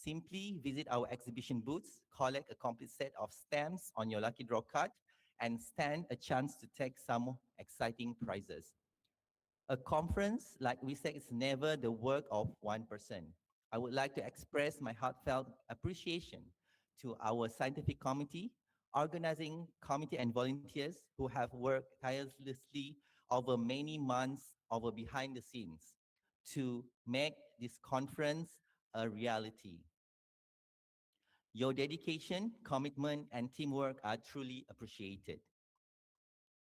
Simply visit our exhibition booths, collect a complete set of stamps on your lucky draw card, and stand a chance to take some exciting prizes. A conference like WISEC is never the work of one person. I would like to express my heartfelt appreciation to our scientific committee, organizing committee and volunteers who have worked tirelessly over many months over behind the scenes to make this conference a reality. Your dedication, commitment, and teamwork are truly appreciated.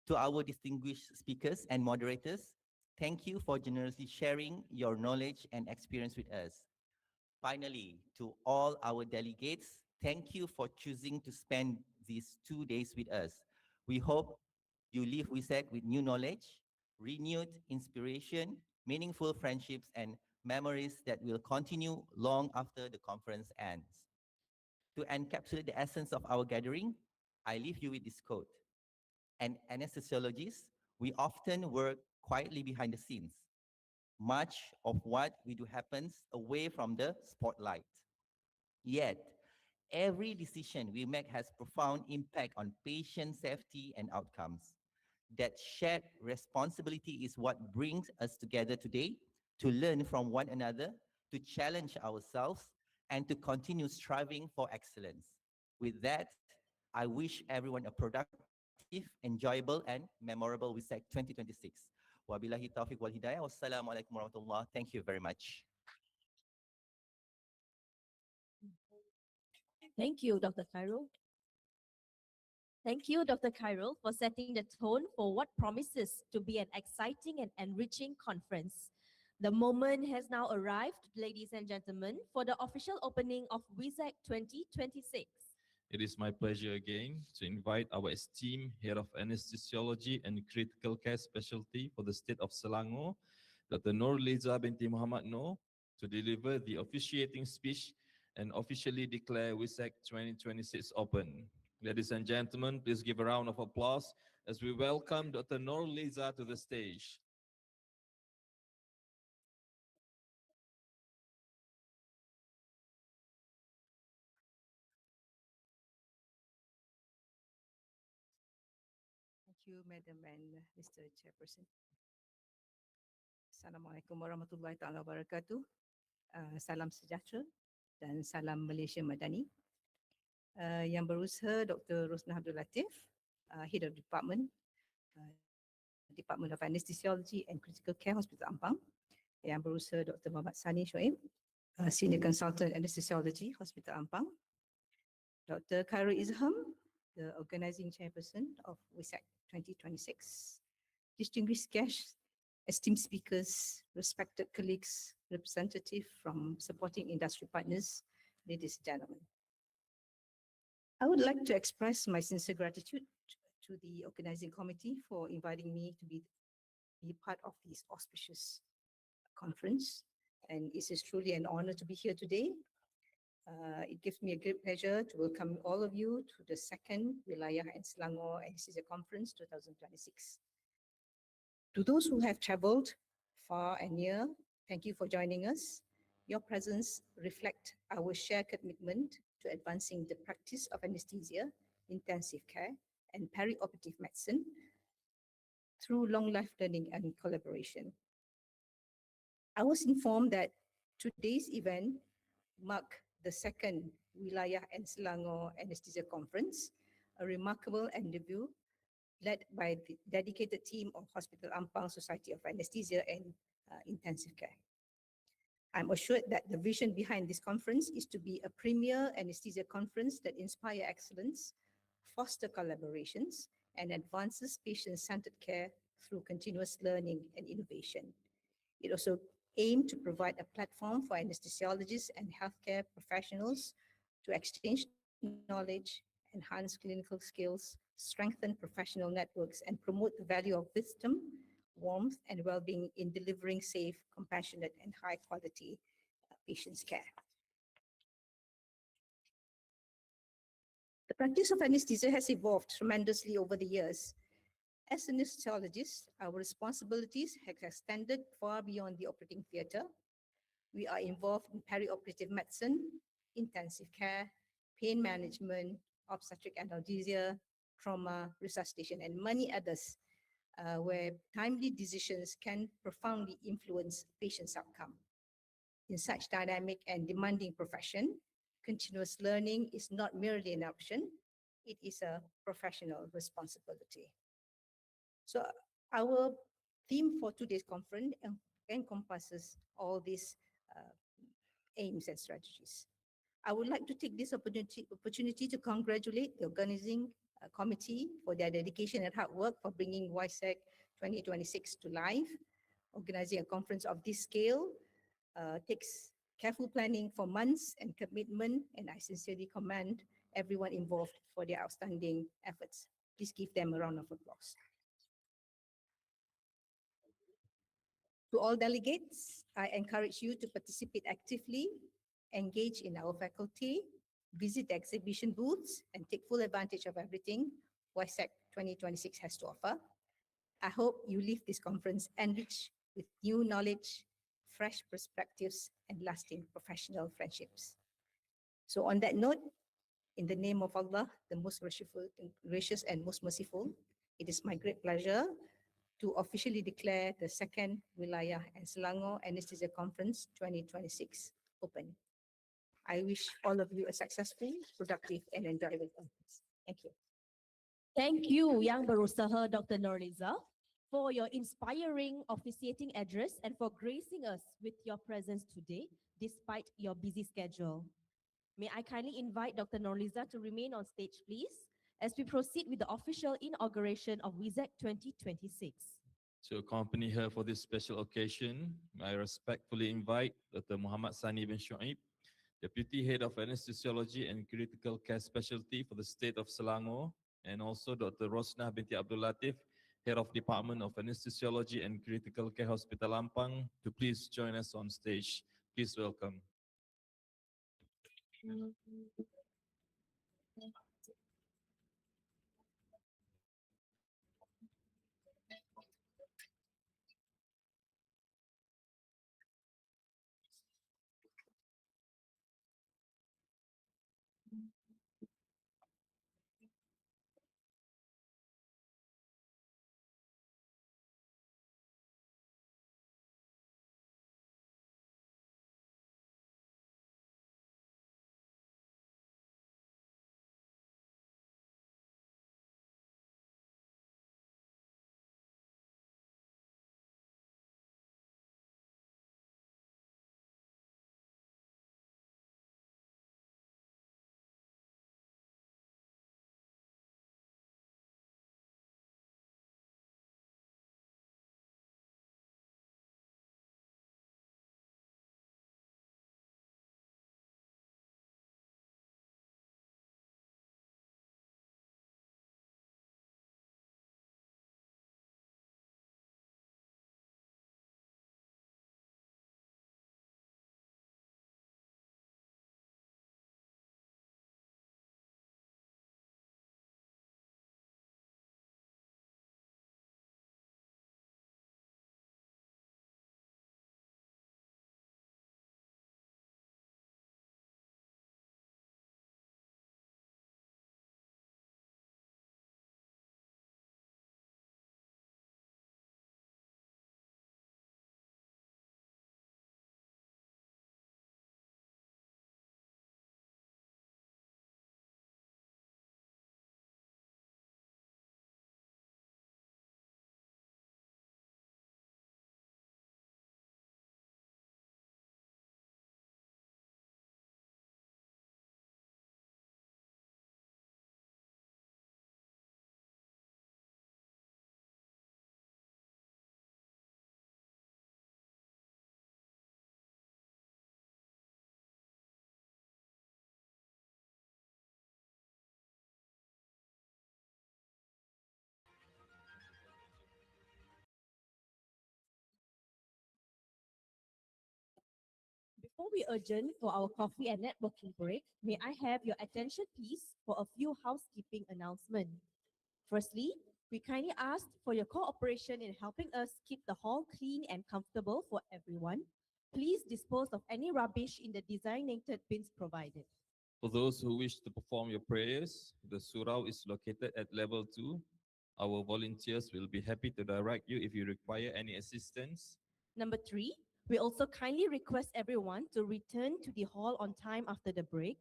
To our distinguished speakers and moderators, thank you for generously sharing your knowledge and experience with us. Finally, to all our delegates, thank you for choosing to spend these 2 days with us. We hope you leave WISEC with new knowledge, renewed inspiration, meaningful friendships, and memories that will continue long after the conference ends. To encapsulate the essence of our gathering, I leave you with this quote. An anesthesiologist, we often work quietly behind the scenes. Much of what we do happens away from the spotlight. Yet, every decision we make has profound impact on patient safety and outcomes. That shared responsibility is what brings us together today to learn from one another, to challenge ourselves, and to continue striving for excellence. With that, I wish everyone a productive, enjoyable, and memorable WISEC 2026. Wabillahi taufiq wal hidayah. Wassalamualaikum warahmatullah. Thank you very much. Thank you, Dr. Khairul. Thank you, Dr. Khairul, for setting the tone for what promises to be an exciting and enriching conference. The moment has now arrived, ladies and gentlemen, for the official opening of WISEC 2026. It is my pleasure again to invite our esteemed Head of Anesthesiology and Critical Care Specialty for the state of Selangor, Dr. Nur Liza binti Muhammad Noor, to deliver the officiating speech and officially declare WISEC 2026 open. Ladies and gentlemen, please give a round of applause as we welcome Dr. Nur Liza to the stage. Thank you, Madam and Mr. Chairperson. Assalamualaikum warahmatullahi taala wabarakatuh. Salam sejahtera dan salam Malaysia Madani. Yang berusaha Dr. Rosnah Abdul Latif, Head of Department, Department of Anesthesiology and Critical Care Hospital Ampang. Yang berusaha Dr. Muhammad Sani Shoaib, Senior Consultant Anesthesiology Hospital Ampang. Dr. Khairul Izham, the Organizing Chairperson of WISEC 2026. Distinguished guests, esteemed speakers, respected colleagues, representatives from supporting industry partners, ladies and gentlemen. I would like to express my sincere gratitude to the organizing committee for inviting me to be part of this auspicious conference. And it is truly an honor to be here today. It gives me a great pleasure to welcome all of you to the second Wilayah and Selangor Anesthesia Conference 2026. To those who have traveled far and near, thank you for joining us. Your presence reflects our shared commitment to advancing the practice of anesthesia, intensive care, and perioperative medicine through long-life learning and collaboration. I was informed that today's event marks the second Wilayah and Selangor Anesthesia Conference, a remarkable endeavor led by the dedicated team of Hospital Ampang Society of Anesthesia and Intensive Care. I'm assured that the vision behind this conference is to be a premier anesthesia conference that inspires excellence, fosters collaborations, and advances patient-centered care through continuous learning and innovation. It also aims to provide a platform for anesthesiologists and healthcare professionals to exchange knowledge, enhance clinical skills, strengthen professional networks, and promote the value of wisdom, warmth, and well-being in delivering safe, compassionate, and high-quality patients' care. The practice of anesthesia has evolved tremendously over the years. As anesthesiologists, our responsibilities have extended far beyond the operating theatre. We are involved in perioperative medicine, intensive care, pain management, obstetric analgesia, trauma, resuscitation, and many others where timely decisions can profoundly influence patients' outcome. In such dynamic and demanding profession, continuous learning is not merely an option, it is a professional responsibility. So our theme for today's conference encompasses all these aims and strategies. I would like to take this opportunity to congratulate the organizing committee for their dedication and hard work for bringing WISEC 2026 to life. Organizing a conference of this scale takes careful planning for months and commitment, and I sincerely commend everyone involved for their outstanding efforts. Please give them a round of applause. To all delegates, I encourage you to participate actively, engage in our faculty, visit the exhibition booths, and take full advantage of everything WISEC 2026 has to offer. I hope you leave this conference enriched with new knowledge, fresh perspectives, and lasting professional friendships. So on that note, in the name of Allah, the most gracious and most merciful, it is my great pleasure to officially declare the second Wilayah and Selangor Anesthesia Conference 2026 open. I wish all of you a successful, productive, and enjoyable conference. Thank you. Thank you, Yang Berusaha, Dr. Nurliza, for your inspiring officiating address and for gracing us with your presence today, despite your busy schedule. May I kindly invite Dr. Nurliza to remain on stage, please, as we proceed with the official inauguration of WISEC 2026. To accompany her for this special occasion, I respectfully invite Dr. Muhammad Sani bin Shoaib, Deputy Head of Anesthesiology and Critical Care Specialty for the State of Selangor, and also Dr. Rosnah binti Abdul Latif, Head of Department of Anesthesiology and Critical Care Hospital Ampang, to please join us on stage. Please welcome. Before we adjourn for our coffee and networking break, may I have your attention, please, for a few housekeeping announcements. Firstly, we kindly ask for your cooperation in helping us keep the hall clean and comfortable for everyone. please dispose of any rubbish in the designated bins provided. For those who wish to perform your prayers, the surau is located at level 2. Our volunteers will be happy to direct you if you require any assistance. Number 3, we also kindly request everyone to return to the hall on time after the break.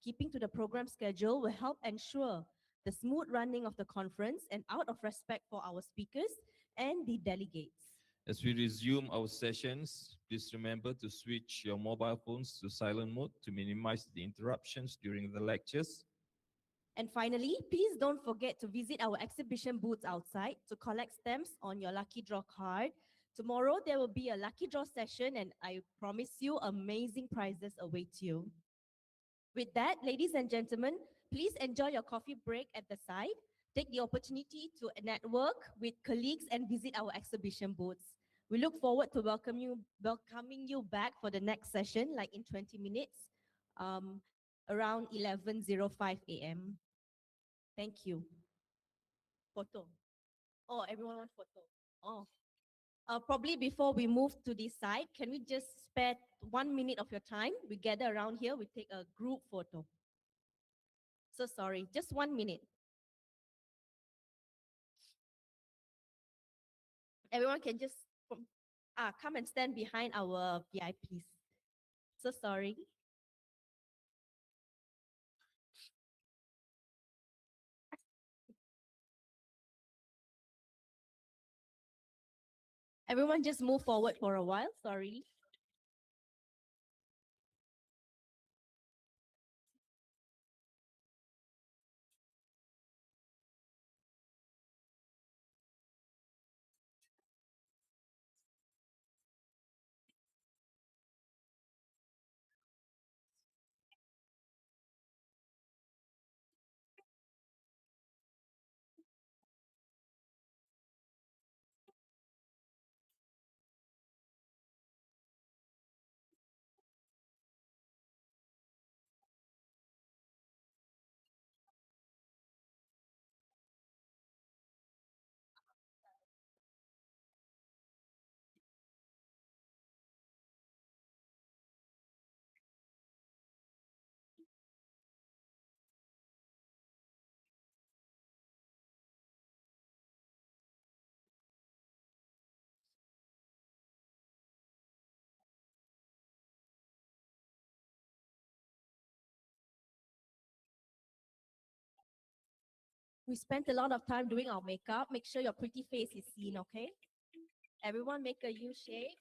Keeping to the program schedule will help ensure the smooth running of the conference and out of respect for our speakers and the delegates. As we resume our sessions, please remember to switch your mobile phones to silent mode to minimize the interruptions during the lectures. And finally, please don't forget to visit our exhibition booths outside to collect stamps on your lucky draw card. Tomorrow, there will be a lucky draw session, and I promise you amazing prizes await you. With that, ladies and gentlemen, please enjoy your coffee break at the side. Take the opportunity to network with colleagues and visit our exhibition booths. We look forward to welcoming you back for the next session, like in 20 minutes, around 11:05 a.m. Thank you. Photo. Oh, everyone wants photo. Oh. Probably before we move to this side, can we just spare 1 minute of your time? We gather around here, we take a group photo. So sorry, just 1 minute. Everyone can just come and stand behind our VIPs. So sorry. Everyone just move forward for a while, sorry. We spent a lot of time doing our makeup. Make sure your pretty face is seen, okay? Everyone make a U shape.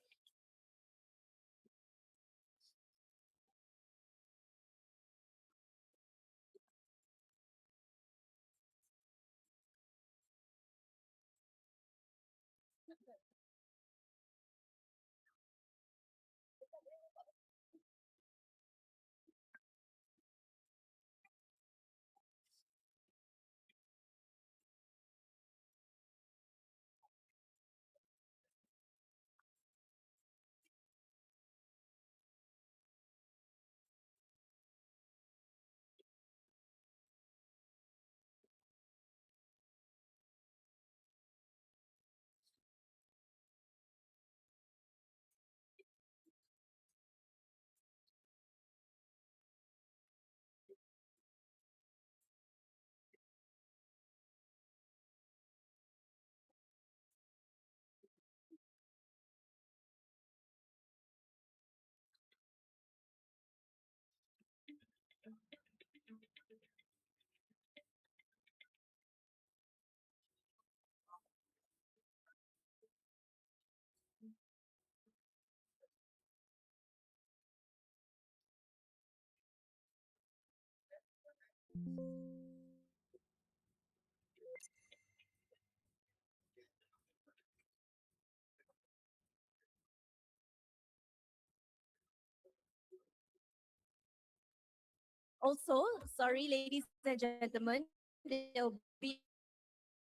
Also, sorry, ladies and gentlemen, there will be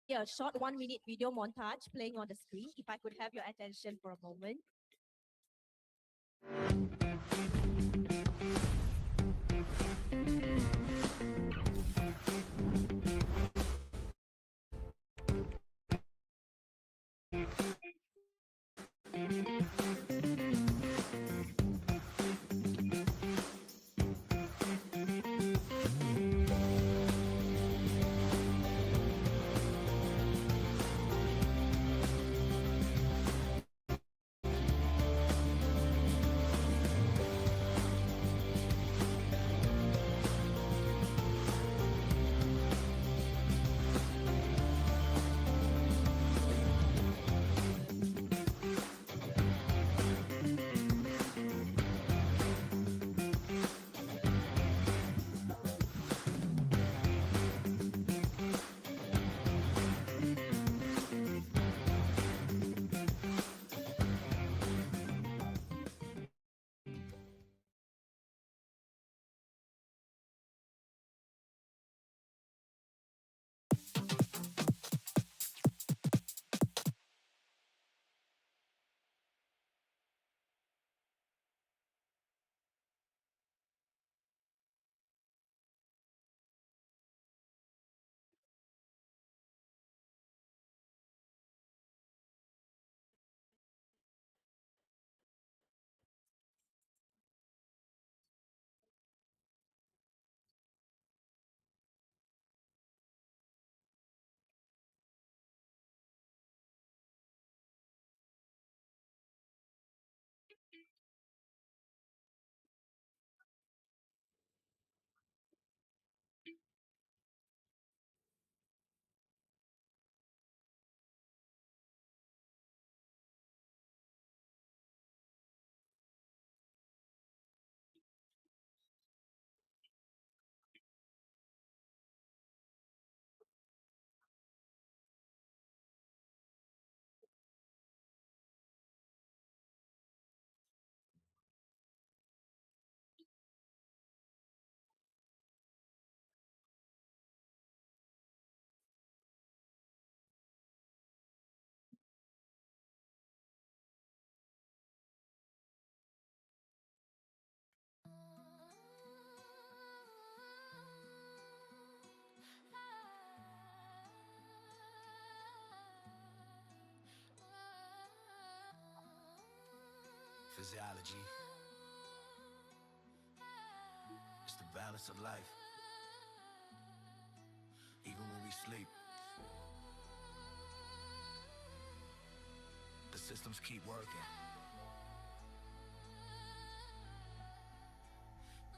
a short 1-minute video montage playing on the screen. If I could have your attention for a moment. physiology. It's the balance of life. Even when we sleep, the systems keep working.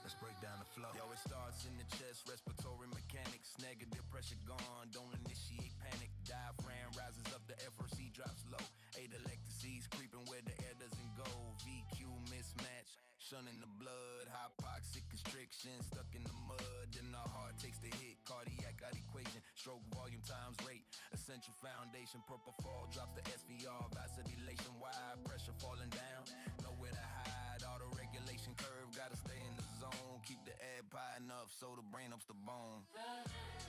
Let's break down the flow. Yo, it starts in the chest, respiratory mechanics. Negative pressure gone, don't initiate panic. Diaphragm rises up, the FRC drops low. Atelectacies creeping where the air doesn't go. VQ mismatch, shunning the blood. Hypoxic constriction, stuck in the mud. Then the heart takes the hit, cardiac out equation. Stroke volume times rate, essential foundation. Propofol drops the SVR, vasodilation. Wide pressure falling down, nowhere to hide. Auto regulation curve, gotta stay in the zone. Keep the air pie enough so the brain ups the bone.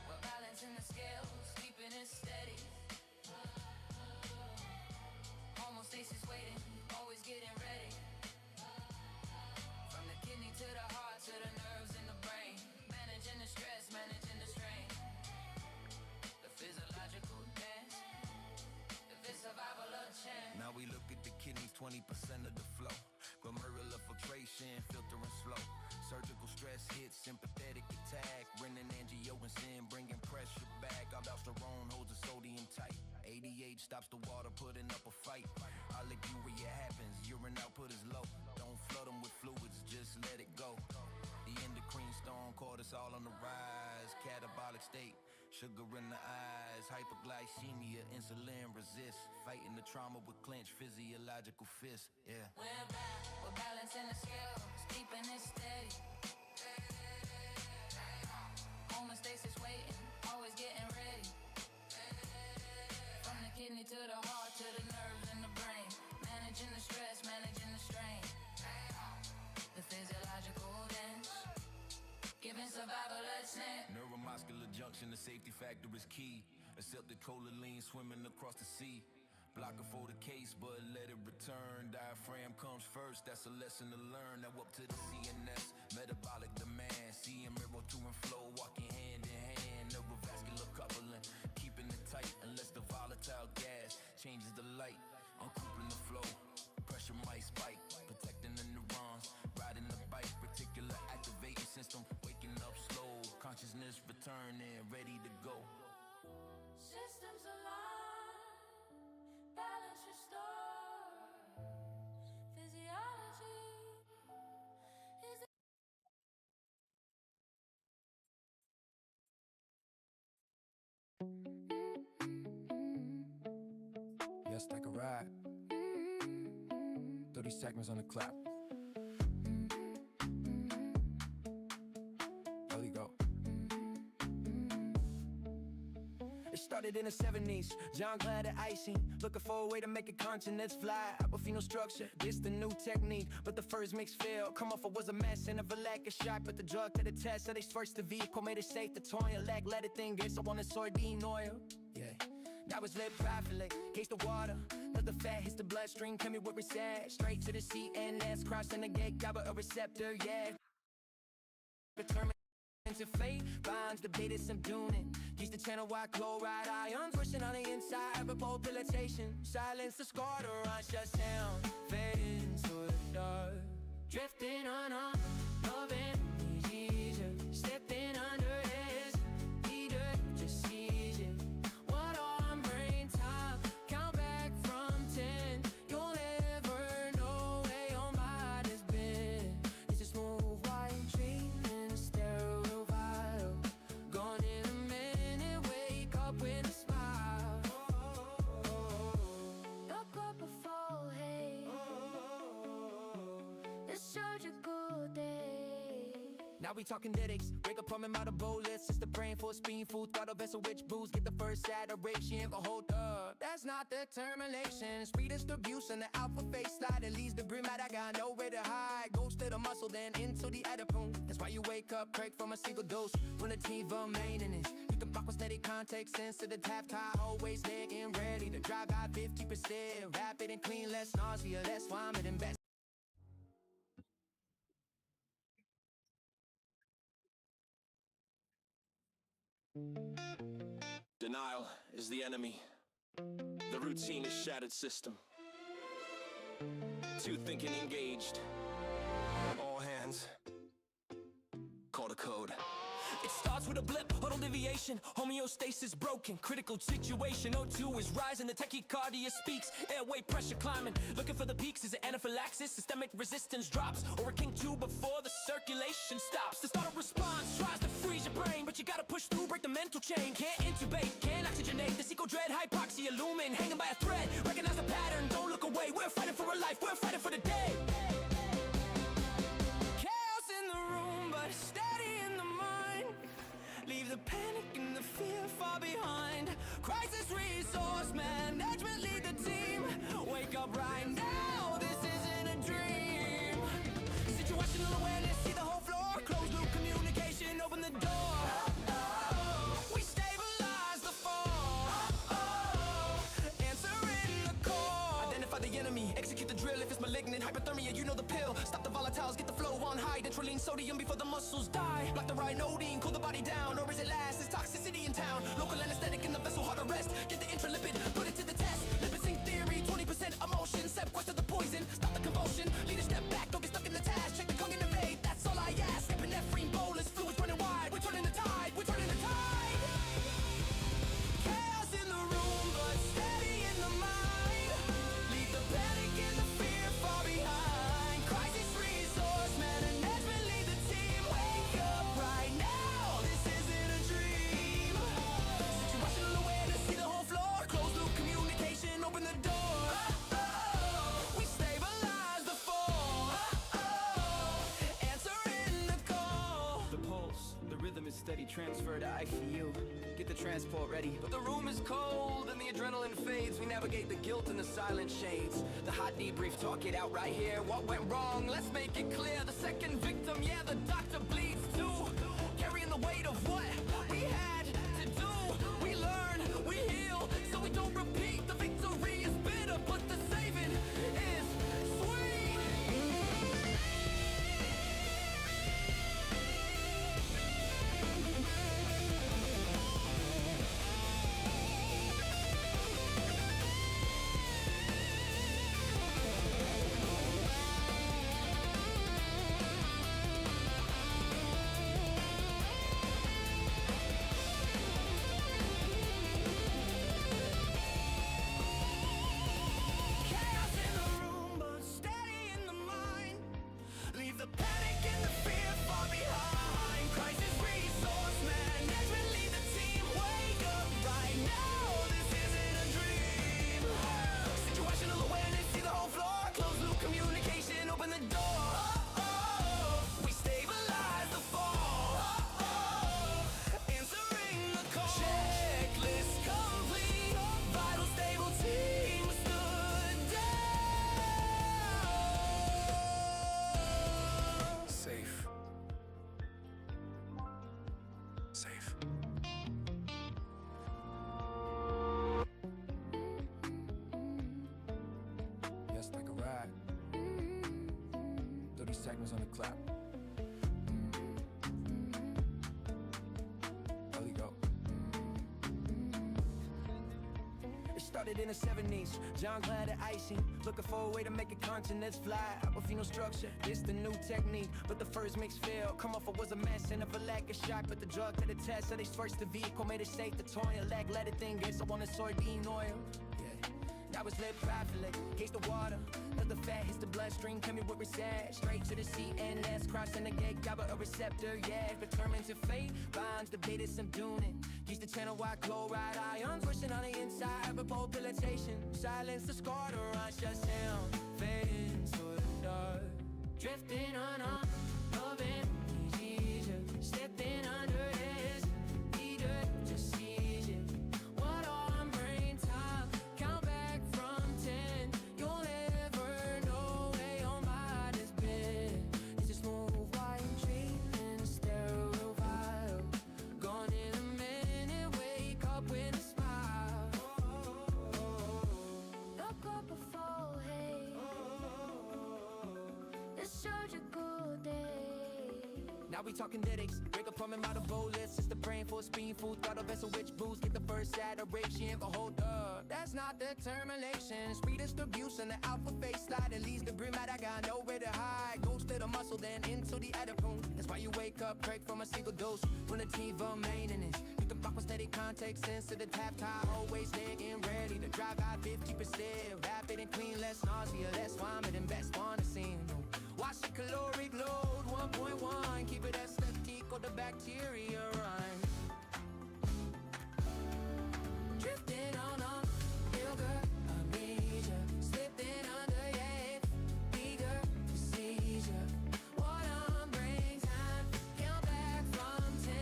We're balancing the scales, keeping it steady. Homostasis waiting, always getting ready. From the kidney to the heart to the nerves in the brain. Managing the stress, managing the strain. The physiological dance, the survival of chance. Now we look at the kidneys, 20% of the flow. Glomerular filtration, filtering slow. Surgical stress hits, sympathetic attack. Renin, angiotensin, bringing pressure back. Aldosterone holds the sodium tight. ADH stops the water, putting up a fight. Oliguria happens, urine output is low. Don't flood them with fluids, just let it go. The endocrine storm, cortisol on the rise. Catabolic state, sugar in the eyes. Hyperglycemia, insulin resist. Fighting the trauma with clenched physiological fists. Yeah. We're back, we're balancing the scales, keeping it steady. Homostasis waiting, always getting ready. From the kidney to the heart to the nerves in the brain. Managing the stress, managing the strain. The physiological dance, giving survival a chance. Neuromuscular junction, the safety factor is key. Acetylcholine swimming across the sea. Blocker for the case, but let it return. Diaphragm comes first, that's a lesson to learn. Now up to the CNS, metabolic demand. CM mirror to and flow, walking hand in hand. Neurovascular coupling, keeping it tight. Unless the volatile gas changes the light. Uncoupling the flow, pressure might spike. Protecting the neurons, riding the bike. Reticular activating system, waking up slow. Consciousness returning, ready to go. Systems align, balance restored. Physiology is Yes, take a ride. 30 seconds on the clock. There we go. It started in the 70s, John Glad at icing. Looking for a way to make a continents fly. Aquafino structure, this the new technique. But the first mix failed. Come off, it was a mess and a lack of shot. Put the drug to the test, so they first the vehicle made it safe. The toy lack, let it thing get so on the soybean oil. Yeah, that was lit properly. Case the water, let the fat hits the bloodstream. Tell me where it's at. Straight to the CNS, crossing the gate, got a receptor, yeah. Determined to fate, binds the beta subduing. Keeps the channel wide chloride ions pushing on the inside, repopulation. Silence the scar to run, shuts down. Fade into the dark, drifting on, loving anesthesia. Stepping under his leader, just sees it. What on brain top, count back from 10. You'll never know where your mind has been. It's a smooth white dream in a sterile vial. Gone in a minute, wake up with a smile. Your cup of full haze, the surgical day. Now we talking headaches, wake up from him out of bolus. It's the brain for speed food, throttle vessel which booze. Get the first adoration, but hold up, that's not the termination. Speed distribution, the alpha face slide. It leads the brim out, I got nowhere to hide. Goes to the muscle, then into the adipose. That's why you wake up, crack from a single dose. Relativa maintenance, you can block with steady context, sensitive tap tie. Always leg and ready to drive out 50%. Rapid and clean, less nausea, less vomit and best. Denial is the enemy. The routine is shattered system. Two thinking engaged. All hands. Call the code. It starts with a blip, auto deviation, homeostasis broken, critical situation, O2 is rising, the tachycardia speaks, airway pressure climbing, looking for the peaks, is it anaphylaxis, systemic resistance drops, or a king 2 before the circulation stops. The startle response tries to freeze your brain, but you gotta push through, break the mental chain, can't intubate, can't oxygenate, the sequel dread, hypoxia looming, hanging by a thread, recognize the pattern, don't look away, we're fighting for a life, we're fighting for the day. Chaos in the room, but steady in the mind. Leave the panic and the fear far behind. Crisis resource management, lead the team. Wake up right now, this isn't a dream. Situational awareness, see the whole floor. Closed loop communication, open the door. We stabilize the fall. Answer in the call. Identify the enemy, execute the drill. If it's malignant, hypothermia, you know the pill. Stop the volatiles, get the flow on high. Nitroline, sodium before the muscles die. Block the rhinodine, cool the body down. Or is it last? It's toxicity in town. Local anesthetic in the vessel, hard arrest. Get the intralipid, put it to the test. Lipid sync theory, 20% emotion. Sequester the poison, stop the convulsion. Lead a step back, don't get stuck in the task. Check the cognitive aid, that's all I ask. Epinephrine bolus, fluids running wide. We're turning the tide, we're turning the tide. Chaos in the room, but steady in the mind. Leave the panic and the fear far behind. Crisis resource management, lead the team. Wake up right now, this isn't a dream. Situational awareness, see the whole floor. Closed loop communication, open the door. We stabilize the fall. Answer in the call. The pulse, the rhythm is steady, transfer to ICU. Get the transport ready. But the room is cold and the adrenaline fades. We navigate the guilt and the silent shades. The hot debrief, talk it out right here. What went wrong? Let's make it clear. The second victim, yeah, the doctor bleeds too. Carrying the weight of what we had to do. We learn, we heal, so we don't repeat. The victory is bitter, but the saving is sweet. Chaos in the room, but steady in the mind. Leave the panic and the fear far behind. Crisis resource management, lead the team. Wake up right now, this isn't a dream. Situational awareness, see the whole floor. Closed loop communication, open the door. We stabilize the fall. Answering the call. Checklist complete. Vital stable team stood down. Safe. Safe. Yes, like a ride. 30 seconds on the clock. Belly go. It started in the 70s, John Glad at icing. Looking for a way to make a continents fly. Aquafino structure, it's the new technique. But the first mix failed. Come off, it was a mess and a lack of shot. But the drug to the test, so they switched the vehicle, made it safe. The toilet lag, let it thing get so on the soybean oil. Yeah. That was lit privately, haste the water. Cause the fat hits the bloodstream, coming with reset. Straight to the CNS, crossing the gate, got a receptor, yeah. Determined to fate, bonds, debated, subduing it. Use the channel wide chloride ions, pushing on the inside, hyperpopulation. Silence the scar to run, shut down. Fade into the dark, drifting on, loving anesthesia. Slipping under his leader, just seize it. What on brain time, count back from 10. You'll never know where your mind has been. It's a smooth white dream in a sterile vial. Gone in a minute, wake up with a smile. Look up before, hey. The surgical day. Now we talking lyrics, break up from him out of bolus. It's the brain for a spoonful, thought of vessel which booze. Get the first adoration, but hold up, that's that's not determination. It's free distribution, the alpha face slide that leads the brim that I got nowhere to hide. Goes to the muscle, then into the adipose. That's why you wake up, break from a single dose. Punitive maintenance. You can block with steady context, sense to the tap tie. Always staying ready to drive out 50%. Rapid and clean, less nausea, less vomit, and best one to see. Watch the caloric load, 1.1. Keep it aesthetic or the bacteria rhyme. Drifting on a real girl, amnesia. Slipping under, yeah, eager to seize ya. What on brain time, count back from 10.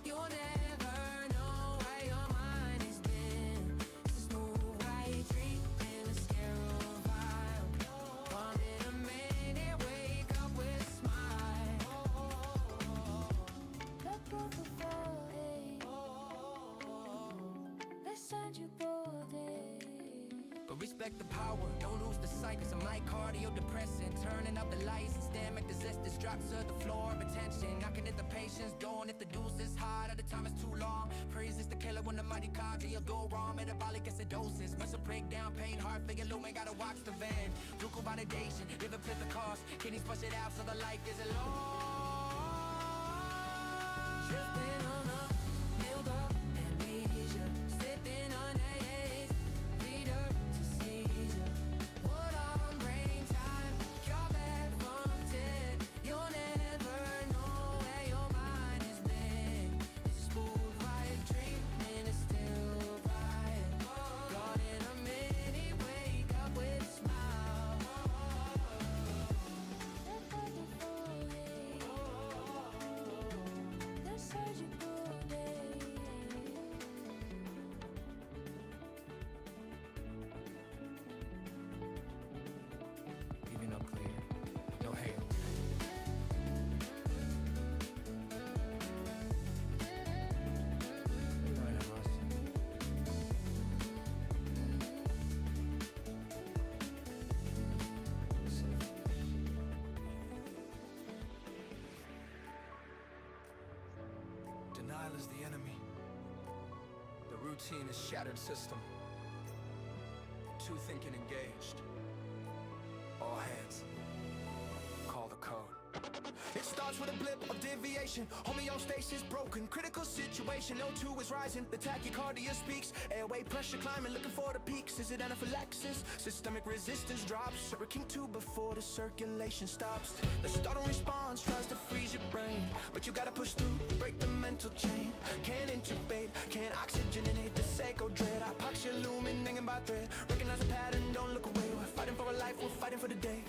You'll never know where your mind has been. It's a smooth white dream in a sterile vial. One in a minute, wake up with a smile. Let go before let's send you boarding. But respect the power, don't lose the sight. Cause I'm like cardio depressant. Turning up the lights and stomach resistance drops to the floor of attention. Knocking at the patient's door, and if the deuce is hard or the time is too long, praise is the killer when the mighty cardio go wrong. Metabolic acidosis, muscle breakdown, pain, heart failure, low, gotta watch the van. Glucose validation, liver pit the cost. Kidneys push it out so the life isn't lost. Drifting on a nailed up amnesia. Slipping on days, leader to seizure. What on brain time, you're back from 10. You'll never know where your mind has been. It's a smooth white dream and it's still bright. Gone in a minute, wake up with a smile. The surgical day. Leaving up clear. No hate. Right, I'm lost. Denial is the enemy. The routine is shattered system. Two thinking engaged. All hands. Call the code. It starts with a blip of deviation. Homeostasis broken. Critical situation. O2 is rising. The tachycardia speaks. Airway pressure climbing. Looking for the peaks. Is it anaphylaxis? Systemic resistance drops. Hurricane 2 before the circulation stops. The startle response tries to freeze your brain, but you gotta push through. Break the mental chain. Can't intubate. Can't oxygenate the sacral dread. Hypoxia looming, hanging by thread. Recognize the pattern. Don't look away. We're fighting for a life. We're fighting for the day.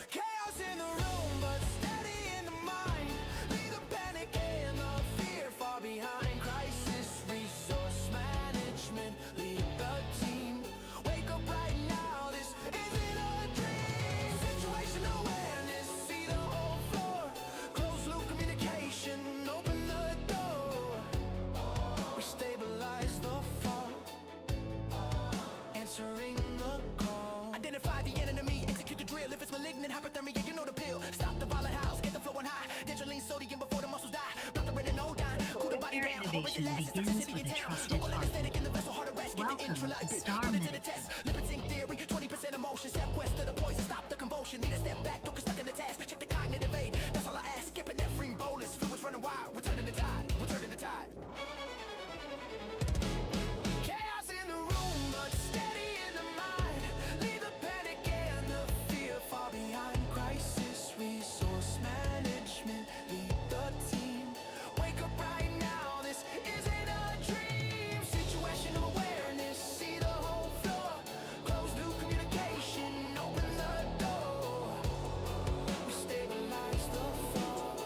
Chaos in the room, but steady in the mind. Leave the panic and the fear far behind. Crisis resource management. Lead the team. Wake up right now. This isn't a dream. Situation awareness. See the whole floor. Close loop communication. Open the door. We stabilize the fall. Answering the call. Identify the enemy. Execute the drill. If it's malignant hyperthermia, you know the pill. Stop the violent house. Get the flow on high. Digiline sodium before the muscles die. Block the red and no-dime. Cool the body down. Innovation begins with a trusted partner. Anesthetic in the vessel. Heart arrest. Get the Welcome to intralight. Star Put it to the Minutes. test. Limiting theory. 20% emotion. Step west to the poison. Stop the convulsion. Need a step back. Don't get stuck in the task. Check the cognitive aid. That's all I ask. Skipping that free bolus. Fluids running wild. We're turning the tide. We're turning the tide. Chaos in the room, but steady in the mind. Leave the panic and the fear far behind. Crisis resource management. Lead the team. Wake up right now. This isn't a dream. Situational awareness. See the whole floor. Close loop communication. Open the door. We stabilize the fall.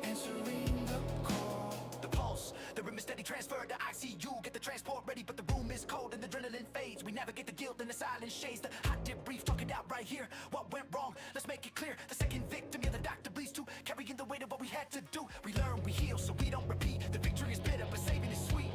Answering the call. The pulse, the rhythm is steady transfer to ICU. Get the transport ready, but the room is cold and adrenaline fades. We navigate the guilt and the silence shades. The hot dip brief, talk it out right here. What went wrong? Let's make it clear. The second victim, yeah, the doctor bleeds too. Carrying the weight of what we had to do. We learn, we heal, so we don't repeat. The victory is bitter, but saving is sweet.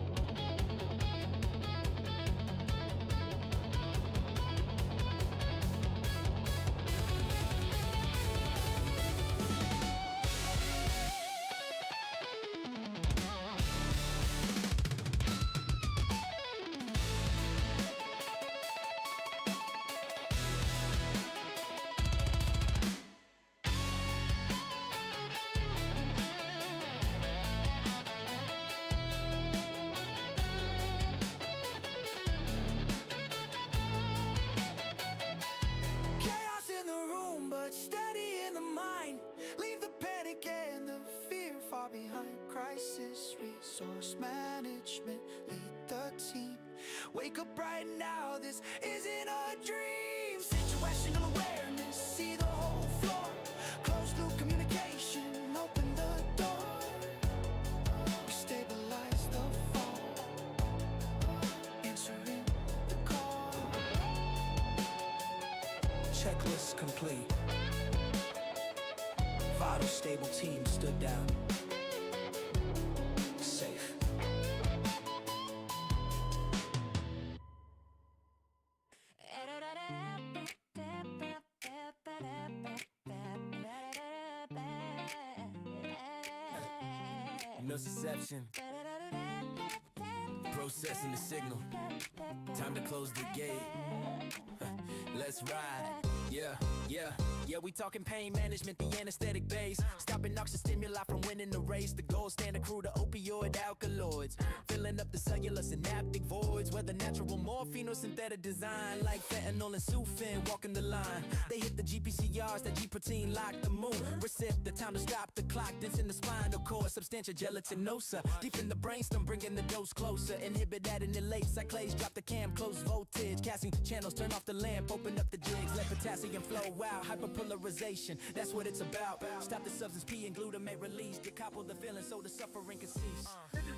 behind crisis resource management. Lead the team. Wake up right now, this isn't a dream. Situational awareness, see the whole floor. Closed loop communication, open the door. We stabilize the fall, answering the call. Checklist complete. Vital stable team stood down. Safe. Nociception. Processing the signal. Time to close the gate. Let's ride. Yeah, we talking pain management, the anesthetic base. Stopping noxious stimuli from winning the race. The gold standard crew, the opioid alkaloids. Filling up the cellular synaptic voids. Whether natural morphine or synthetic design. Like fentanyl and sulfin, walking the line. They hit the GPCRs, that G-protein lock the moon. Reset the time to stop the clock. Dense in the spinal cord, substantia gelatinosa. Deep in the brainstem, bringing the dose closer. Inhibit that and elate cyclase, drop the cam, close voltage. Casting channels, turn off the lamp, open up the jigs. Let potassium flow out, hyperpolarization, that's what it's about. Stop the substance P and glutamate release. Decouple the feeling so the suffering can cease.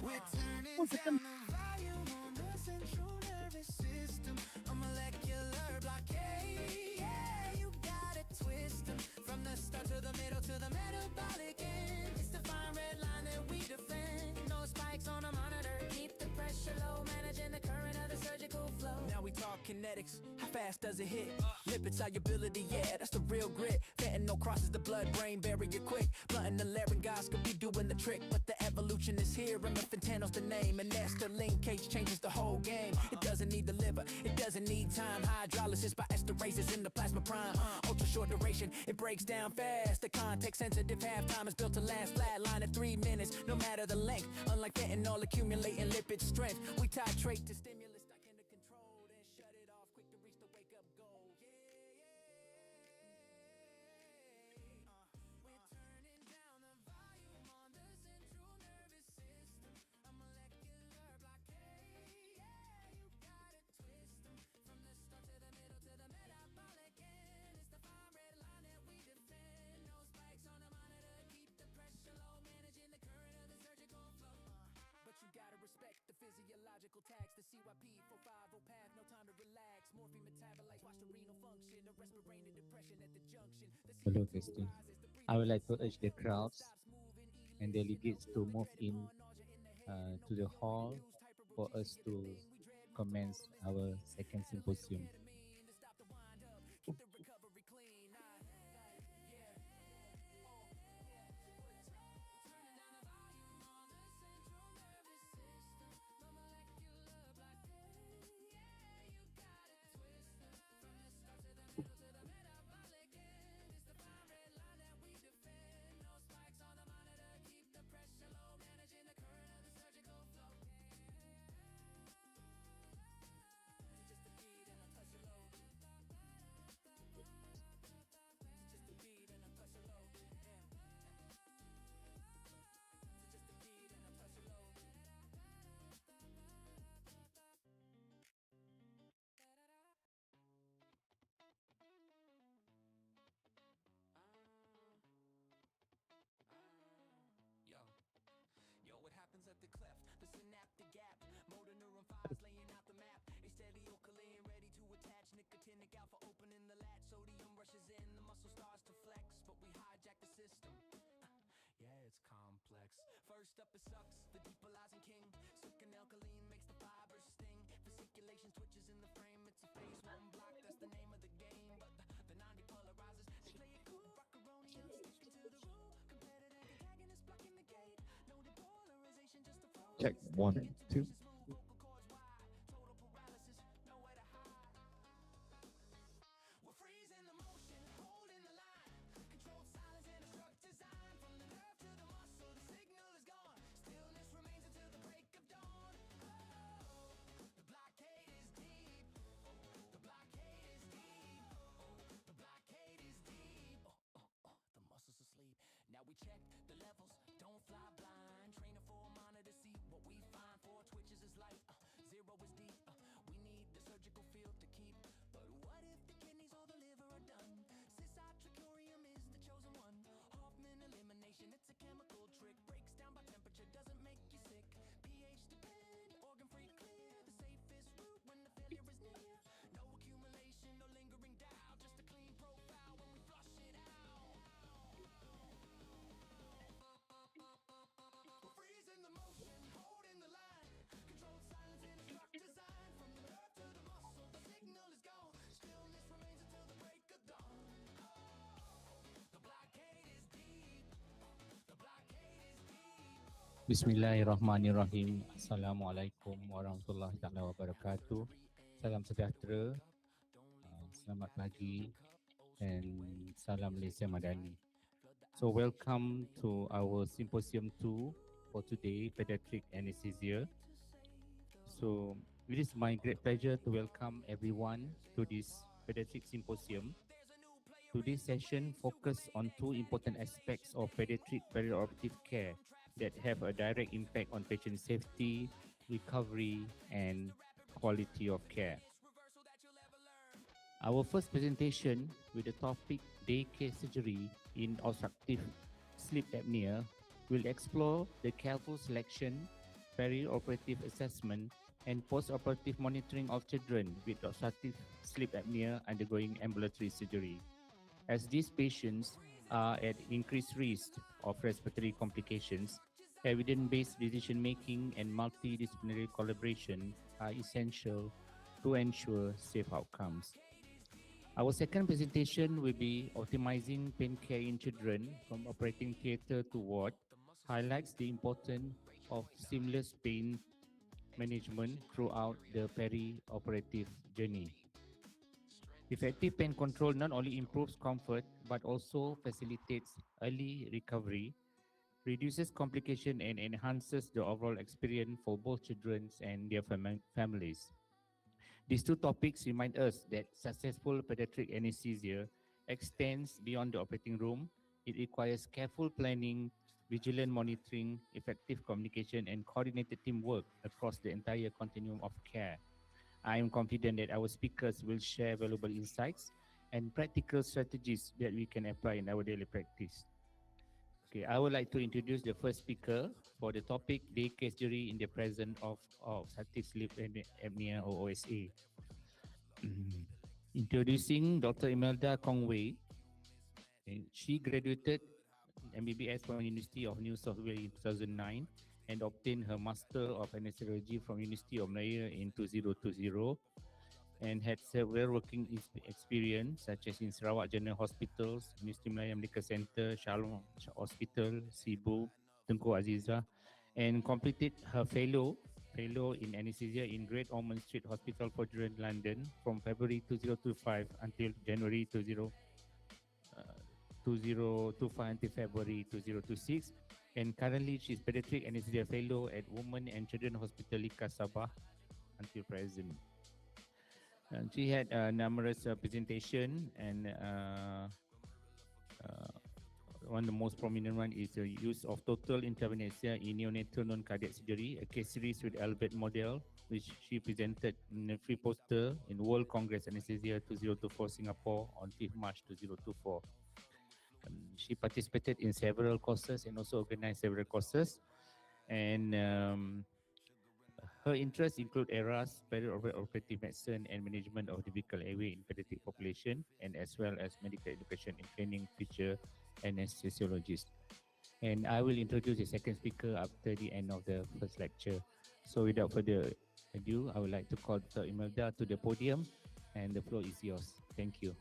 We're turning down the volume on the central nervous system. A molecular blockade. Yeah, you gotta twist them. From the start to the middle to the metabolic end. It's the fine red line that we defend. No spikes on a monitor. Keep the pressure low, managing the current of the surgical flow. Now we talk kinetics. How fast does it hit? Lipid solubility, yeah, that's the real grit. Fentanyl crosses the blood-brain barrier quick. Blunting the laryngoscopy, doing the trick. But the evolution is here, and fentanyl's the name. And that's the linkage changes the whole game. It doesn't need the liver, it doesn't need time. Hydrolysis by esterases in the plasma prime. Ultra short duration, it breaks down fast. The context sensitive halftime is built to last. Flatline at 3 minutes, no matter the length. Unlike fentanyl accumulating lipid strength, we titrate to stimulus stuck in the control, then shut it off quick to reach the wake up goal. We're turning down the volume on the central nervous system. A molecular blockade. Yeah, you gotta twist them. From the start to the middle to the metabolic end. It's the fine red line that we defend. No spikes on the monitor, keep the pressure low, managing the current of the surgical flow. But you gotta respect the physiological tags. The CYP 450 path, no time to relax. Morphine metabolites, watch the renal function. The respiratory depression at the junction. Hello, testing. I would like to urge the crowds and delegates to move in to the hall for us to commence our second symposium. Yo, what happens at the cleft? The synaptic gap. Motor neuron fibers laying out the map. Acetylcholine ready to attach. Nicotinic alpha opening the latch. Sodium rushes in, the muscle starts to flex. But we hijack the system. Yeah, it's complex. First up is sucks, the depolarizing king. Sucking alkaline makes the fibers sting. Fasciculation twitches in the frame. It's a phase one block, that's the name of the game. But the non-depolarizers, they play it cool. Rockaroni and stick to the rule. Competitive antagonist blocking the gate. No depolarization, just a flow. Check 1, 2. Now we check the levels, don't fly blind. injection, it's a chemical trick. Breaks down by temperature, doesn't make you sick. pH dependent, organ free clear. The safest route when the failure is near. No accumulation, no lingering doubt. Just a clean profile when we flush it out. We're freezing the motion, holding the line. Controlled silence in a struck design. From the nerve to the muscle, the signal is gone. Stillness remains until the break of dawn. The blockade is deep. The blockade is deep. Bismillahirrahmanirrahim. Assalamualaikum warahmatullahi taala wabarakatuh. Salam sejahtera, selamat pagi dan salam Malaysia Madani. So welcome to our symposium 2 for today, pediatric anesthesia. So it is my great pleasure to welcome everyone to this pediatric symposium. Today's session focuses on two important aspects of pediatric perioperative care that have a direct impact on patient safety, recovery, and quality of care. Our first presentation with the topic daycare surgery in obstructive sleep apnea will explore the careful selection, perioperative assessment, and post-operative monitoring of children with obstructive sleep apnea undergoing ambulatory surgery, as these patients are at increased risk of respiratory complications. Evidence-based decision-making and multidisciplinary collaboration are essential to ensure safe outcomes. Our second presentation will be optimizing pain care in children from operating theatre to ward, highlights the importance of seamless pain management throughout the peri-operative journey. Effective pain control not only improves comfort but also facilitates early recovery, reduces complication, and enhances the overall experience for both children and their families. These two topics remind us that successful pediatric anesthesia extends beyond the operating room. It requires careful planning, vigilant monitoring, effective communication, and coordinated teamwork across the entire continuum of care. I am confident that our speakers will share valuable insights and practical strategies that we can apply in our daily practice. Okay, I would like to introduce the first speaker for the topic daycare surgery in the presence of obstructive sleep apnea or OSA. Introducing Dr. Imelda Conway. She graduated MBBS from University of New South Wales in 2009 and obtained her Master of Anesthesiology from University of Malaya in 2020 and had several working experience such as in Sarawak General Hospitals, University Malaya Medical Center, Shalom Hospital, Sibu, Tunku Azizah, and completed her fellow in anesthesia in Great Ormond Street Hospital for Children, London from February 2025 until January 2025 until February 2026. And currently she is pediatric anesthesia fellow at Women and Children Hospital Lika Sabah until present. She had numerous presentation, and one of the most prominent one is the use of total intravenous anesthesia in neonatal non-cardiac surgery, a case series with Albert model, which she presented in a free poster in World Congress Anesthesia 2024 Singapore on 5th March 2024. She participated in several courses and also organized several courses, and her interests include ERAS, perioperative medicine, and management of difficult airway in pediatric population, and as well as medical education and training future anesthesiologists. And I will introduce the second speaker after the end of the first lecture. So without further ado, I would like to call Dr. Imelda to the podium, and the floor is yours. Thank you.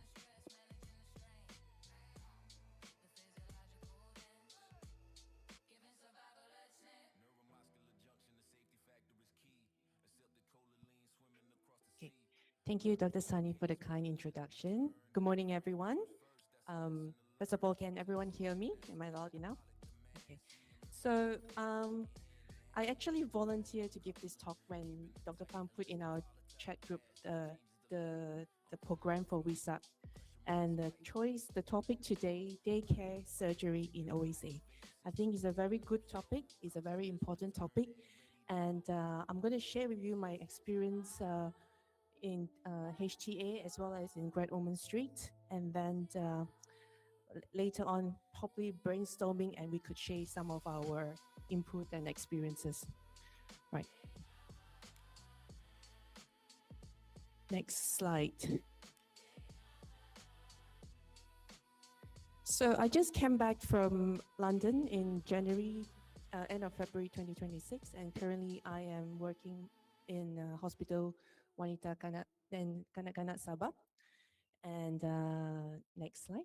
Thank you, Dr. Sani, for the kind introduction. Good morning, everyone. First of all, can everyone hear me? Am I loud enough? Okay. So I actually volunteered to give this talk when Dr. Pham put in our chat group the program for WISAP. And the topic today, daycare surgery in OSA. I think it's a very good topic. It's a very important topic. And I'm going to share with you my experience in HTA as well as in Great Ormond Street. And then later on probably brainstorming and we could share some of our input and experiences. Right. Next slide. So I just came back from London in January, end of February 2026, and currently I am working in Hospital Wanita Kanak-Kanak Sabah. And next slide.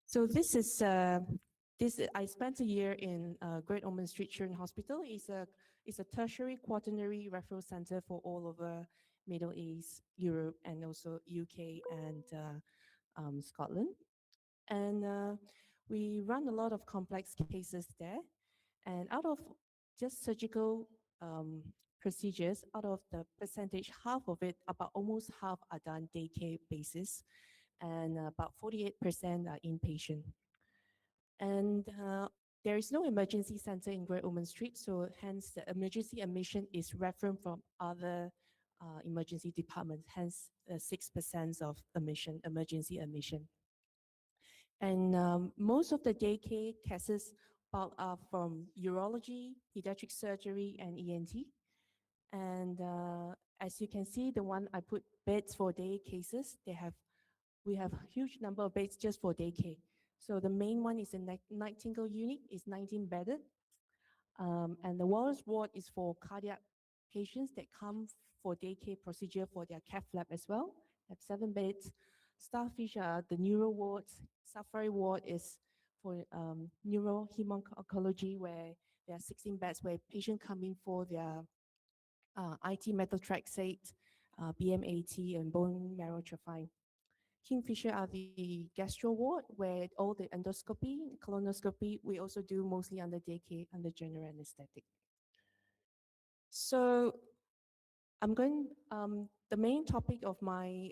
So this is I spent a year in Great Ormond Street Children's Hospital. It's a tertiary quaternary referral center for all over Middle East, Europe, and also UK and Scotland. And we run a lot of complex cases there. And out of just surgical procedures, out of the percentage, half of it, about almost half are done daycare basis, and about 48% are inpatient. And there is no emergency center in Great Ormond Street, so hence the emergency admission is referred from other emergency departments, hence 6% of emergency admission. And most of the daycare cases are from urology, pediatric surgery, and ENT. And as you can see, the one I put beds for day cases, we have a huge number of beds just for daycare. So the main one is a Nightingale unit, is 19 bedded. And the Wallace ward is for cardiac patients that come for daycare procedure for their cath lab as well. Have 7 beds. Starfish are the neuro wards. Safari ward is for neuro-hemoncology, where there are 16 beds where patients come in for their IT methotrexate, BMAT, and bone marrow trophine. Kingfisher are the gastro ward, where all the endoscopy, colonoscopy, we also do mostly under daycare, under general anesthetic. So the main topic of my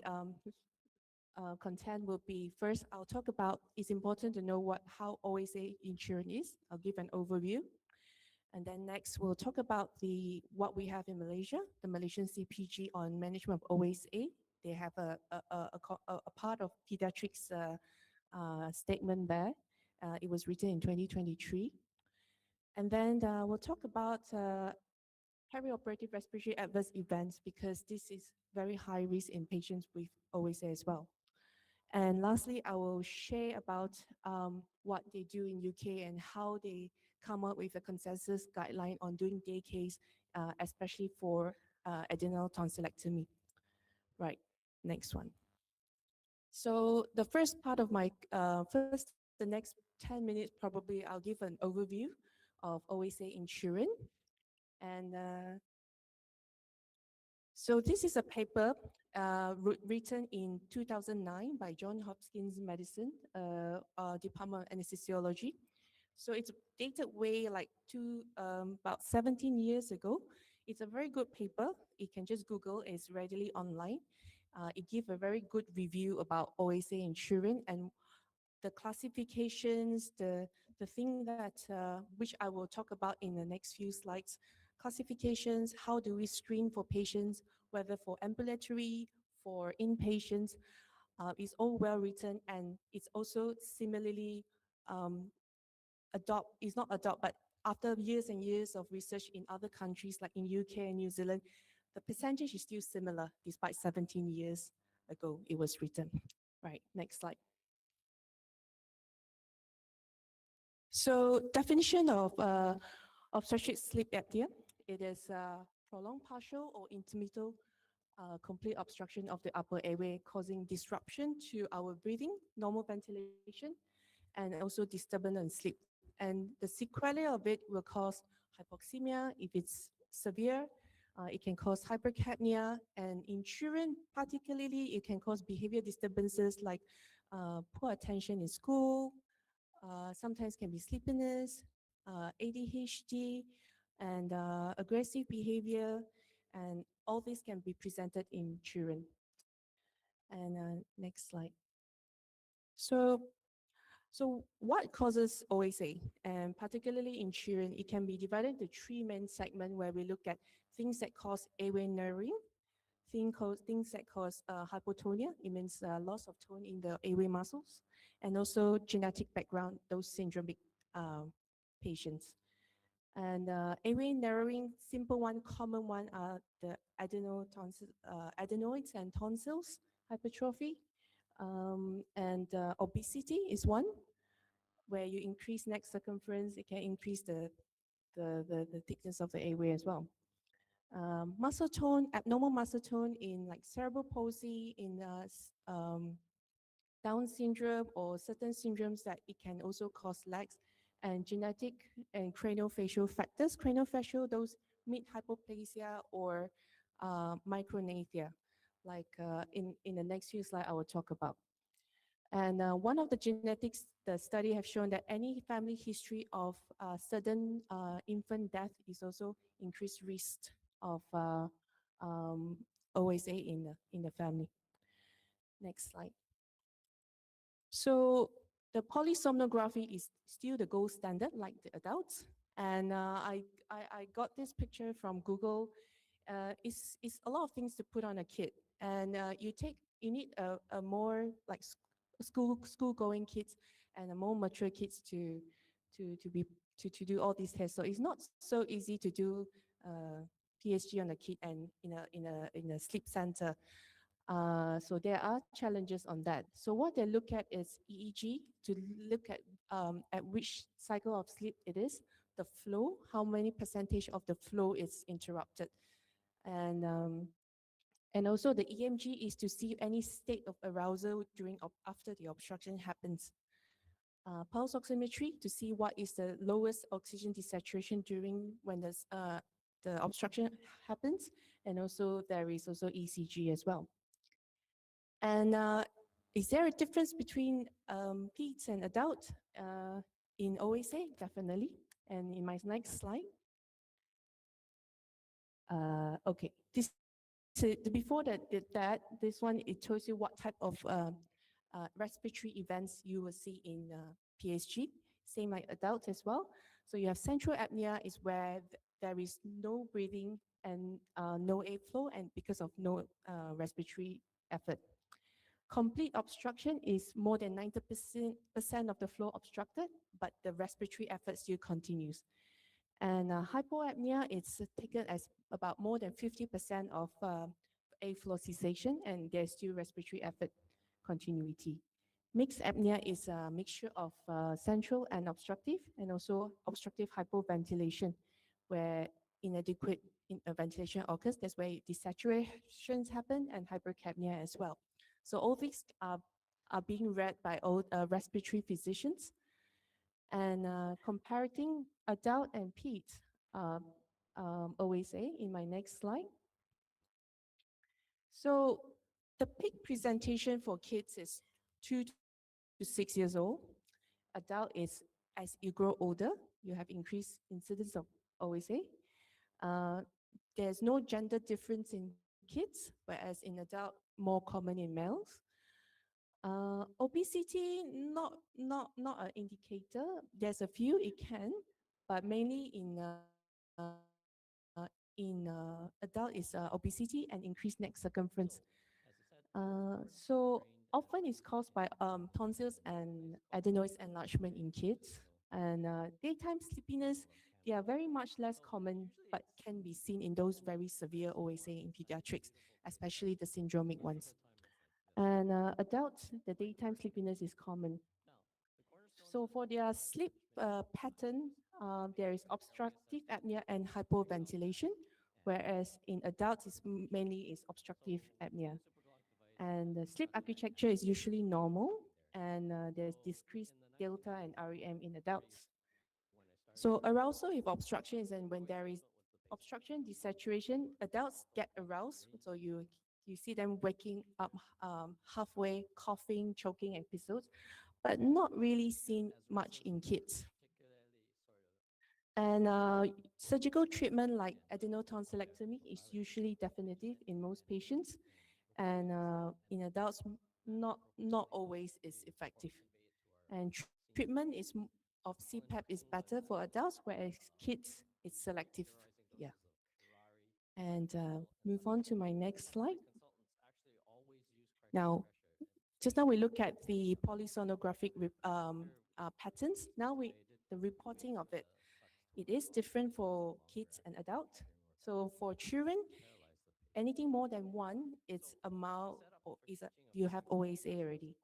content will be, first, I'll talk about, it's important to know how OSA insurance is. I'll give an overview. And then next, we'll talk about what we have in Malaysia, the Malaysian CPG on management of OSA. They have a part of pediatrics statement there. It was written in 2023. And then we'll talk about perioperative respiratory adverse events, because this is very high risk in patients with OSA as well. And lastly, I will share about what they do in UK and how they come up with a consensus guideline on doing day case, especially for adrenal tonsillectomy. Right, next one. So the first part of my, the next 10 minutes, probably I'll give an overview of OSA insurance. And so this is a paper written in 2009 by Johns Hopkins Medicine, Department of Anesthesiology. So it's dated way like about 17 years ago. It's a very good paper. You can just Google, it's readily online. It gives a very good review about OSA insurance and the classifications, the thing that, which I will talk about in the next few slides. Classifications, how do we screen for patients, whether for ambulatory, for inpatients, is all well written, and it's also similarly but after years and years of research in other countries like in UK and New Zealand, the percentage is still similar despite 17 years ago it was written. Right, next slide. So definition of obstructive sleep apnea, it is prolonged partial or intermittent complete obstruction of the upper airway causing disruption to our breathing, normal ventilation, and also disturbance in sleep. And the sequelae of it will cause hypoxemia if it's severe. It can cause hypercapnia, and in children particularly, it can cause behavior disturbances like poor attention in school, sometimes can be sleepiness, ADHD, and aggressive behavior, and all this can be presented in children. And next slide. So what causes OSA? And particularly in children, it can be divided into 3 main segments where we look at things that cause airway narrowing, things that cause hypotonia, it means loss of tone in the airway muscles, and also genetic background, those syndromic patients. And airway narrowing, simple one, common one are the adenoids and tonsils hypertrophy. And obesity is one, where you increase neck circumference, it can increase the thickness of the airway as well. Muscle tone, abnormal muscle tone in like cerebral palsy, in Down syndrome or certain syndromes that it can also cause lags, and genetic and craniofacial factors. Craniofacial, those mid hypoplasia or micronathia, like in the next few slides I will talk about. And one of the genetics, the study have shown that any family history of sudden infant death is also increased risk of OSA in the family. Next slide. So the polysomnography is still the gold standard, like the adults. And I got this picture from Google. It's a lot of things to put on a kid, and you need a more like school going kids and a more mature kids to do all these tests. So it's not so easy to do PSG on a kid and in a sleep center. So there are challenges on that. So what they look at is EEG to look at which cycle of sleep it is, the flow, how many percentage of the flow is interrupted, and also the EMG is to see any state of arousal after the obstruction happens. Pulse oximetry to see what is the lowest oxygen desaturation during when the obstruction happens, and also there is also ECG as well. And is there a difference between peds and adult in OSA? Definitely. And in my next slide. Okay, before this one, it shows you what type of respiratory events you will see in PSG, same like adults as well. So you have central apnea is where there is no breathing and no airflow, and because of no respiratory effort. Complete obstruction is more than 90% of the flow obstructed, but the respiratory effort still continues. And hypoapnea is taken as about more than 50% of airflow cessation, and there's still respiratory effort continuity. Mixed apnea is a mixture of central and obstructive, and also obstructive hypoventilation, where inadequate ventilation occurs. That's where desaturations happen, and hypercapnia as well. So all these are being read by all respiratory physicians. And comparing adult and peds OSA in my next slide. So the peak presentation for kids is 2 to 6 years old. Adult is as you grow older, you have increased incidence of OSA. There's no gender difference in kids, whereas in adult, more common in males. Obesity, not an indicator. There's a few it can, but mainly in adult is obesity and increased neck circumference. So often it's caused by tonsils and adenoids enlargement in kids. And daytime sleepiness, they are very much less common, but can be seen in those very severe OSA in pediatrics, especially the syndromic ones. And adults, the daytime sleepiness is common. So for their sleep pattern, there is obstructive apnea and hypoventilation, whereas in adults, it's mainly is obstructive apnea. And the sleep architecture is usually normal, and there's decreased delta and REM in adults. So arousal if obstruction is, and when there is obstruction, desaturation, adults get aroused. So you see them waking up halfway, coughing, choking episodes, but not really seen much in kids. And surgical treatment like adenotonsillectomy is usually definitive in most patients, and in adults, not always is effective. And treatment of CPAP is better for adults, whereas kids it's selective. Yeah. And move on to my next slide. Now, just now we look at the polysonographic patterns. Now the reporting of it. It is different for kids and adults. So for children, anything more than one, it's a mild or you have OSA already.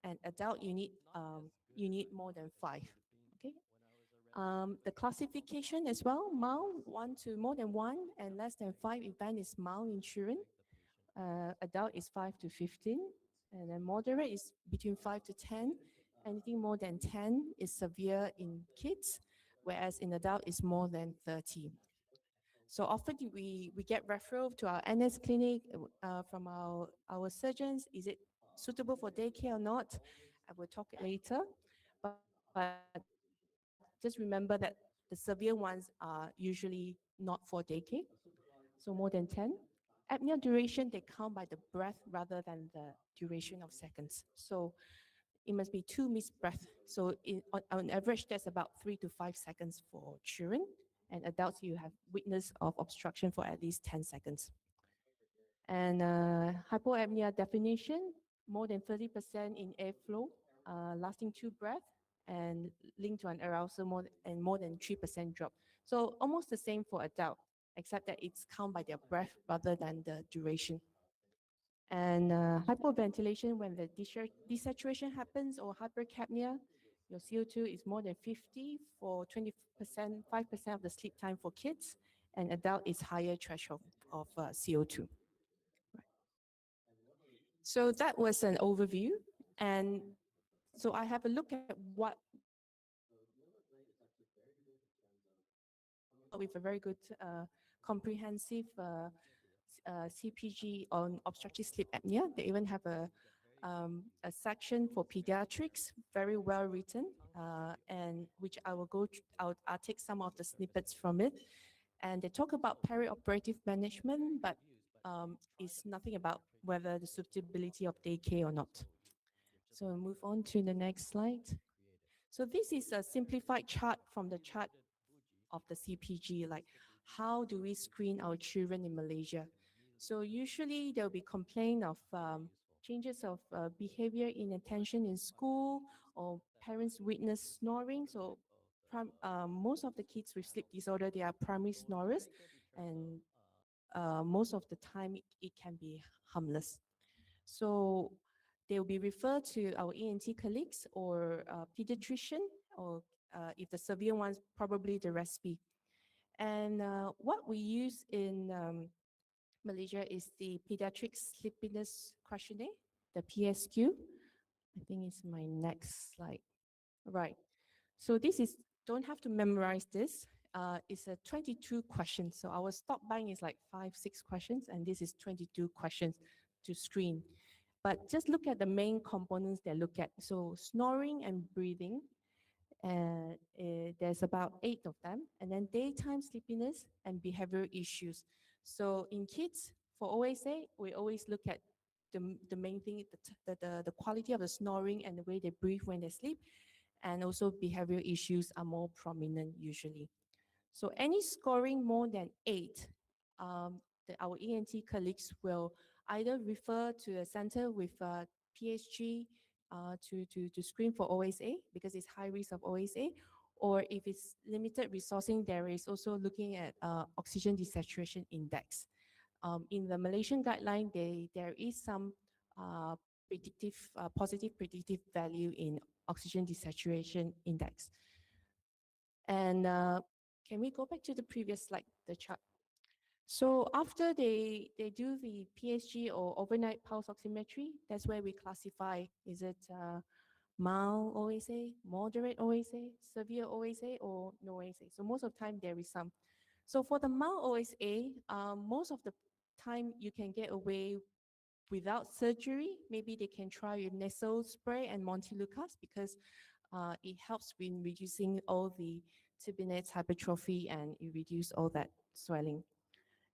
And adult, you need more than 5. Okay. The classification as well, mild 1 to more than 1 and less than 5 event is mild in children. Adult is 5 to 15, and then moderate is between 5 to 10. Anything more than 10 is severe in kids, whereas in adult is more than 30. So often we get referral to our NS clinic from our surgeons. Is it suitable for daycare or not? I will talk later. But just remember that the severe ones are usually not for daycare. So more than 10. Apnea duration, they count by the breath rather than the duration of seconds. So it must be 2 missed breath. So on average, that's about 3 to 5 seconds for children. And adults, you have witness of obstruction for at least 10 seconds. And hypoapnea definition, more than 30% in airflow, lasting 2 breaths, and linked to an arousal more than 3% drop. So almost the same for adult, except that it's count by their breath rather than the duration. And hypoventilation, when the desaturation happens, or hypercapnia, your CO2 is more than 50 for 20%, 5% of the sleep time for kids, and adult is higher threshold of CO2. Right. So that was an overview. And so I have a look at what with a very good comprehensive CPG on obstructive sleep apnea. They even have a section for pediatrics, very well written, and which I will go. I'll take some of the snippets from it, and they talk about perioperative management, but it's nothing about whether the suitability of daycare or not. So we'll move on to the next slide. So this is a simplified chart from the chart of the CPG, like how do we screen our children in Malaysia? So usually there will be complaint of changes of behavior inattention in school, or parents witness snoring. So most of the kids with sleep disorder, they are primary snorers, and most of the time it can be harmless. So they will be referred to our ENT colleagues or pediatrician, or if the severe ones, probably the RESPI. And what we use in Malaysia is the Pediatric Sleepiness Questionnaire, the PSQ. I think it's my next slide. Right. So this is, don't have to memorize this. It's a 22 questions. So our stop bank is like 5, 6 questions, and this is 22 questions to screen. But just look at the main components they look at. So snoring and breathing, there's about 8 of them. And then daytime sleepiness and behavioral issues. So in kids, for OSA, we always look at the main thing, the quality of the snoring and the way they breathe when they sleep. And also behavioral issues are more prominent usually. So any scoring more than 8, our ENT colleagues will either refer to a center with PSG to screen for OSA, because it's high risk of OSA, or if it's limited resourcing, there is also looking at oxygen desaturation index. In the Malaysian guideline, there is some positive predictive value in oxygen desaturation index. And can we go back to the previous slide, the chart? So after they do the PSG or overnight pulse oximetry, that's where we classify, is it mild OSA, moderate OSA, severe OSA, or no OSA? So most of the time there is some. So for the mild OSA, most of the time you can get away without surgery. Maybe they can try with nasal spray and Montelukast, because it helps in reducing all the turbinates hypertrophy, and it reduces all that swelling.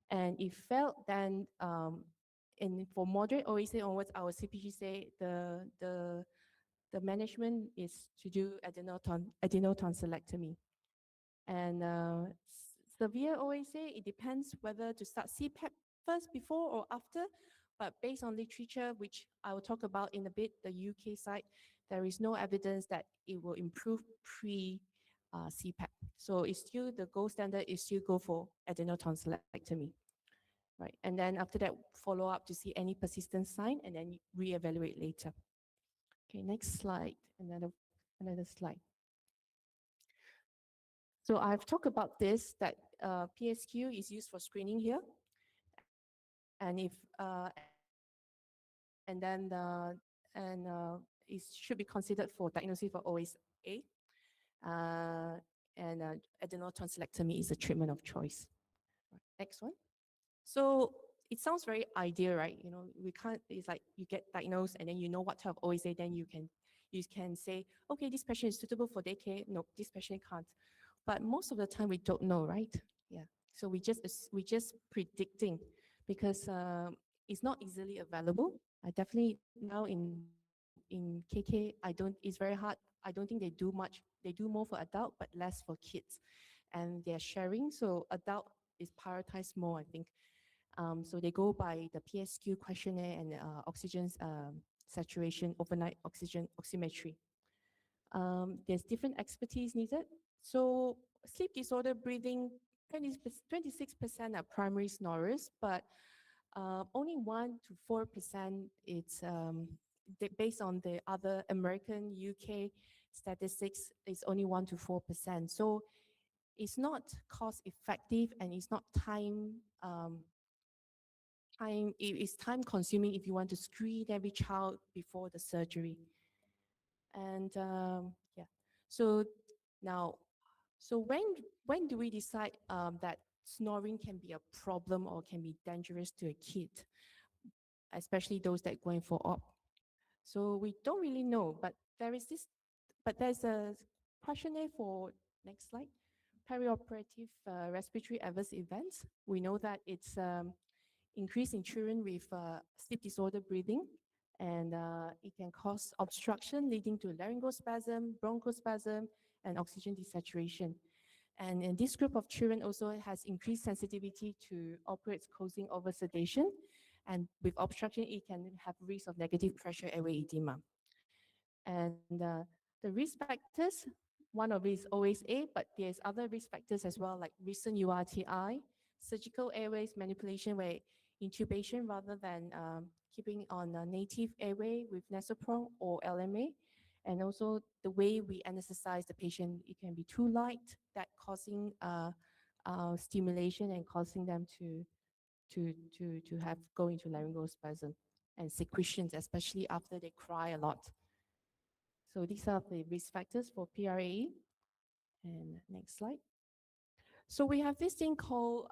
And if failed, then and for moderate OSA onwards, our CPG say the management is to do adenotonsillectomy. And severe OSA, it depends whether to start CPAP first, before, or after. But based on literature, which I will talk about in a bit, the UK side, there is no evidence that it will improve CPAP. So it's still the gold standard is still go for adenotonsillectomy, right? And then after that, follow up to see any persistent sign and then reevaluate later. Okay, next slide, another slide. So I've talked about this, that PSQ is used for screening here. And if, and then it should be considered for diagnosis for OSA. And adenotonsillectomy is a treatment of choice. Next one. So it sounds very ideal, right? You know, we can't, it's like you get diagnosed and then you know what type of OSA, then you can say, okay, this patient is suitable for daycare. No, this patient can't. But most of the time we don't know, right? Yeah. So we just predicting because it's not easily available. I definitely now in KK, it's very hard. I don't think they do much. They do more for adult, but less for kids. And they're sharing, so adult is prioritized more, I think. So they go by the PSQ questionnaire and oxygen saturation, overnight oxygen oximetry. There's different expertise needed. So sleep disorder breathing, 26% are primary snorers, but only 1 to 4% it's based on the other American, UK statistics, is only 1 to 4%. So it's not cost effective and it's not it is time consuming if you want to screen every child before the surgery. And yeah, so now, so when do we decide that snoring can be a problem or can be dangerous to a kid, especially those that are going for op? So we don't really know, but there's a questionnaire for, next slide, perioperative respiratory adverse events. We know that it's increase in children with sleep disorder breathing, and it can cause obstruction leading to laryngospasm, bronchospasm, and oxygen desaturation. And in this group of children also has increased sensitivity to operates causing over sedation. And with obstruction, it can have risk of negative pressure airway edema. And the risk factors, one of it is OSA, but there's other risk factors as well, like recent URTI, surgical airways manipulation where intubation rather than keeping on a native airway with nasoprong or LMA. And also the way we anesthetize the patient, it can be too light, that causing stimulation and causing them to have go into laryngospasm and secretions, especially after they cry a lot. So these are the risk factors for PRAE. And next slide. So we have this thing called,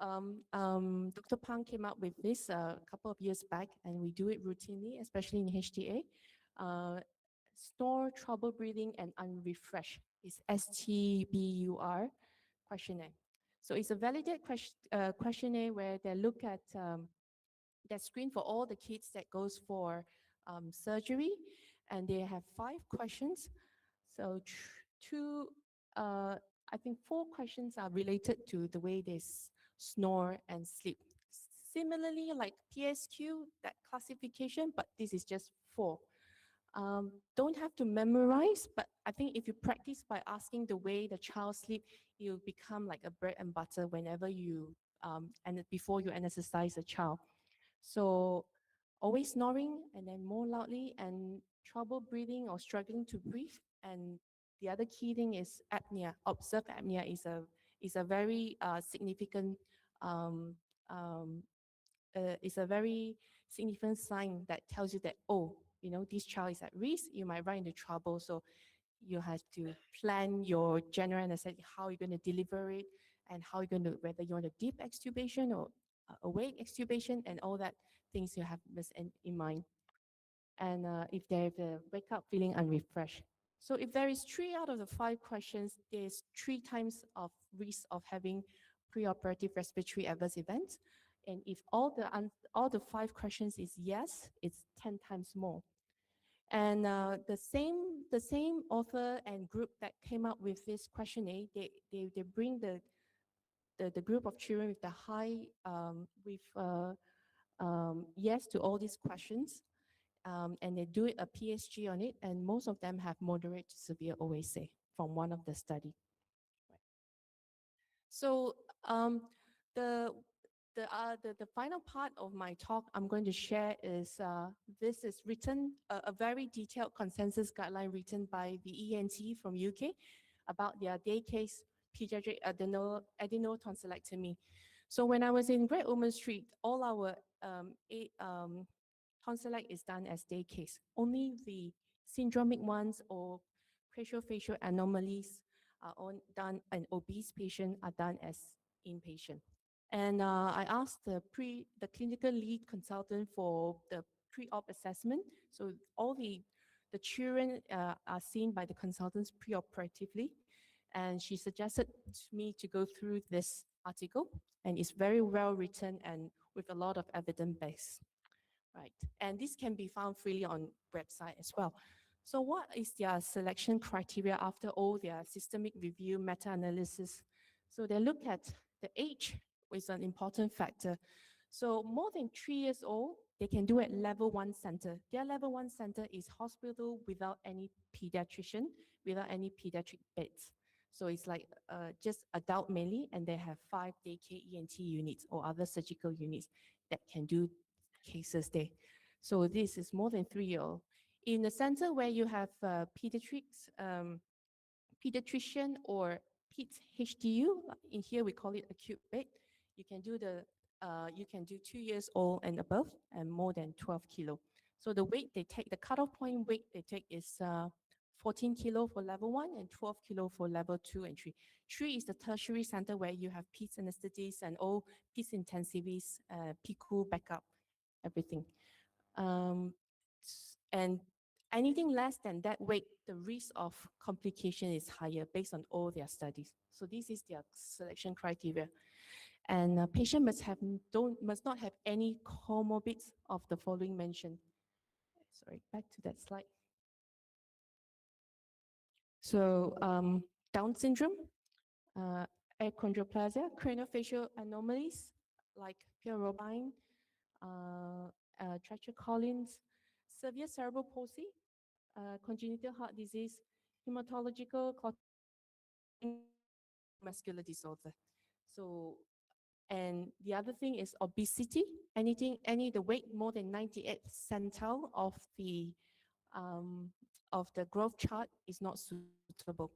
Dr. Pang came up with this a couple of years back, and we do it routinely, especially in HTA. Snore, trouble breathing, and unrefreshed is STBUR questionnaire. So it's a validated questionnaire where they look at, they screen for all the kids that goes for surgery, and they have 5 questions. So I think 4 questions are related to the way they snore and sleep. Similarly, like PSQ, that classification, but this is just 4. Don't have to memorize, but I think if you practice by asking the way the child sleep, you'll become like a bread and butter whenever you, and before you anesthetize a child. So always snoring and then more loudly, and trouble breathing or struggling to breathe. And the other key thing is apnea. Observed apnea is a very significant is a very significant sign that tells you that, oh, you know, this child is at risk, you might run into trouble. So you have to plan your general anesthetic, how you're going to deliver it, and how you're going to, whether you want a deep extubation or awake extubation, and all that things you have in mind. And if they have a wake up feeling unrefreshed. So if there is 3 out of the 5 questions, there's 3 times of risk of having preoperative respiratory adverse events. And if all the 5 questions is yes, it's 10 times more. And the same author and group that came up with this questionnaire, they bring the the group of children with the high, yes to all these questions, and they do a PSG on it, and most of them have moderate to severe OSA from one of the study. So the the final part of my talk I'm going to share is this is written a very detailed consensus guideline written by the ENT from UK about their day case pediatric adenotonsillectomy. So when I was in Great Ormond Street, all our tonsillectomy is done as day case. Only the syndromic ones or craniofacial anomalies are done, and obese patients are done as inpatient. And I asked the clinical lead consultant for the pre-op assessment. So all the children are seen by the consultants pre-operatively. And she suggested me to go through this article, and it's very well written and with a lot of evidence base. Right. And this can be found freely on website as well. So what is their selection criteria after all their systemic review, meta-analysis? So they look at the age, which is an important factor. So more than 3 years old, they can do at level 1 center. Their level 1 center is hospital without any pediatrician, without any pediatric beds. So it's like just adult mainly, and they have 5 daycare ENT units or other surgical units that can do cases there. So this is more than 3-year-old. In a center where you have pediatrician or PEDS HDU, in here we call it acute bed, you can do 2 years old and above and more than 12 kilo. So the weight they take, the cutoff point weight they take is 14 kilo for level 1 and 12 kilo for level 2 and 3. 3 is the tertiary center where you have PEDS anesthetists and all PEDS intensivists, PICU backup, everything. And anything less than that weight, the risk of complication is higher based on all their studies. So this is their selection criteria. And a patient must not have any comorbids of the following mentioned. Sorry, back to that slide. So Down syndrome, achondroplasia, craniofacial anomalies like pre-operative, Treacher-Collins, severe cerebral palsy, congenital heart disease, hematological muscular disorder. So, and the other thing is obesity. The weight more than 98th centile of the growth chart is not suitable.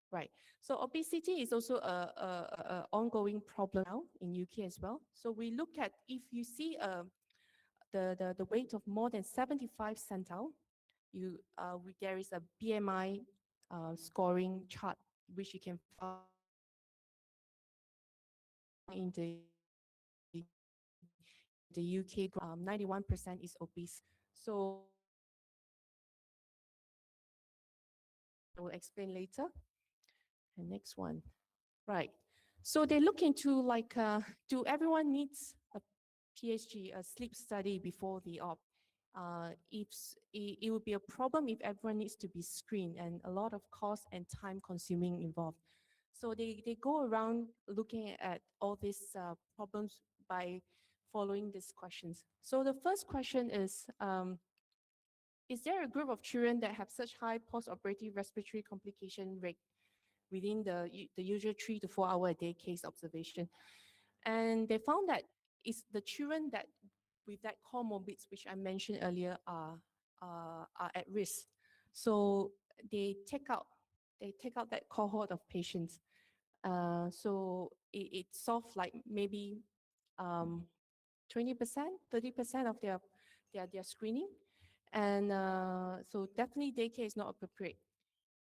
Right. So obesity is also a ongoing problem now in UK as well. So we look at, if you see the weight of more than 75 centile, there is a BMI scoring chart which you can find in the UK. 91% is obese. So I will explain later. And next one. Right. So they look into like, do everyone needs a PSG, a sleep study before the op? It would be a problem if everyone needs to be screened and a lot of cost and time consuming involved. So they go around looking at all these problems by following these questions. So the first question is there a group of children that have such high post-operative respiratory complication rate within the usual 3 to 4 hour a day case observation? And they found that it's the children that with that comorbids, which I mentioned earlier, are at risk. So they take out that cohort of patients. So it solves like maybe 20%, 30% of their screening. And so definitely daycare is not appropriate.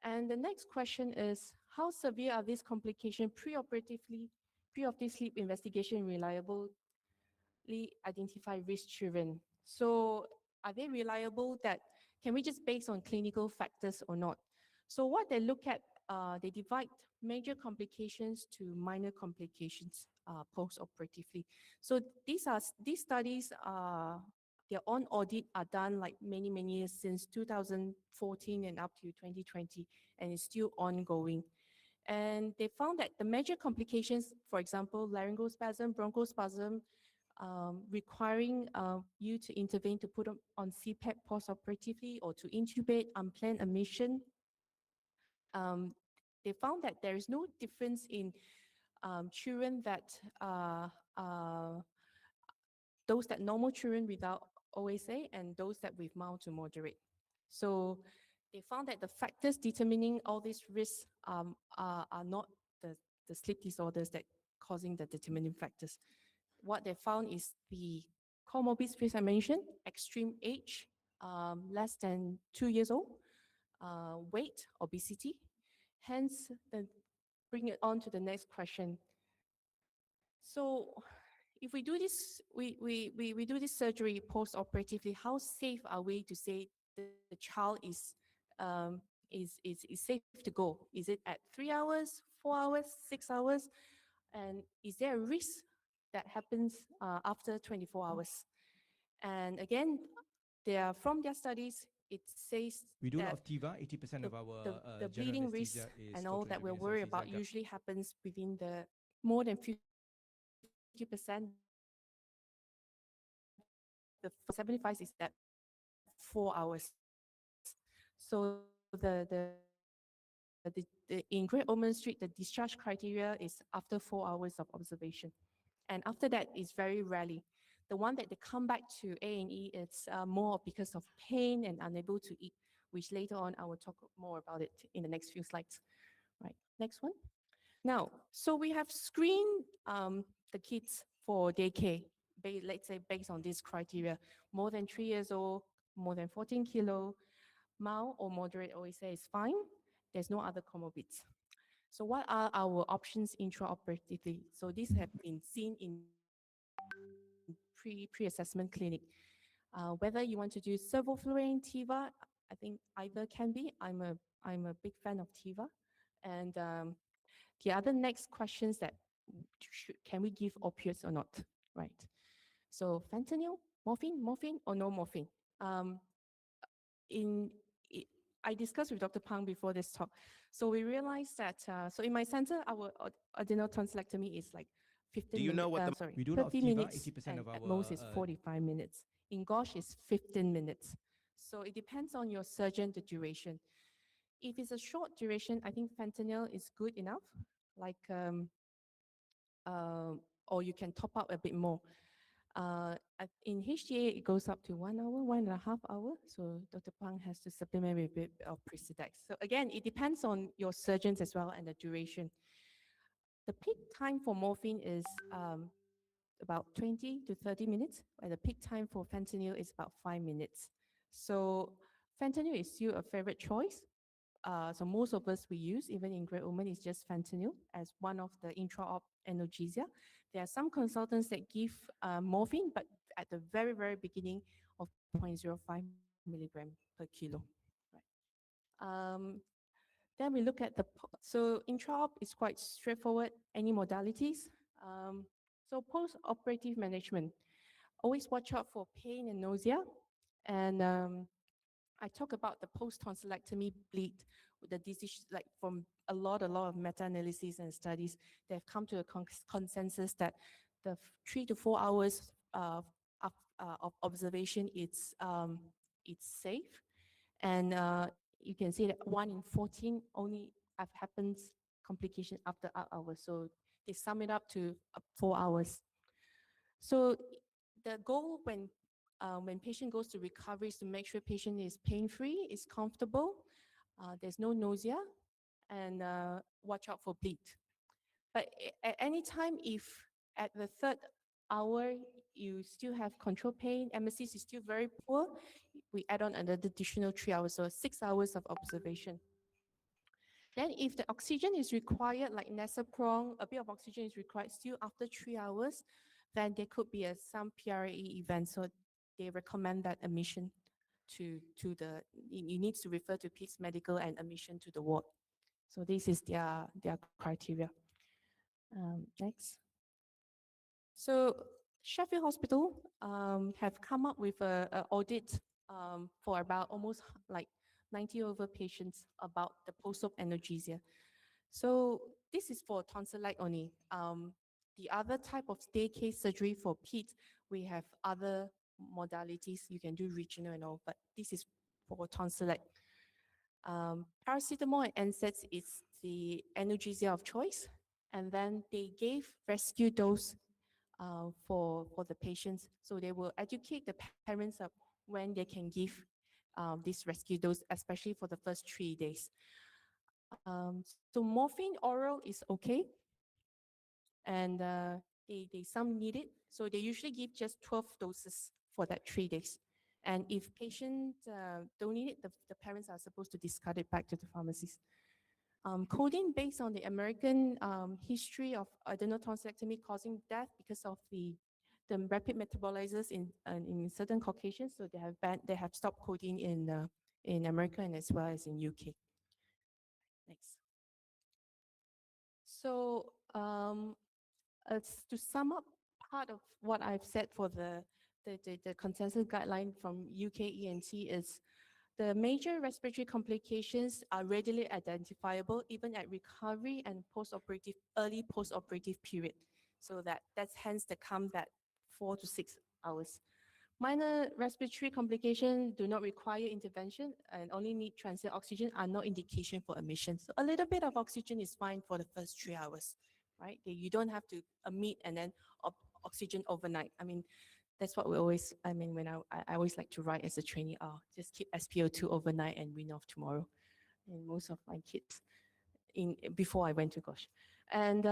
And the next question is, how severe are these complications pre-operative sleep investigation reliably identify risk children? So are they reliable? That can we just base on clinical factors or not? So what they look at, they divide major complications to minor complications post-operatively. So these studies their own audit are done like many years since 2014 and up to 2020, and it's still ongoing. And they found that the major complications, for example, laryngospasm, bronchospasm, requiring you to intervene to put on CPAP post-operatively or to intubate, unplanned admission, they found that there is no difference in children that those that normal children without OSA and those that with mild to moderate. So they found that the factors determining all these risks are not the sleep disorders that causing the determining factors. What they found is the comorbidities which I mentioned, extreme age, less than 2 years old, weight, obesity. Hence, bring it on to the next question. So if we do this, we do this surgery post-operatively, how safe are we to say the child is safe to go? Is it at 3 hours, 4 hours, 6 hours? And is there a risk that happens after 24 hours? And again, from their studies, it says We do a lot that of TIVA. 80% of our the general bleeding risk anesthesia is and all total that we're intervention worried anesthesia. about usually happens within the more than 50%. The 75 is that 4 hours. So in Great Ormond Street, the discharge criteria is after 4 hours of observation. And after that, it's very rarely. The one that they come back to A&E, it's more because of pain and unable to eat, which later on I will talk more about it in the next few slides. Right, next one. Now, so we have screened the kids for daycare, let's say based on this criteria, more than 3 years old, more than 14 kilo, mild or moderate OSA is fine. There's no other comorbidities. So what are our options intraoperatively? So these have been seen in pre-assessment clinic. Whether you want to do sevoflurane, TIVA, I think either can be. I'm a big fan of TIVA. And the other next questions that can we give opioids or not, right? So fentanyl, morphine or no morphine? I discussed with Dr. Pang before this talk. So we realized that, so in my center, our adrenal tonsillectomy is like 15 minutes, sorry, We do a lot of 30 TIVA. minutes, 80% and of our at most is 45 minutes. In Gauche is 15 minutes. So it depends on your surgeon, the duration. If it's a short duration, I think fentanyl is good enough, like, or you can top up a bit more. In HTA, it goes up to 1 hour, 1.5 hours. So Dr. Pang has to supplement with a bit of Presidex. So again, it depends on your surgeons as well and the duration. The peak time for morphine is about 20 to 30 minutes, and the peak time for fentanyl is about 5 minutes. So fentanyl is still a favorite choice. So most of us we use, even in Great Ormond, is just fentanyl as one of the intra-op analgesia. There are some consultants that give morphine, but at the very, very beginning of 0.05 milligram per kilo. Right. Then we look at so intra-op is quite straightforward, any modalities. So post-operative management, always watch out for pain and nausea. And I talk about the post-tonsillectomy bleed, the disease, like from a lot of meta-analyses and studies, they've come to a consensus that the 3 to 4 hours of observation, it's safe. And you can see that 1 in 14 only happens complication after 8 hours. So they sum it up to 4 hours. So the goal when patient goes to recovery is to make sure patient is pain-free, is comfortable, there's no nausea, and watch out for bleed. But at any time, if at the 3rd hour you still have control pain, emesis is still very poor, we add on an additional 3 hours, so 6 hours of observation. Then if the oxygen is required, like nasoprong, a bit of oxygen is required still after 3 hours, then there could be some PRAE event. So they recommend that admission to the, you need to refer to PICS medical and admission to the ward. So this is their criteria. Next. So Sheffield Hospital have come up with an audit for about almost like 90 over patients about the post-op analgesia. So this is for tonsilite only. The other type of day case surgery for peds, we have other modalities. You can do regional and all, but this is for tonsilite. Paracetamol and NSAIDs is the analgesia of choice, and then they gave rescue dose for the patients. So they will educate the parents of when they can give this rescue dose, especially for the first 3 days. So morphine oral is okay, and they some need it. So they usually give just 12 doses for that 3 days. And if patients don't need it, the parents are supposed to discard it back to the pharmacies. Codeine based on the American history of adenotonsillectomy causing death because of the rapid metabolizers in certain Caucasians. So they have stopped codeine in America and as well as in UK. Next. So to sum up part of what I've said for the consensus guideline from UK ENT is the major respiratory complications are readily identifiable even at recovery and post-operative, early post-operative period. So that's hence the come that 4 to 6 hours. Minor respiratory complications do not require intervention and only need transient oxygen are no indication for admission. So a little bit of oxygen is fine for the first 3 hours, right? You don't have to emit and then oxygen overnight. I mean, that's what we always, I mean, when I always like to write as a trainee, just keep SpO2 overnight and wean off tomorrow. And most of my kids, before I went to Gosh. And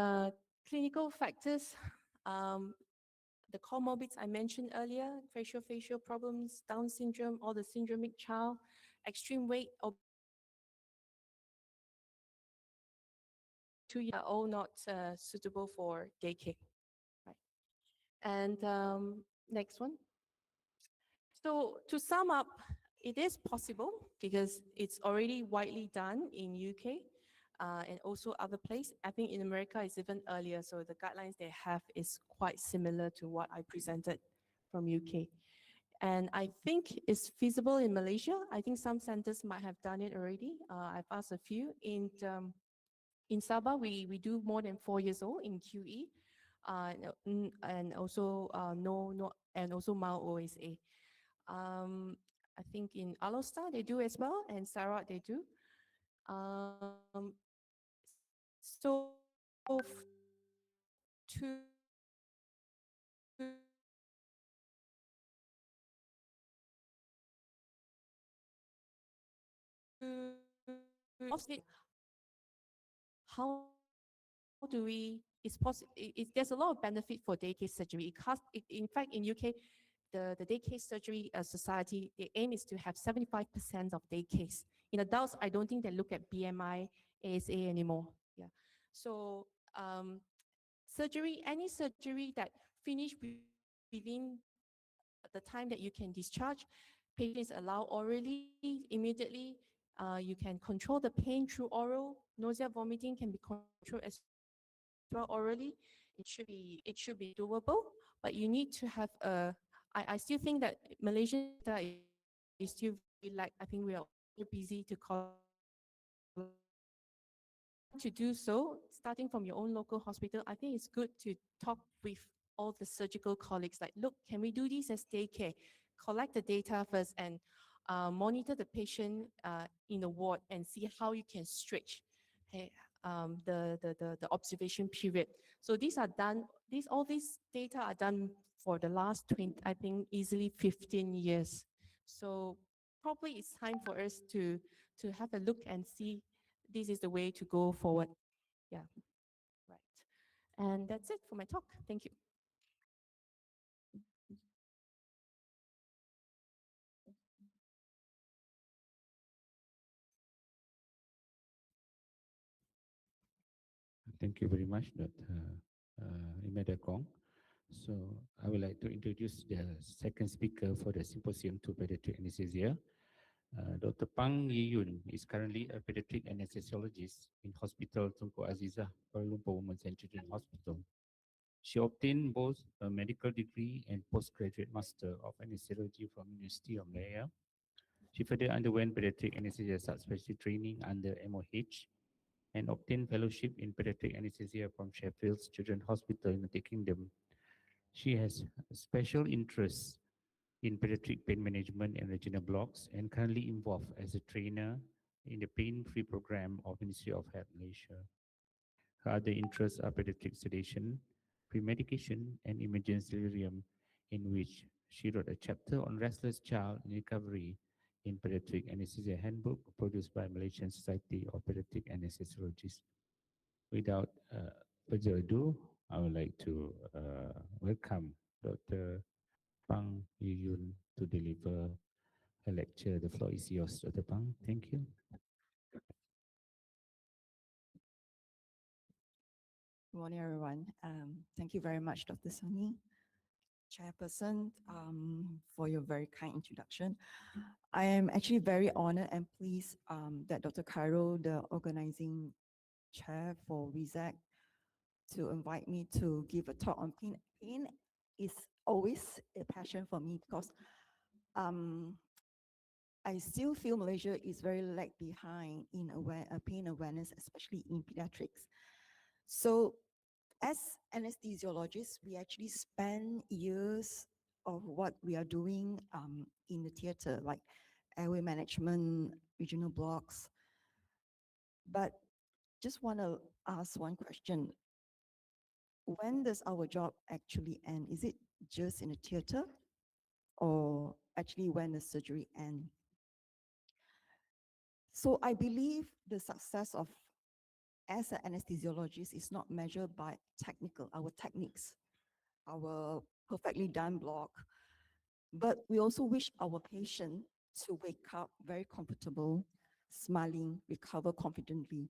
clinical factors, the comorbids I mentioned earlier, facial problems, Down syndrome, or the syndromic child, extreme weight, are all not suitable for daycare. Right. And next one. So to sum up, it is possible because it's already widely done in UK and also other places. I think in America it's even earlier, so the guidelines they have is quite similar to what I presented from UK. And I think it's feasible in Malaysia. I think some centers might have done it already. I've asked a few. In Sabah, we do more than 4 years old in QE, and also and also mild OSA. I think in Alostar they do as well, and Sarawak they do. So to how do we, it's possible, there's a lot of benefit for day case surgery. In fact, in UK, the day case surgery society, the aim is to have 75% of day case. In adults, I don't think they look at BMI, ASA anymore. Yeah. So any surgery that finish within the time that you can discharge, patients allow orally immediately. You can control the pain through oral. Nausea, vomiting can be controlled as well orally. It should be doable, but you need to have a. I still think that Malaysian is still very like. I think we are busy to do so, starting from your own local hospital. I think it's good to talk with all the surgical colleagues. Like, look, can we do this as daycare? Collect the data first and monitor the patient in the ward and see how you can stretch the observation period. So these are done. All these data are done for the last 20, I think, easily 15 years. So probably it's time for us to have a look and see this is the way to go forward. Yeah, right. And that's it for my talk. Thank you. Thank you very much, Dr. Imelda Kong. So I would like to introduce the second speaker for the Symposium to Pediatric Anesthesia. Dr. Pang Yiyun is currently a pediatric anesthesiologist in Hospital Tunku Azizah, Kuala Lumpur Women's and Children's Hospital. She obtained both a medical degree and postgraduate master of anesthesiology from University of Malaya. She further underwent pediatric anesthesia subspecialty training under MOH and obtained fellowship in pediatric anesthesia from Sheffield's Children's Hospital in the United Kingdom. She has special interests in pediatric pain management and regional blocks and currently involved as a trainer in the pain-free program of Ministry of Health Malaysia. Her other interests are pediatric sedation, pre-medication, and emergency delirium, in which she wrote a chapter on restless child in recovery in Pediatric Anesthesia Handbook produced by Malaysian Society of Pediatric Anesthesiologists. Without further ado, I would like to welcome Dr. Pang Yuyun to deliver her lecture. The floor is yours, Dr. Pang. Thank you. Good morning, everyone. Thank you very much, Dr. Sunny, Chairperson, for your very kind introduction. I am actually very honored and pleased that Dr. Cairo, the organizing chair for WISAC, to invite me to give a talk on pain. Pain is always a passion for me because I still feel Malaysia is very lag behind in pain awareness, especially in pediatrics. So as anesthesiologists, we actually spend years of what we are doing in the theater, like airway management, regional blocks. But just want to ask one question. When does our job actually end? Is it just in the theater or actually when the surgery ends? So I believe the success of as an anesthesiologist is not measured by our techniques, our perfectly done block, but we also wish our patient to wake up very comfortable, smiling, recover confidently,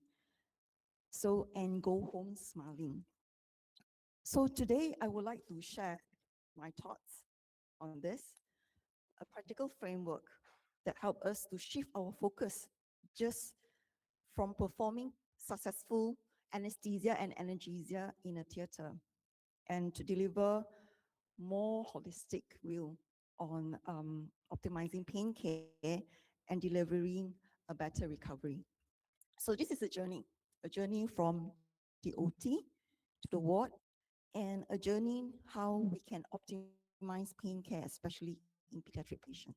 and go home smiling. So today I would like to share my thoughts on this, a practical framework that help us to shift our focus just from performing successful anesthesia and analgesia in a theater and to deliver more holistic view on optimizing pain care and delivering a better recovery. So this is a journey from the OT to the ward, and a journey how we can optimize pain care, especially in pediatric patients.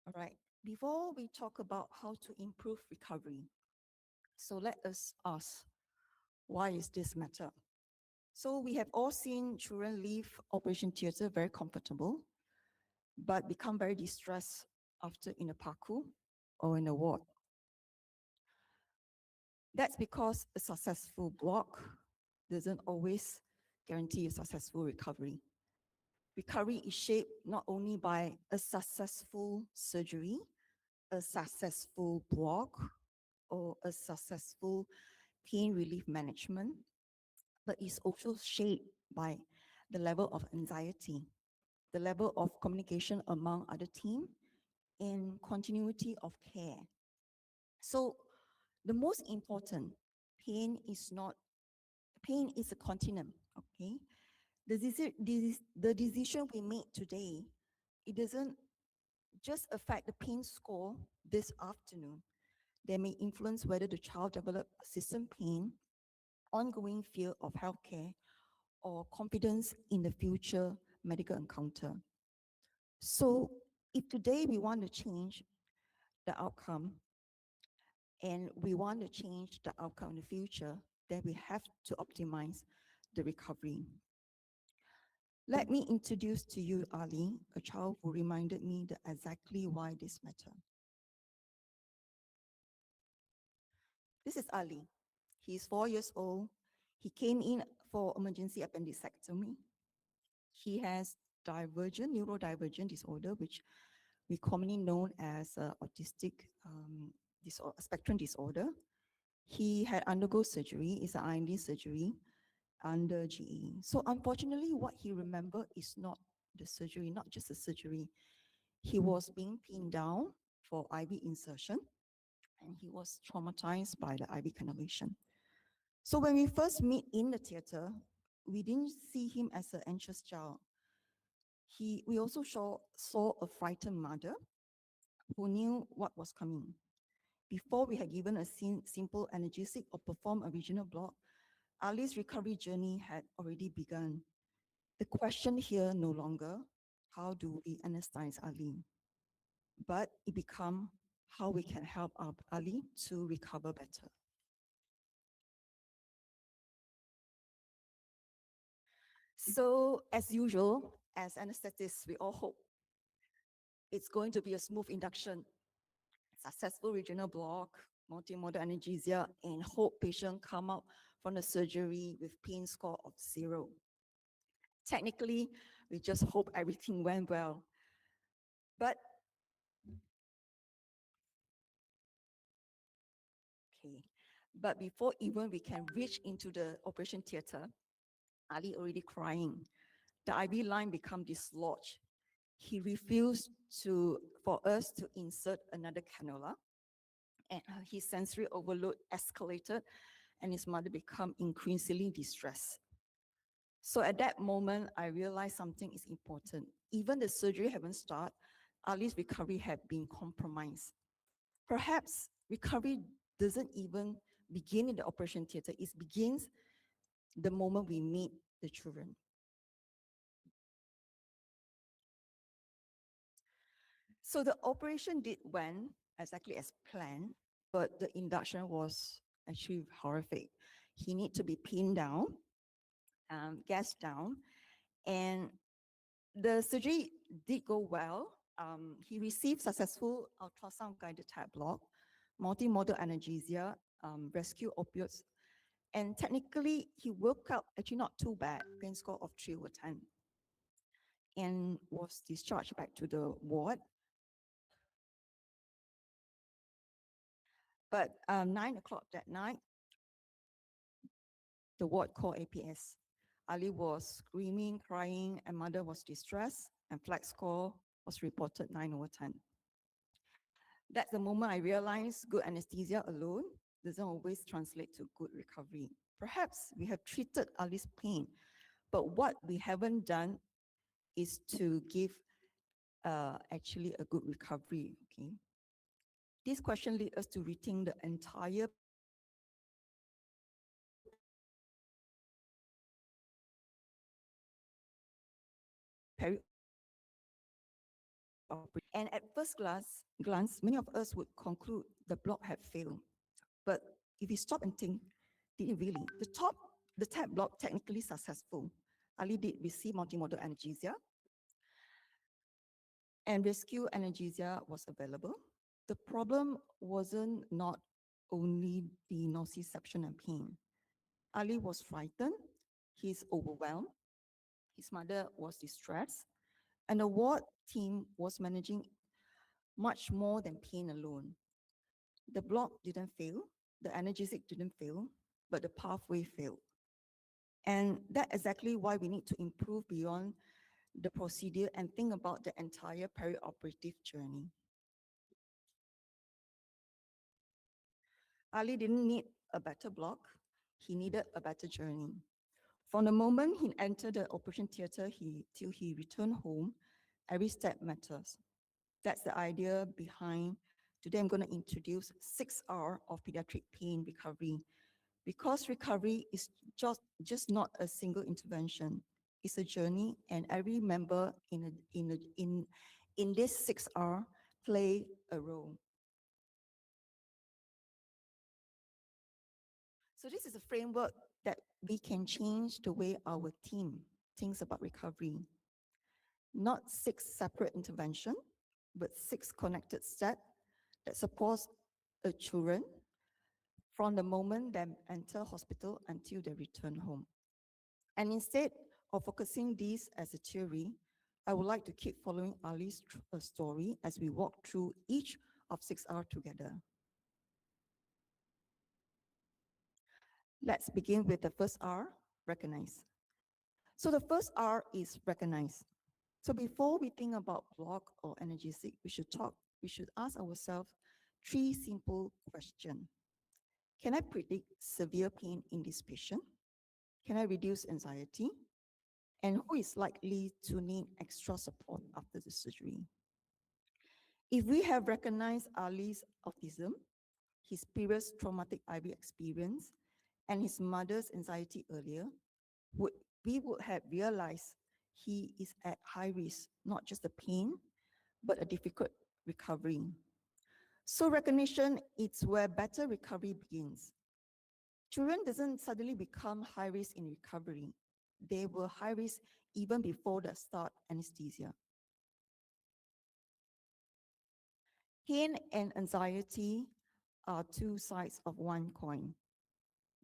All right, before we talk about how to improve recovery, so let us ask, why is this matter? So we have all seen children leave operation theater very comfortable, but become very distressed after in a PACU or in a ward. That's because a successful block doesn't always guarantee a successful recovery. Recovery is shaped not only by a successful surgery, a successful block, or a successful pain relief management, but is also shaped by the level of anxiety, the level of communication among other team, and continuity of care. So the most important, pain is a continuum, okay? The decision we made today, it doesn't just affect the pain score this afternoon. They may influence whether the child develops persistent pain, ongoing fear of healthcare, or confidence in the future medical encounter. So if today we want to change the outcome and we want to change the outcome in the future, then we have to optimize the recovery. Let me introduce to you Ali, a child who reminded me that exactly why this matter. This is Ali. He's 4 years old. He came in for emergency appendectomy. He has neurodivergent disorder, which we commonly known as autistic spectrum disorder. He had undergo surgery, it's an IND surgery under GE. So unfortunately, what he remembered is not the surgery, not just the surgery. He was being pinned down for IV insertion, and he was traumatized by the IV cannulation. So when we first meet in the theater, we didn't see him as an anxious child. We also saw a frightened mother who knew what was coming. Before we had given a simple analgesic or performed a regional block, Ali's recovery journey had already begun. The question here no longer, how do we anesthetize Ali? But it became how we can help Ali to recover better. So as usual, as anesthetists, we all hope it's going to be a smooth induction, successful regional block, multimodal anesthesia, and hope patient come out from the surgery with pain score of 0. Technically, we just hope everything went well. But But before even we can reach into the operation theater, Ali already crying. The IV line become dislodged. He refused for us to insert another cannula, and his sensory overload escalated, and his mother became increasingly distressed. So at that moment, I realized something is important. Even the surgery haven't started, Ali's recovery had been compromised. Perhaps recovery doesn't even begin in the operation theater. It begins the moment we meet the children. So the operation went exactly as planned, but the induction was actually horrific. He needed to be pinned down, gassed down, and the surgery did go well. He received successful ultrasound-guided tap block, multimodal analgesia, rescue opioids, and technically he woke up actually not too bad, pain score of 3/10, and was discharged back to the ward. But 9 o'clock that night, the ward called APS. Ali was screaming, crying, and mother was distressed, and flag score was reported 9/10. That's the moment I realized good anesthesia alone doesn't always translate to good recovery. Perhaps we have treated Ali's pain, but what we haven't done is to give actually a good recovery. Okay. This question leads us to rethink the entire and at first glance, many of us would conclude the block had failed. But if you stop and think, did it really? The tap block technically successful. Ali did receive multimodal analgesia, and rescue analgesia was available. The problem wasn't not only the nociception and pain. Ali was frightened, he's overwhelmed, his mother was distressed, and the ward team was managing much more than pain alone. The block didn't fail, the analgesic didn't fail, but the pathway failed. And that's exactly why we need to improve beyond the procedure and think about the entire perioperative journey. Ali didn't need a better block, he needed a better journey. From the moment he entered the operation theater till he returned home, every step matters. That's the idea behind. Today I'm going to introduce 6R of pediatric pain recovery, because recovery is just not a single intervention. It's a journey, and every member in this 6R play a role. So this is a framework that we can change the way our team thinks about recovery. Not 6 separate interventions, but 6 connected steps that supports a children from the moment they enter hospital until they return home. And instead of focusing this as a theory, I would like to keep following Ali's story as we walk through each of 6R together. Let's begin with the first R, recognize. So the first R is recognize. So before we think about block or analgesic, we should ask ourselves 3 simple questions. Can I predict severe pain in this patient? Can I reduce anxiety? And who is likely to need extra support after the surgery? If we have recognized Ali's autism, his previous traumatic IV experience, and his mother's anxiety earlier, we would have realized he is at high risk, not just the pain, but a difficult recovery. So recognition is where better recovery begins. Children doesn't suddenly become high risk in recovery. They were high risk even before the start anesthesia. Pain and anxiety are two sides of one coin.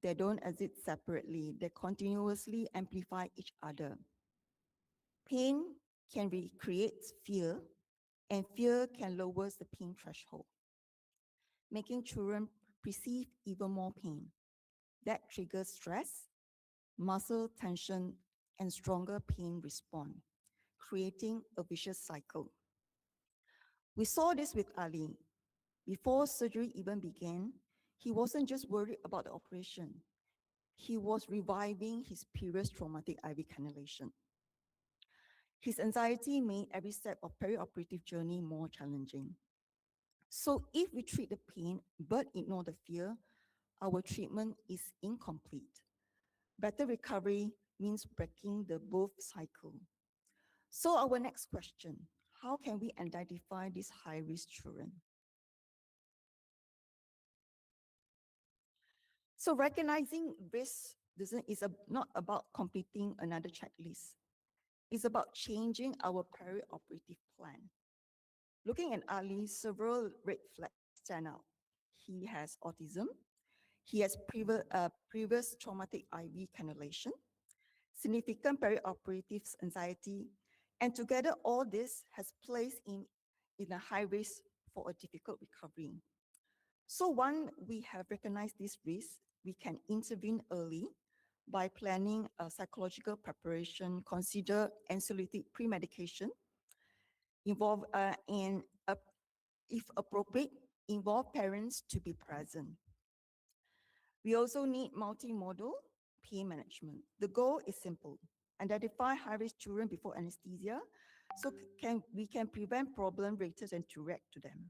They don't exist separately. They continuously amplify each other. Pain can recreate fear, and fear can lower the pain threshold, making children perceive even more pain. That triggers stress, muscle tension, and stronger pain response, creating a vicious cycle. We saw this with Ali. Before surgery even began, he wasn't just worried about the operation. He was reviving his previous traumatic IV cannulation. His anxiety made every step of perioperative journey more challenging. So if we treat the pain but ignore the fear, our treatment is incomplete. Better recovery means breaking the both cycle. So our next question, how can we identify these high-risk children? So recognizing risk is not about completing another checklist. It's about changing our perioperative plan. Looking at Ali, several red flags stand out. He has autism. He has previous traumatic IV cannulation, significant perioperative anxiety, and together all this has placed in a high risk for a difficult recovery. So once we have recognized this risk, we can intervene early by planning a psychological preparation, consider anxiolytic pre-medication, involve and if appropriate, involve parents to be present. We also need multimodal pain management. The goal is simple: identify high-risk children before anesthesia, so we can prevent problem later and to react to them.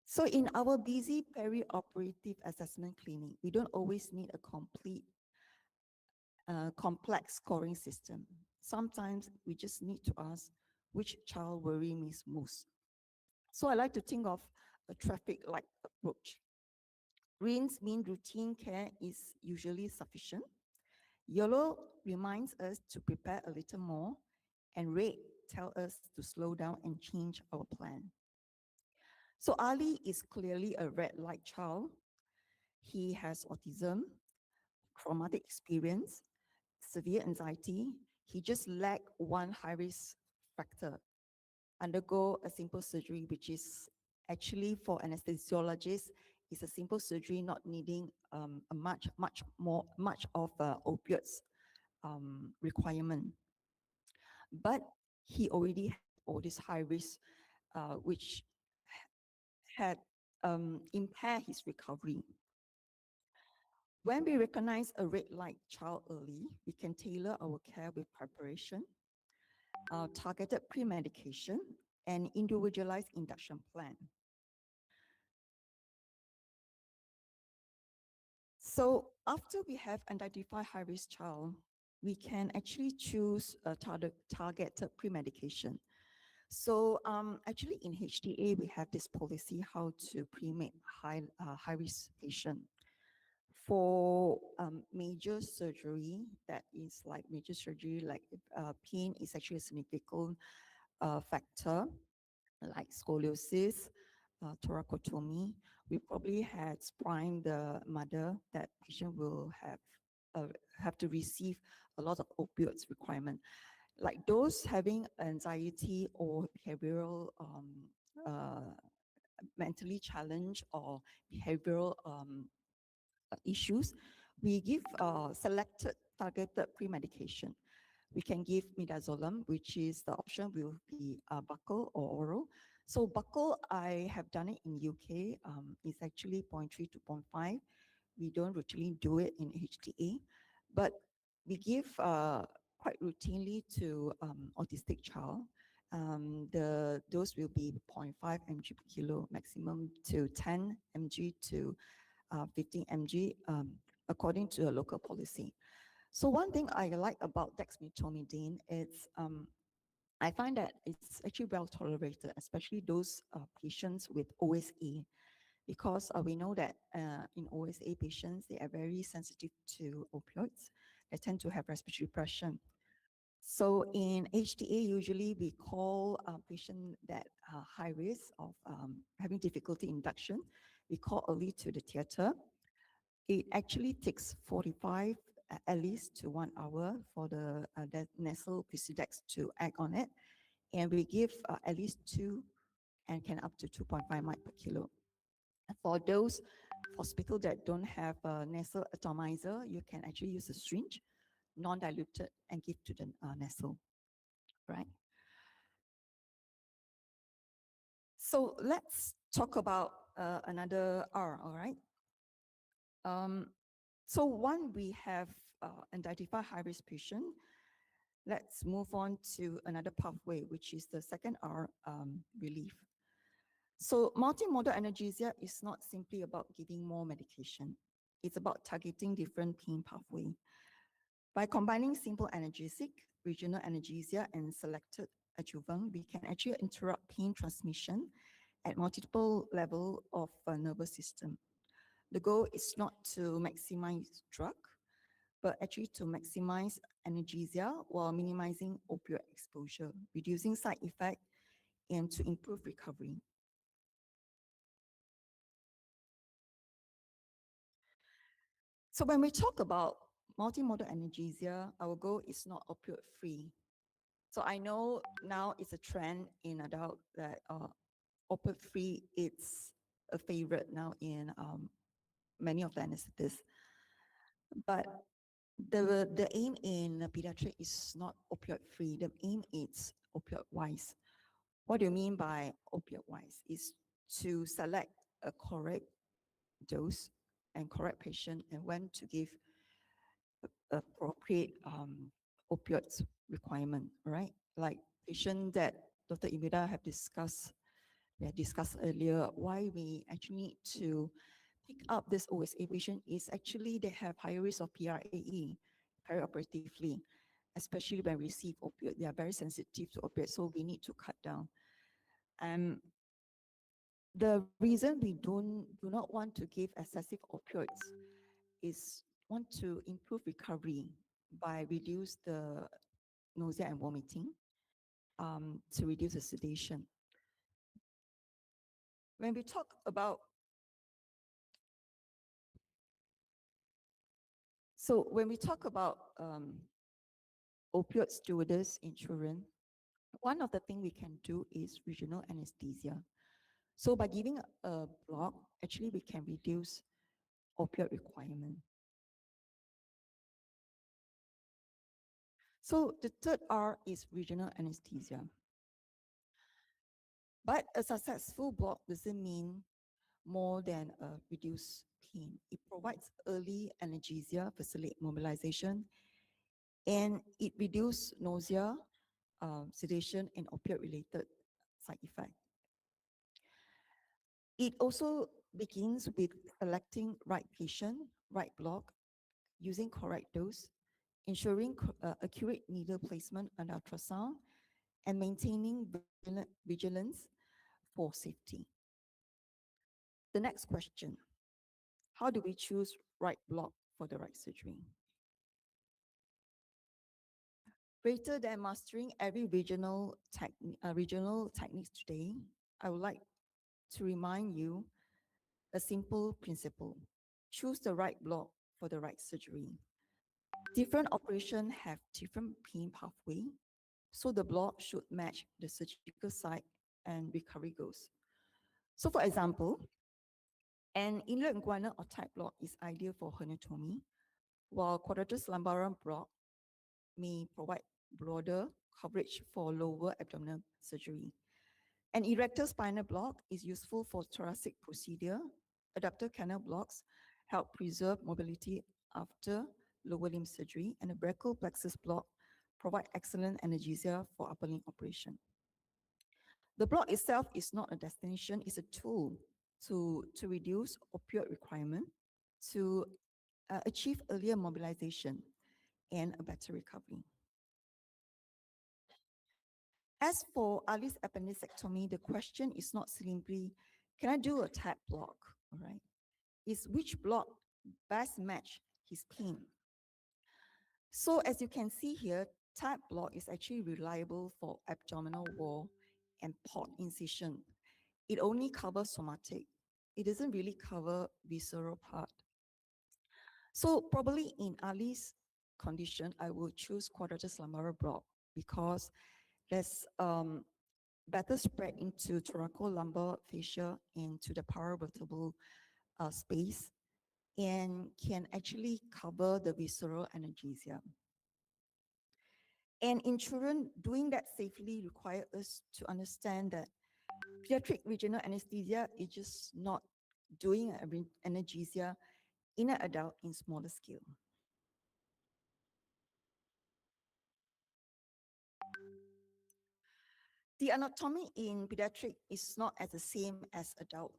So in our busy perioperative assessment clinic, we don't always need a complete complex scoring system. Sometimes we just need to ask, which child worries me most? So I like to think of a traffic light approach. Greens mean routine care is usually sufficient. Yellow reminds us to prepare a little more, and red tells us to slow down and change our plan. So Ali is clearly a red light child. He has autism, traumatic experience, severe anxiety. He just lacked one high-risk factor: undergo a simple surgery, which is actually for anesthesiologists, is a simple surgery not needing a much of opioids requirement. But he already had all this high risk, which had impaired his recovery. When we recognize a red light child early, we can tailor our care with preparation, targeted pre-medication, and individualized induction plan. So after we have identified high-risk child, we can actually choose a targeted pre-medication. So actually in HDA, we have this policy how to pre-med high-risk patient. For major surgery, that is like major surgery, like pain is actually a significant factor, like scoliosis, thoracotomy. We probably had spine the mother, that patient will have to receive a lot of opioids requirement. Like those having anxiety or behavioral mentally challenged or behavioral issues, we give selected targeted pre-medication. We can give midazolam, which is the option will be buccal or oral. So buckle, I have done it in UK. It's actually 0.3 to 0.5. We don't routinely do it in HTA, but we give quite routinely to autistic child. The dose will be 0.5 mg per kilo, maximum to 10 mg to 15 mg, according to a local policy. So one thing I like about dexmedetomidine is I find that it's actually well tolerated, especially those patients with OSA, because we know that in OSA patients, they are very sensitive to opioids. They tend to have respiratory depression. So in HTA, usually we call a patient that are high risk of having difficulty induction. We call early to the theater. It actually takes 45 at least to 1 hour for the nasal Pisidex to act on it. And we give at least 2 and can up to 2.5 mic per kilo. For those hospitals that don't have a nasal atomizer, you can actually use a syringe, non-diluted, and give to the nasal, right? So let's talk about another R, all right? So one, we have identified high-risk patient. Let's move on to another pathway, which is the second R, relief. So multimodal analgesia is not simply about giving more medication. It's about targeting different pain pathway. By combining simple analgesic, regional analgesia, and selected adjuvant, we can actually interrupt pain transmission at multiple level of nervous system. The goal is not to maximize drug, but actually to maximize analgesia while minimizing opioid exposure, reducing side effect, and to improve recovery. So when we talk about multimodal analgesia, our goal is not opioid free. So I know now it's a trend in adult that opioid free is a favorite now in many of the anesthetists. But the aim in pediatric is not opioid free. The aim is opioid wise. What do you mean by opioid wise? Is to select a correct dose and correct patient and when to give appropriate opioids requirement, right? Like patient that Dr. Imida have discussed, we had discussed earlier, why we actually need to pick up this OSA patient is actually they have higher risk of PRAE perioperatively, especially when we receive opioid. They are very sensitive to opioid, so we need to cut down. The reason we do not want to give excessive opioids is want to improve recovery by reduce the nausea and vomiting, to reduce the sedation. When we talk about opioid stewardess in children, one of the things we can do is regional anesthesia. So by giving a block, actually we can reduce opioid requirement. So the third R is regional anesthesia. But a successful block doesn't mean more than a reduced pain. It provides early analgesia, facilitate mobilization, and it reduces nausea, sedation, and opioid-related side effect. It also begins with selecting right patient, right block, using correct dose, ensuring accurate needle placement and ultrasound, and maintaining vigilance for safety. The next question, how do we choose right block for the right surgery? Rather than mastering every regional techniques today, I would like to remind you a simple principle. Choose the right block for the right surgery. Different operations have different pain pathway, so the block should match the surgical site and recovery goals. So for example, an inlet inguinal or type block is ideal for herniatomy, while quadratus lumbarum block may provide broader coverage for lower abdominal surgery. An erector spinal block is useful for thoracic procedure. Adductor canal blocks help preserve mobility after lower limb surgery, and a brachial plexus block provide excellent analgesia for upper limb operation. The block itself is not a destination, it's a tool to reduce opioid requirement, to achieve earlier mobilization and a better recovery. As for Ali's appendectomy, the question is not simply, can I do a TAP block, all right? It's which block best match his pain. So as you can see here, TAP block is actually reliable for abdominal wall and port incision. It only covers somatic. It doesn't really cover visceral part. So probably in Ali's condition, I would choose quadratus lumborum block because there's better spread into thoracolumbar fascia and to the paravertebral space, and can actually cover the visceral analgesia. And in children, doing that safely requires us to understand that pediatric regional anesthesia is just not doing analgesia in an adult in smaller scale. The anatomy in pediatric is not as the same as adult.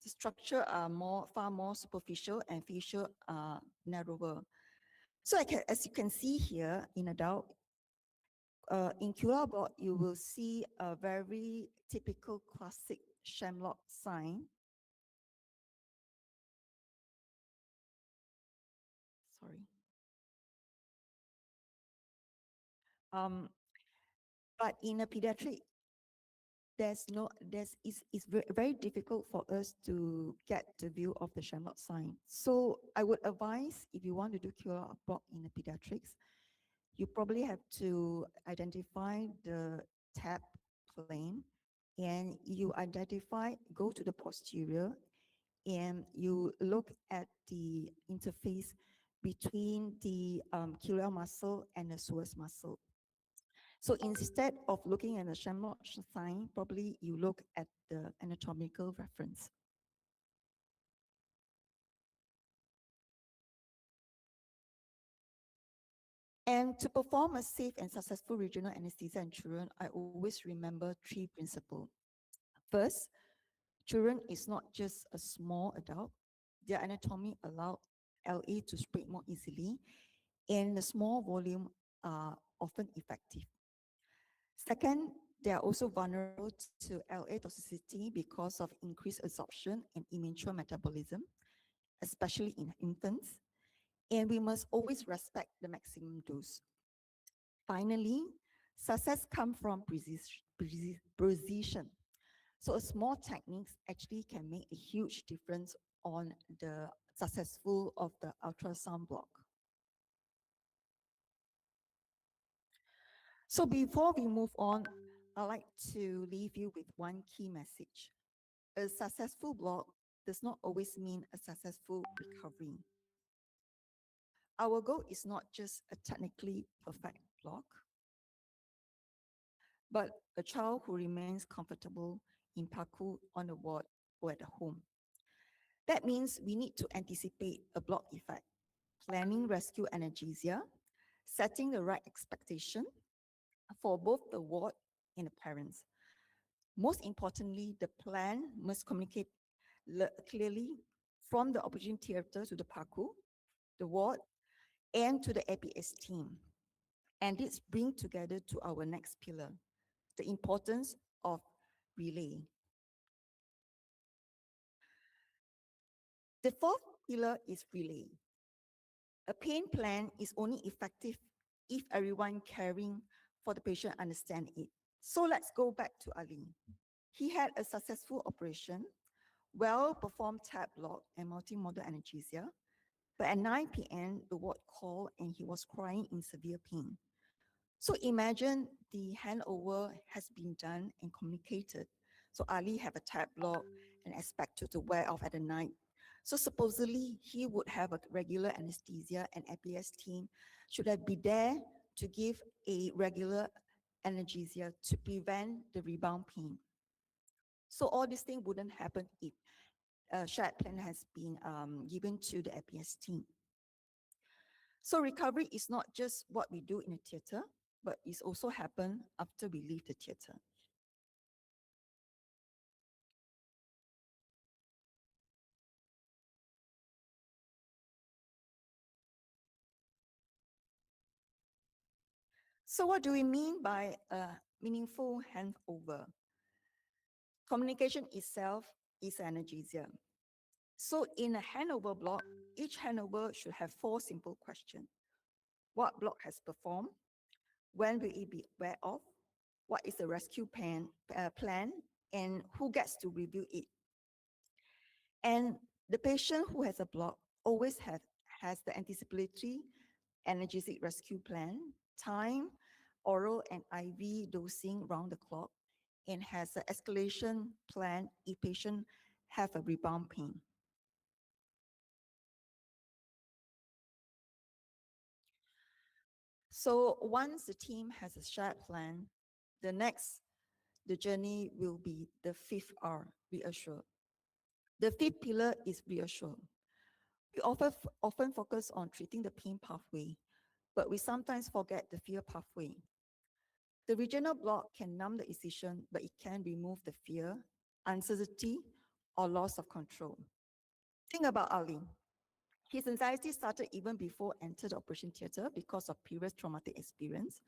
The structure are far more superficial and facial are narrower. So as you can see here in adult, in QR block, you will see a very typical classic Shamrock sign. Sorry. But in a pediatric, it's very difficult for us to get the view of the Shamrock sign. So I would advise, if you want to do QR block in the pediatrics, you probably have to identify the tab plane, and you go to the posterior, and you look at the interface between the QL muscle and the psoas muscle. So instead of looking at the Shamrock sign, probably you look at the anatomical reference. And to perform a safe and successful regional anesthesia in children, I always remember 3 principles. First, children is not just a small adult. Their anatomy allows LA to spread more easily, and the small volume are often effective. Second, they are also vulnerable to LA toxicity because of increased absorption and immature metabolism, especially in infants. And we must always respect the maximum dose. Finally, success comes from precision. So a small techniques actually can make a huge difference on the successful of the ultrasound block. So before we move on, I'd like to leave you with one key message. A successful block does not always mean a successful recovery. Our goal is not just a technically perfect block, but a child who remains comfortable in PACU on the ward or at home. That means we need to anticipate a block effect, planning rescue analgesia, setting the right expectation for both the ward and the parents. Most importantly, the plan must communicate clearly from the operating theater to the PACU, the ward, and to the APS team. And this brings together to our next pillar, the importance of relay. The fourth pillar is relay. A pain plan is only effective if everyone caring for the patient understands it. So let's go back to Ali. He had a successful operation, well-performed tab block and multimodal analgesia, but at 9 p.m., the ward called and he was crying in severe pain. So imagine the handover has been done and communicated. So Ali have a tab block and expected to wear off at the night. So supposedly he would have a regular anesthesia, and APS team should have been there to give a regular analgesia to prevent the rebound pain. So all these things wouldn't happen if a shared plan has been given to the APS team. So recovery is not just what we do in a theater, but it's also happen after we leave the theater. So what do we mean by a meaningful handover? Communication itself is anesthesia. So in a handover block, each handover should have 4 simple questions. What block has performed? When will it be wear off? What is the rescue plan? And who gets to review it? And the patient who has a block always has the anticipatory analgesic rescue plan, time, oral and IV dosing round the clock, and has an escalation plan if patient have a rebound pain. So once the team has a shared plan, the journey will be the 5th R, reassure. The 5th pillar is reassure. We often focus on treating the pain pathway, but we sometimes forget the fear pathway. The regional block can numb the incision, but it can remove the fear, uncertainty, or loss of control. Think about Ali. His anxiety started even before entered the operation theater because of previous traumatic experience.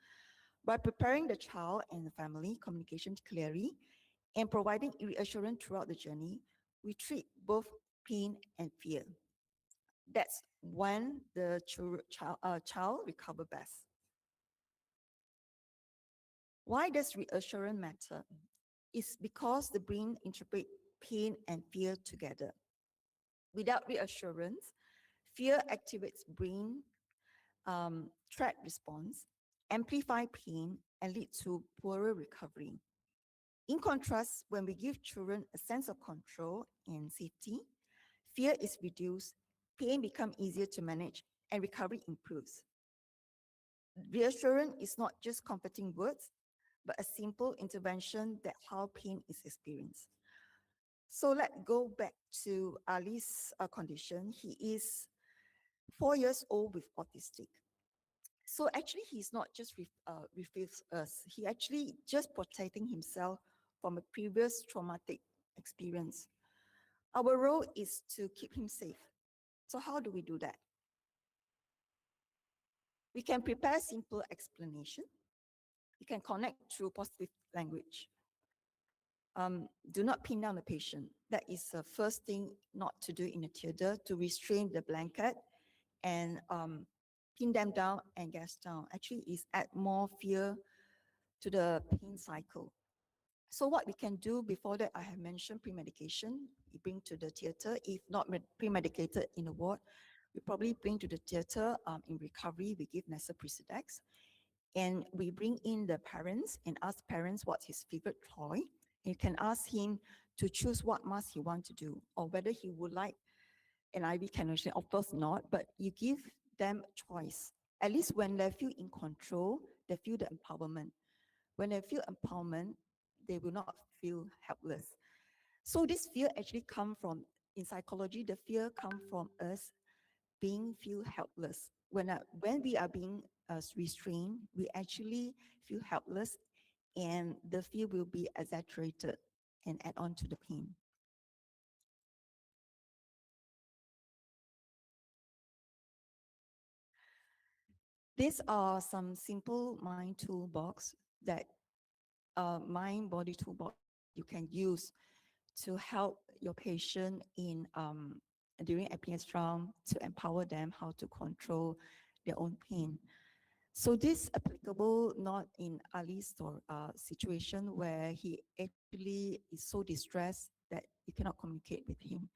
By preparing the child and the family communication clearly and providing reassurance throughout the journey, we treat both pain and fear. That's when the child recover best. Why does reassurance matter? It's because the brain interprets pain and fear together. Without reassurance, fear activates brain threat response, amplify pain, and lead to poorer recovery. In contrast, when we give children a sense of control and safety, fear is reduced, pain becomes easier to manage, and recovery improves. Reassurance is not just comforting words, but a simple intervention that how pain is experienced. So let's go back to Ali's condition. He is 4 years old with autistic. So actually, he's not just with us. He actually just protecting himself from a previous traumatic experience. Our role is to keep him safe. So how do we do that? We can prepare simple explanation. We can connect through positive language. Do not pin down the patient. That is the first thing not to do in a theater, to restrain the blanket and pin them down and gas down. Actually, is add more fear to the pain cycle. So what we can do before that, I have mentioned pre-medication. We bring to the theater. If not pre-medicated in the ward, we probably bring to the theater in recovery. We give Presidex. And we bring in the parents and ask parents what's his favorite toy. You can ask him to choose what mask he wants to do, or whether he would like an IV cannulation. Of course not, but you give them choice. At least when they feel in control, they feel the empowerment. When they feel empowerment, they will not feel helpless. So this fear actually comes from, in psychology, the fear comes from us feel helpless. When we are being restrained, we actually feel helpless, and the fear will be exaggerated and add on to the pain. These are some simple mind toolbox that mind body toolbox you can use to help your patient in during APS round, to empower them how to control their own pain. So this applicable not in Ali's situation where he actually is so distressed that you cannot communicate with him.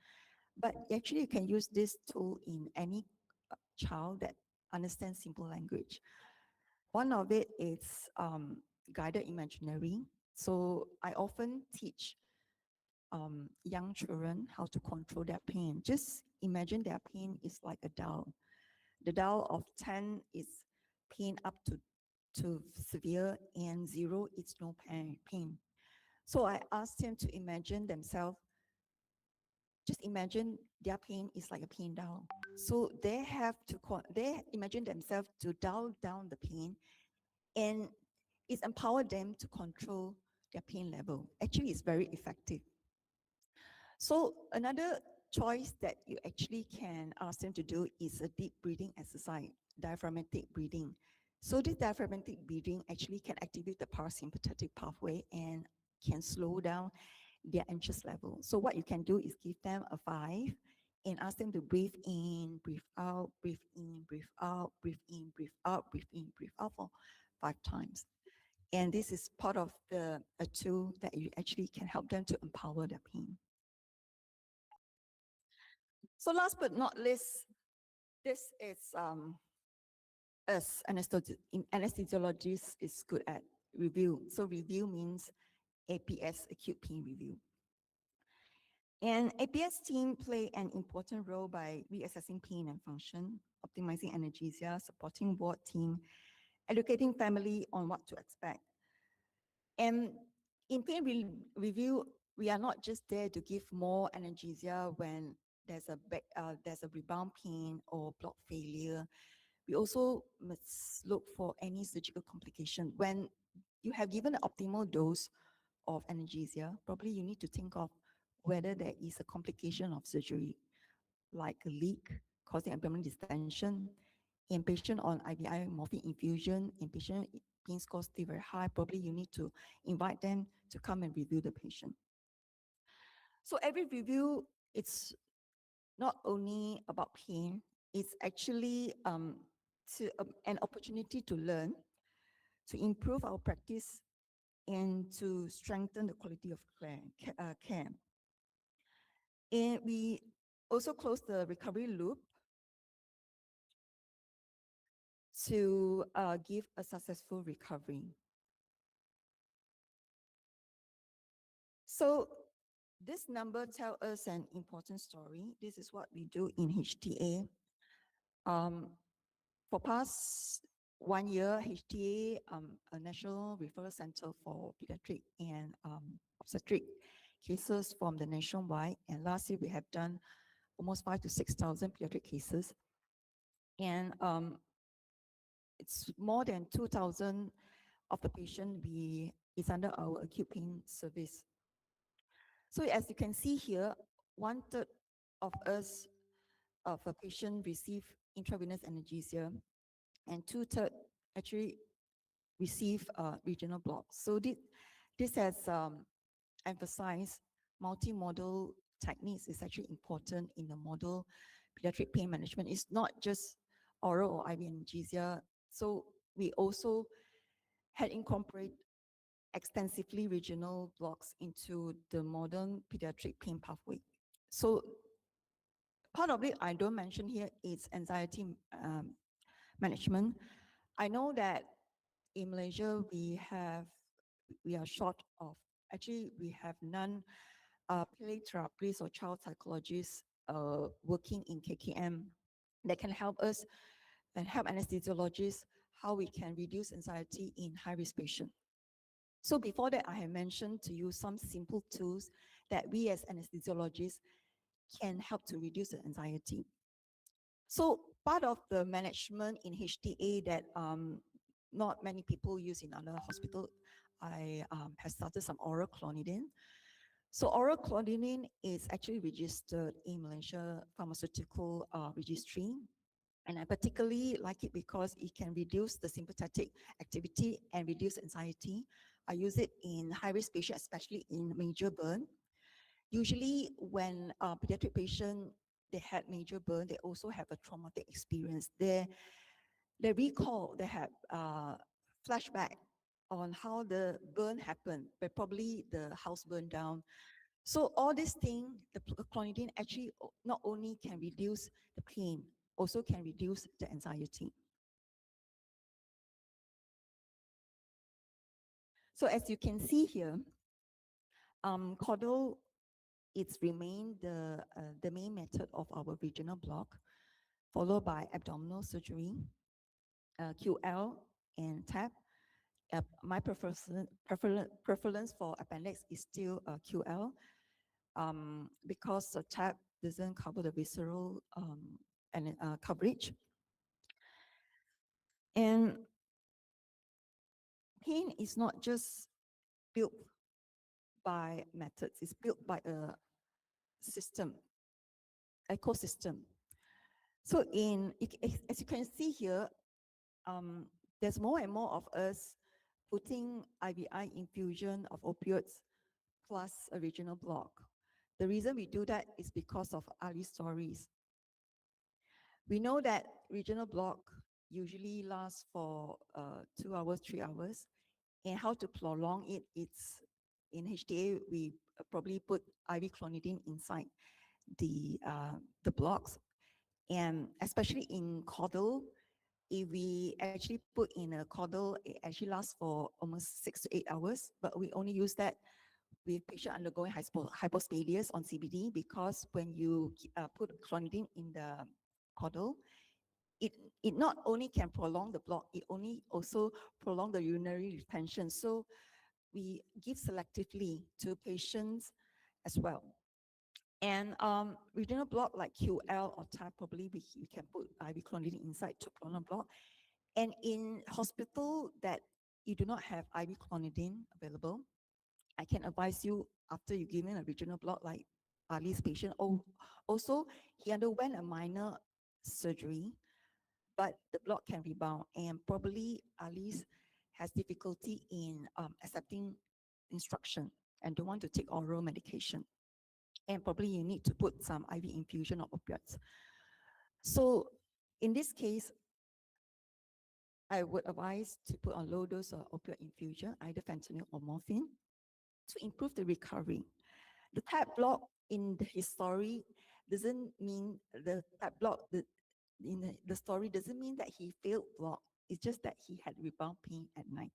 But actually you can use this tool in any child that understands simple language. One of it is guided imaginary. So I often teach young children how to control their pain. Just imagine their pain is like a dial. The dial of 10 is pain up to severe, and 0 is no pain. So I asked him to imagine themselves, just imagine their pain is like a pain dial. So they have to, they imagine themselves to dial down the pain, and it's empowered them to control their pain level. Actually, it's very effective. So another choice that you actually can ask them to do is a deep breathing exercise, diaphragmatic breathing. So this diaphragmatic breathing actually can activate the parasympathetic pathway and can slow down their anxious level. So what you can do is give them a 5 and ask them to breathe in, breathe out, breathe in, breathe out, breathe in, breathe out, breathe in, breathe out for 5 times. And this is part of a tool that you actually can help them to empower their pain. So last but not least, this is us anesthesiologists is good at review. So review means APS, acute pain review. And APS team play an important role by reassessing pain and function, optimizing anesthesia, supporting ward team, educating family on what to expect. And in pain review, we are not just there to give more anesthesia when there's a rebound pain or blood failure. We also must look for any surgical complication. When you have given an optimal dose of anesthesia, probably you need to think of whether there is a complication of surgery, like a leak causing abdominal distension, in patient on IVI morphine infusion, in patient pain score still very high, probably you need to invite them to come and review the patient. So every review, it's not only about pain, it's actually an opportunity to learn, to improve our practice, and to strengthen the quality of care. And we also close the recovery loop to give a successful recovery. So this number tells us an important story. This is what we do in HTA. For past 1 year, HTA, a National Referral Center for Pediatric and Obstetric cases from the nationwide. And last year we have done almost 5,000 to 6,000 pediatric cases. And it's more than 2,000 of the patient is under our acute pain service. So as you can see here, 1/3 of us, of a patient receive intravenous anesthesia, and 2/3 actually receive regional blocks. So this has emphasized multimodal techniques is actually important in the model pediatric pain management. It's not just oral or IV anesthesia. So we also had incorporated extensively regional blocks into the modern pediatric pain pathway. So part of it I don't mention here is anxiety management. I know that in Malaysia we are short of, actually we have none play therapists or child psychologists working in KKM that can help us and help anesthesiologists how we can reduce anxiety in high-risk patients. So before that, I have mentioned to you some simple tools that we as anesthesiologists can help to reduce the anxiety. So part of the management in HTA that not many people use in other hospitals, I have started some oral clonidine. So oral clonidine is actually registered in Malaysia Pharmaceutical Registry. And I particularly like it because it can reduce the sympathetic activity and reduce anxiety. I use it in high-risk patients, especially in major burn. Usually when a pediatric patient, they had major burn, they also have a traumatic experience. They recall, they have flashback on how the burn happened, but probably the house burned down. So all these things, the clonidine actually not only can reduce the pain, also can reduce the anxiety. So as you can see here, caudal, it's remained the main method of our regional block, followed by abdominal surgery, QL and TAP. my preference for appendix is still QL, because the tab doesn't cover the visceral and coverage. And pain is not just built by methods, it's built by a system, ecosystem. So as you can see here, there's more and more of us putting IVI infusion of opioids plus a regional block. The reason we do that is because of Ali stories. We know that regional block usually lasts for 2 hours, 3 hours, and how to prolong it, it's in HTA, we probably put IV clonidine inside the blocks. And especially in caudal, if we actually put in a caudal, it actually lasts for almost 6 to 8 hours, but we only use that with patient undergoing hypospadias on CBD, because when you put clonidine in the caudal, it not only can prolong the block, it only also prolong the urinary retention. So we give selectively to patients as well. And regional block like QL or TAP, probably we can put IV clonidine inside to prolong block. And in hospital that you do not have IV clonidine available, I can advise you after you give in a regional block like Ali's patient. Also, he underwent a minor surgery, but the block can rebound, and probably Ali's has difficulty in accepting instruction and don't want to take oral medication. And probably you need to put some IV infusion of opioids. So in this case, I would advise to put on low dose of opioid infusion, either fentanyl or morphine, to improve the recovery. The TAP block in his story doesn't mean the TAP block in the story doesn't mean that he failed block. It's just that he had rebound pain at night.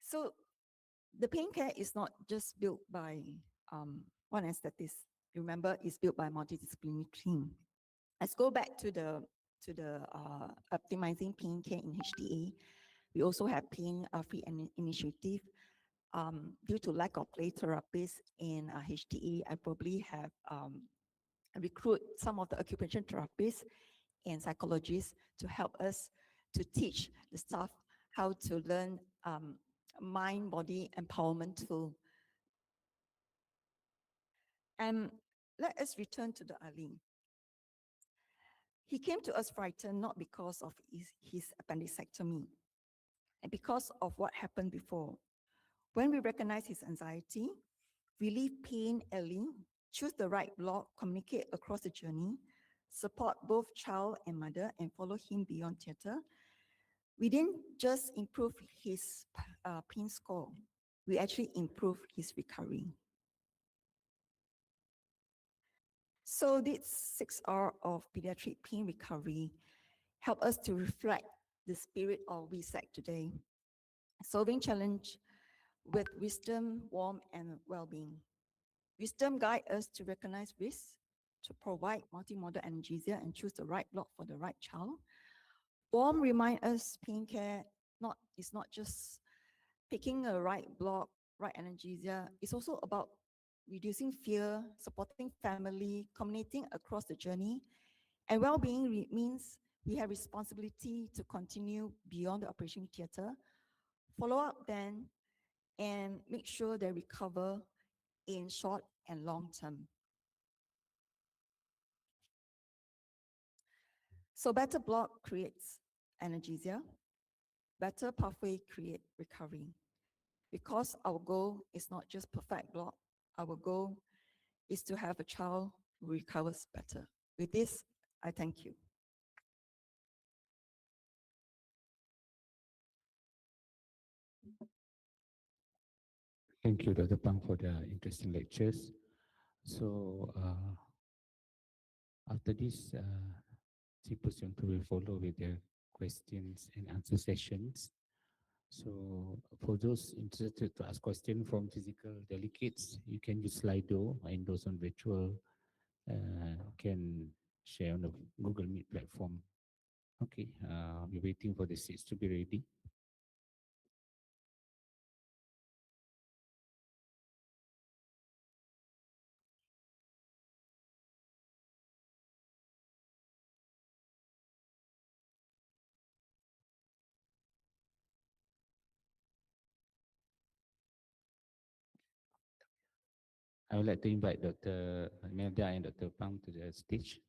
So the pain care is not just built by one anesthetist. Remember, it's built by a multidisciplinary team. Let's go back to the optimizing pain care in HDA. We also have pain-free initiative. Due to lack of play therapists in HDA, I probably have recruit some of the occupational therapists and psychologists to help us to teach the staff how to learn mind-body empowerment tool. And let us return to the Ali. He came to us frightened not because of his appendectomy, and because of what happened before. When we recognize his anxiety, relieve pain early, choose the right block, communicate across the journey, support both child and mother, and follow him beyond theater, we didn't just improve his pain score, we actually improved his recovery. So this 6R of pediatric pain recovery help us to reflect the spirit of WESAC today, solving challenge with wisdom, warmth, and well-being. Wisdom guide us to recognize risks, to provide multimodal analgesia and choose the right block for the right child. Warmth remind us pain care is not just picking a right block, right analgesia. It's also about reducing fear, supporting family, communicating across the journey. And well-being means we have responsibility to continue beyond the operation theater, follow up then, and make sure they recover in short and long term. So better block creates analgesia, better pathway create recovery. Because our goal is not just perfect block, our goal is to have a child who recovers better. With this, I thank you. Thank you, Dr. Pang, for the interesting lectures. So after this symposium, we will follow with the questions and answer sessions. So for those interested to ask questions from physical delegates, you can use Slido, and those on virtual can share on the Google Meet platform Okay, we're waiting for the seats to be ready. I would like to invite Dr. Melda and Dr. Pang to the stage.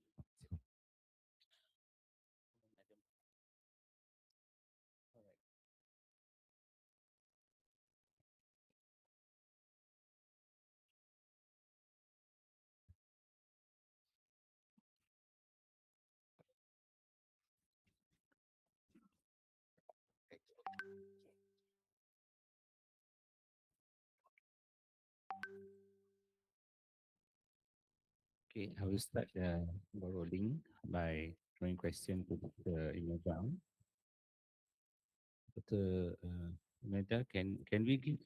Okay, I will start the rolling by throwing question to Dr. Imelda. Dr. Imelda, can we give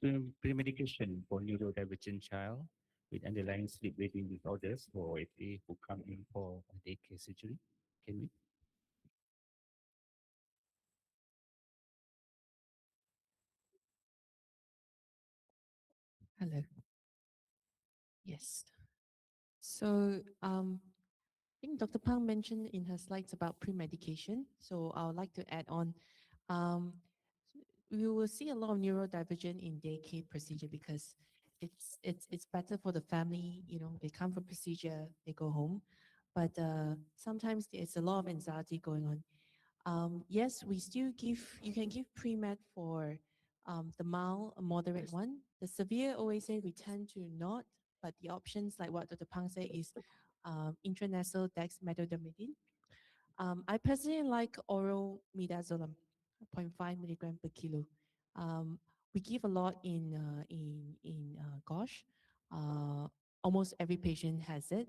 pre-medication for neurodivergent child with underlying sleep breathing disorders or FA who come in for a daycare surgery? Can we? Hello. Yes. So I think Dr. Pang mentioned in her slides about pre-medication. So I would like to add on. Um, we will see a lot of neurodivergent in daycare procedure because it's better for the family. You know, they come for procedure, they go home, but sometimes there's a lot of anxiety going on. Yes, we still give. You can give pre-med for the mild, moderate one. The severe OSA we tend to not, but the options like what Dr. Pang said is intranasal dexmedetomidine. I personally like oral midazolam, 0.5 milligram per kilo. We give a lot in GOSH. Almost every patient has it.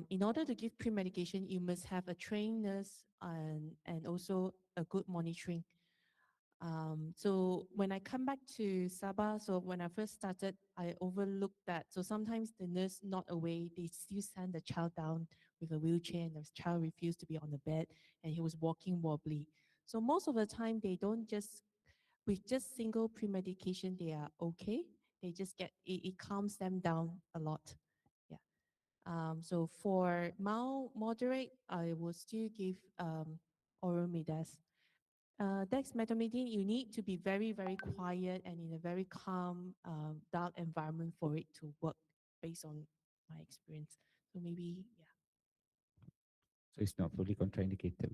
In order to give pre-medication, you must have a trained nurse and also a good monitoring. So when I come back to Sabah, so when I first started, I overlooked that. So sometimes the nurse not away, they still send the child down with a wheelchair and the child refused to be on the bed and he was walking wobbly. So most of the time they don't just, with just single pre-medication, they are okay. They just get, it calms them down a lot. Yeah. So for mild, moderate, I will still give oral midas. Dexmedetomidine, you need to be very, very quiet and in a very calm, dark environment for it to work based on my experience. So maybe, yeah. So it's not fully contraindicated.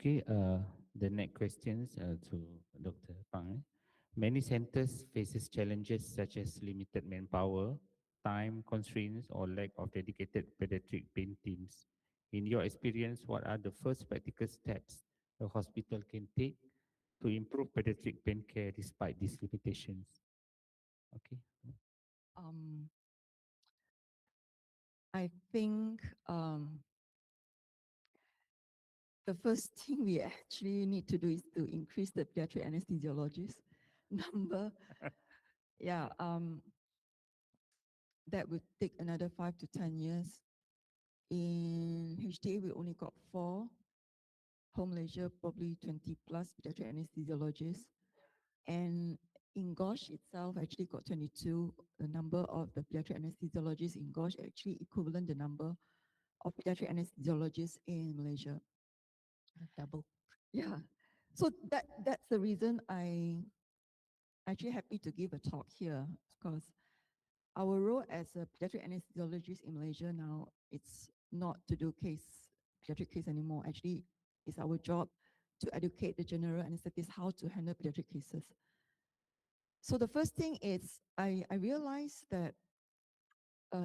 Okay, the next questions to Dr. Pang. Many centers faces challenges such as limited manpower, time constraints, or lack of dedicated pediatric pain teams. In your experience, what are the first practical steps a hospital can take to improve pediatric pain care despite these limitations? Okay. Um, I think the first thing we actually need to do is to increase the pediatric anesthesiologist number. Yeah, that would take another 5 to 10 years. In HTA, we only got 4. Home Malaysia, probably 20 plus pediatric anesthesiologists. And in GOSH itself, actually got 22. The number of the pediatric anesthesiologists in GOSH actually equivalent the number of pediatric anesthesiologists in Malaysia. Double. Yeah. So that's the reason I actually happy to give a talk here, because our role as a pediatric anesthesiologist in Malaysia now, it's not to do pediatric case anymore. Actually, it's our job to educate the general anesthetists how to handle pediatric cases. So the first thing is I realized that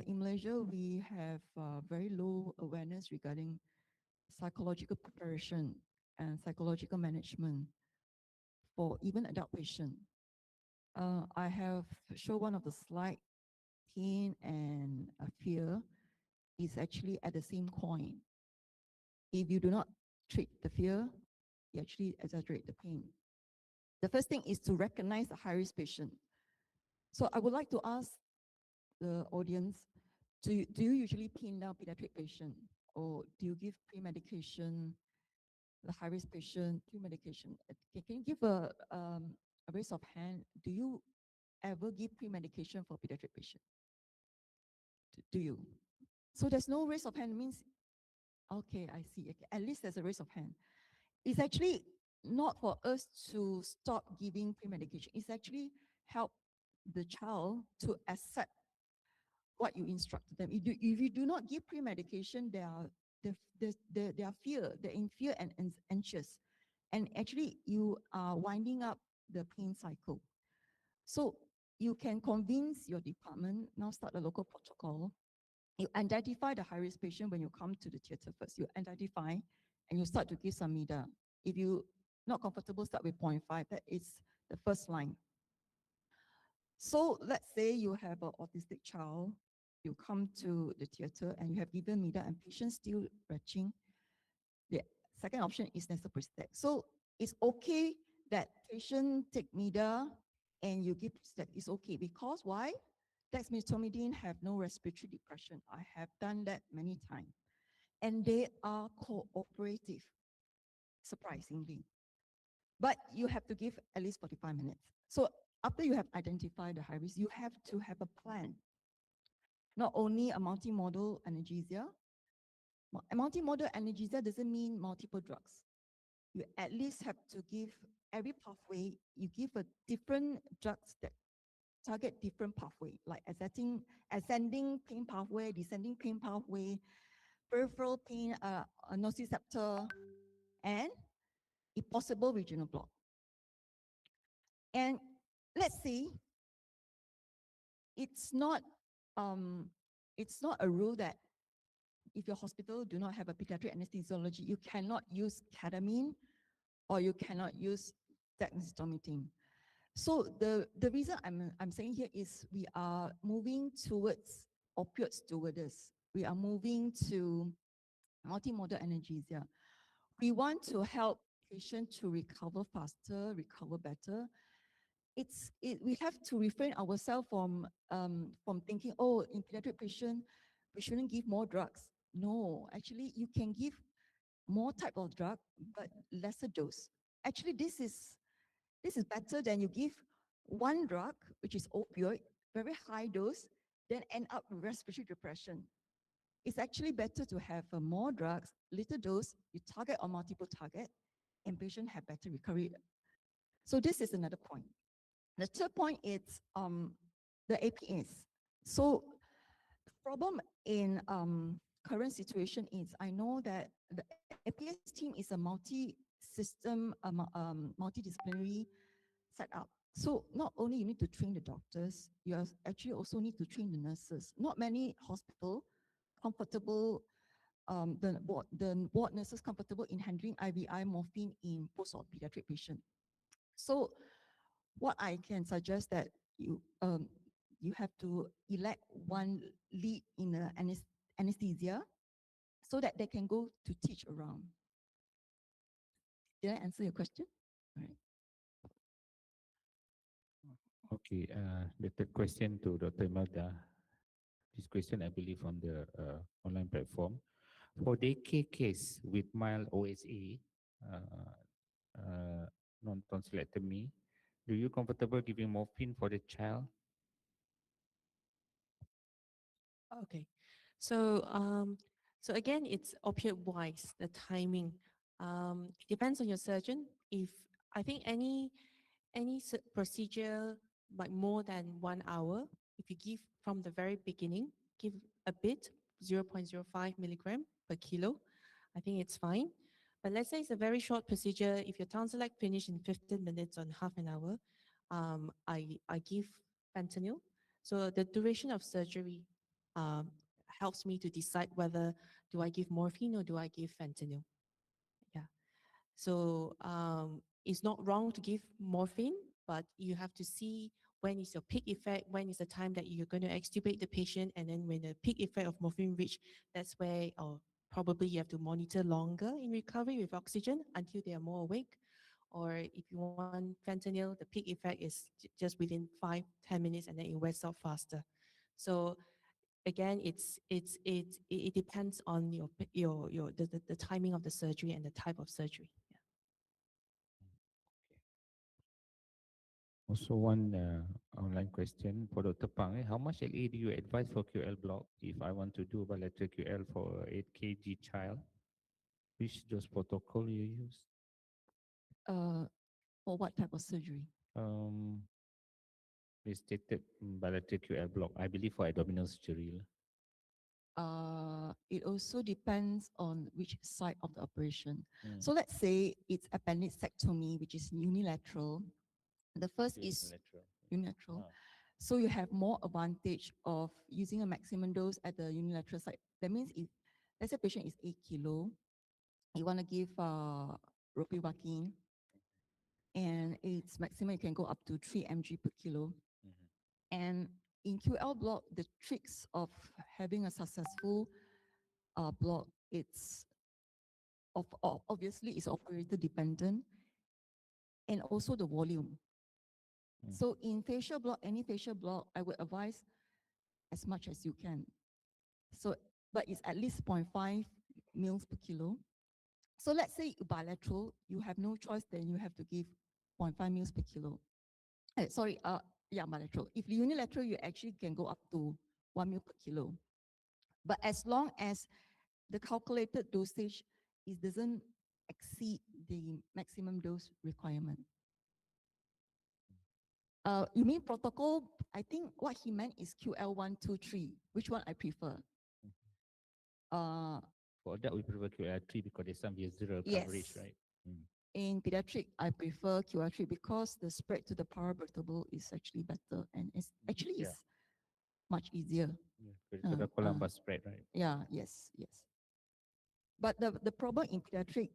in Malaysia, we have very low awareness regarding psychological preparation and psychological management for even adult patients. I have shown one of the slide, pain and fear is actually at the same coin. If you do not treat the fear, you actually exaggerate the pain. The first thing is to recognize the high-risk patient. So I would like to ask the audience, do you usually pin down pediatric patient? or do you give pre-medication, the high-risk patient, pre-medication? Can you give a raise of hand? Do you ever give pre-medication for pediatric patient? Do you? So there's no raise of hand means, okay, I see. Okay, at least there's a raise of hand. It's actually not for us to stop giving pre-medication. It's actually help the child to accept what you instructed them. If you do not give pre-medication, they are fear, they're in fear and anxious. And actually you are winding up the pain cycle. So you can convince your department, now start a local protocol. You identify the high-risk patient when you come to the theatre first. You identify and you start to give some mida. If you not comfortable, start with 0.5. That is the first line. So let's say you have an autistic child, you come to the theatre and you have given mida and patient still retching. The second option is nesopristic. So it's okay that patient take mida and you give pristic. It's okay because why? Dexmedetomidine have no respiratory depression. I have done that many times. And they are cooperative, surprisingly. But you have to give at least 45 minutes. So after you have identified the high risk, you have to have a plan. Not only a multimodal analgesia. A multimodal analgesia doesn't mean multiple drugs. You at least have to give every pathway, you give a different drugs that target different pathway, like ascending pain pathway, descending pain pathway, peripheral pain, nociceptor, and if possible, regional block. And let's say it's not a rule that if your hospital do not have a pediatric anesthesiology, you cannot use ketamine or you cannot use dexmedetomidine. So the reason I'm saying here is we are moving towards opioid stewardess. We are moving to multimodal analgesia. We want to help patients to recover faster, recover better. We have to refrain ourselves from thinking, oh, in pediatric patient, we shouldn't give more drugs. No, actually, you can give more type of drug, but lesser dose. Actually, this is better than you give one drug, which is opioid, very high dose, then end up with respiratory depression. It's actually better to have more drugs, little dose, you target on multiple target, and patient have better recovery. So this is another point. The third point is the APAs. So the problem in current situation is I know that the APAs team is a multi-system, multidisciplinary setup. So not only you need to train the doctors, you actually also need to train the nurses. Not many hospital comfortable, the ward nurses comfortable in handling IVI morphine in post-op pediatric patient. So what I can suggest that you have to elect one lead in the anesthesia so that they can go to teach around. Did I answer your question? All right. Okay, the third question to Dr. Imelda. This question, I believe, on the online platform. For daycare case with mild OSA, non-tonsillectomy, do you comfortable giving morphine for the child? Okay, so so again, it's opioid-wise, the timing. It depends on your surgeon. If I think any procedure like more than 1 hour, if you give from the very beginning, give a bit, 0.05 milligram per kilo, I think it's fine. But let's say it's a very short procedure. If your tonsillectomy finish in 15 minutes or half an hour, I give fentanyl. So the duration of surgery helps me to decide whether do I give morphine or do I give fentanyl. Yeah. So it's not wrong to give morphine, but you have to see when is your peak effect, when is the time that you're going to extubate the patient, and then when the peak effect of morphine reach, that's where probably you have to monitor longer in recovery with oxygen until they are more awake. Or if you want fentanyl, the peak effect is just within 5-10 minutes and then it wears off faster. So again, it depends on the timing of the surgery and the type of surgery. Yeah. Also, one online question for Dr. Pang. How much LA do you advise for QL block if I want to do bilateral QL for 8 kg child? Which dose protocol you use? For what type of surgery? They stated bilateral QL block, I believe for abdominal surgery. It also depends on which side of the operation. Mm. So let's say it's appendicectomy, which is unilateral. The first is unilateral. So you have more advantage of using a maximum dose at the unilateral side. That means if, let's say patient is 8 kilo, you want to give ropivacaine, and its maximum you can go up to 3 mg per kilo. And in QL block, the tricks of having a successful block, it's obviously it's operator dependent, and also the volume. So in facial block, any facial block, I would advise as much as you can. So, but it's at least 0.5 mils per kilo. So let's say bilateral, you have no choice, then you have to give 0.5 mils per kilo. Bilateral. If unilateral, you actually can go up to 1 mil per kilo. But as long as the calculated dosage doesn't exceed the maximum dose requirement. You mean protocol? I think what he meant is QL123. Which one I prefer? For that, we prefer QL3 because there's some visceral coverage, right? In pediatric, I prefer QL3 because the spread to the paravertebral is actually better, and it's actually is much easier. The columbar spread, right? Yeah, yes. But the problem in pediatric,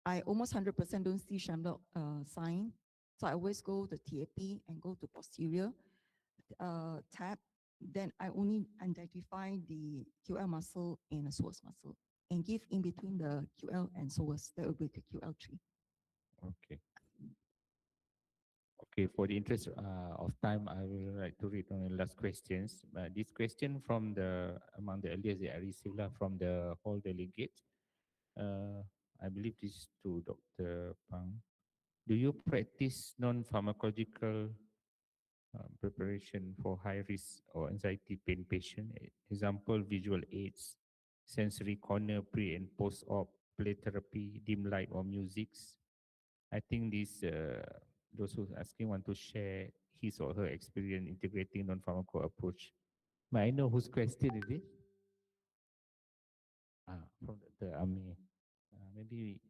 I almost 100% don't see Shamrock sign. So I always go the TAP and go to posterior tab. Then I only identify the QL muscle and the psoas muscle and give in between the QL and psoas. That will be the QL3. Okay. Okay, for the interest of time, I will like to read on the last questions. This question from among the earliest that I received from the whole delegate. I believe this is to Dr. Pang. Do you practice non-pharmacological preparation for high risk or anxiety pain patient? Example, visual aids, sensory corner pre and post-op, play therapy, dim light or musics. I think those who are asking want to share his or her experience integrating non-pharmaco approach. May I know whose question is it? From the Ami. Maybe.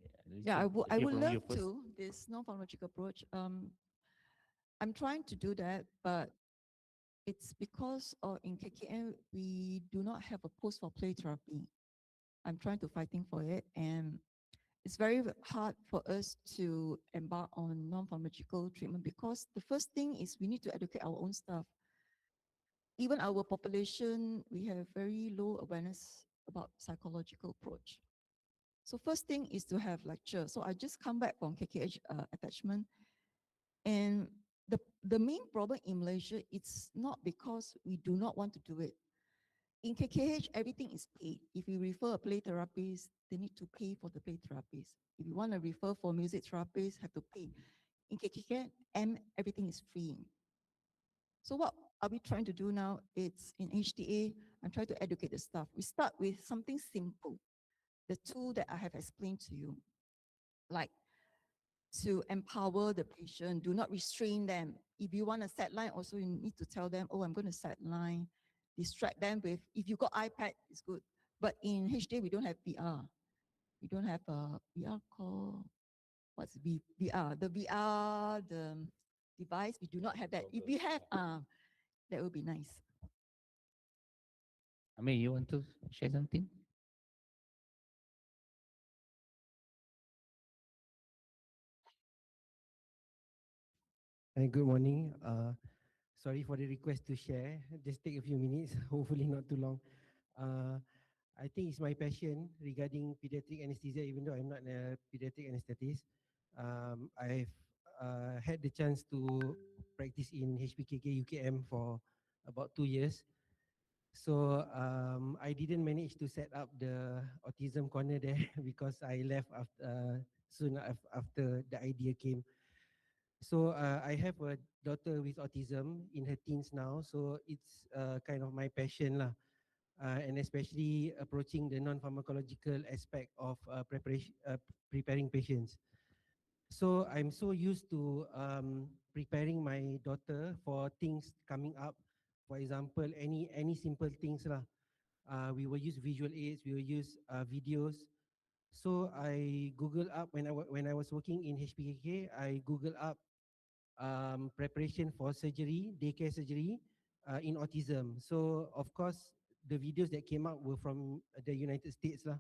Yeah, I would love to, this non-pharmacological approach. I'm trying to do that, but it's because in KKN, we do not have a post for play therapy. I'm trying to fighting for it, and it's very hard for us to embark on non-pharmacological treatment because the first thing is we need to educate our own staff. Even our population, we have very low awareness about psychological approach. So first thing is to have lecture. So I just come back from KKH attachment, and the main problem in Malaysia, it's not because we do not want to do it. In KKH, everything is paid. If you refer a play therapist, they need to pay for the play therapist. If you want to refer for music therapist, have to pay. In KKH, everything is free. So what are we trying to do now? It's in HTA, I'm trying to educate the staff. We start with something simple. The tool that I have explained to you, like to empower the patient, do not restrain them. If you want a set line, also you need to tell them, oh, I'm going to set line. Distract them with, if you got iPad, it's good. But in HD, we don't have VR. We don't have a VR called, what's VR? The VR, the device, we do not have that. If we have, that would be nice. Ami, you want to share something? Good morning. Sorry for the request to share. Just take a few minutes, hopefully not too long. I think it's my passion regarding pediatric anesthesia, even though I'm not a pediatric anesthetist. I've had the chance to practice in HPKK UKM for about 2 years. So I didn't manage to set up the autism corner there because I left after the idea came. So I have a daughter with autism in her teens now, so it's kind of my passion lah, and especially approaching the non-pharmacological aspect of preparing patients. So I'm so used to preparing my daughter for things coming up. For example, any simple things lah. We will use visual aids, we will use videos. So I Google up when I was working in HPKK, I Google up preparation for surgery, daycare surgery in autism. So of course, the videos that came out were from the United States lah.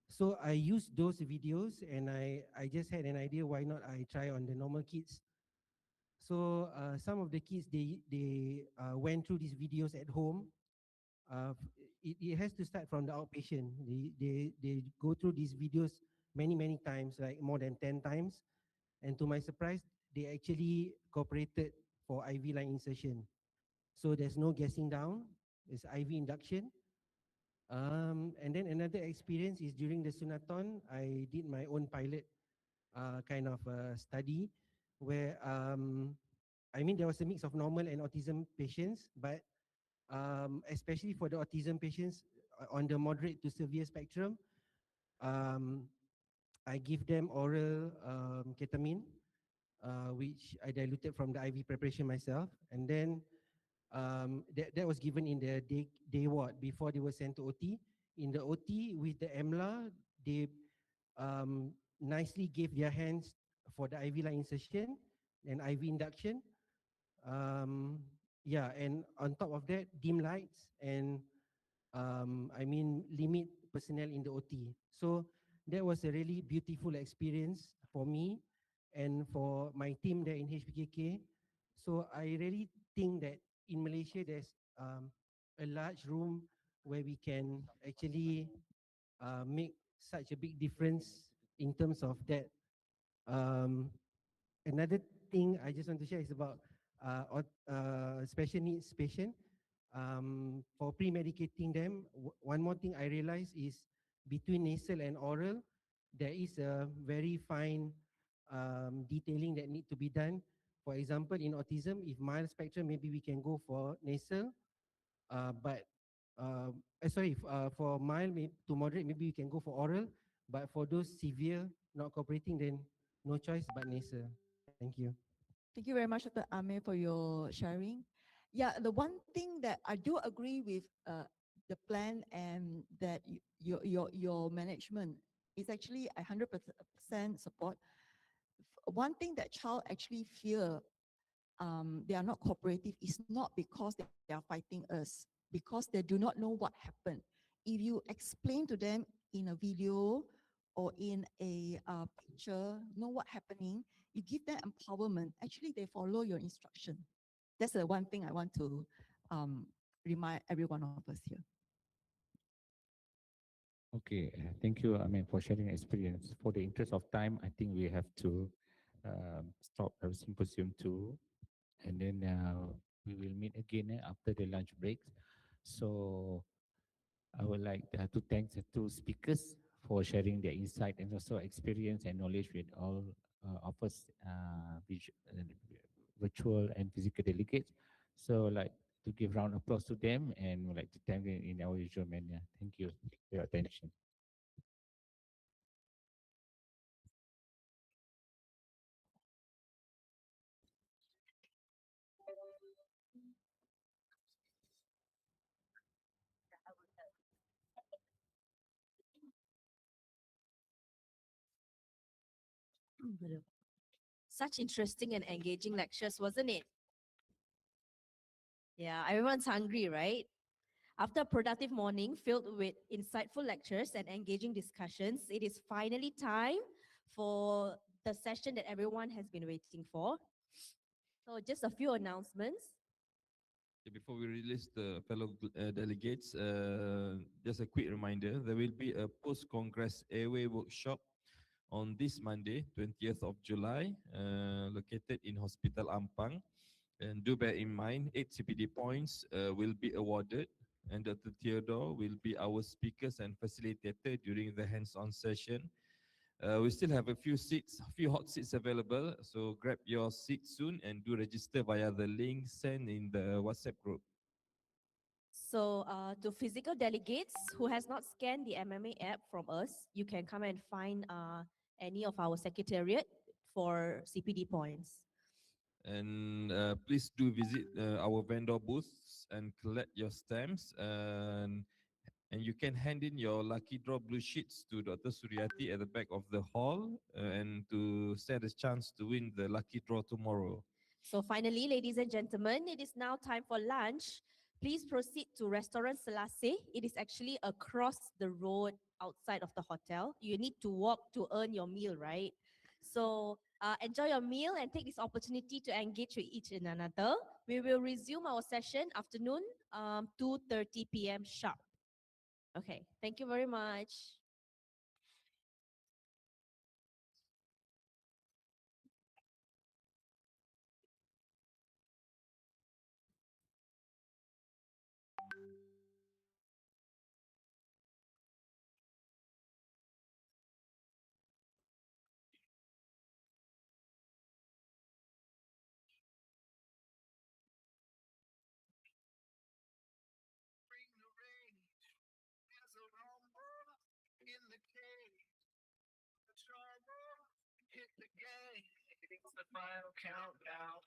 So I used those videos and I just had an idea why not I try on the normal kids. So some of the kids they went through these videos at home. It has to start from the outpatient. They go through these videos many times, like more than 10 times. And to my surprise, they actually cooperated for IV line insertion. So there's no gassing down, it's IV induction. And then another experience is during the Sunathon, I did my own pilot kind of study where I mean there was a mix of normal and autism patients, but especially for the autism patients on the moderate to severe spectrum, um, I give them oral ketamine, which I diluted from the IV preparation myself, and then that was given in the day ward before they were sent to OT. In the OT with the EMLA, they nicely gave their hands for the IV line insertion and IV induction. Yeah, and on top of that, dim lights and I mean limit personnel in the OT. So that was a really beautiful experience for me and for my team there in HPKK. So I really think that in Malaysia there's a large room where we can actually make such a big difference in terms of that. Another thing I just want to share is about special needs patient. For pre-medicating them, one more thing I realized is between nasal and oral, there is a very fine detailing that need to be done. For example, in autism, if mild spectrum, maybe we can go for nasal, but for mild to moderate, maybe we can go for oral, but for those severe not cooperating, then no choice but nasal. Thank you. Thank you very much, Dr. Amir, for your sharing. Yeah, the one thing that I do agree with the plan and that your management is actually 100% support. One thing that child actually fear they are not cooperative is not because they are fighting us, because they do not know what happened. If you explain to them in a video or in a picture, know what happening, you give them empowerment, actually they follow your instruction. That's the one thing I want to remind every one of us here. Okay, thank you, I mean, for sharing your experience. For the interest of time, I think we have to stop our symposium too, and then we will meet again after the lunch breaks. So I would like to thank the two speakers for sharing their insight and also experience and knowledge with all of us virtual and physical delegates. So like to give round of applause to them and would like to thank them in our usual manner. Thank you for your attention. Such interesting and engaging lectures, wasn't it? Yeah, everyone's hungry, right? After a productive morning filled with insightful lectures and engaging discussions, it is finally time for the session that everyone has been waiting for. So just a few announcements. Before we release the fellow delegates, just a quick reminder, there will be a post-congress airway workshop on this Monday, 20th of July, located in Hospital Ampang. And do bear in mind, 8 CPD points will be awarded and Dr. Theodore will be our speakers and facilitator during the hands-on session. We still have a few hot seats available, so grab your seat soon and do register via the link sent in the WhatsApp group. So to physical delegates who has not scanned the MMA app from us, you can come and find any of our secretariat for CPD points. And please do visit our vendor booths and collect your stamps. And you can hand in your lucky draw blue sheets to Dr. Suryati at the back of the hall and to stand a chance to win the lucky draw tomorrow. So finally, ladies and gentlemen, it is now time for lunch. Please proceed to Restaurant Selassie. It is actually across the road outside of the hotel. You need to walk to earn your meal, right? So enjoy your meal and take this opportunity to engage with each another. We will resume our session afternoon 2:30 p.m. sharp. Okay, thank you very much. Hit the game. It's the final countdown.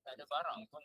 Ada barang pun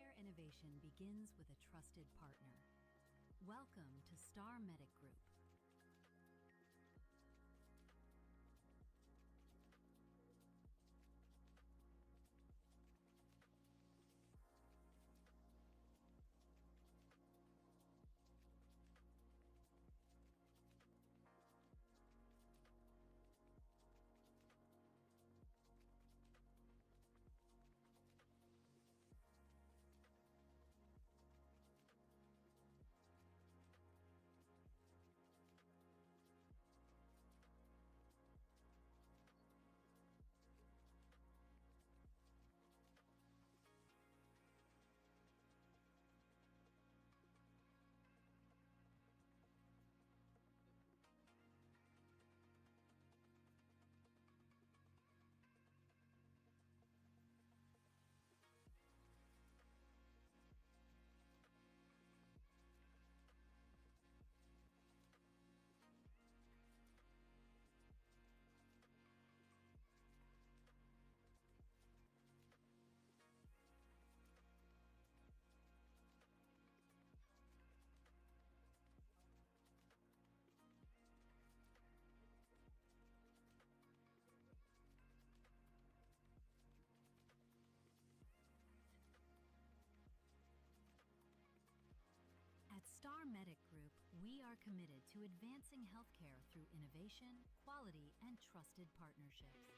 Care innovation begins with a trusted partner. Welcome to Star Medic Group. At Star Medic Group, we are committed to advancing healthcare through innovation, quality, and trusted partnerships.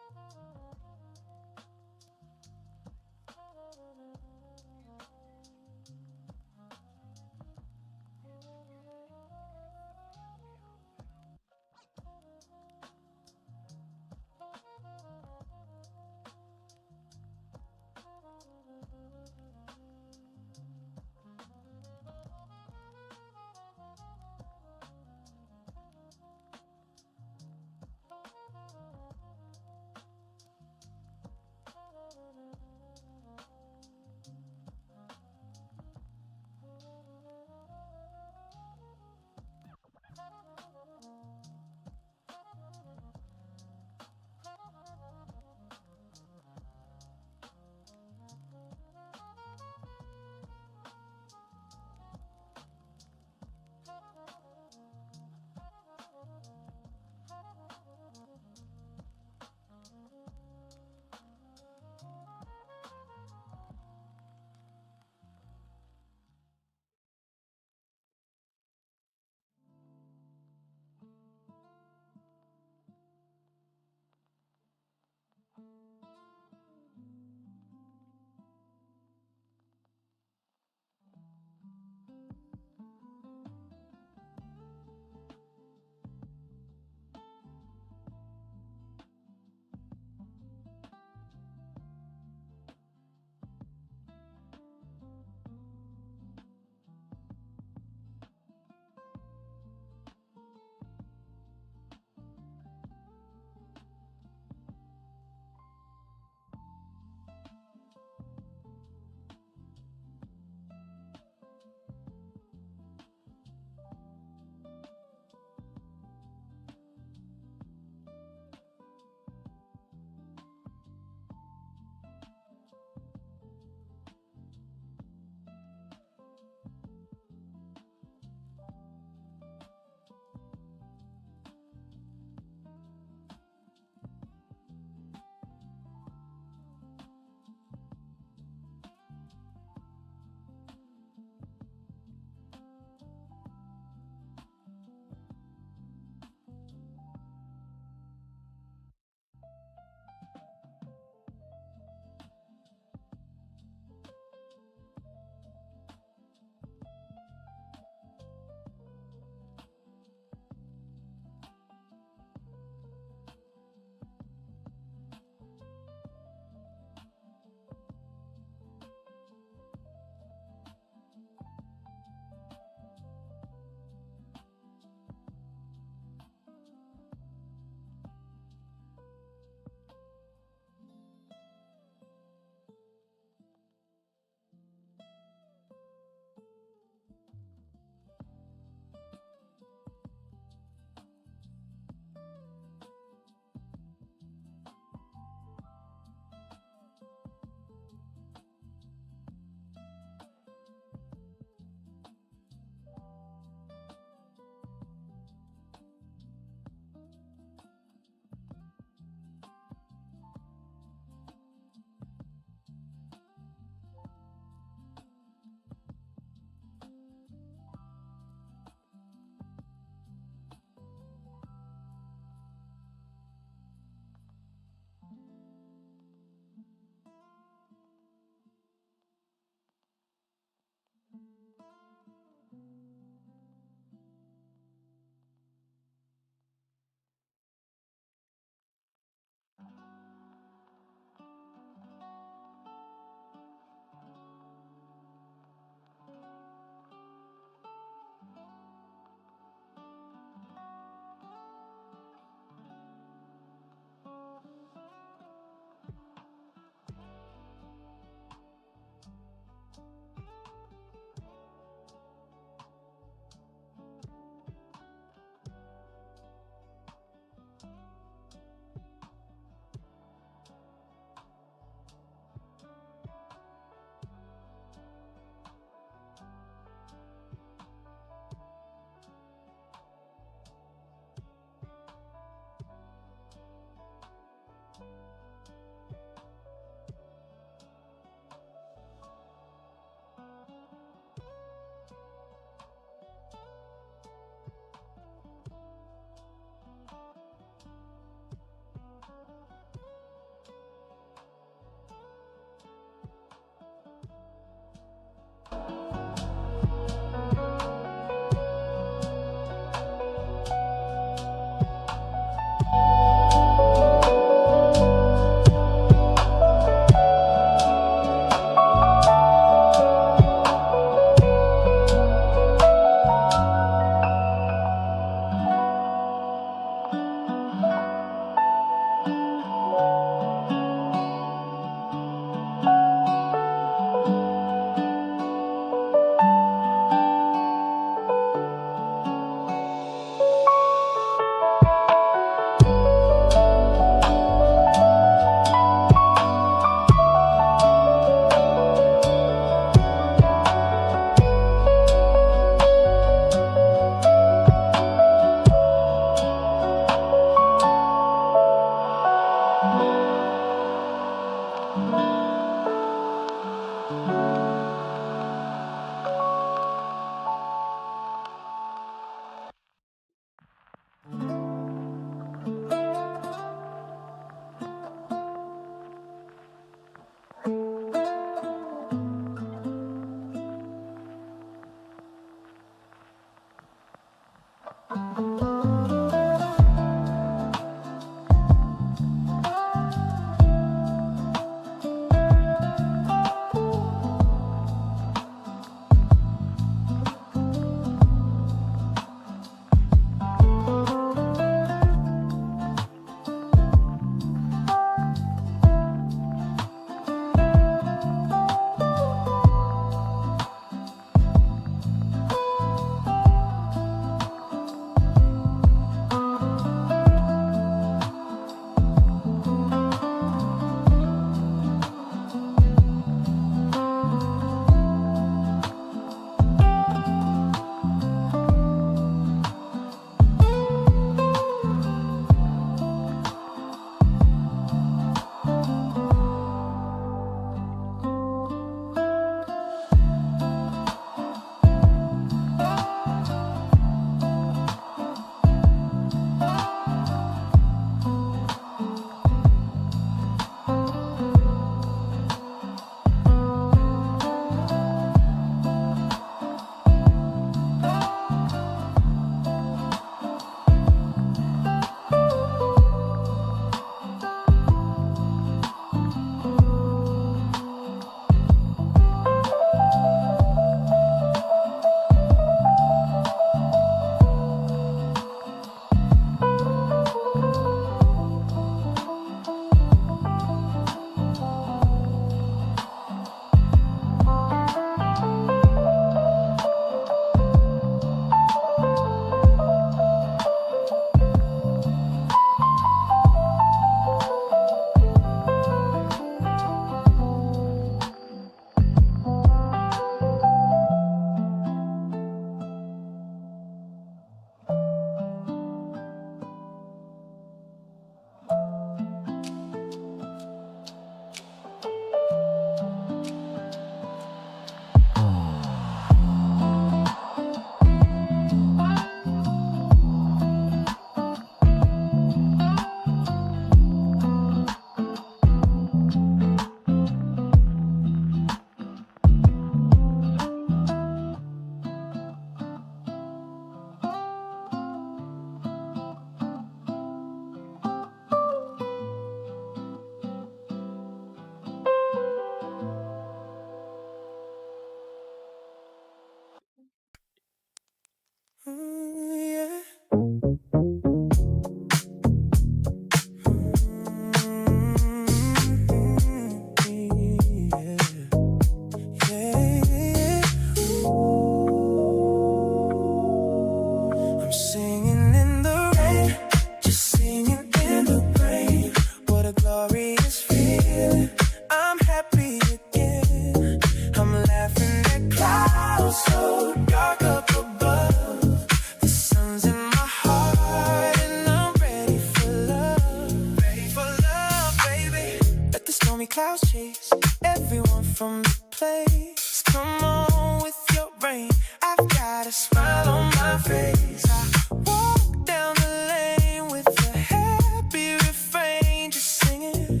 clouds so dark up above. The sun's in my heart and I'm ready for love. Ready for love, baby. Let the stormy clouds chase everyone from the place. Come on with your rain. I've got a smile on my face. I walk down the lane with a happy refrain, just singing,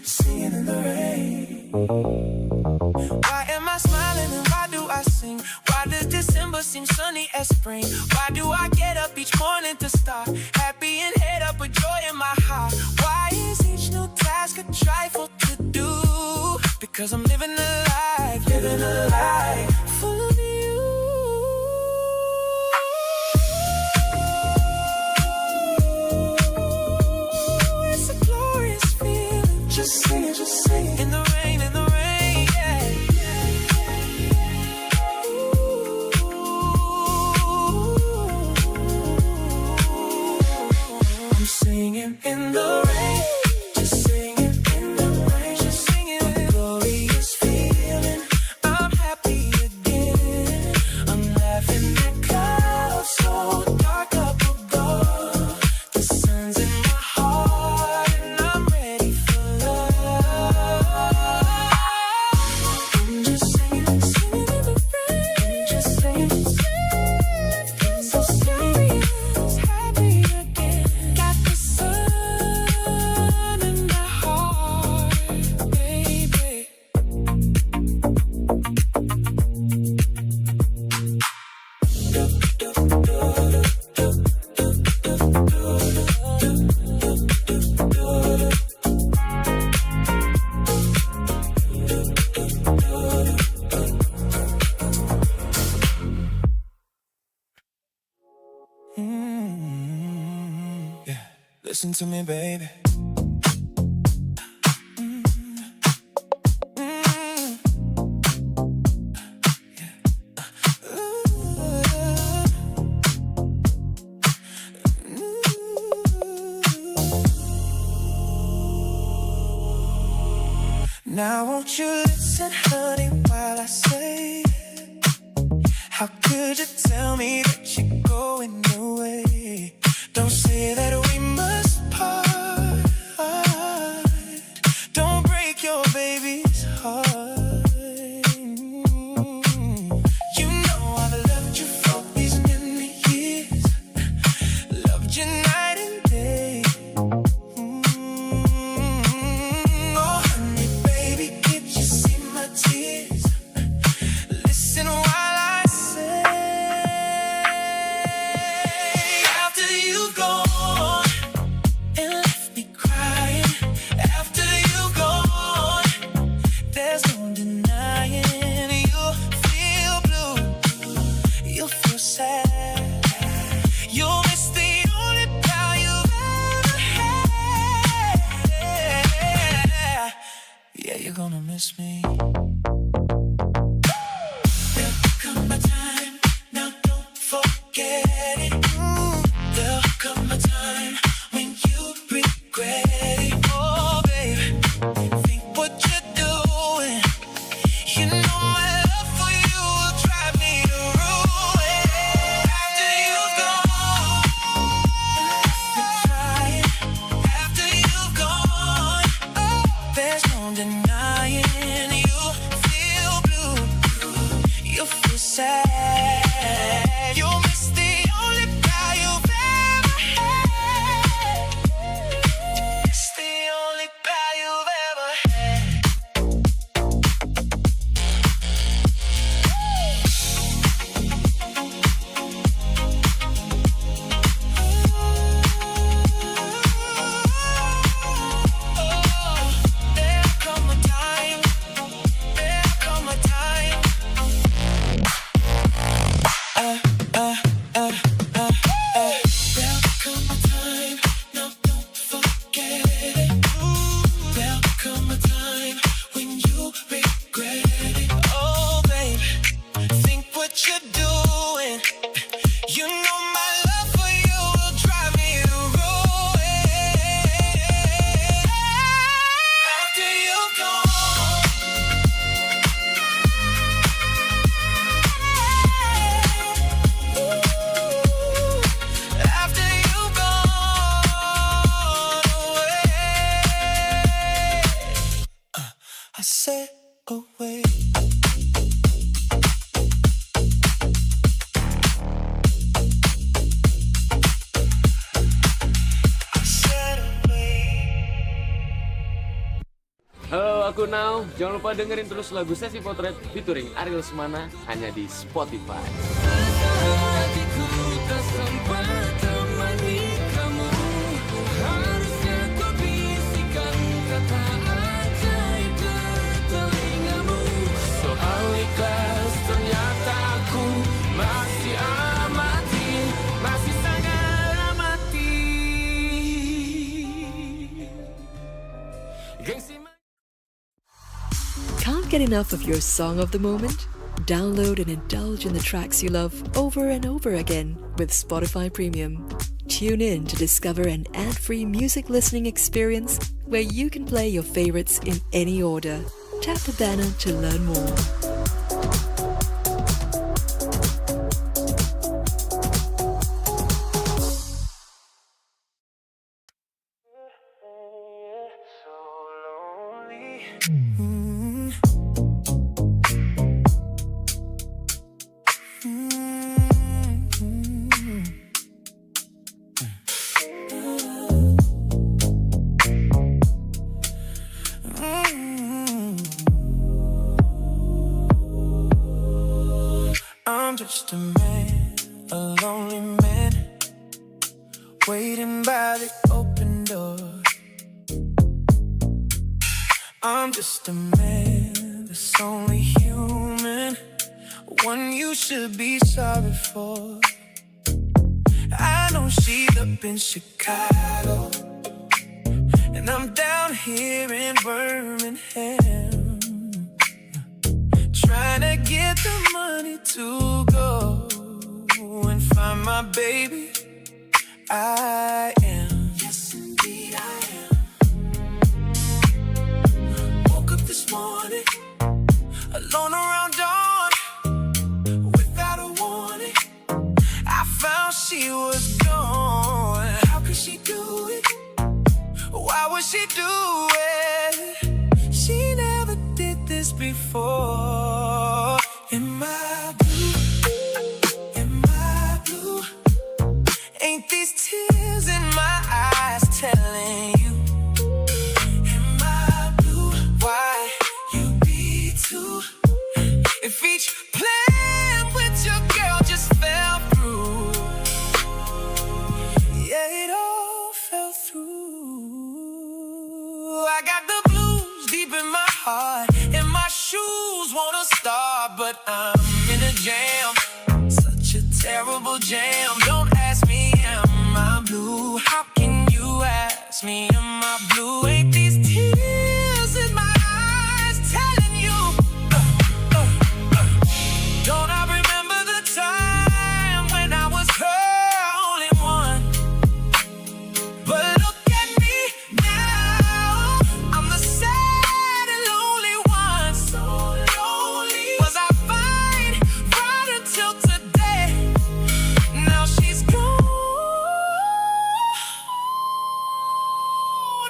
singing in the rain. Why am I smiling and why do I sing? Why does December seem sunny as spring? Why do I get up each morning to start happy and head up with joy in my heart? Why is each new task a trifle to do? Because I'm living a life full of you. It's a glorious feeling. Just singing in the rain, yeah. Ooh, I'm singing in the rain. Just singing in the rain. Just singing a glorious feeling. I'm happy again. I'm laughing at clouds so dark up above. The sun's in my heart and I'm ready for love. I'm just singing in the rain. Just singing, so serious, happy again. Got the sun in my heart, baby. Yeah, listen to me, baby. Now won't you listen, honey, while I say, how could you tell me that you're going away? Don't say that we must part. Don't break your baby's heart. You know I've loved you for these many years. Loved you night and day. Oh, honey, baby, can't you see my tears? Listen while I say, after you've gone and left me crying, after you've gone, there's no denying you'll feel blue, you'll feel sad, you'll miss the only pal you've ever had. Yeah, you're gonna miss me. There'll come a time, now don't forget it. There'll come a time when you regret it. Oh, babe, think what you're doing. You know my love for you will drive me to ruin. After you've gone, you're crying. After you've gone, oh, there's no denying you'll feel blue, you'll feel sad, you'll miss the only pal you've ever had. It's the only pal you've ever had. There'll come a time, there'll come a time. There'll come a time, no, don't forget it. There'll come a time when you regret it. Oh, babe, think what you're doing. You know my love for you will drive me to ruin. After you've gone, good now. Jangan lupa dengerin terus lagu Sesi Potret featuring Ariel Semana hanya di Spotify. Hatiku tak sempat temani kamu. Harusnya kau bisikan kata ajaib ke telingamu. Soal ikhlas ternyata aku masih amati, masih sangat amati. Can't get enough of your song of the moment? Download and indulge in the tracks you love over and over again with Spotify Premium. Tune in to discover an ad-free music listening experience where you can play your favorites in any order. Tap the banner to learn more. I'm just a man, a lonely man, waiting by the open door. I'm just a man that's only human, one you should be sorry for. I know she's up in Chicago, and I'm down here in Birmingham, trying to get the money to go and find my baby. I am, yes indeed I am. Woke up this morning, alone around dawn, without a warning. I found she was gone. How could she do it? Why would she do it? She never did this before. Am I blue? Am I blue? Ain't these tears in my eyes telling you? Am I blue? Why you be too? If each plan with your girl just fell through, yeah, it all fell through. I got the blues deep in my heart, and my shoes wanna start, but I'm in a jam, such a terrible jam. Don't ask me, am I blue? How can you ask me, am I blue? Ain't these tears in my eyes telling you? Don't I remember the time when I was her only one? But look at me now, I'm the sad and lonely one. So lonely. Was I fine right until today? Now she's gone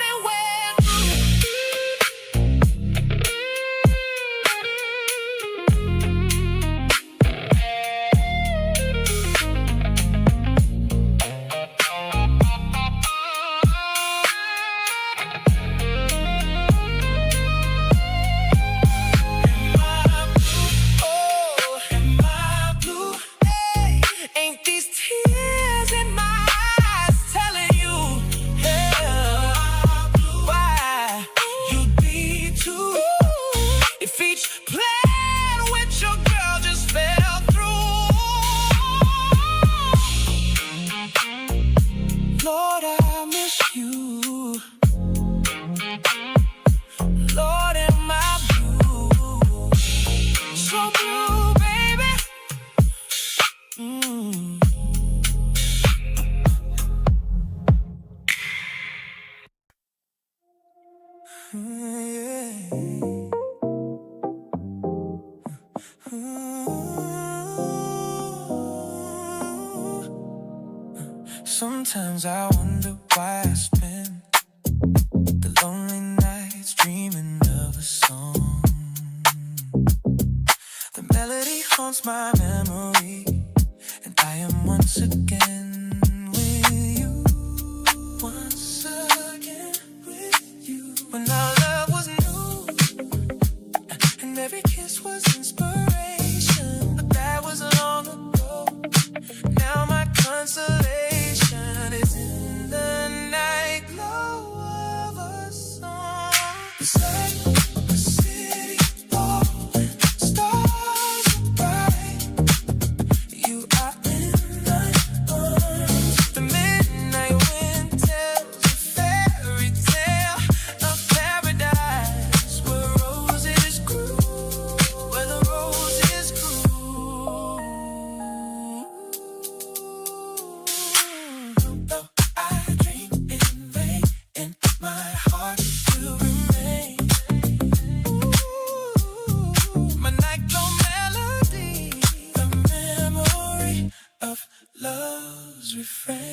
and went ain't these tears in my eyes telling you, why you'd be too? If each plan with your girl just fell through, Lord, I miss you. Lord, am I blue? So blue, baby. Sometimes I wonder why I spend the lonely nights dreaming of a song. The melody haunts my memory, and I am once again with you. Once again with you. When our love was new, love's refrain.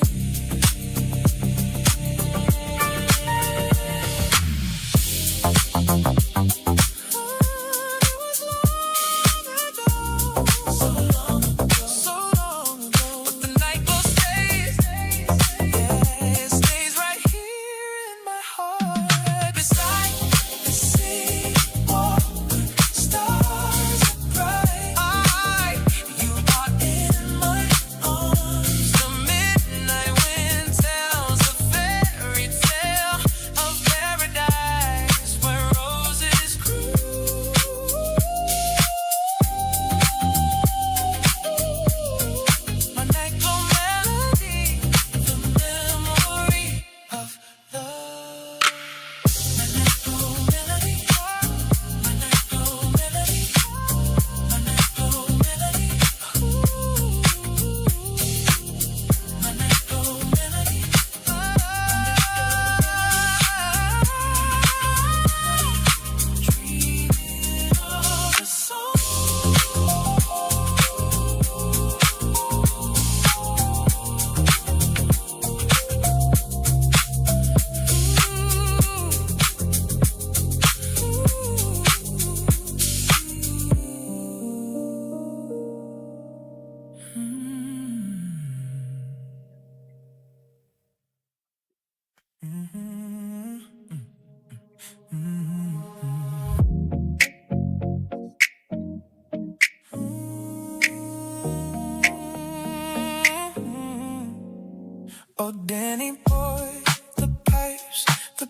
Oh, Danny boy, the pipes are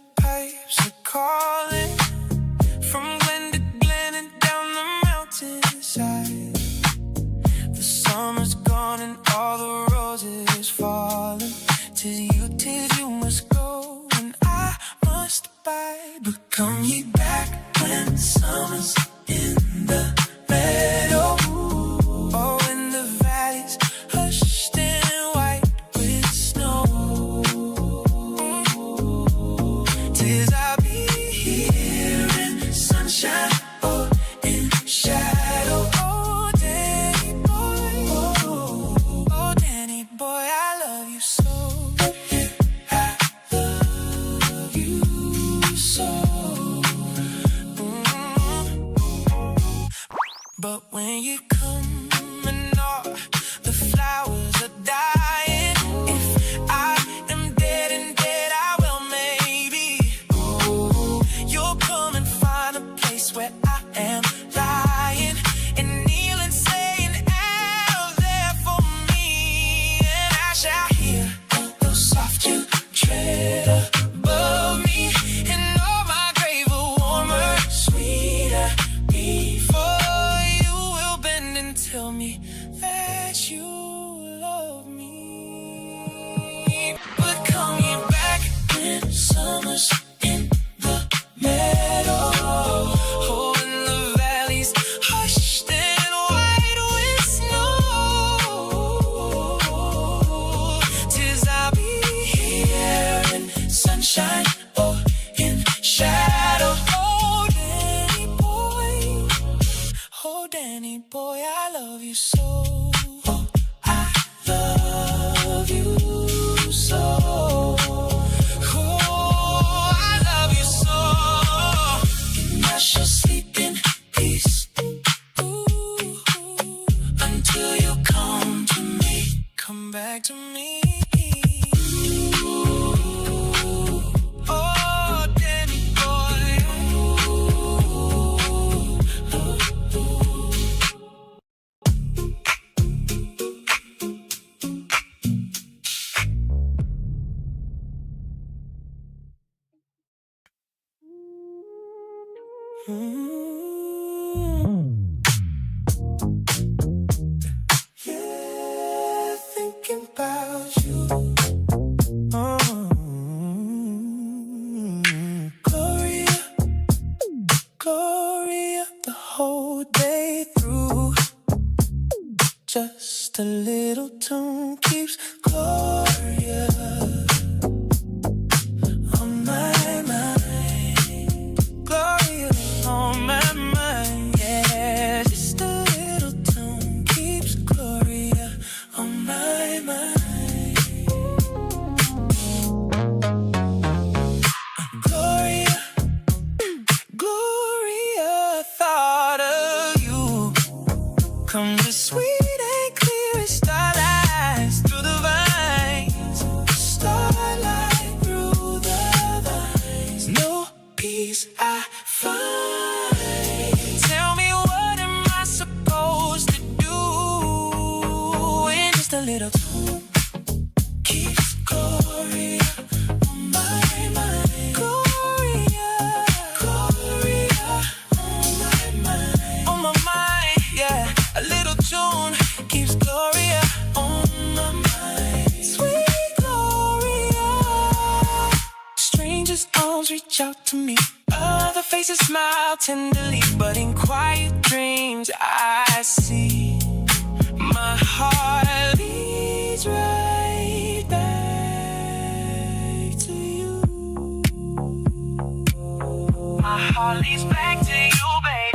calling from Glen to Glen and down the mountainside. The summer's gone and all the roses falling. 'Tis you must go and I must bide. But come ye back when summer's in the meadow. Oh, in the valleys hushed and white with snow. 'Tis I'll be here in sunshine or in shadow. Oh, Danny boy, oh, Danny boy, I love you so. But when you come and all the flowers are dying, if I am dead and dead, I will maybe. You'll come and find a place where I am lying and kneel and saying, out there for me. And I shall hear the soft you tread above me, and all my grave will warmer, sweeter before. Tell me that you love me. But come ye back when summer's in the meadow. Oh, in the valleys hushed and white with snow. 'Tis I'll be here in sunshine or in shadow. Oh, Danny boy, oh, Danny boy, I love you so. Oh, I love you so. Oh, I love you so. And I shall sleep in peace. Ooh, until you come to me, come back to me. Oh, Danny boy. Yeah, thinking about you. Gloria, Gloria, the whole day through. Just a little tune keeps Gloria on my mind. Gloria on my mind. Yeah, just a little tune keeps Gloria on my mind. as sweet and clear as starlight through the vines. Starlight through the vines. No peace I find. Tell me, what am I supposed to do in just a little time? Keeps Gloria on my mind. Gloria, Gloria on my mind. On my mind, yeah. A little tune keeps Gloria on my mind. Sweet Gloria. Strangers' arms reach out to me. Other faces smile tenderly, but in quiet dreams I see my heart leads right back to you. My heart leads back to you, baby.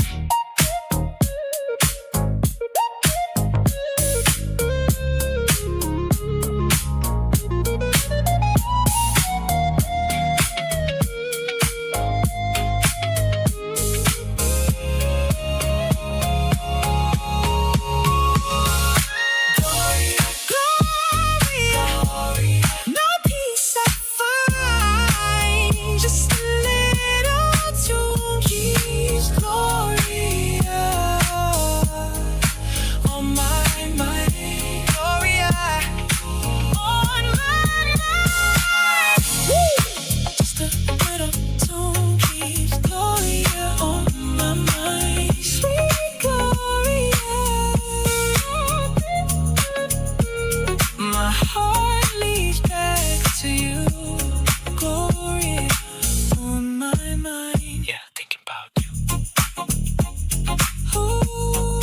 No peace I find, just a little tune keeps Gloria on my mind. Gloria on my mind. Just a little tune keeps Gloria on my mind. Sweet Gloria. My heart leads back to you, Gloria, on my mind. Yeah, thinking about you. Ooh,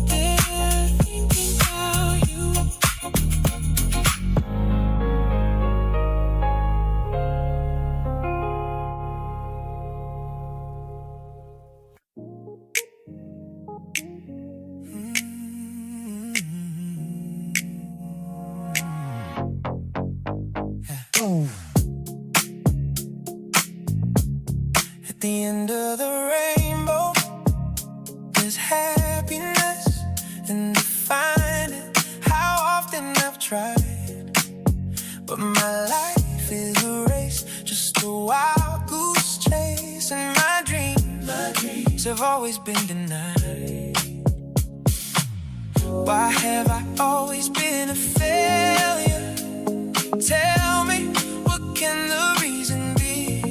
yeah, thinking about you. At the end of the rainbow, there's happiness, and to find it, how often I've tried. But my life is a race, just a wild goose chase, and my dreams have always been denied. Why have I always been a failure? Tell me, what can the reason be?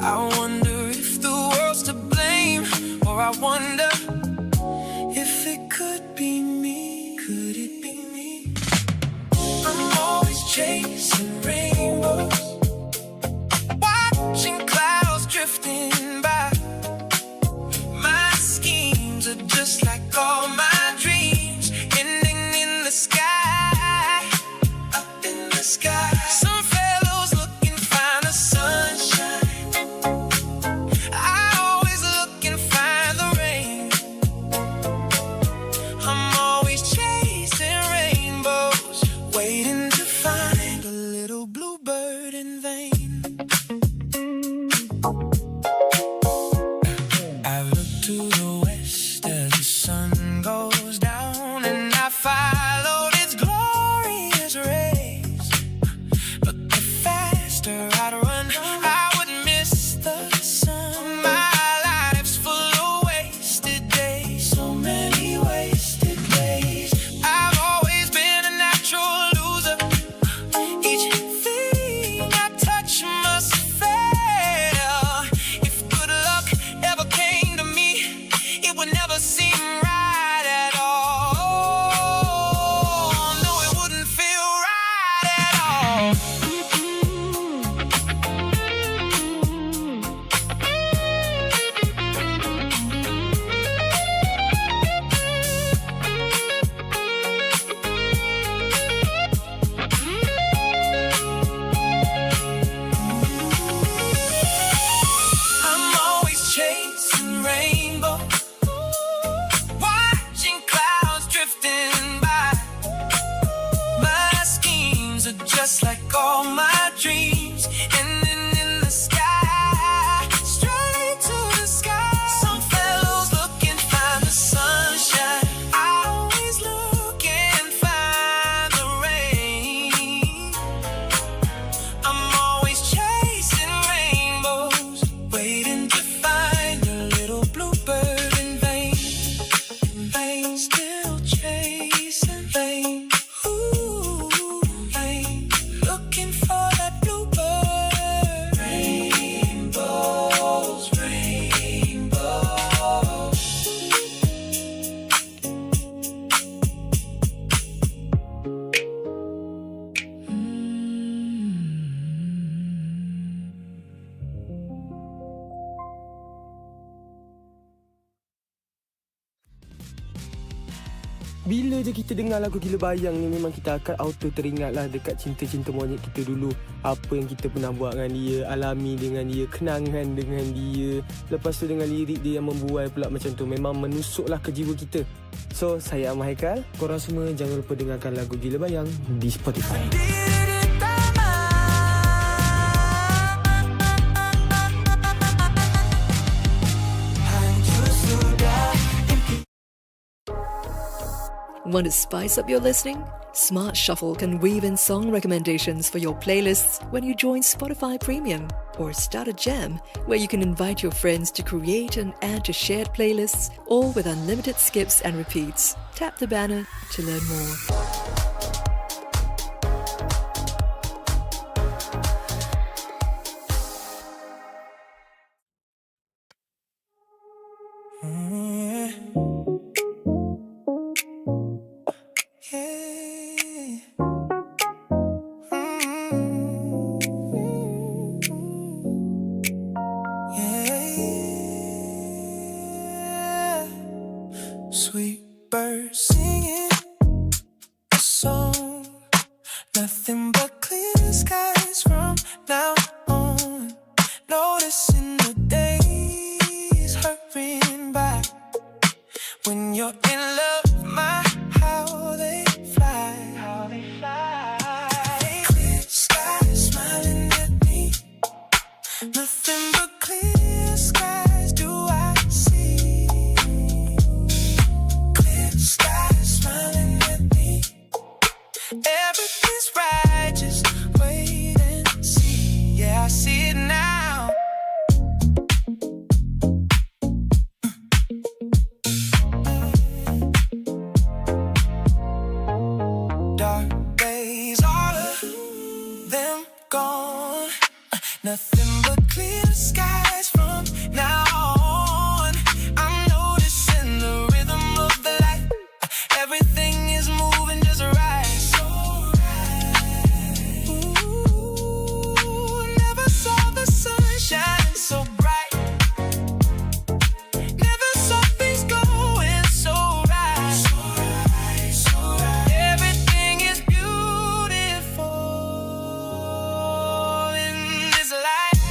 I wonder if the world's to blame, or I wonder if it could be me. Could it be me? I'm always chasing rainbows, watching clouds drifting by. My schemes are just like all my dreams, ending in the sky, up in the sky. Some fellows look and find the sunshine. I always look and find the rain. I'm always chasing rainbows, waiting to find a little bluebird in vain. I look to the west as the sun goes down, and I followed its glorious rays. But the faster I'd run, I would miss the sun. My life's full of wasted days, so many wasted days. I've always been a natural loser. Each thing I touch must fail. If good luck ever came to me, it would never seem right at all. No, it wouldn't feel right at all. I'm always chasing rainbows, watching clouds drifting by. My schemes are just like all my dreams, ending in the sky. Straight bila je kita dengar lagu Gila Bayang ni, memang kita akan auto teringat lah dekat cinta-cinta monyet kita dulu. Apa yang kita pernah buat dengan dia, alami dengan dia, kenangan dengan dia. Lepas tu dengan lirik dia yang membuai pula macam tu, memang menusuklah ke jiwa kita. So, saya Ahmad Haikal. Korang semua jangan lupa dengarkan lagu Gila Bayang di Spotify. Want to spice up your listening? Smart Shuffle can weave in song recommendations for your playlists when you join Spotify Premium, or start a jam where you can invite your friends to create and add to shared playlists, all with unlimited skips and repeats. Tap the banner to learn more. Sweet bird singing a song, nothing but clear skies from now on. Noticing the days hurrying by. When you're in love, my how they fly. How they fly. Clear skies smiling at me. Nothing but clear skies do I see. Clear skies smiling at me. Everything's right, just wait and see. Yeah, I see it now. Dark days, all of them gone. Nothing but clear skies from now on. I'm noticing the rhythm of the light. Everything is moving just right. So right. Ooh, never saw the sun shining so bright. Never saw things going so right. So right, so right. Everything is beautiful in this life.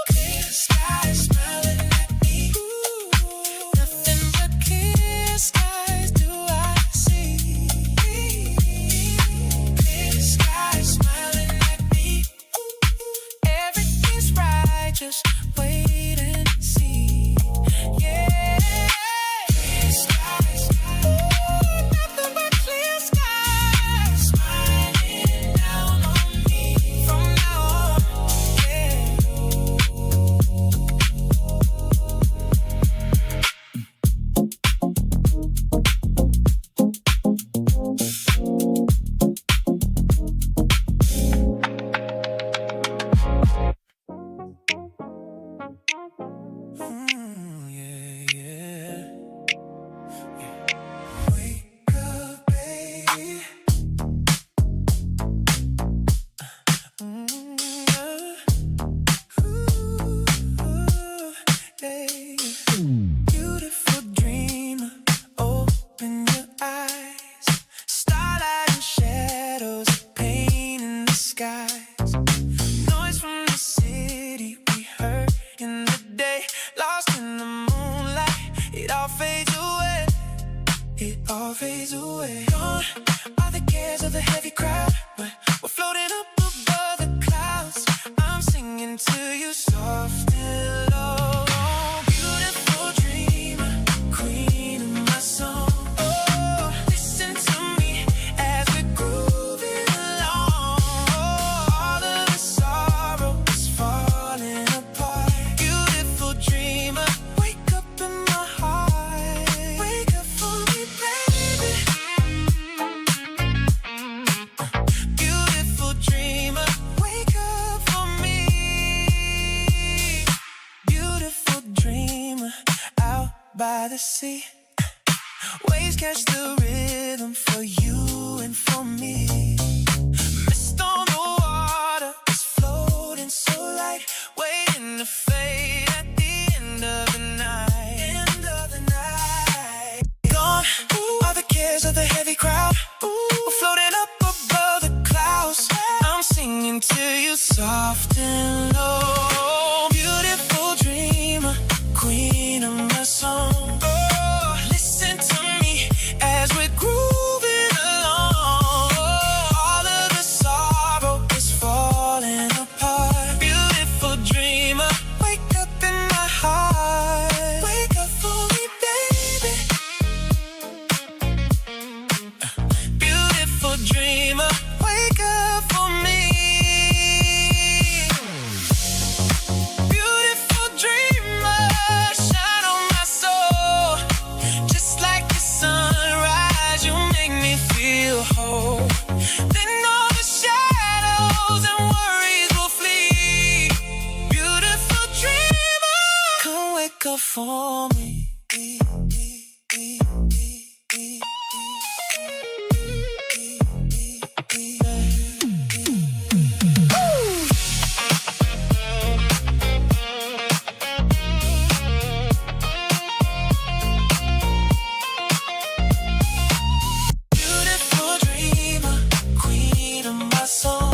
Clear skies smiling at me. Nothing but clear skies do I see. Clear skies smiling at me. Everything's right, just wait and see. Yeah. Clear skies, nothing but clear skies smiling down on me from now on. Yeah. Wake up, baby. Beautiful dreamer, open your eyes. Starlight and shadows, pain in the skies. Noise from the city we heard in the day. Lost in the moonlight, it all fades away. It all fades away. Gone are the cares of the heavy crowd. We're floating up above the clouds. I'm singing to you soft and low. Beautiful dreamer, queen of my song. Oh, listen to me as we're grooving along. All of the sorrow is falling apart. Beautiful dreamer, wake up in my heart. by the sea. Waves catch the rhythm for you and for me. Mist on the water is floating so light, waiting to fade at the end of the night. End of the night. Gone are the cares of the heavy crowd. We're floating up above the clouds. I'm singing to you soft and low. Beautiful dreamer, queen of my song. Oh, listen to me as we're grooving along. All of the sorrow is falling apart. Beautiful dreamer, wake up in my heart. Wake up for me, baby. Beautiful dreamer, wake up for me. Beautiful dreamer, shine on my soul. Just like the sunrise, you make me feel whole. Then all the shadows and worries will flee. Beautiful dreamer, come wake up for me. Beautiful dreamer, queen of my soul.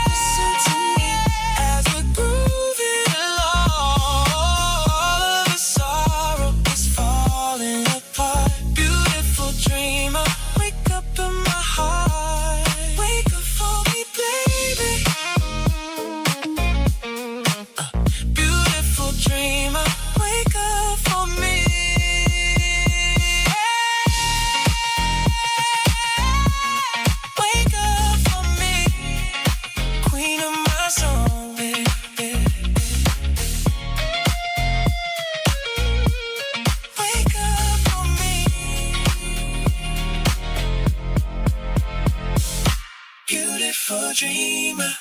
Listen to me as we're grooving along. All of the sorrow is falling apart. Beautiful dreamer, wake up in my heart. Wake up for me, baby. Beautiful dreamer, wake up for me. Wake up for me, queen of my song. Wake up for me, beautiful dreamer.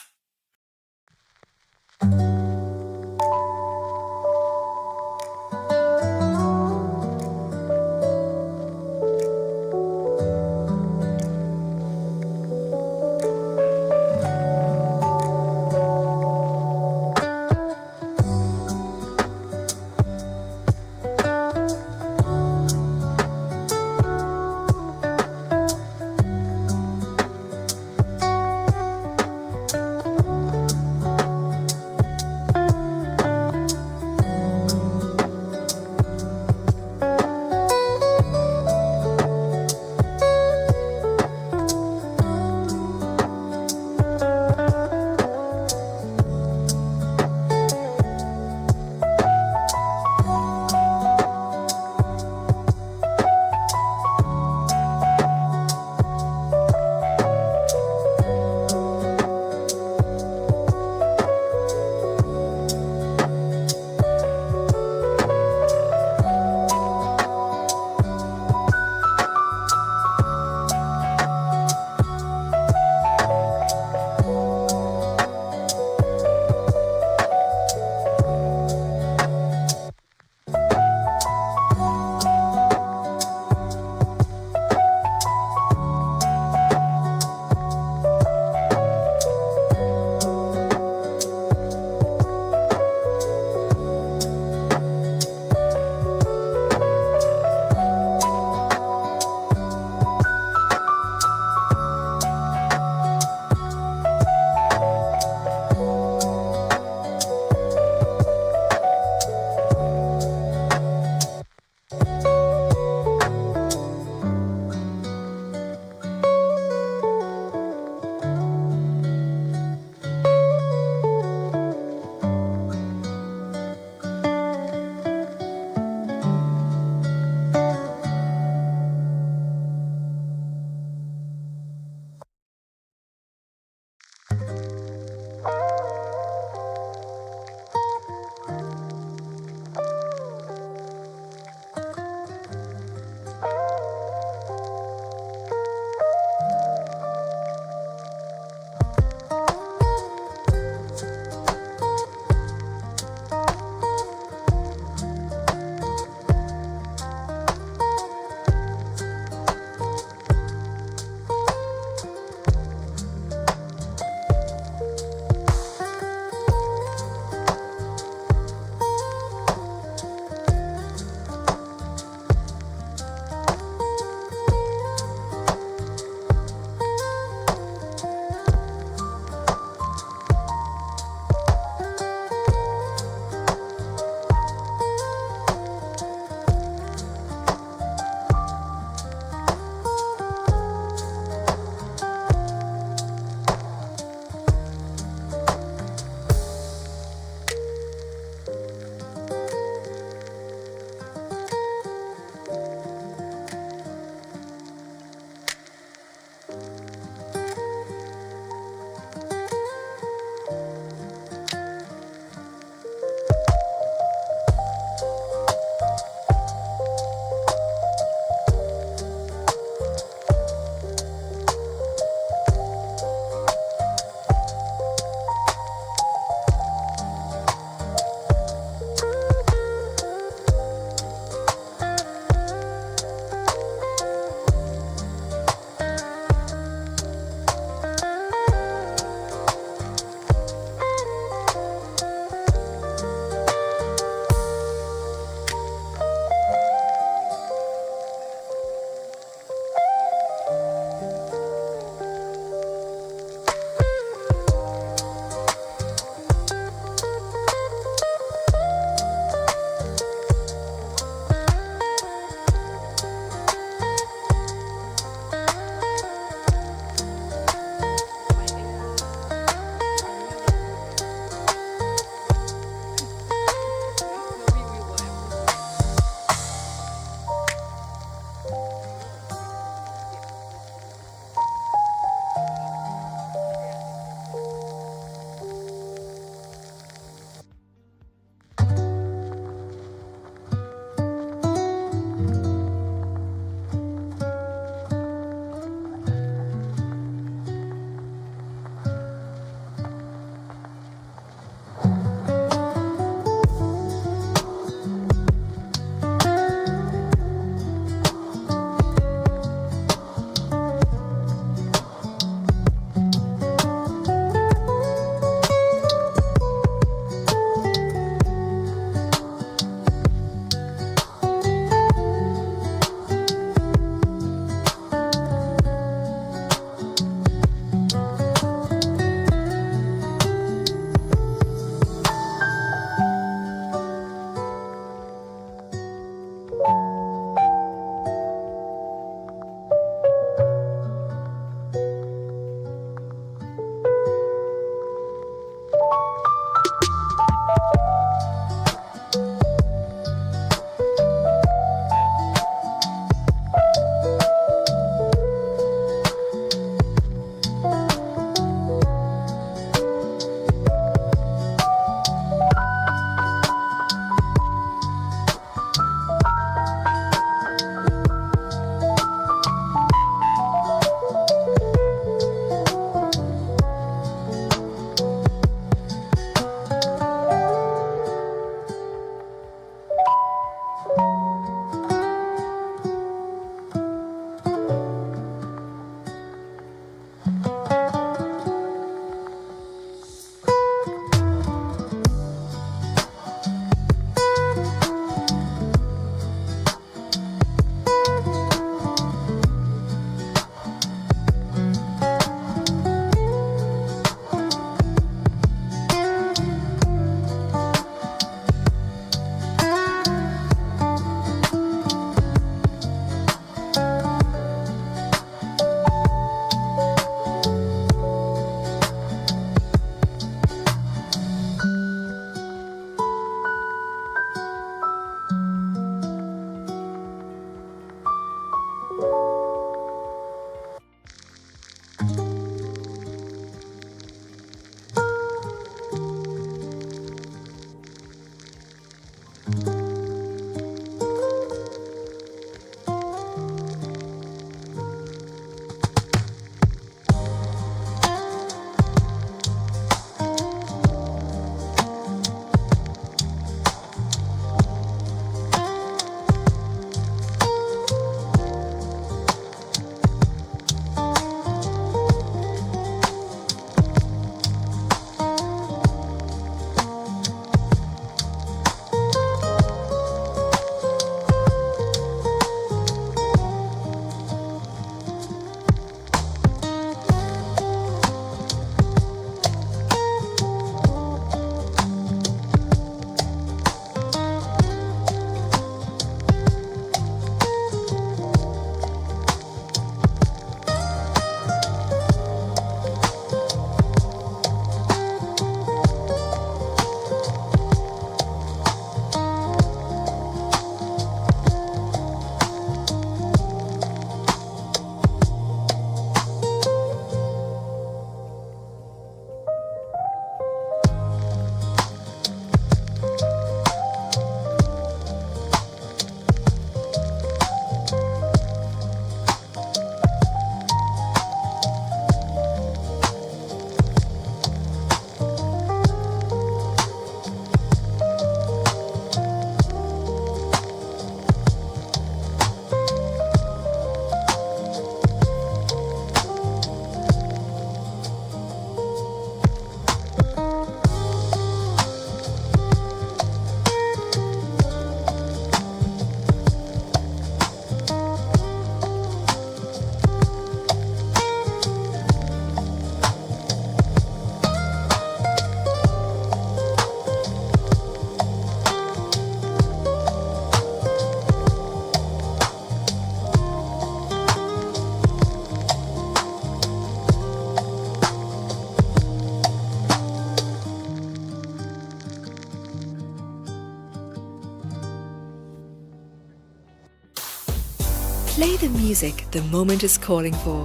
Play the music the moment is calling for.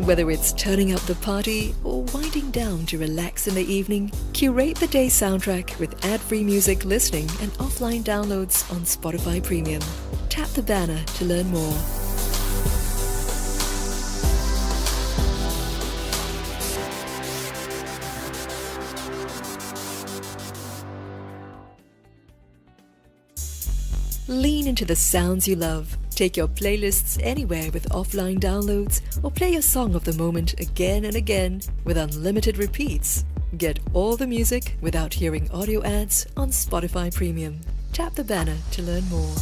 Whether it's turning up the party or winding down to relax in the evening, curate the day's soundtrack with ad-free music listening and offline downloads on Spotify Premium. Tap the banner to learn more. Lean into the sounds you love. Take your playlists anywhere with offline downloads or play your song of the moment again and again with unlimited repeats. Get all the music without hearing audio ads on Spotify Premium. Tap the banner to learn more.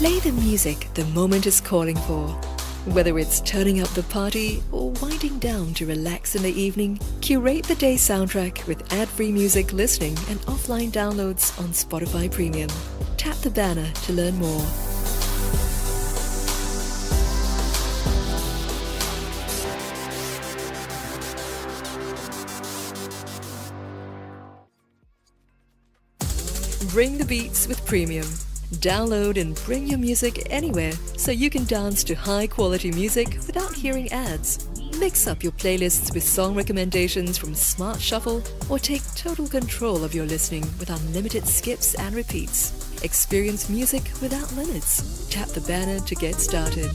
Play the music the moment is calling for. Whether it's turning up the party or winding down to relax in the evening, curate the day soundtrack with ad-free music listening and offline downloads on Spotify Premium. Tap the banner to learn more. Bring the beats with Premium. Download and bring your music anywhere so you can dance to high-quality music without hearing ads. Mix up your playlists with song recommendations from Smart Shuffle or take total control of your listening with unlimited skips and repeats. Experience music without limits. Tap the banner to get started.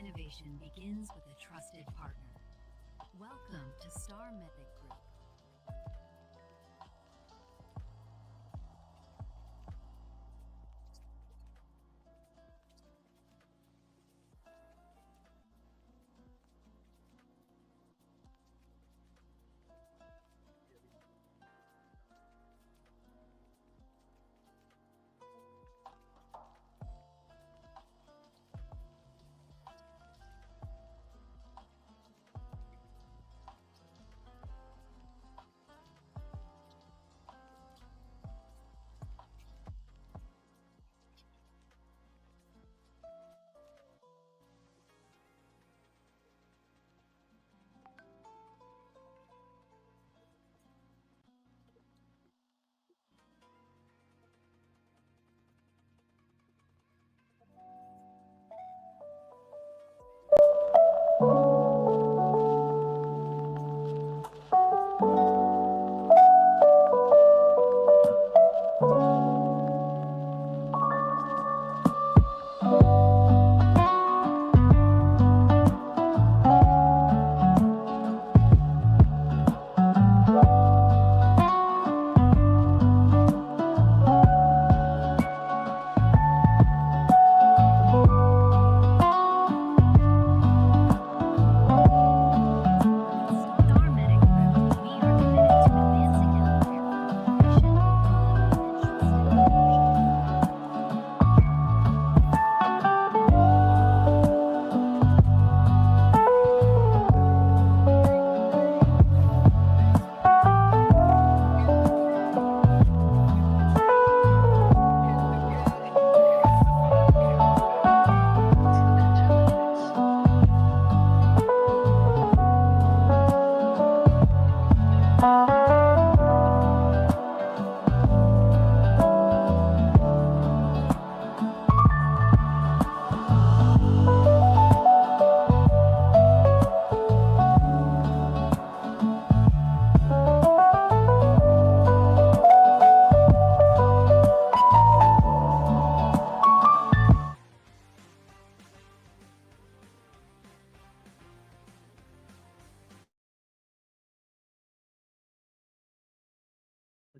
innovation begins with a trusted partner. Welcome to Star Method Group.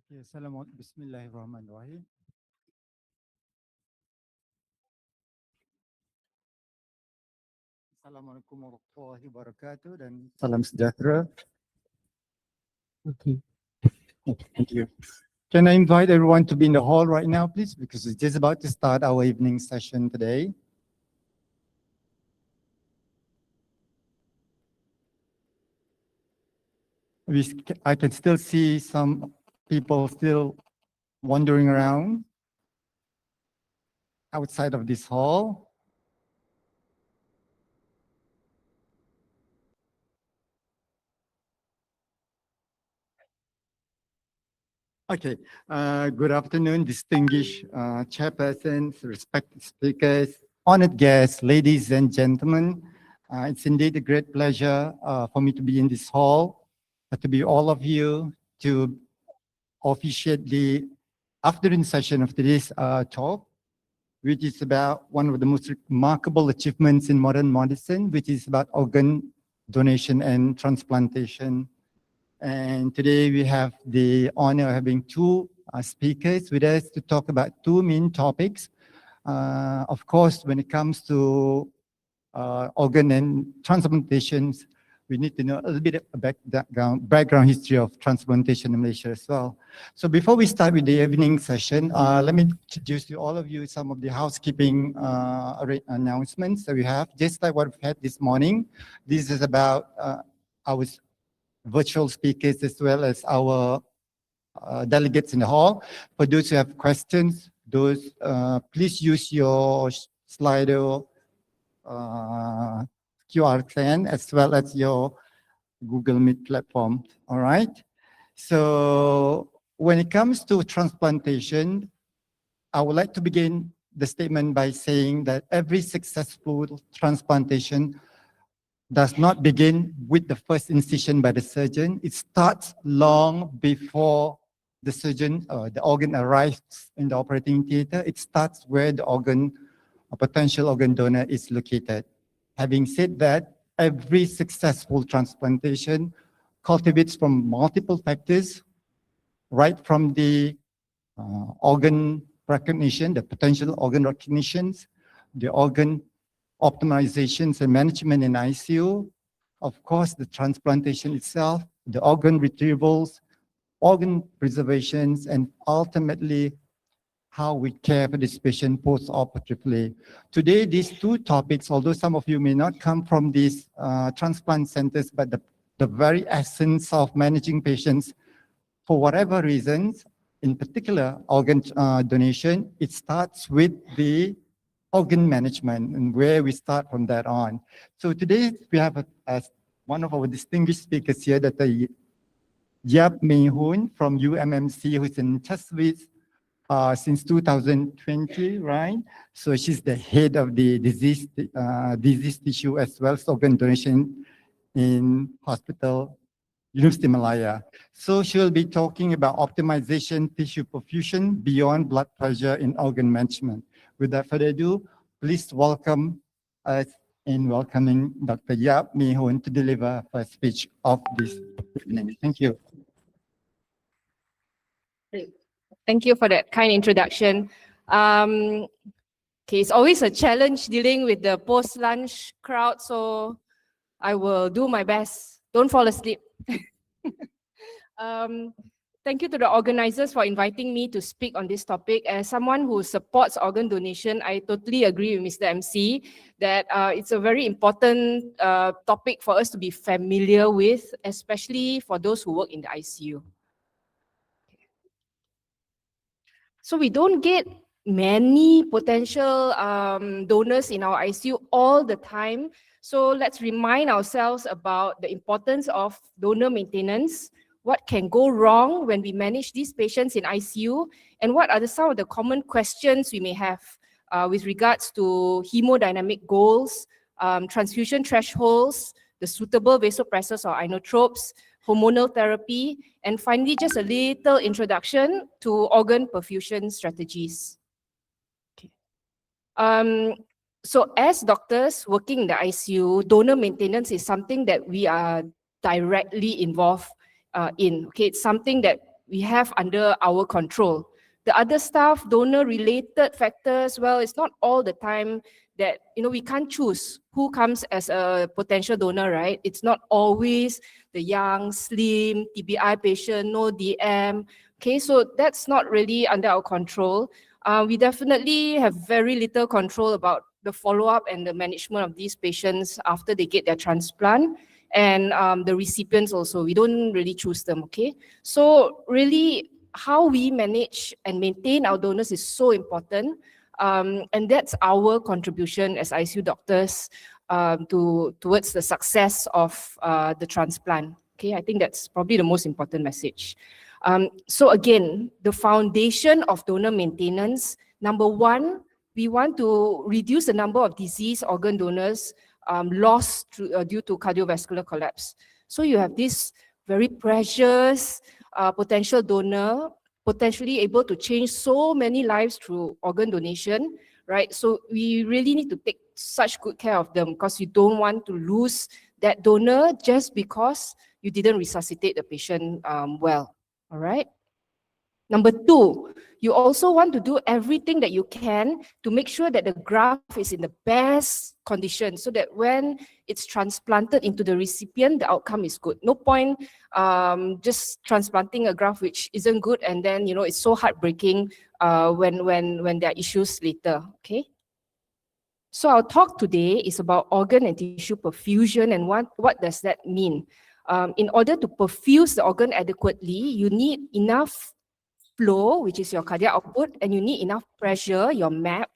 Okay, Assalamualaikum. Bismillahirrahmanirrahim. Assalamualaikum warahmatullahi wabarakatuh dan salam sejahtera. Okay. Thank you. Can I invite everyone to be in the hall right now, please? Because we're just about to start our evening session today. I can still see some people still wandering around outside of this hall. Okay, good afternoon, distinguished chairpersons, respected speakers, honored guests, ladies and gentlemen. It's indeed a great pleasure for me to be in this hall, to be all of you, to officiate the afternoon session of today's talk, which is about one of the most remarkable achievements in modern medicine, which is about organ donation and transplantation. And today we have the honor of having two speakers with us to talk about two main topics. Of course, when it comes to organ and transplantations, we need to know a little bit of background history of transplantation in Malaysia as well. So before we start with the evening session, let me introduce to all of you some of the housekeeping announcements that we have, just like what we've had this morning. This is about our virtual speakers as well as our delegates in the hall. For those who have questions, please use your Slido QR scan as well as your Google Meet platform. All right. So when it comes to transplantation, I would like to begin the statement by saying that every successful transplantation does not begin with the first incision by the surgeon. It starts long before the surgeon or the organ arrives in the operating theater. It starts where the organ, a potential organ donor is located. Having said that, every successful transplantation cultivates from multiple factors, right from the organ recognition, the potential organ recognitions, the organ optimizations and management in ICU, of course, the transplantation itself, the organ retrievals, organ preservations, and ultimately how we care for this patient post-operatively. Today, these two topics, although some of you may not come from these transplant centers, but the very essence of managing patients, for whatever reasons, in particular organ donation, it starts with the organ management and where we start from that on. So today we have as one of our distinguished speakers here, Dr. Yap Mei Hoon from UMMC, who's in touch with since 2020, right? So she's the head of the disease tissue as well as organ donation in hospital, University Malaya. So she'll be talking about optimization tissue perfusion beyond blood pressure in organ management. Without further ado, please welcome us in welcoming Dr. Yap Mei Hoon to deliver first speech of this evening. Thank you. Thank you for that kind introduction. Okay, it's always a challenge dealing with the post-lunch crowd, so I will do my best. Don't fall asleep. Thank you to the organizers for inviting me to speak on this topic. As someone who supports organ donation, I totally agree with Mr. MC that it's a very important topic for us to be familiar with, especially for those who work in the ICU. So we don't get many potential donors in our ICU all the time. So let's remind ourselves about the importance of donor maintenance, what can go wrong when we manage these patients in ICU, and what are some of the common questions we may have with regards to hemodynamic goals, transfusion thresholds, the suitable vasopressors or inotropes, hormonal therapy, and finally just a little introduction to organ perfusion strategies. Okay. So as doctors working in the ICU, donor maintenance is something that we are directly involved in. Okay, it's something that we have under our control. The other stuff, donor-related factors, well, it's not all the time that, we can't choose who comes as a potential donor, right? It's not always the young, slim, TBI patient, no DM. Okay, so that's not really under our control. We definitely have very little control about the follow-up and the management of these patients after they get their transplant. And the recipients also, we don't really choose them, okay? So really, how we manage and maintain our donors is so important. And that's our contribution as ICU doctors towards the success of the transplant. Okay, I think that's probably the most important message. So again, the foundation of donor maintenance, number one, we want to reduce the number of disease organ donors lost due to cardiovascular collapse. So you have this very precious potential donor, potentially able to change so many lives through organ donation, right? So we really need to take such good care of them because you don't want to lose that donor just because you didn't resuscitate the patient well, all right? Number two, you also want to do everything that you can to make sure that the graft is in the best condition so that when it's transplanted into the recipient, the outcome is good. No point just transplanting a graft which isn't good and then, it's so heartbreaking when there are issues later, okay? So our talk today is about organ and tissue perfusion and what does that mean? In order to perfuse the organ adequately, you need enough flow, which is your cardiac output, and you need enough pressure, your MAP,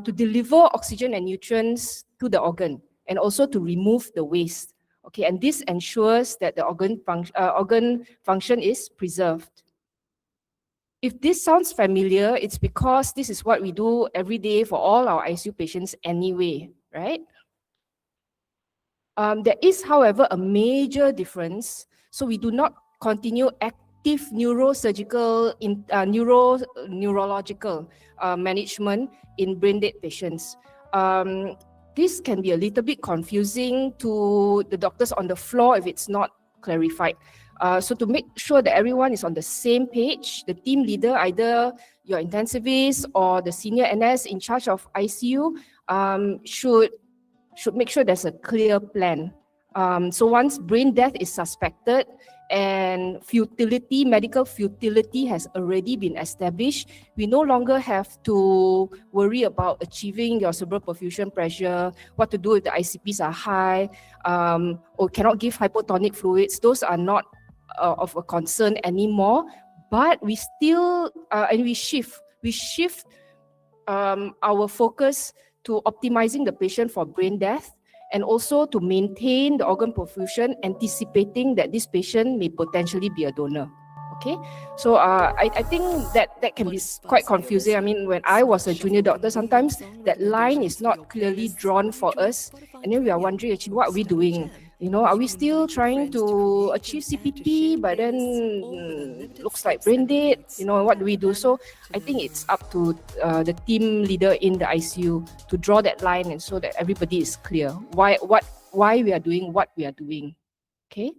to deliver oxygen and nutrients to the organ and also to remove the waste. Okay, and this ensures that the organ function is preserved. If this sounds familiar, it's because this is what we do every day for all our ICU patients anyway, right? There is, however, a major difference. So we do not continue active neurosurgical, neurological management in brain dead patients. this can be a little bit confusing to the doctors on the floor if it's not clarified. So to make sure that everyone is on the same page, the team leader, either your intensivist or the senior NS in charge of ICU, should make sure there's a clear plan. So once brain death is suspected and medical futility has already been established, we no longer have to worry about achieving your cerebral perfusion pressure, what to do if the ICPs are high, or cannot give hypotonic fluids. Those are not of a concern anymore, but we still, and we shift our focus to optimizing the patient for brain death, and also to maintain the organ perfusion, anticipating that this patient may potentially be a donor. Okay, so I think that can be quite confusing. I mean, when I was a junior doctor, sometimes that line is not clearly drawn for us, and then we are wondering actually what are we doing. You know, are we still trying to achieve CPT, but then looks like brain dead? You know, what do we do? So I think it's up to the team leader in the ICU to draw that line, and so that everybody is clear why we are doing what we are doing. Okay.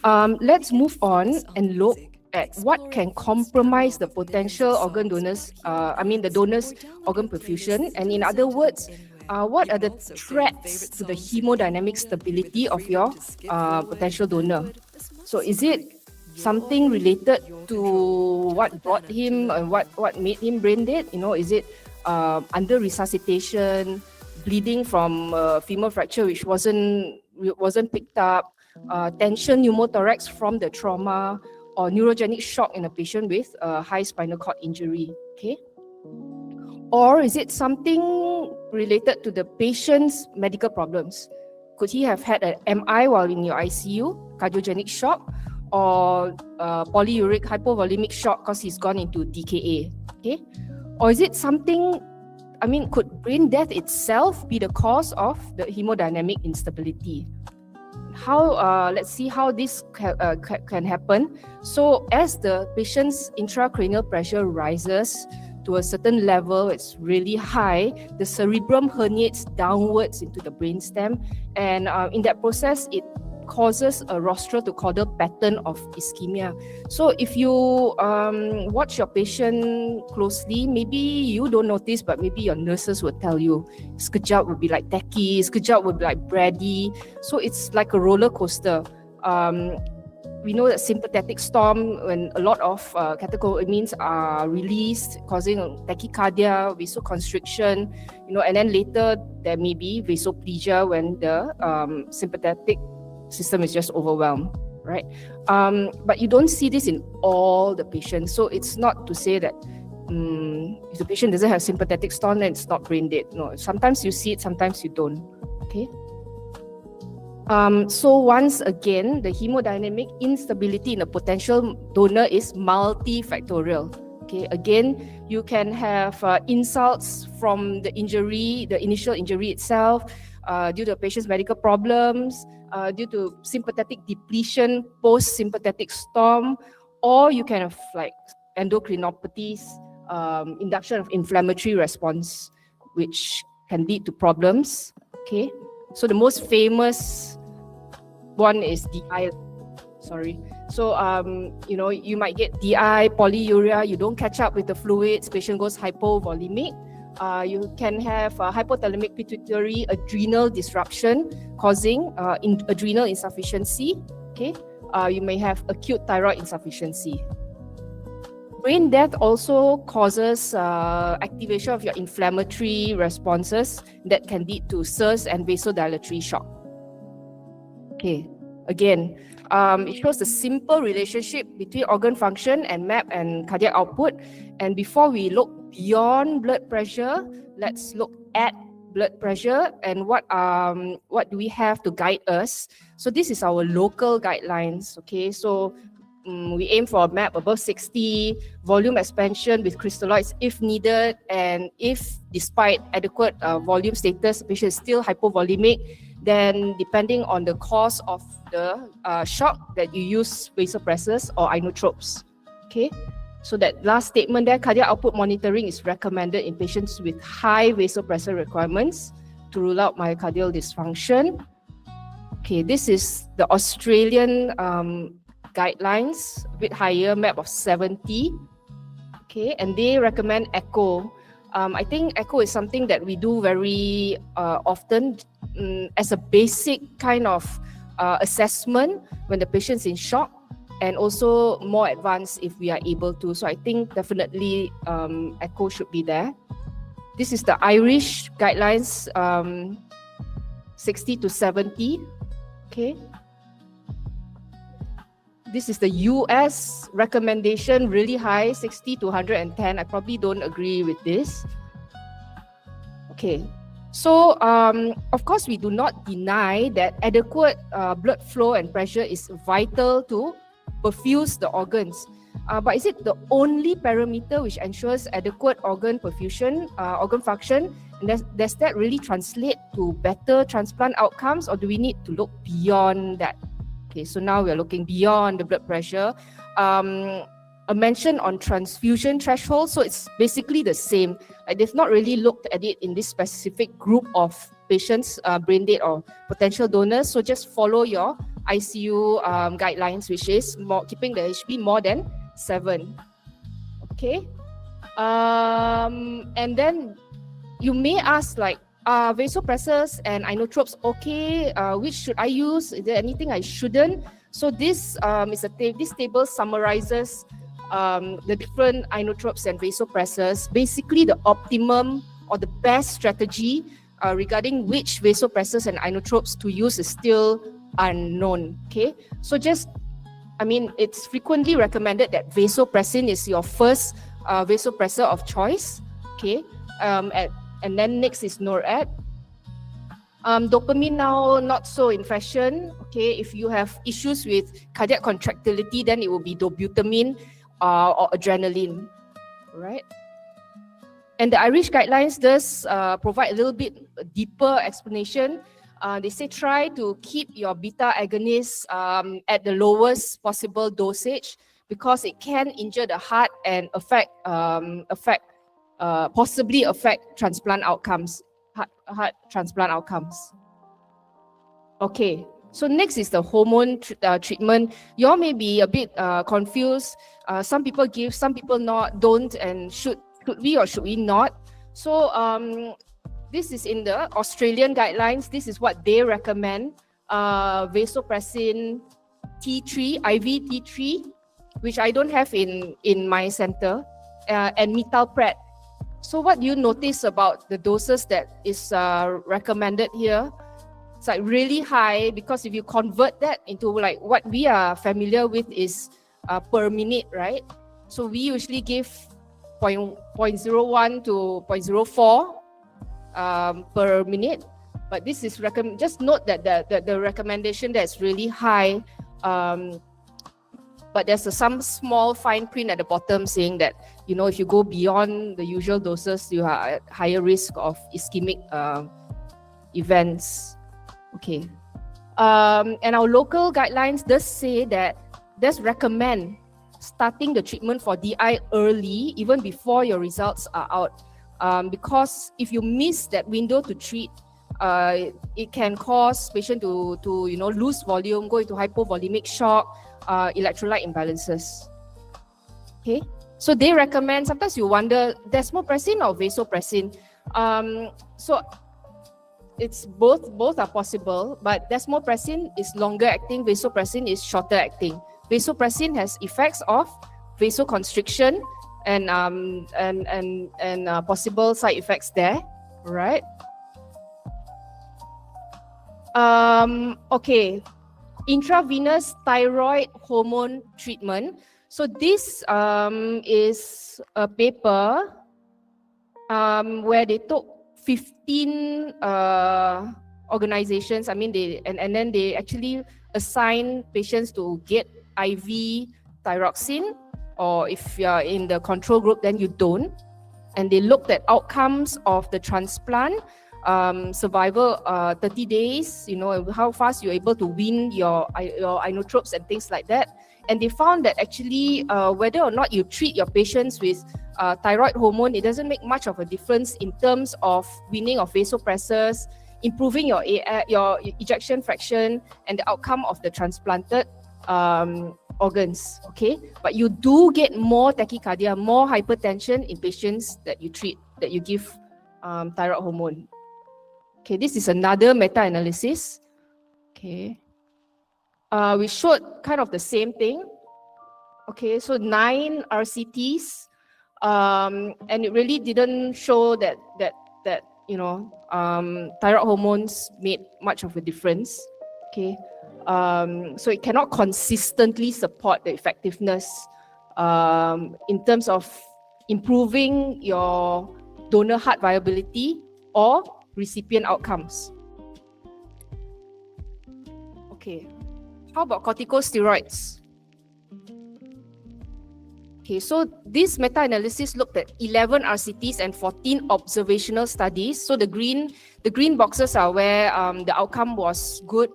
Let's move on and look at what can compromise the potential organ donors. The donors' organ perfusion, and in other words, what are the threats to the hemodynamic stability of your potential donor? So is it something related to what brought him and what made him brain dead? You know, is it under resuscitation, bleeding from femur fracture which wasn't picked up, tension pneumothorax from the trauma, or neurogenic shock in a patient with high spinal cord injury? Okay. Or is it something related to the patient's medical problems? Could he have had an MI while in your ICU, cardiogenic shock, or polyuric hypovolemic shock because he's gone into DKA? Okay. Or is it something, could brain death itself be the cause of the hemodynamic instability? Let's see how this can happen. So as the patient's intracranial pressure rises to a certain level, it's really high, the cerebrum herniates downwards into the brainstem, and in that process, it causes a rostral to caudal pattern of ischemia. So if you watch your patient closely, maybe you don't notice, but maybe your nurses will tell you. Sekejap would be like tacky, sekejap would be like brady. So it's like a roller coaster. We know that sympathetic storm, when a lot of catecholamines are released, causing tachycardia, vasoconstriction, and then later there may be vasoplegia when the sympathetic system is just overwhelmed, right? But you don't see this in all the patients. So it's not to say that if the patient doesn't have sympathetic storm, then it's not brain dead. No, sometimes you see it, sometimes you don't. Okay. So once again, the hemodynamic instability in a potential donor is multifactorial. Okay, again, you can have insults from the injury, the initial injury itself, due to a patient's medical problems, due to sympathetic depletion, post-sympathetic storm, or you can have like endocrinopathies, induction of inflammatory response, which can lead to problems. Okay, so the most famous one is DI. So you might get DI, polyuria, you don't catch up with the fluids, patient goes hypovolemic. You can have hypothalamic pituitary adrenal disruption causing adrenal insufficiency. Okay, you may have acute thyroid insufficiency. Brain death also causes activation of your inflammatory responses that can lead to SIRS and vasodilatory shock. Okay, again, it shows the simple relationship between organ function and MAP and cardiac output. And before we look beyond blood pressure, let's look at blood pressure and what do we have to guide us. So this is our local guidelines. Okay, so we aim for a MAP above 60, volume expansion with crystalloids if needed, and if despite adequate volume status, the patient is still hypovolemic, then depending on the cause of the shock, that you use vasopressors or inotropes. Okay, so that last statement there, cardiac output monitoring is recommended in patients with high vasopressor requirements. to rule out myocardial dysfunction. Okay, this is the Australian guidelines, a bit higher, map of 70. Okay, and they recommend echo. I think echo is something that we do very often as a basic kind of assessment when the patient's in shock, and also more advanced if we are able to. So I think definitely echo should be there. This is the Irish guidelines, 60 to 70. Okay. This is the US recommendation, really high, 60 to 110. I probably don't agree with this. Okay. So, of course, we do not deny that adequate blood flow and pressure is vital to perfuse the organs. But is it the only parameter which ensures adequate organ perfusion, organ function? And does that really translate to better transplant outcomes, or do we need to look beyond that? Okay, so now we're looking beyond the blood pressure. A mention on transfusion threshold, so it's basically the same. They've not really looked at it in this specific group of patients, brain dead or potential donors. So just follow your ICU guidelines, which is keeping the HB more than 7. Okay. And then you may ask, like, are vasopressors and inotropes okay? Which should I use? Is there anything I shouldn't? So this this table summarizes the different inotropes and vasopressors. Basically, the optimum or the best strategy regarding which vasopressors and inotropes to use is still unknown. Okay, so it's frequently recommended that vasopressin is your first vasopressor of choice. Okay, and then next is NORAD. Dopamine now not so in fashion. Okay, if you have issues with cardiac contractility, then it will be dobutamine or adrenaline, right? And the Irish guidelines does provide a little bit deeper explanation. They say try to keep your beta agonist at the lowest possible dosage, because it can injure the heart and possibly affect transplant outcomes, heart transplant outcomes. Okay, so next is the hormone treatment. You all may be a bit confused. Some people give, some people don't, and should we or should we not? So this is in the Australian guidelines. This is what they recommend. Vasopressin T3, IV T3, which I don't have in my center, and metalpred. So what do you notice about the doses that is recommended here? It's like really high, because if you convert that into like what we are familiar with is per minute, right? So we usually give 0.01 to 0.04 per minute. But this is just note that the recommendation that's really high. But there's some small fine print at the bottom saying that, if you go beyond the usual doses, you are at higher risk of ischemic events. Okay. And our local guidelines does recommend starting the treatment for DI early, even before your results are out. Because if you miss that window to treat, it can cause patient to lose volume, go into hypovolemic shock, electrolyte imbalances. Okay, so they recommend, sometimes you wonder, desmopressin or vasopressin. So it's both are possible, but desmopressin is longer acting, vasopressin is shorter acting. Vasopressin has effects of vasoconstriction and possible side effects there, right? Okay. Intravenous thyroid hormone treatment. So this is a paper where they took 15 organizations. And then they actually assign patients to get IV thyroxine, or if you're in the control group, then you don't. And they looked at outcomes of the transplant, survival 30 days, how fast you're able to wean your inotropes and things like that. And they found that actually whether or not you treat your patients with thyroid hormone, it doesn't make much of a difference in terms of weaning of vasopressors improving your ejection fraction and the outcome of the transplanted organs, okay? But you do get more tachycardia, more hypertension in patients that you treat, that you give thyroid hormone. Okay, this is another meta-analysis. Okay, we showed kind of the same thing. Okay, so 9 RCTs, and it really didn't show that you know thyroid hormones made much of a difference. Okay, so it cannot consistently support the effectiveness in terms of improving your donor heart viability or recipient outcomes. Okay, how about corticosteroids? Okay, so this meta-analysis looked at 11 RCTs and 14 observational studies. So the green boxes are where the outcome was good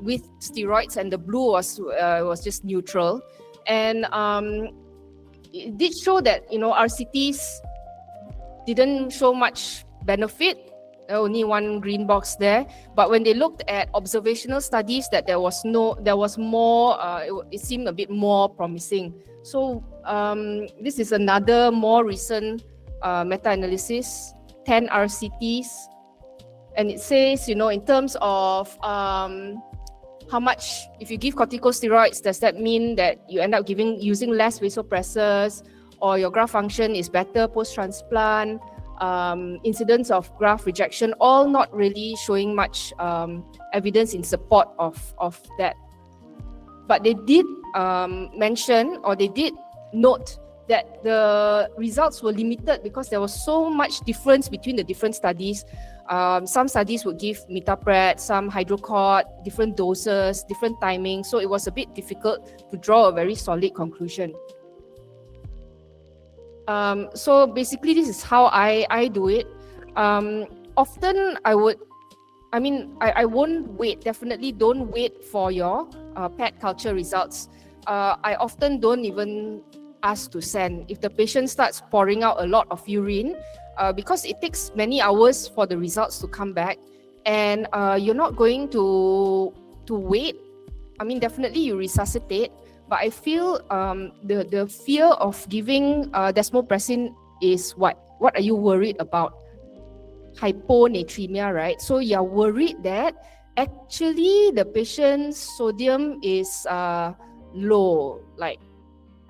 with steroids, and the blue was just neutral. And it did show that RCTs didn't show much benefit. Only one green box there. But when they looked at observational studies, that there was more. It seemed a bit more promising. So this is another more recent meta-analysis, 10 RCTs, and it says, in terms of how much, if you give corticosteroids, does that mean that you end up using less vasopressors, or your graft function is better post-transplant? Incidence of graft rejection, all not really showing much evidence in support of that. But they did mention, or they did note, that the results were limited because there was so much difference between the different studies. Some studies would give metapred, some hydrocort, different doses, different timing. So it was a bit difficult to draw a very solid conclusion. So basically, this is how I do it. Often I won't wait, definitely don't wait for your PET culture results. I often don't even ask to send. If the patient starts pouring out a lot of urine, because it takes many hours for the results to come back, and you're not going to wait. Definitely you resuscitate, but I feel the fear of giving desmopressin is what are you worried about? Hyponatremia, right? So you're worried that actually the patient's sodium is low, like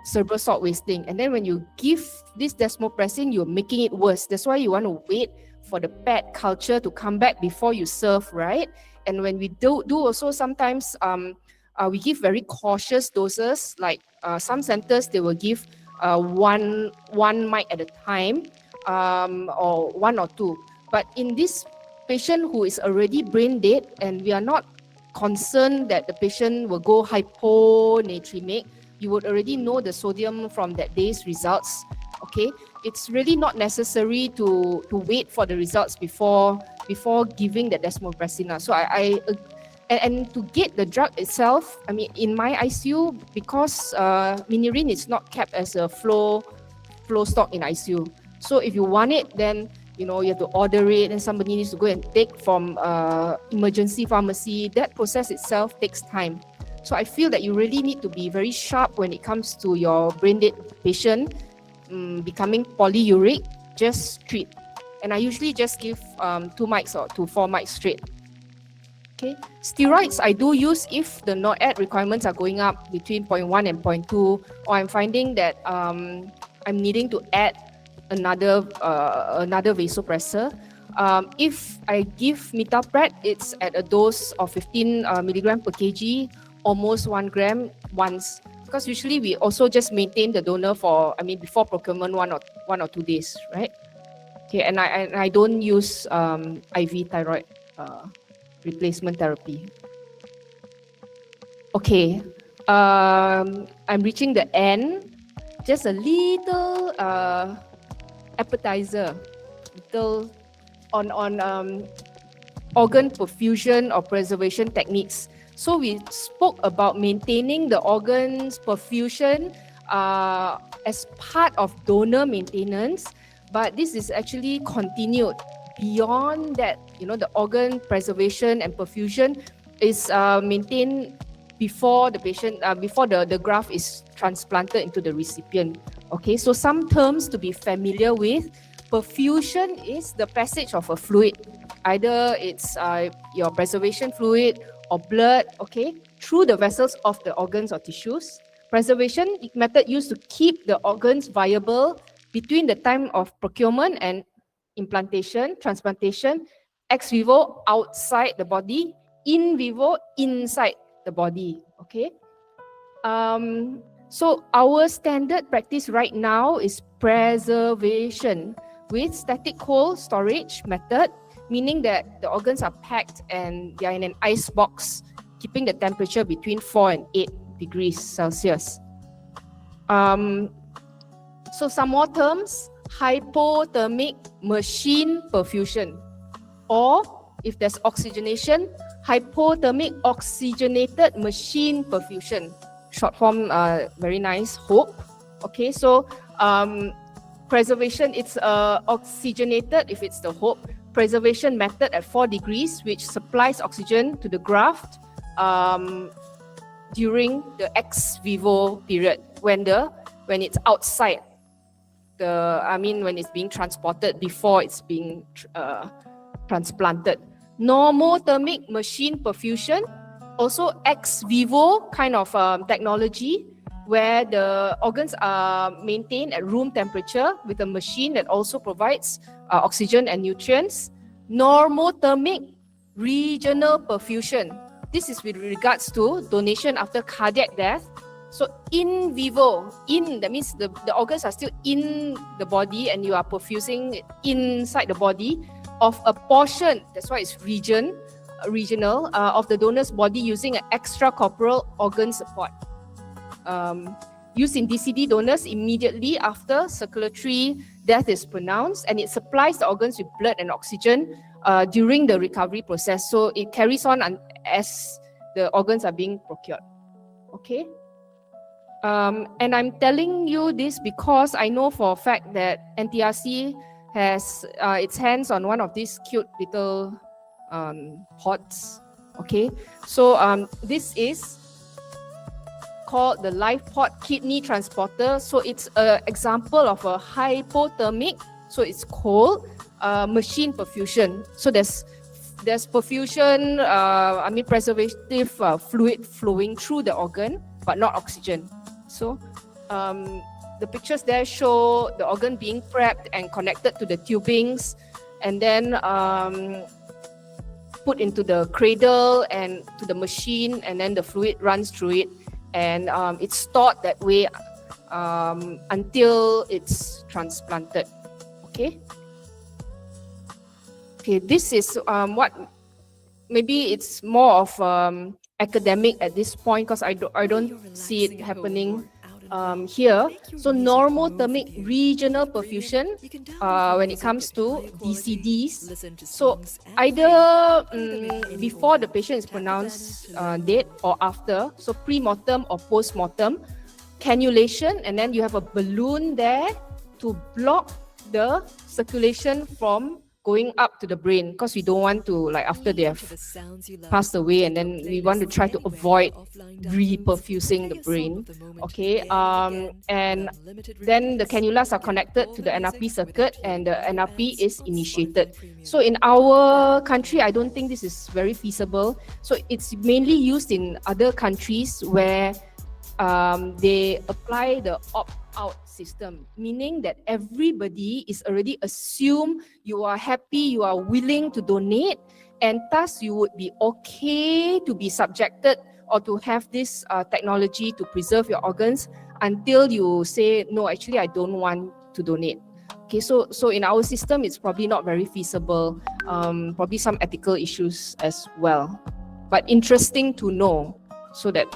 cerebral salt wasting, and then when you give this desmopressin, you're making it worse. That's why you want to wait for the PET culture to come back before you serve, right? And when we do also sometimes we give very cautious doses, like some centers, they will give one mic at a time, or 1 or 2. But in this patient who is already brain dead, and we are not concerned that the patient will go hyponatremic, you would already know the sodium from that day's results. Okay, it's really not necessary to wait for the results before giving the desmopressin. So and to get the drug itself, in my ICU, because minirin is not kept as a flow stock in ICU. So if you want it, then you have to order it, and somebody needs to go and take from emergency pharmacy. That process itself takes time. So I feel that you really need to be very sharp when it comes to your brain dead patient becoming polyuric. Just treat, and I usually just give 2 mics or to 4 mics straight. Okay, steroids I do use if the NOAD requirements are going up between 0.1 and 0.2, or I'm finding that I'm needing to add another vasopressor. If I give metapred, it's at a dose of 15 milligram per kg, almost 1 gram once. Because usually we also just maintain the donor for, before procurement 1 or 2 days, right? Okay, and I don't use IV thyroid replacement therapy. Okay, I'm reaching the end. Just a little appetizer, on organ perfusion or preservation techniques. So we spoke about maintaining the organs perfusion as part of donor maintenance, but this is actually continued beyond that, the organ preservation and perfusion is maintained before the patient, before the graft is transplanted into the recipient. Okay, so some terms to be familiar with. Perfusion is the passage of a fluid, either it's your preservation fluid or blood, okay, through the vessels of the organs or tissues. Preservation method used to keep the organs viable between the time of procurement and implantation, transplantation, ex vivo outside the body, in vivo inside the body, okay? So our standard practice right now is preservation with static cold storage method, meaning that the organs are packed and they are in an ice box, keeping the temperature between 4 and 8 degrees Celsius. So some more terms: hypothermic machine perfusion, or if there's oxygenation, hypothermic oxygenated machine perfusion. Short form, very nice, HOPE. Okay, so preservation, it's oxygenated if it's the HOPE. Preservation method at 4 degrees, which supplies oxygen to the graft during the ex vivo period, when it's outside when it's being transported before it's being transplanted. Normothermic machine perfusion, also ex vivo kind of technology, where the organs are maintained at room temperature with a machine that also provides oxygen and nutrients. Normothermic regional perfusion. This is with regards to donation after cardiac death. So in vivo, that means the organs are still in the body and you are perfusing inside the body of a portion, that's why it's regional, of the donor's body using an extracorporeal organ support. Used in DCD donors immediately after circulatory death is pronounced, and it supplies the organs with blood and oxygen during the recovery process. So it carries on as the organs are being procured. Okay? And I'm telling you this because I know for a fact that NTRC has its hands on one of these cute little pots. Okay, so this is called the LifePod kidney transporter. So it's an example of a hypothermic, so it's cold, machine perfusion. So there's perfusion, preservative fluid flowing through the organ, but not oxygen. So the pictures there show the organ being prepped and connected to the tubings, and then put into the cradle and to the machine, and then the fluid runs through it, and it's stored that way until it's transplanted. Okay. Okay, this is what maybe it's more of academic at this point, because I don't see it happening here. So normothermic regional perfusion when it comes to DCDs. So either before the patient is pronounced dead or after, so pre-mortem or post-mortem, cannulation, and then you have a balloon there to block the circulation from going up to the brain, because we don't want to, like, after they have passed away, and then we want to try to avoid reperfusing the brain. Okay, and then the cannulas are connected to the NRP circuit, and the NRP is initiated. So in our country, I don't think this is very feasible. So it's mainly used in other countries where they apply the opt-out system, meaning that everybody is already assumed you are happy, you are willing to donate, and thus you would be okay to be subjected or to have this technology to preserve your organs until you say, no, actually I don't want to donate. Okay, so in our system, it's probably not very feasible, probably some ethical issues as well. But interesting to know, so that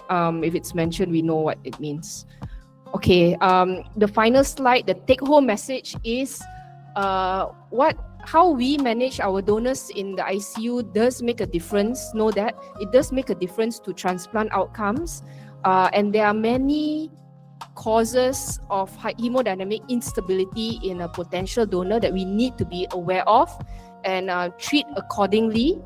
if it's mentioned, we know what it means. Okay, the final slide, the take-home message is how we manage our donors in the ICU does make a difference. Know that it does make a difference to transplant outcomes, and there are many causes of hemodynamic instability in a potential donor that we need to be aware of. and treat accordingly.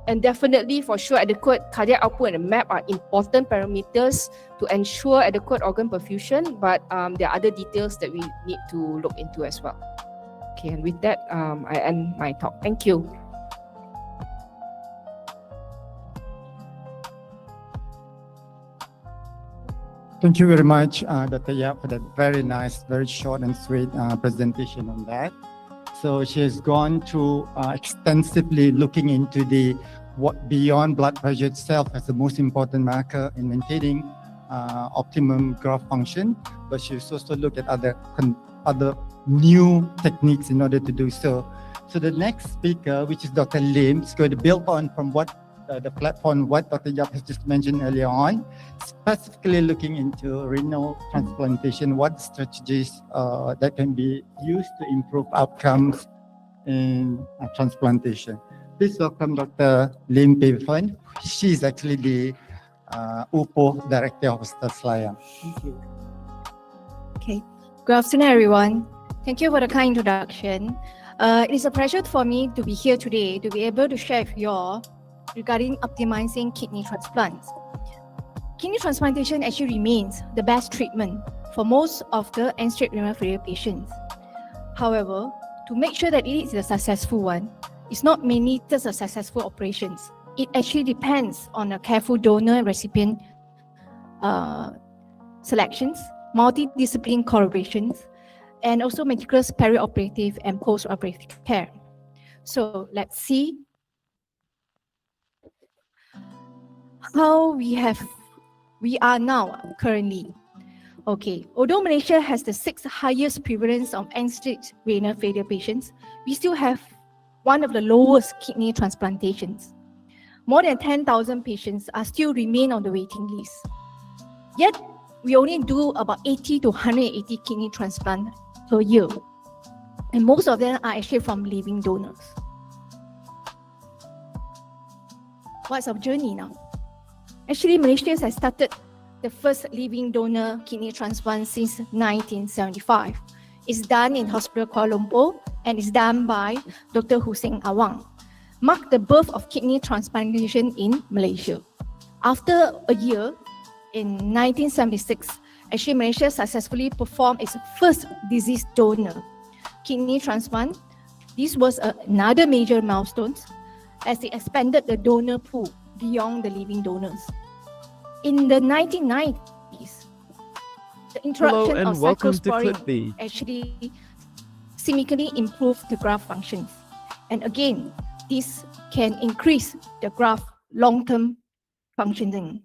And definitely, for sure, adequate cardiac output and MAP are important parameters to ensure adequate organ perfusion, but there are other details that we need to look into as well. Okay, and with that, I end my talk. Thank you. Thank you very much, Dr. Yap, for that very nice, very short and sweet presentation on that. So she has gone through extensively looking into the what beyond blood pressure itself as the most important marker in maintaining optimum graft function, but she's also looked at other new techniques in order to do so. So the next speaker, which is Dr. Lim, is going to build on from what the platform, what Dr. Yap has just mentioned earlier on, specifically looking into renal transplantation, what strategies that can be used to improve outcomes in transplantation. Please welcome Dr. Lim Pevon. She's actually the UPO Director of Anesthesiology. Thank you. Okay, good afternoon, everyone. Thank you for the kind introduction. It is a pleasure for me to be here today to be able to share with you all regarding optimizing kidney transplants. Kidney transplantation actually remains the best treatment for most of the end-stage renal failure patients. However, to make sure that it is a successful one, it's not mainly just a successful operations. It actually depends on a careful donor and recipient selections, multidisciplinary collaborations, and also meticulous peri-operative and post-operative care. So let's see how we are now currently. Okay, although Malaysia has the 6th highest prevalence of end-stage renal failure patients, we still have one of the lowest kidney transplantations. More than 10,000 patients are still remain on the waiting list. Yet, we only do about 80 to 180 kidney transplants per year. And most of them are actually from living donors. What's our journey now? Actually, Malaysia has started the first living donor kidney transplant since 1975. It's done in Hospital Kuala Lumpur and it's done by Dr. Hussein Awang. Marked the birth of kidney transplantation in Malaysia. After a year, in 1976, actually Malaysia successfully performed its first deceased donor kidney transplant. This was another major milestone as it expanded the donor pool beyond the living donors. In the 1990s, the introduction of cyclosporine actually significantly improved the graft functions. And again, this can increase the graft long-term functioning.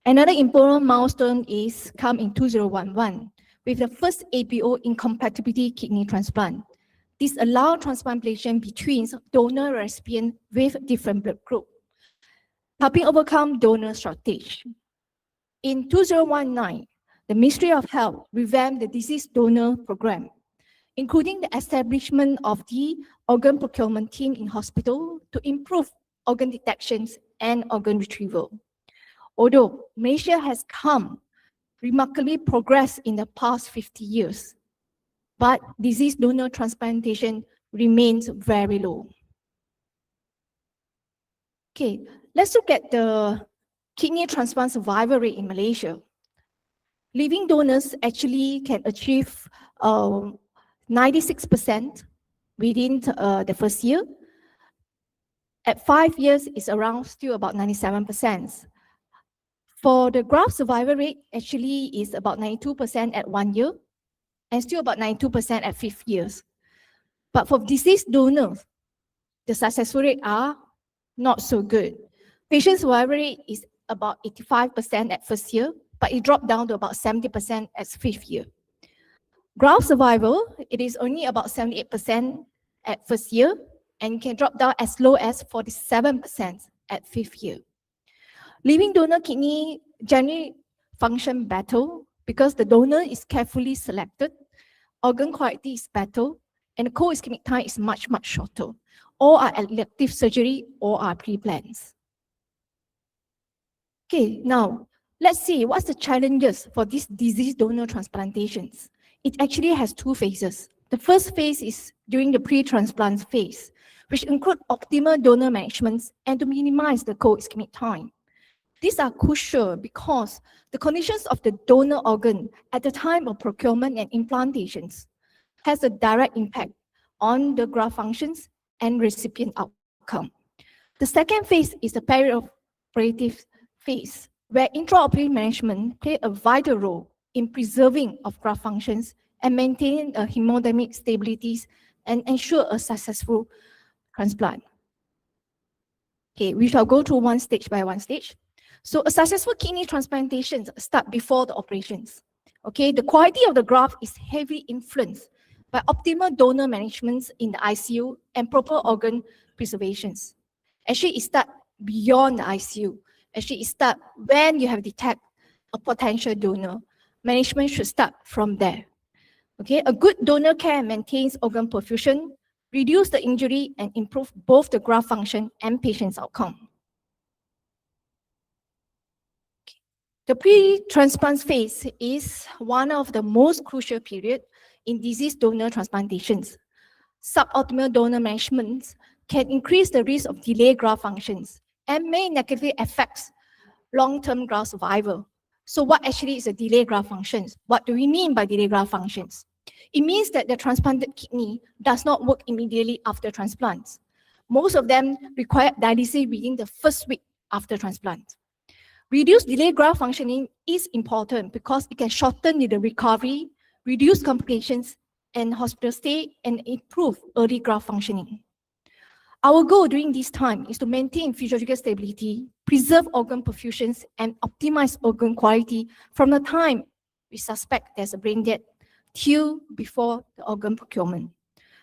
Another important milestone is come in 2011 with the first APO incompatibility kidney transplant. This allows transplantation between donor and recipient with different blood group, helping overcome donor shortage. In 2019, the Ministry of Health revamped the disease donor program, including the establishment of the organ procurement team in hospital to improve organ detections and organ retrieval. Although Malaysia has come remarkably progressed in the past 50 years, but disease donor transplantation remains very low. Okay, let's look at the kidney transplant survival rate in Malaysia. Living donors actually can achieve 96% within the first year. At 5 years, it's around still about 97%. For the graft survival rate, actually is about 92% at 1 year and still about 92% at 5 years. But for deceased donors, the successful rate are not so good. Patient survival rate is about 85% at first year, but it dropped down to about 70% at 5th year. Graft survival, it is only about 78% at first year and can drop down as low as 47% at 5th year. Living donor kidney generally function better because the donor is carefully selected, organ quality is better, and the co-ischemic time is much, much shorter. All are elective surgery or are pre-plans. Okay, now let's see what's the challenges for these disease donor transplantations. It actually has two phases. The first phase is during the pre-transplant phase, which include optimal donor management and to minimize the co-ischemic time. These are crucial because the conditions of the donor organ at the time of procurement and implantations has a direct impact on the graft functions and recipient outcome. The second phase is the perioperative phase, where intraoperative management play a vital role in preserving of graft functions and maintaining a hemodynamic stabilities and ensure a successful transplant. Okay, we shall go through one stage by one stage. So a successful kidney transplantation start before the operations. Okay, the quality of the graft is heavily influenced by optimal donor management in the ICU and proper organ preservations. Actually, it starts beyond the ICU. Actually, it starts when you have detected a potential donor. Management should start from there. Okay, a good donor care maintains organ perfusion, reduce the injury, and improve both the graft function and patient's outcome. The pre-transplant phase is one of the most crucial period in disease donor transplantations. Suboptimal donor management can increase the risk of delayed graft functions and may negatively affect long-term graft survival. So what actually is a delayed graft functions? What do we mean by delayed graft functions? It means that the transplanted kidney does not work immediately after transplants. Most of them require dialysis within the first week after transplant. Reduced delayed graft functioning is important because it can shorten the recovery, reduce complications and hospital stay, and improve early graft functioning. Our goal during this time is to maintain physiological stability, preserve organ perfusions, and optimize organ quality from the time we suspect there's a brain death till before the organ procurement.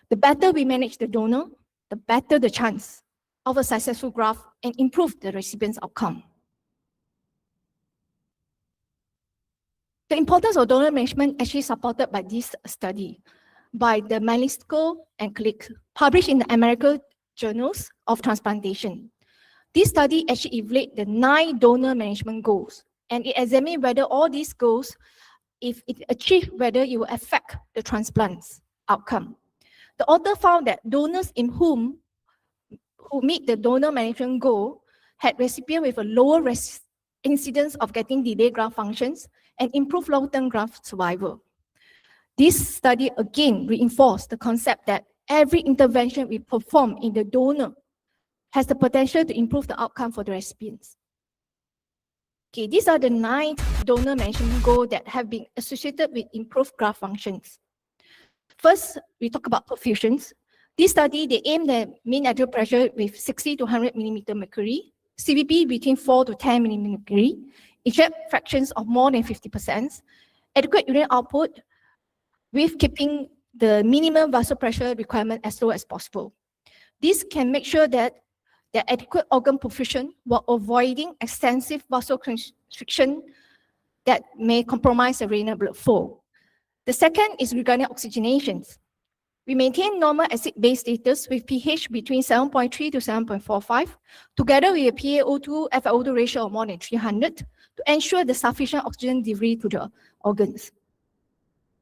The better we manage the donor, the better the chance of a successful graft and improve the recipient's outcome. The importance of donor management actually supported by this study by the Manisco and colleagues, published in the American Journals of Transplantation. This study actually evaluated the 9 donor management goals, and it examined whether all these goals, if it achieved, whether it will affect the transplant's outcome. The author found that donors who meet the donor management goal had recipients with a lower incidence of getting delayed graft functions and improved long-term graft survival. This study again reinforced the concept that every intervention we perform in the donor has the potential to improve the outcome for the recipients. Okay, these are the 9 donor management goals that have been associated with improved graft functions. First, we talk about perfusions. This study, they aimed at mean arterial pressure with 60 to 100 millimeter mercury, CVP between 4 to 10 millimeter mercury, eject fractions of more than 50%, adequate urine output with keeping the minimum vasopressure requirement as low as possible. This can make sure that the adequate organ perfusion while avoiding extensive vasoconstriction that may compromise the renal blood flow. The second is regarding oxygenations. We maintain normal acid-base status with pH between 7.3 to 7.45, together with a PaO2, FiO2 ratio of more than 300 to ensure the sufficient oxygen delivery to the organs.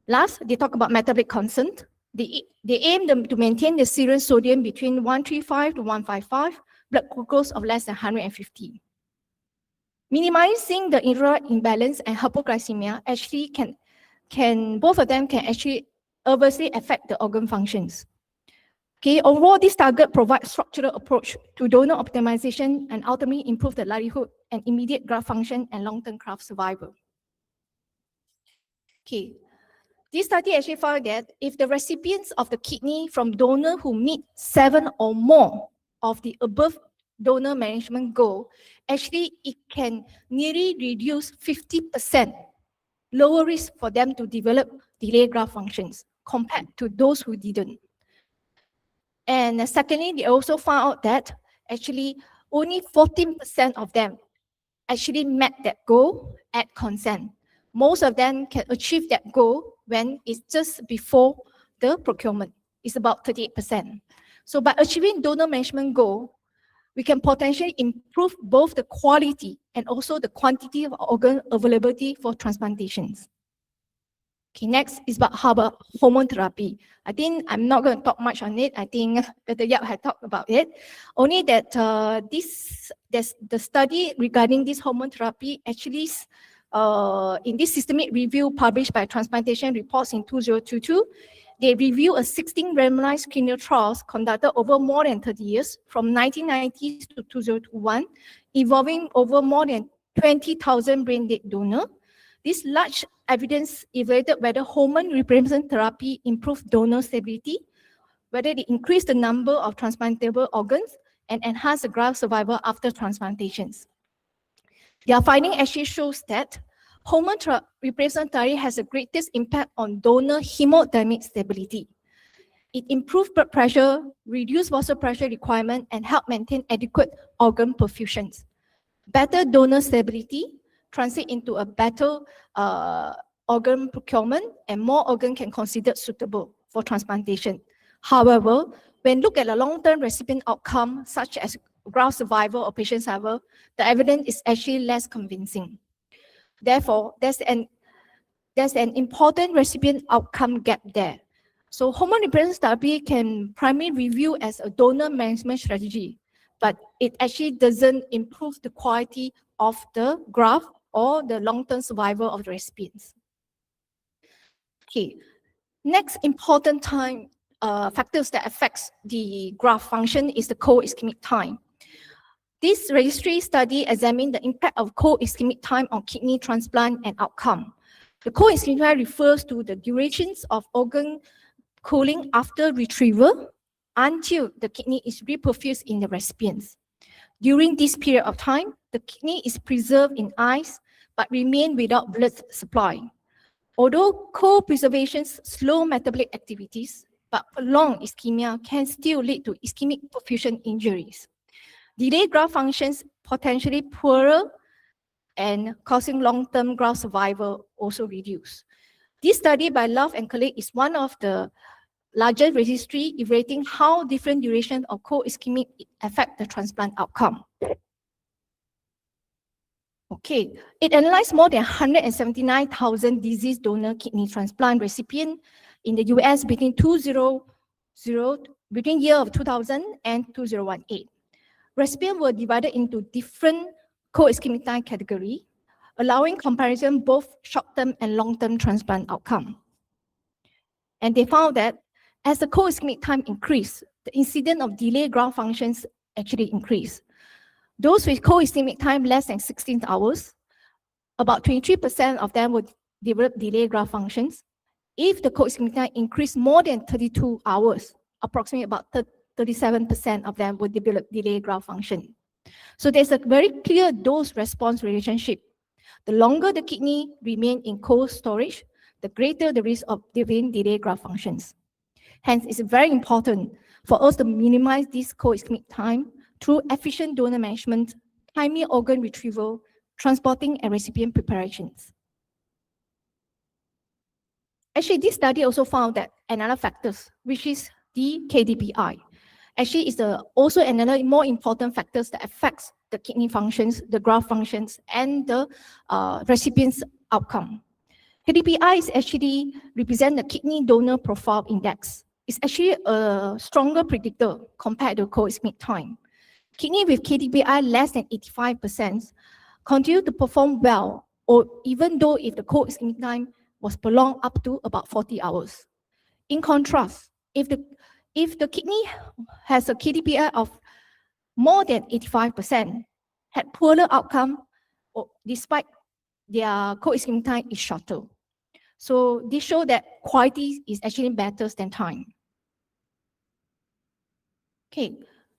Last, they talk about metabolic constant. They aim to maintain the serum sodium between 135 to 155, blood glucose of less than 150. Minimizing the intra imbalance and hypoglycemia actually both of them can actually adversely affect the organ functions. Okay, overall, this target provides structural approach to donor optimization and ultimately improve the livelihood and immediate graft function and long-term graft survival. Okay, this study actually found that if the recipients of the kidney from donor who meet 7 or more of the above donor management goal, actually it can nearly reduce 50% lower risk for them to develop delayed graft functions compared to those who didn't. And secondly, they also found out that actually only 14% of them actually met that goal at consent. Most of them can achieve that goal when it's just before the procurement. It's about 38%. So by achieving donor management goal, we can potentially improve both the quality and also the quantity of organ availability for transplantations. Okay, next is about hormone therapy. I think I'm not going to talk much on it. I think Dr. Yap had talked about it. Only that there's the study regarding this hormone therapy actually in this systemic review published by Transplantation Reports in 2022, they review a 16 randomized clinical trials conducted over more than 30 years, from 1990s to 2021, involving over more than 20,000 brain dead donors. This large evidence evaluated whether hormone replacement therapy improved donor stability, whether it increased the number of transplantable organs, and enhanced the graft survival after transplantations. Their finding actually shows that hormone replacement therapy has the greatest impact on donor hemodynamic stability. It improved blood pressure, reduced vasopressure pressure requirement, and helped maintain adequate organ perfusions. Better donor stability translate into a better organ procurement, and more organ can considered suitable for transplantation. However, when look at the long-term recipient outcome, such as graft survival or patient survival, the evidence is actually less convincing. Therefore, there's an important recipient outcome gap there. So hormone replacement therapy can primarily review as a donor management strategy, but it actually doesn't improve the quality of the graft or the long-term survival of the recipients. Okay, next important time factors that affects the graft function is the cold ischemic time. This registry study examined the impact of cold ischemic time on kidney transplant and outcome. The cold ischemic time refers to the durations of organ cooling after retrieval until the kidney is reperfused in the recipients. During this period of time, the kidney is preserved in ice but remain without blood supply. Although cold preservation slow metabolic activities, but prolonged ischemia can still lead to ischemic perfusion injuries. Delayed graft functions potentially poorer and causing long-term graft survival also reduce. This study by Love and colleague is one of the largest registry evaluating how different duration of cold ischemic affect the transplant outcome. Okay, it analyzed more than 179,000 diseased donor kidney transplant recipients in the US between year of 2000 and 2018. Recipients were divided into different cold ischemic time category, allowing comparison both short-term and long-term transplant outcome. And they found that as the cold ischemic time increased, the incidence of delayed graft functions actually increased. Those with cold ischemic time less than 16 hours, about 23% of them would develop delayed graft functions. If the cold ischemic time increased more than 32 hours, approximately about 37% of them would develop delayed graft function. So there's a very clear dose-response relationship. The longer the kidney remain in cold storage, the greater the risk of developing delayed graft functions. Hence, it's very important for us to minimize this cold ischemic time through efficient donor management, timely organ retrieval, transporting, and recipient preparations. Actually, this study also found that another factors, which is the KDPI, actually is also another more important factors that affects the kidney functions, the graft functions, and the recipient's outcome. KDPI is actually represent the kidney donor profile index. It's actually a stronger predictor compared to cold ischemic time. Kidney with KDPI less than 85% continue to perform well, or even though if the cold ischemic time was prolonged up to about 40 hours. In contrast, if the kidney has a KDPI of more than 85%, had poorer outcome despite their cold ischemic time is shorter. So this shows that quality is actually better than time. Okay,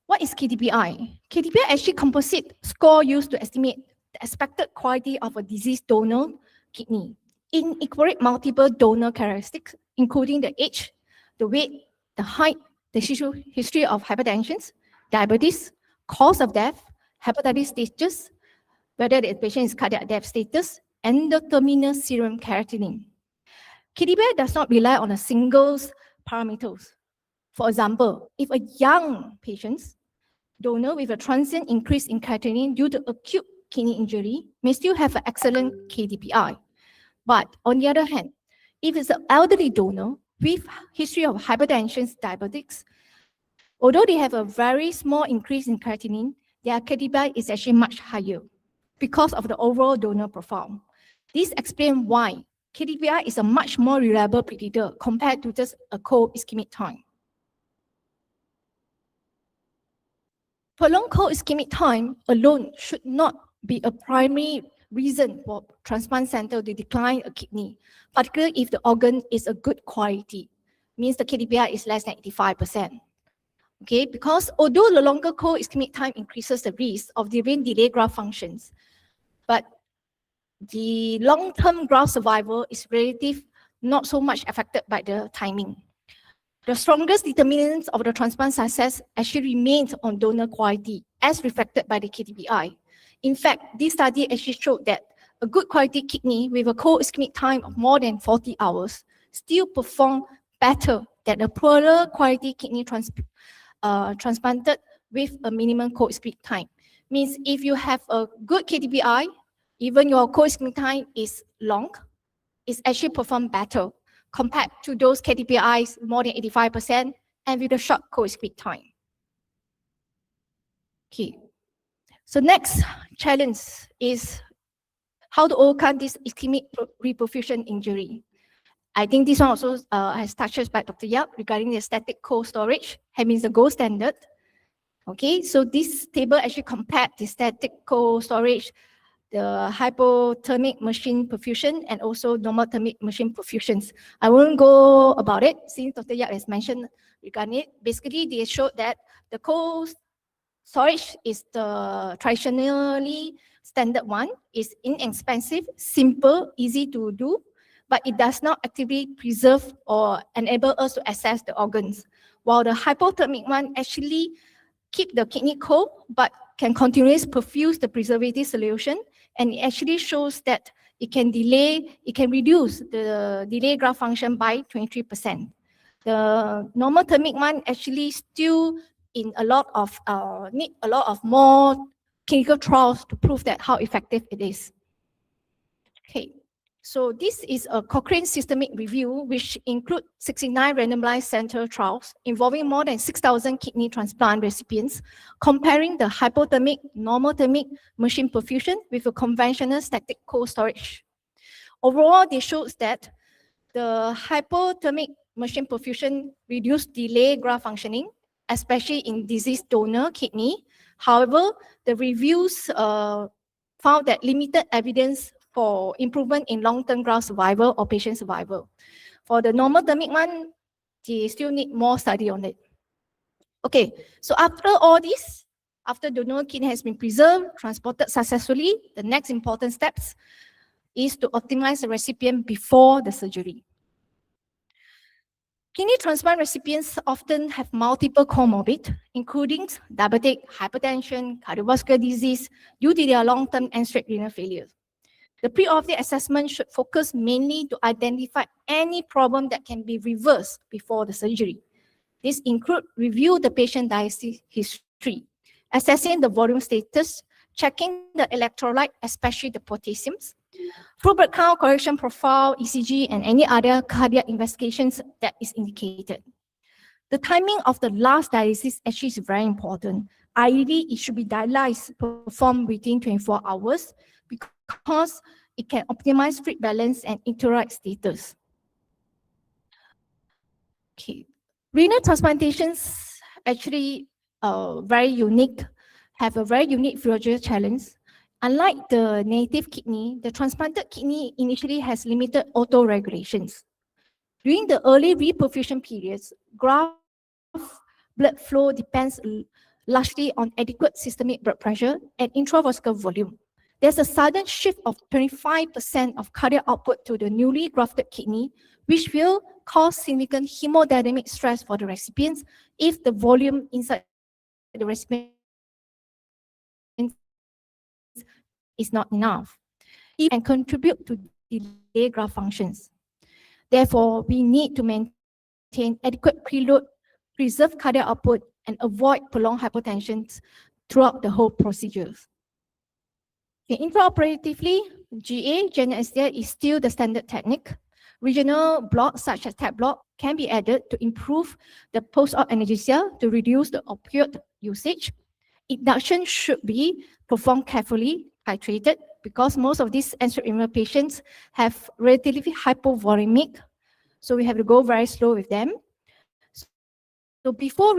what is KDPI? KDPI actually composite score used to estimate the expected quality of a diseased donor kidney. It incorporates multiple donor characteristics, including the age, the weight, the height, the history of hypertension, diabetes, cause of death, hepatitis status, whether the patient is cardiac death status, and the terminal serum creatinine. KDPI does not rely on a single parameters. For example, if a young patient donor with a transient increase in creatinine due to acute kidney injury may still have an excellent KDPI. But on the other hand, If it's an elderly donor with history of hypertension, diabetics, although they have a very small increase in creatinine, their KDPI is actually much higher because of the overall donor profile. This explains why KDPI is a much more reliable predictor compared to just a cold ischemic time. Prolonged cold ischemic time alone should not be a primary reason for transplant center to decline a kidney, particularly if the organ is a good quality, means the KDPI is less than 85%. Okay, because although the longer cold ischemic time increases the risk of delayed graft functions, but the long-term graft survival is relative, not so much affected by the timing. The strongest determinants of the transplant success actually remains on donor quality, as reflected by the KDPI. In fact, this study actually showed that a good quality kidney with a cold ischemic time of more than 40 hours still perform better than a poorer quality kidney transplanted with a minimum cold ischemic time. Means if you have a good KDPI, even your cold ischemic time is long, it's actually perform better compared to those KDPIs more than 85% and with a short cold ischemic time. Okay. So next challenge is how to overcome this ischemic reperfusion injury. I think this one also has touched by Dr. Yap regarding the static cold storage, having the gold standard. Okay, so this table actually compared the static cold storage, the hypothermic machine perfusion, and also normal thermic machine perfusions. I won't go about it since Dr. Yap has mentioned regarding it. Basically, they showed that the cold storage is the traditionally standard one, is inexpensive, simple, easy to do, but it does not actively preserve or enable us to access the organs. While the hypothermic one actually keep the kidney cold, but can continuously perfuse the preservative solution, and it actually shows that it can reduce the delayed graft function by 23%. The normal thermic one actually still in a lot of need a lot of more clinical trials to prove that how effective it is. Okay, so this is a Cochrane systemic review which include 69 randomized center trials involving more than 6,000 kidney transplant recipients, comparing the hypothermic, normal thermic machine perfusion with a conventional static cold storage. Overall, they shows that the hypothermic machine perfusion reduced delayed graft functioning, especially in diseased donor kidney. However, the reviews found that limited evidence for improvement in long-term graft survival or patient survival. For the normal thermic one, they still need more study on it. Okay, so after all this, after the donor kidney has been preserved, transported successfully, the next important steps is to optimize the recipient before the surgery. Kidney transplant recipients often have multiple comorbid, including diabetic, hypertension, cardiovascular disease due to their long-term end-stage renal failure. The pre-operative assessment should focus mainly to identify any problem that can be reversed before the surgery. This includes review the patient dialysis history, assessing the volume status, checking the electrolyte, especially the potassiums, fluid blood count correction profile, ECG, and any other cardiac investigations that is indicated. The timing of the last dialysis actually is very important. Ideally, it should be dialyzed performed within 24 hours because it can optimize fluid balance and electrolyte status. Okay. Renal transplantations actually very unique, have a very unique physiological challenge. Unlike the native kidney, the transplanted kidney initially has limited auto-regulations. During the early reperfusion periods, graft blood flow depends largely on adequate systemic blood pressure and intravascular volume. There's a sudden shift of 25% of cardiac output to the newly grafted kidney, which will cause significant hemodynamic stress for the recipients if the volume inside the recipient is not enough, and contribute to delayed graft functions. Therefore, we need to maintain adequate preload, preserve cardiac output, and avoid prolonged hypotension throughout the whole procedure. Okay, intraoperatively, GA, general anesthesia, is still the standard technique. Regional blocks such as TAP block can be added to improve the post-op anesthesia to reduce the opioid usage. Induction should be performed carefully, titrated, because most of these angioedema patients have relatively hypovolemic, so we have to go very slow with them. So before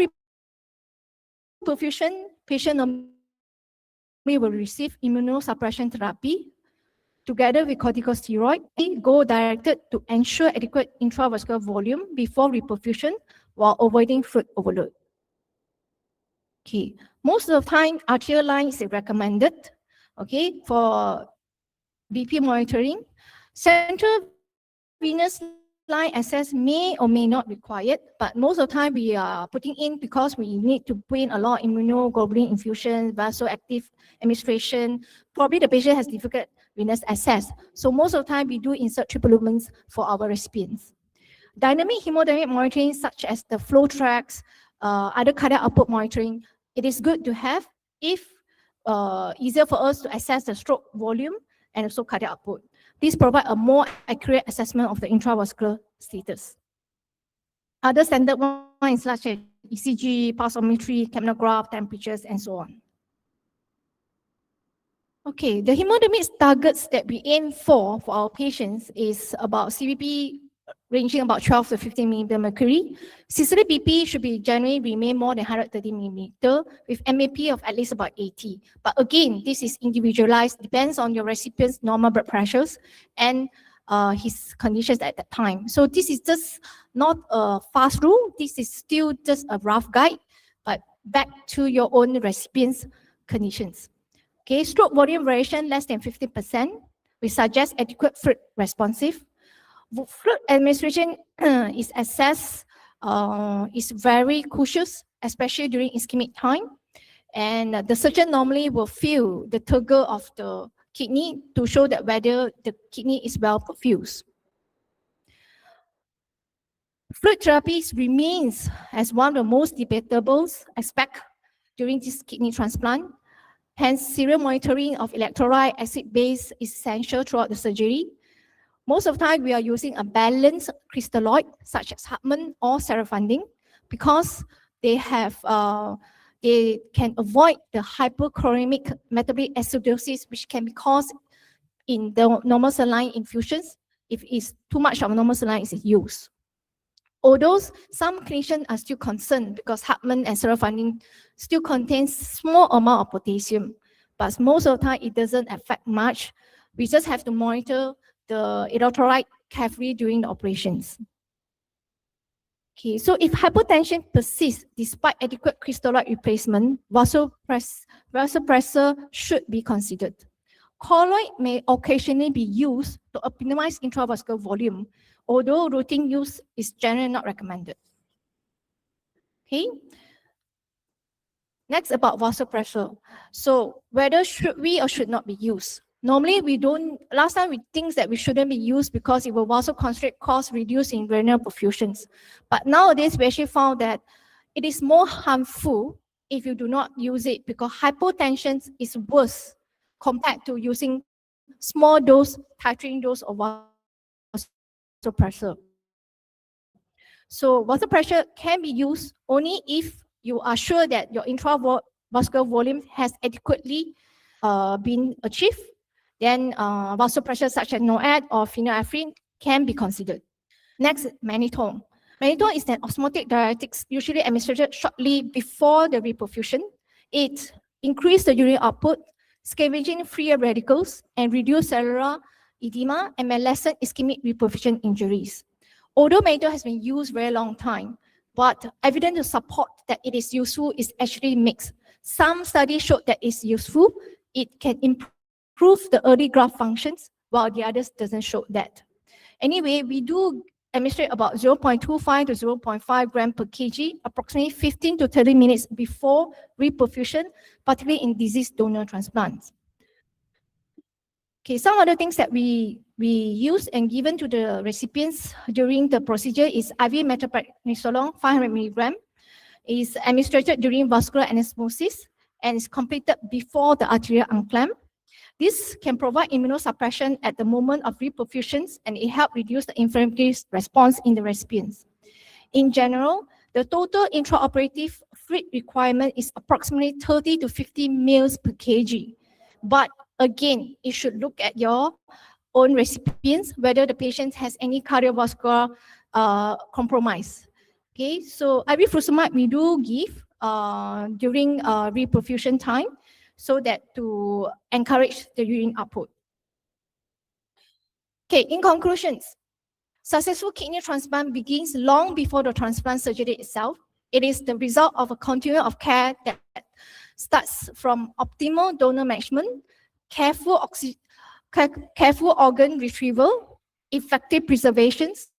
reperfusion, patient normally will receive immunosuppression therapy together with corticosteroid. We go directed to ensure adequate intravascular volume before reperfusion while avoiding fluid overload. Okay, most of the time arterial line is recommended, okay, for BP monitoring. Central venous line access may or may not required, but most of the time we are putting in because we need to put in a lot of immunoglobulin infusion, vasoactive administration. Probably the patient has difficult venous access. So most of the time we do insert triple lumens for our recipients. Dynamic hemodynamic monitoring such as the flow tracks, other cardiac output monitoring, it is good to have if easier for us to assess the stroke volume and also cardiac output. These provide a more accurate assessment of the intravascular status. Other standard ones such as ECG, pulse oximetry, capnograph, temperatures, and so on. Okay, the hemodynamic targets that we aim for our patients is about CVP ranging about 12 to 15 millimeter mercury. Systolic BP should be generally remain more than 130 millimeter with MAP of at least about 80. But again, this is individualized, depends on your recipient's normal blood pressures and his conditions at that time. So this is just not a fast rule. This is still just a rough guide, but back to your own recipient's conditions. Okay, stroke volume variation less than 50%. We suggest adequate fluid responsive. Fluid administration is assessed, is very cautious, especially during ischemic time. And the surgeon normally will feel the turgor of the kidney to show that whether the kidney is well perfused. Fluid therapies remains as one of the most debatable aspects during this kidney transplant. Hence, serial monitoring of electrolyte acid base is essential throughout the surgery. Most of the time, we are using a balanced crystalloid such as Hartmann or serifundin because they have they can avoid the hyperchloremic metabolic acidosis, which can be caused in the normal saline infusions if it's too much of normal saline is used. Although some clinicians are still concerned because Hartmann and serifundin still contains small amount of potassium, but most of the time it doesn't affect much. We just have to monitor the electrolyte carefully during the operations. Okay, so if hypotension persists despite adequate crystalloid replacement, vasopressor should be considered. Colloid may occasionally be used to optimize intravascular volume, although routine use is generally not recommended. Okay. Next, about vasopressor. So whether should we or should not be used? Normally we don't, last time we think that we shouldn't be used because it will vasoconstrict, cause reduce in renal perfusions. But nowadays we actually found that it is more harmful if you do not use it because hypotension is worse compared to using small dose, titrating dose of vasopressor. So vasopressor can be used only if you are sure that your intravascular volume has adequately been achieved. Then vasopressor such as NOAD or phenylephrine can be considered. Next, mannitol. Mannitol is an osmotic diuretic usually administered shortly before the reperfusion. It increases the urine output, scavenging free radicals, and reduce cellular edema and may lessen ischemic reperfusion injuries. Although mannitol has been used very long time, but evidence to support that it is useful is actually mixed. Some studies show that it's useful. It can improve the early graft functions, while the others doesn't show that. Anyway, we do administrate about 0.25 to 0.5 gram per kg, approximately 15 to 30 minutes before reperfusion, particularly in diseased donor transplants. Okay, some other things that we use and given to the recipients during the procedure is IV metoprolol 500 milligram. Is administered during vascular anesthesis and is completed before the arterial unclamp. This can provide immunosuppression at the moment of reperfusions, and it helps reduce the inflammatory response in the recipients. In general, the total intraoperative fluid requirement is approximately 30 to 50 mL per kg. But again, you should look at your own recipients, whether the patient has any cardiovascular compromise. Okay, so IV furosemide we do give during reperfusion time, so that to encourage the urine output. Okay, in conclusions, successful kidney transplant begins long before the transplant surgery itself. It is the result of a continuum of care that starts from optimal donor management, careful organ retrieval, effective preservations,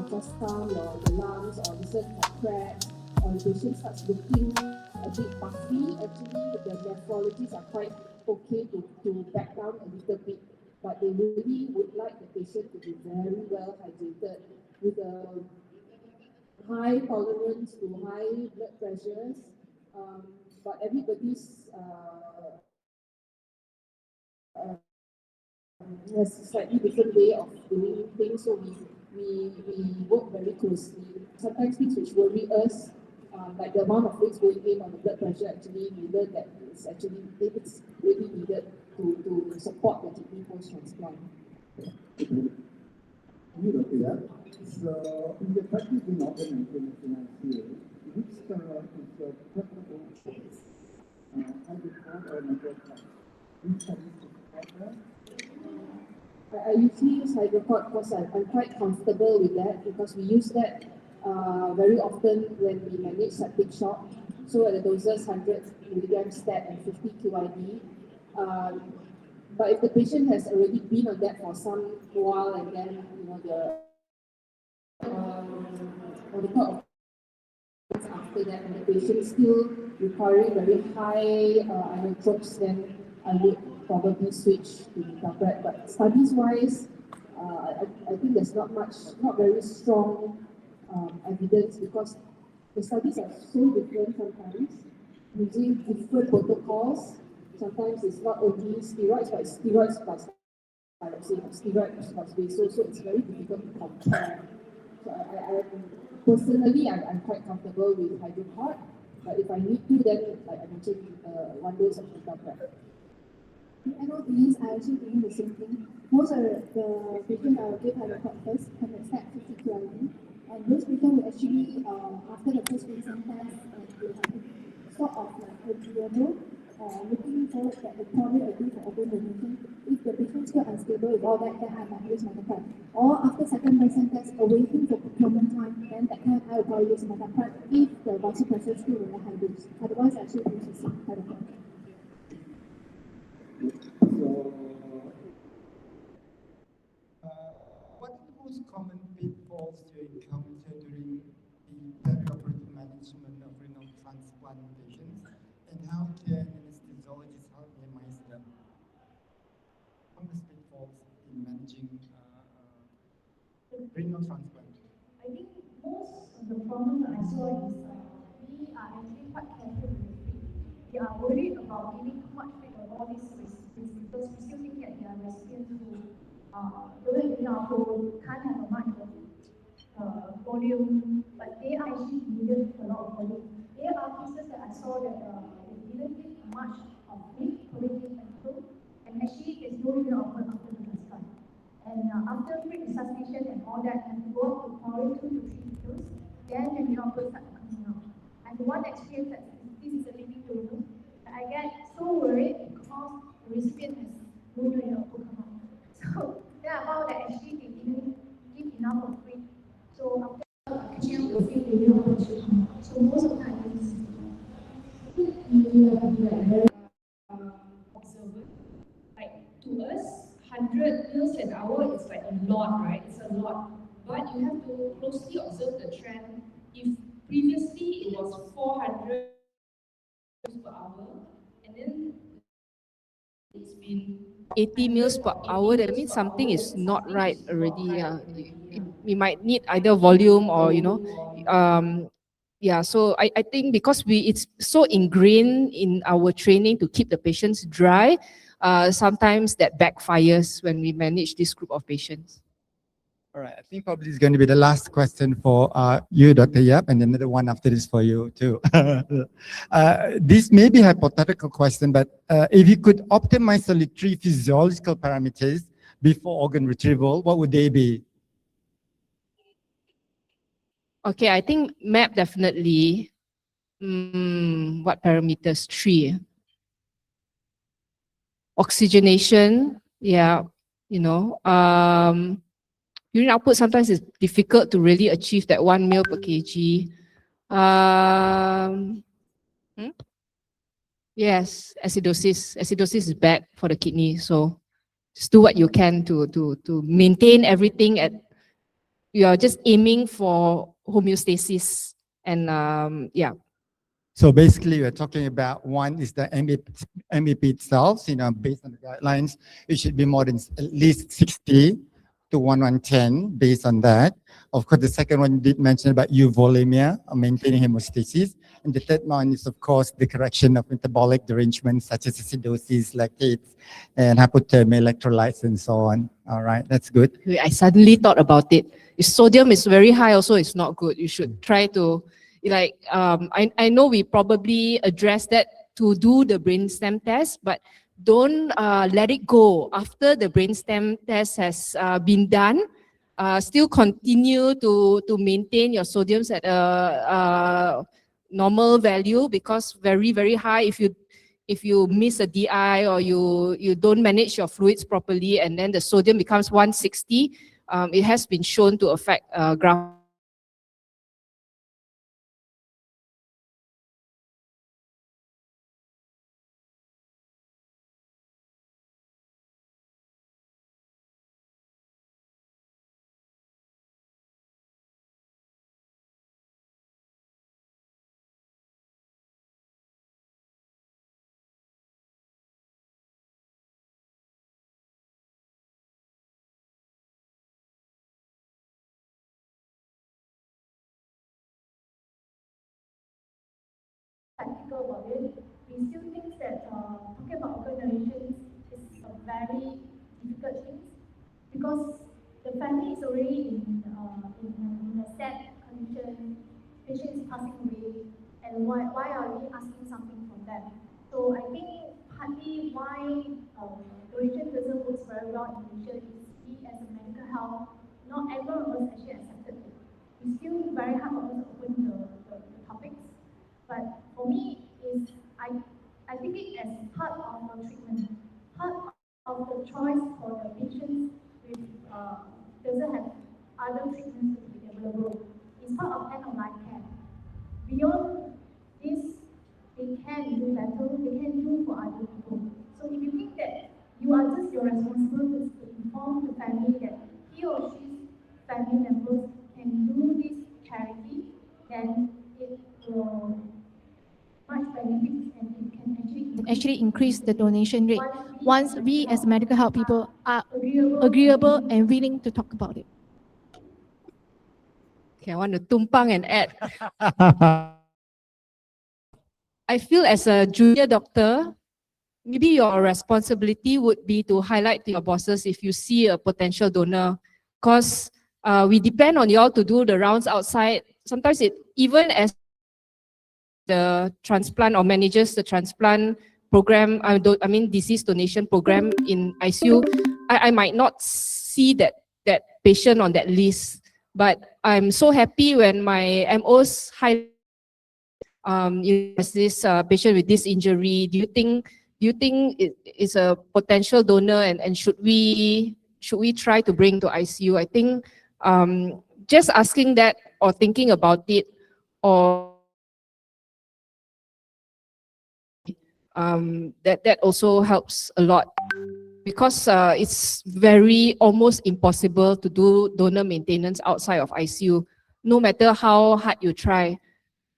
first time the lungs or listen have cracks, or the patient starts looking a bit puffy, actually the nephrologists are quite okay to back down a little bit, but they really would like the patient to be very well hydrated with a high tolerance to high blood pressures, but everybody's has a slightly different way of doing things, so we work very closely. Sometimes things which worry us, like the amount of weights going in on the blood pressure, actually we learn that it's really needed to support the kidney post-transplant. So, in the practice in organ maintenance field, which is the preferable choice? Hydrochloric or nitrochloric? Which studies to prefer? I usually use hydrochloric because I'm quite comfortable with that, because we use that very often when we manage septic shock. So at the doses 100 milligram stat and 50 QID. But if the patient has already been on that for some while, and then the after that, and the patient still requiring very high inotropes, then I would probably switch to Metaprep. But studies-wise, I think there's not very strong evidence, because the studies are so different sometimes, using different protocols. Sometimes it's not only steroids, but it's steroids plus steroids plus basal, so it's very difficult to compare. So personally, I'm quite comfortable with hydrochloric, but if I need to, then like I mentioned, one dose of Metaprep. NOTs are actually doing the same thing. Most of the patients are give hydrochloric first, and they start 50 QID. And those people will actually, after the first recent test, they have sort of like a journal, looking forward that the probably agree for organ donation. If the patient's still unstable with all that, then I might use Metaprep. Or after second recent test, awaiting for procurement time, then that time I will probably use Metaprep if the vasopressor is still very high dose. Otherwise, I actually use the same hydrochloric. So, what are the most common pitfalls you encounter during the perioperative management of renal transplant patients, and how can anesthesiologists help minimize them? Common pitfalls in managing renal transplant. I think most of the problem that I saw is we are actually quite careful with the feed. We are worried about giving too much feed of all these recipients, because we still think that they are recipients who can't have a much volume, but they are actually needed a lot of volume. There are cases that I saw that they didn't give much of feed, protein and food, and actually there's no real output after the transplant. And after pre-resuscitation and all that, and to go up to probably 2 to 3 liters, then the new output starts coming out. And the one experience that this is a living donor, I get so worried because the recipient has no new output come out. So there are about that actually they didn't give enough of feed. So after catching up the feed, the new output should come out. So most of the time this is observant. Like to us, 100 mils an hour is like a lot, right? It's a lot. But you have to closely observe the trend. If previously it was 400 per hour, and then it's been 80 mils per hour, that means something is not right already. We might need either volume or, so I think because it's so ingrained in our training to keep the patients dry, sometimes that backfires when we manage this group of patients. All right, I think probably it's going to be the last question for you, Dr. Yap, and another one after this for you too. This may be a hypothetical question, but if you could optimize only 3 physiological parameters before organ retrieval, what would they be? Okay, I think MAP definitely. What parameters? 3. Oxygenation, urine output sometimes is difficult to really achieve that 1 ml per kg. Yes, acidosis. Acidosis is bad for the kidney, so just do what you can to maintain everything at we are just aiming for homeostasis. And yeah. So basically, we're talking about one is the MEP itself, based on the guidelines, it should be more than at least 60 to 110 based on that. Of course, the second one did mention about euvolemia, maintaining hemostasis. And the third one is, of course, the correction of metabolic derangements such as acidosis, lactates, and hypothermia, electrolytes, and so on. All right, that's good. I suddenly thought about it. If sodium is very high, also it's not good. You should try to, I know we probably addressed that to do the brainstem test, but don't let it go. After the brainstem test has been done, still continue to maintain your sodiums at a normal value, because very, very high, if you miss a DI or you don't manage your fluids properly and then the sodium becomes 160, it has been shown to affect graft. Practical about it, we still think that talking about organ donations is a very difficult thing, because the family is already in a sad condition, patient is passing away, and why are we asking something from them? So I think partly why donation doesn't work very well in Malaysia is we as a medical health, not everyone of us actually accepted it. It's still very hard for us to open the topics. But for me, I think it as part of the treatment, part of the choice for the patients with doesn't have other treatments to be available. It's part of end-of-life care. Beyond this, they can do better, they can do for other people. So if you think that you are just your responsibility to inform the family that he or she's family members can do this charity, then it will much benefits and it can actually increase the donation rate once we as medical health people are agreeable and willing to talk about it. Okay, I want to tumpang and add. I feel as a junior doctor, maybe your responsibility would be to highlight to your bosses if you see a potential donor, because we depend on you all to do the rounds outside. Sometimes even as the transplant or manages the transplant program, disease donation program in ICU, I might not see that patient on that list. But I'm so happy when my MOs highlight, this patient with this injury. Do you think it is a potential donor, and should we try to bring to ICU? I think just asking that or thinking about it, or that also helps a lot, because it's almost impossible to do donor maintenance outside of ICU, no matter how hard you try.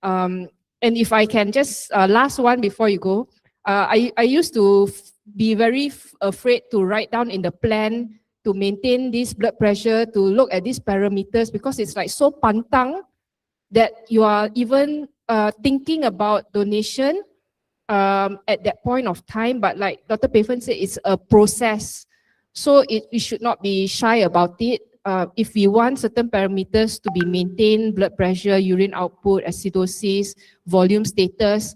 And if I can just last one before you go, I used to be very afraid to write down in the plan to maintain this blood pressure, to look at these parameters, because it's like so pantang that you are even thinking about donation at that point of time. But like Dr. Payfan said, it's a process. So we should not be shy about it. If we want certain parameters to be maintained, blood pressure, urine output, acidosis, volume status,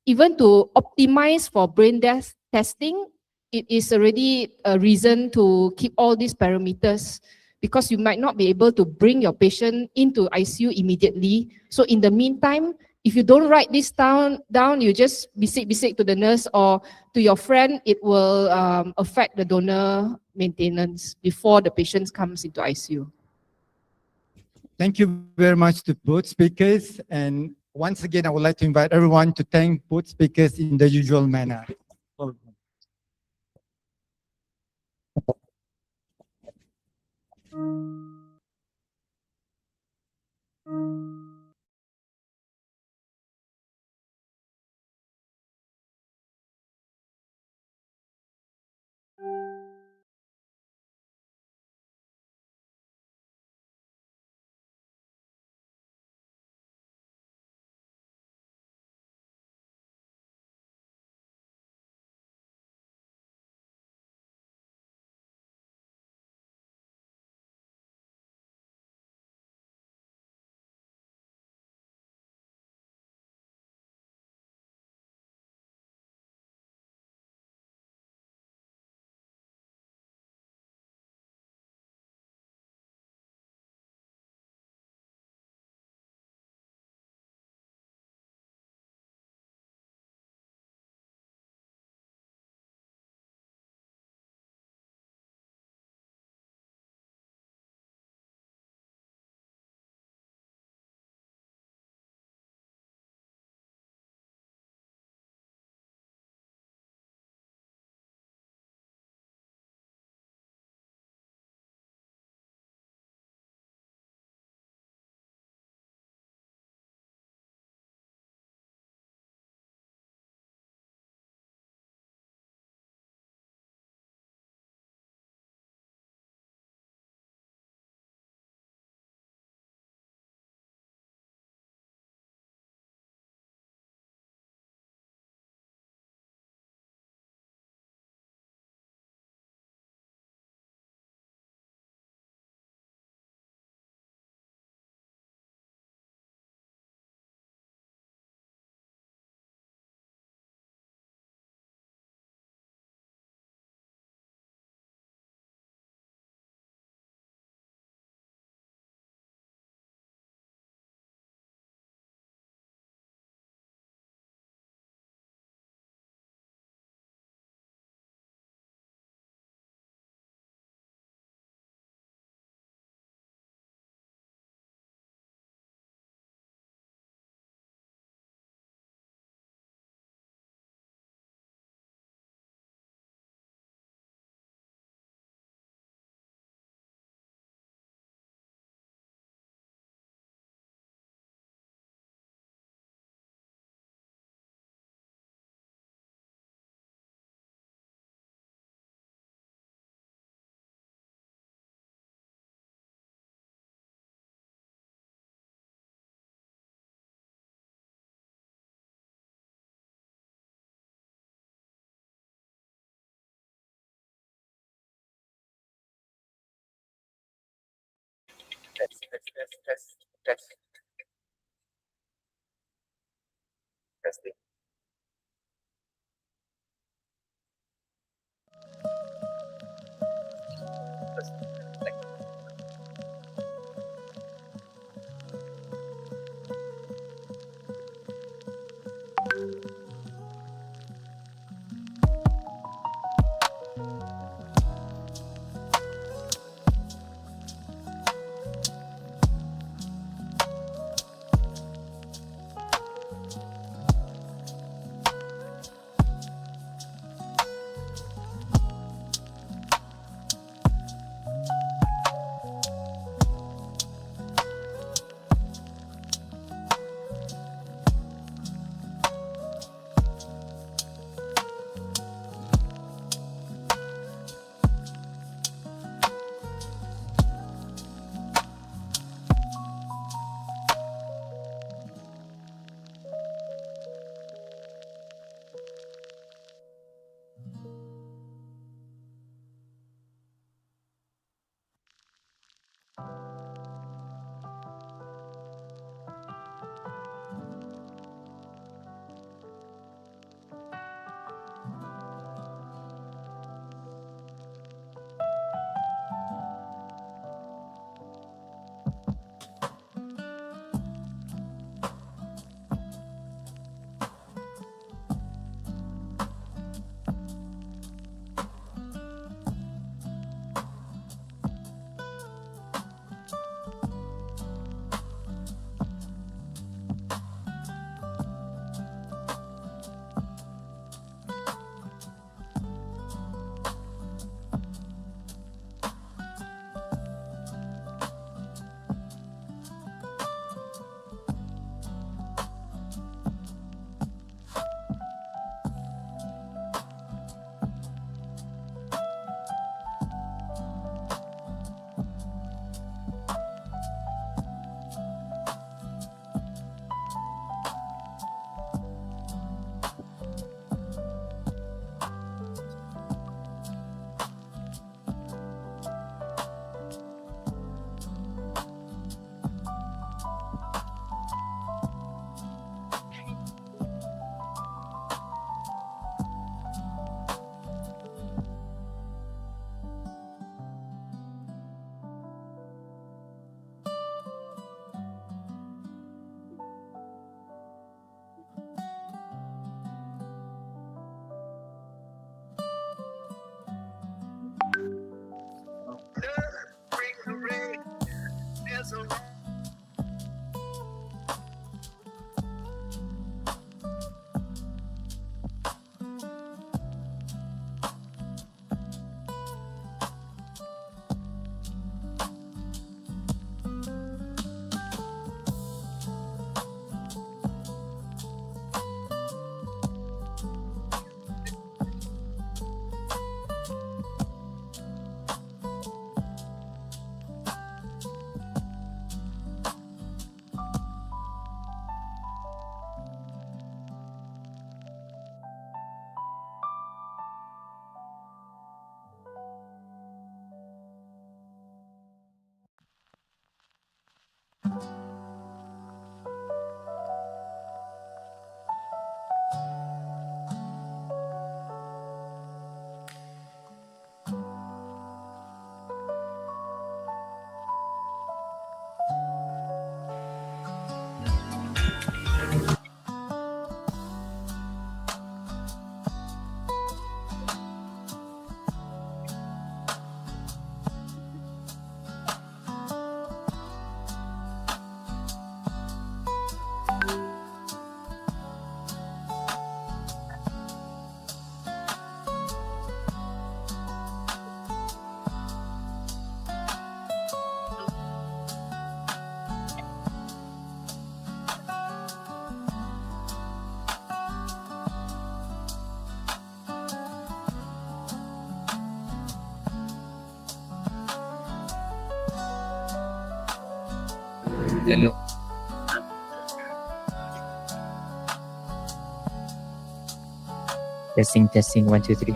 even to optimize for brain death testing, it is already a reason to keep all these parameters, because you might not be able to bring your patient into ICU immediately. So in the meantime, if you don't write this down, you just bisik to the nurse or to your friend, it will affect the donor maintenance before the patient comes into ICU. Thank you very much to both speakers. And once again, I would like to invite everyone to thank both speakers in the usual manner. Test. Testing. Hello. Testing 1 2 3.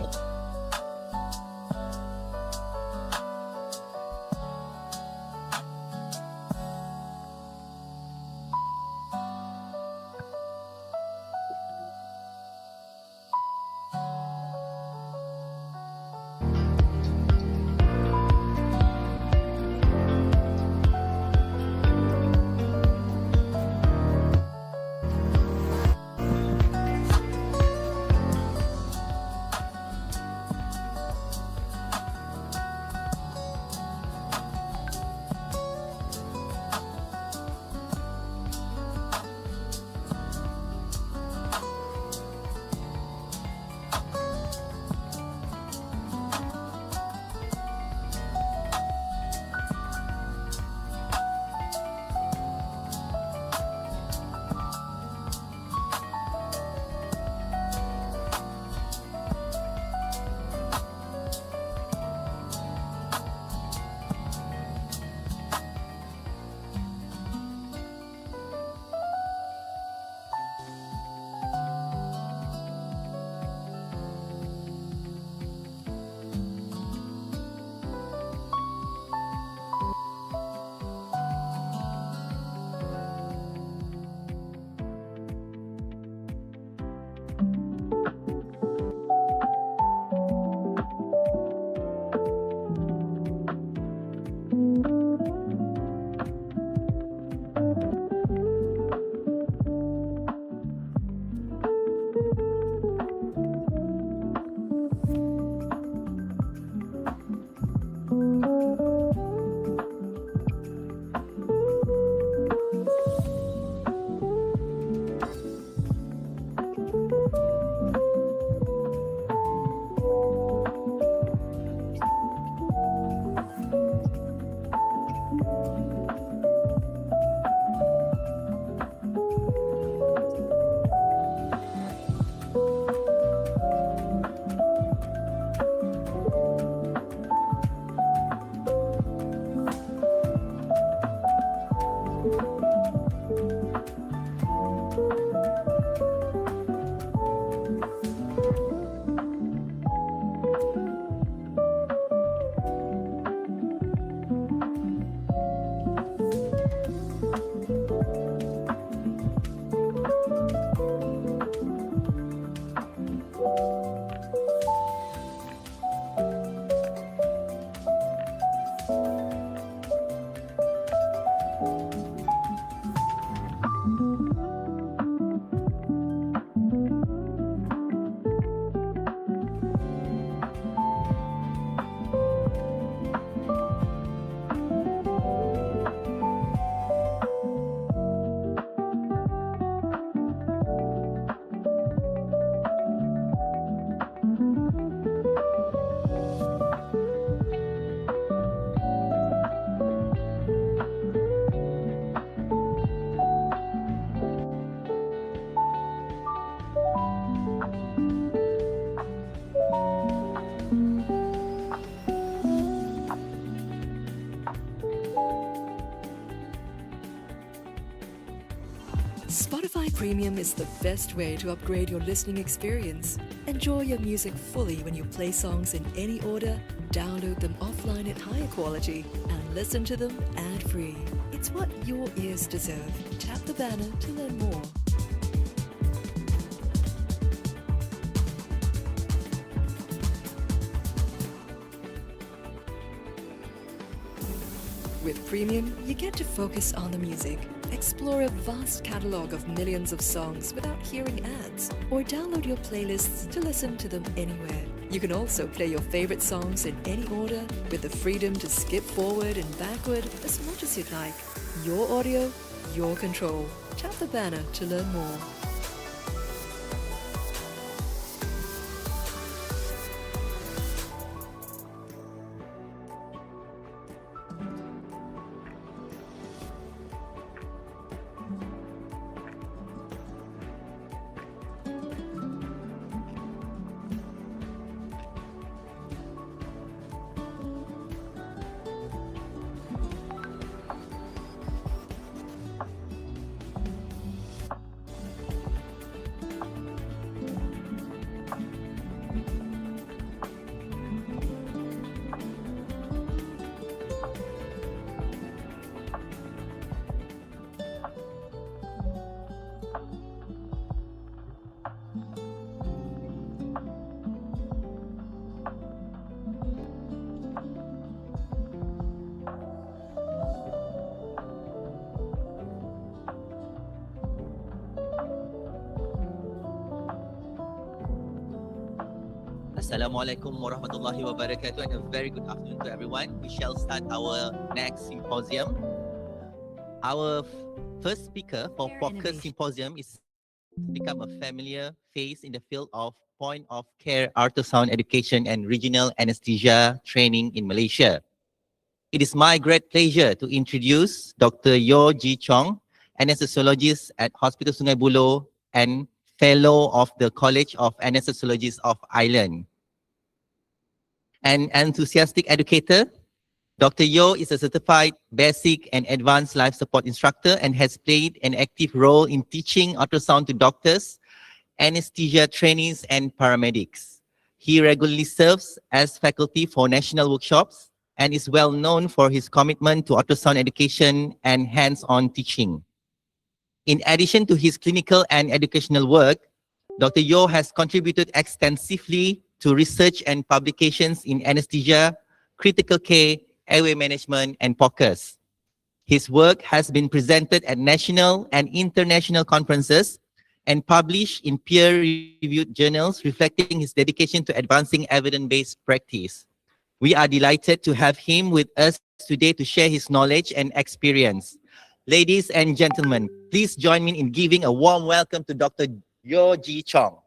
Spotify Premium is the best way to upgrade your listening experience. Enjoy your music fully when you play songs in any order, download them offline at higher quality, and listen to them ad-free. It's what your ears deserve. Tap the banner to learn more. With Premium, you get to focus on the music, explore a vast catalogue of millions of songs without hearing ads, or download your playlists to listen to them anywhere. You can also play your favorite songs in any order with the freedom to skip forward and backward as much as you'd like. Your audio, your control. Tap the banner to learn more. Assalamualaikum warahmatullahi wabarakatuh, and a very good afternoon to everyone. We shall start our next symposium. Our first speaker for Focus Symposium is become a familiar face in the field of point of care ultrasound education and regional anesthesia training in Malaysia. It is my great pleasure to introduce Dr. Yo Ji Chong, anesthesiologist at Hospital Sungai Buloh and fellow of the College of Anesthesiologists of Ireland. An enthusiastic educator, Dr. Yo is a certified basic and advanced life support instructor and has played an active role in teaching ultrasound to doctors, anesthesia trainees, and paramedics. He regularly serves as faculty for national workshops and is well known for his commitment to ultrasound education and hands-on teaching. In addition to his clinical and educational work, Dr. Yo has contributed extensively to research and publications in anesthesia, critical care, airway management, and POCUS. His work has been presented at national and international conferences and published in peer-reviewed journals, reflecting his dedication to advancing evidence-based practice. We are delighted to have him with us today to share his knowledge and experience. Ladies and gentlemen, please join me in giving a warm welcome to Dr. Yo Ji Chong.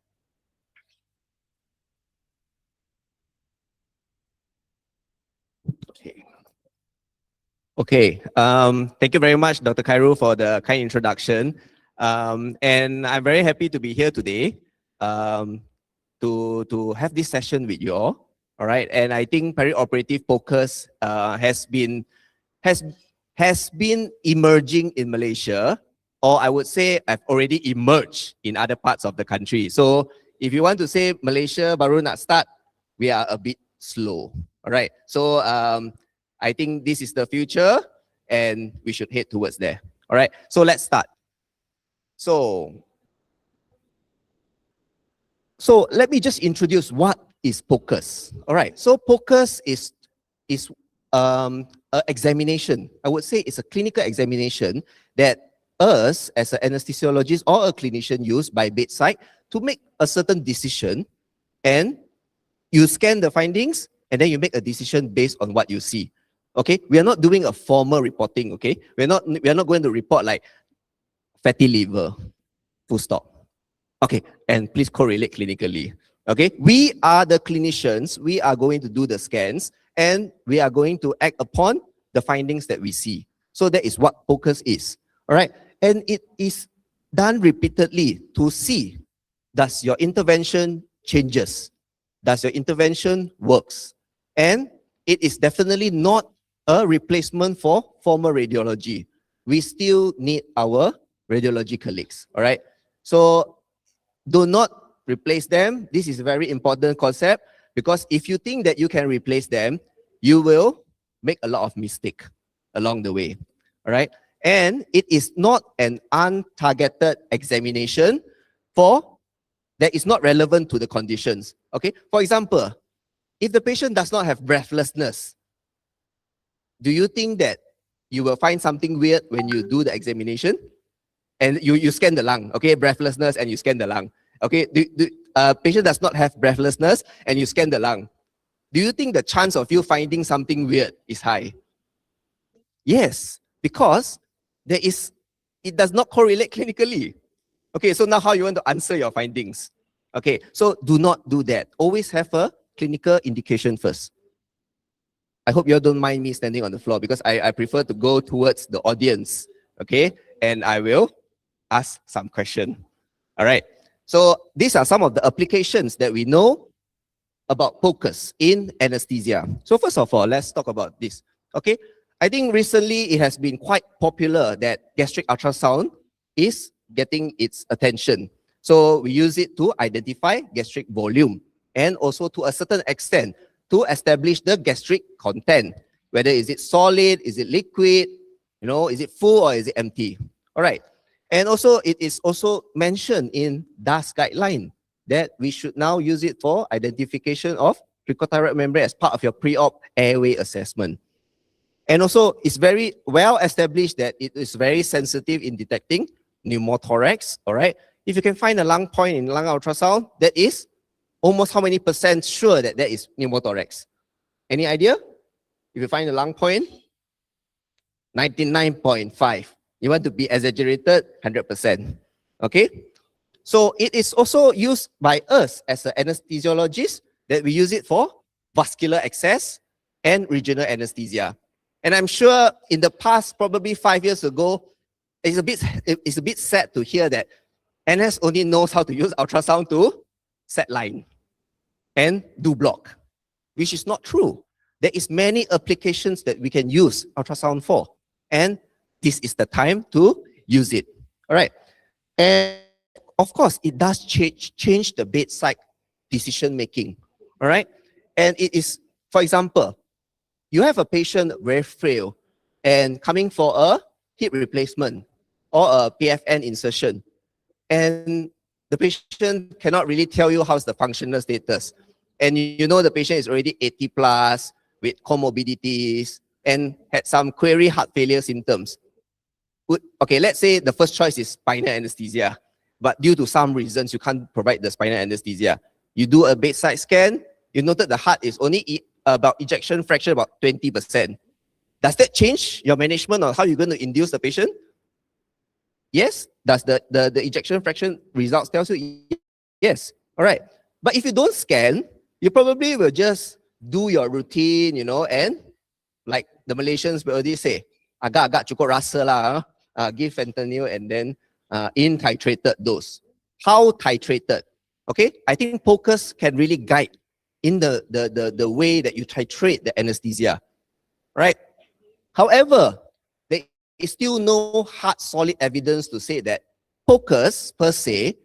Okay, thank you very much, Dr. Khairul, for the kind introduction. And I'm very happy to be here today to have this session with you all. All right, and I think perioperative focus has been emerging in Malaysia, or I would say I've already emerged in other parts of the country. So if you want to say Malaysia baru nak start, we are a bit slow. All right, so I think this is the future and we should head towards there. All right, so let's start. So let me just introduce what is POCUS. All right, so POCUS is an examination. I would say it's a clinical examination that us as an anesthesiologist or a clinician use by bedside to make a certain decision, and you scan the findings and then you make a decision based on what you see. Okay, we are not doing a formal reporting. Okay, we are not going to report like fatty liver, full stop. Okay, and please correlate clinically. Okay, we are the clinicians. We are going to do the scans and we are going to act upon the findings that we see. So that is what POCUS is. All right, and it is done repeatedly to see, does your intervention changes? Does your intervention works? And it is definitely not a replacement for formal radiology. We still need our radiology colleagues. All right. So do not replace them. This is a very important concept because if you think that you can replace them, you will make a lot of mistake along the way. All right. And it is not an untargeted examination that is not relevant to the conditions. Okay. For example, if the patient does not have breathlessness, do you think that you will find something weird when you do the examination? And you scan the lung, okay, breathlessness, and you scan the lung. Okay, patient does not have breathlessness, and you scan the lung. Do you think the chance of you finding something weird is high? Yes, because it does not correlate clinically. Okay, so now how you want to answer your findings? Okay, so do not do that. Always have a clinical indication first. I hope you all don't mind me standing on the floor because I prefer to go towards the audience, okay? And I will ask some question. All right. So these are some of the applications that we know about POCUS in anesthesia. So first of all, let's talk about this. Okay. I think recently it has been quite popular that gastric ultrasound is getting its attention. So we use it to identify gastric volume and also to a certain extent to establish the gastric content. Whether is it solid, is it liquid, is it full or is it empty? All right. And also, it is also mentioned in DAS guideline that we should now use it for identification of cricothyroid membrane as part of your pre-op airway assessment. And also, it's very well established that it is very sensitive in detecting pneumothorax, all right? If you can find a lung point in lung ultrasound, that is almost how many % sure that that is pneumothorax? Any idea? If you find a lung point, 99.5. You want to be exaggerated, 100%. Okay? So it is also used by us as an anesthesiologist that we use it for vascular access and regional anesthesia. And I'm sure in the past, probably 5 years ago, it's a bit sad to hear that NS only knows how to use ultrasound to set line and do block, which is not true. There is many applications that we can use ultrasound for. And this is the time to use it. All right. And of course, it does change the bedside decision making. All right. And it is, for example, you have a patient very frail and coming for a hip replacement or a PFN insertion. And the patient cannot really tell you how's the functional status. And you know the patient is already 80 plus with comorbidities and had some query heart failure symptoms. Okay, let's say the first choice is spinal anesthesia, but due to some reasons, you can't provide the spinal anesthesia. You do a bedside scan, you noted the heart is only about ejection fraction about 20%. Does that change your management or how you're going to induce the patient? Yes. Does the ejection fraction results tells you? Yes. All right. But if you don't scan, you probably will just do your routine, and like the Malaysians will already say, agak-agak cukup rasa lah, give fentanyl and then in titrated dose. How titrated? Okay, I think POCUS can really guide in the way that you titrate the anesthesia, right? However, there is still no hard, solid evidence to say that POCUS per se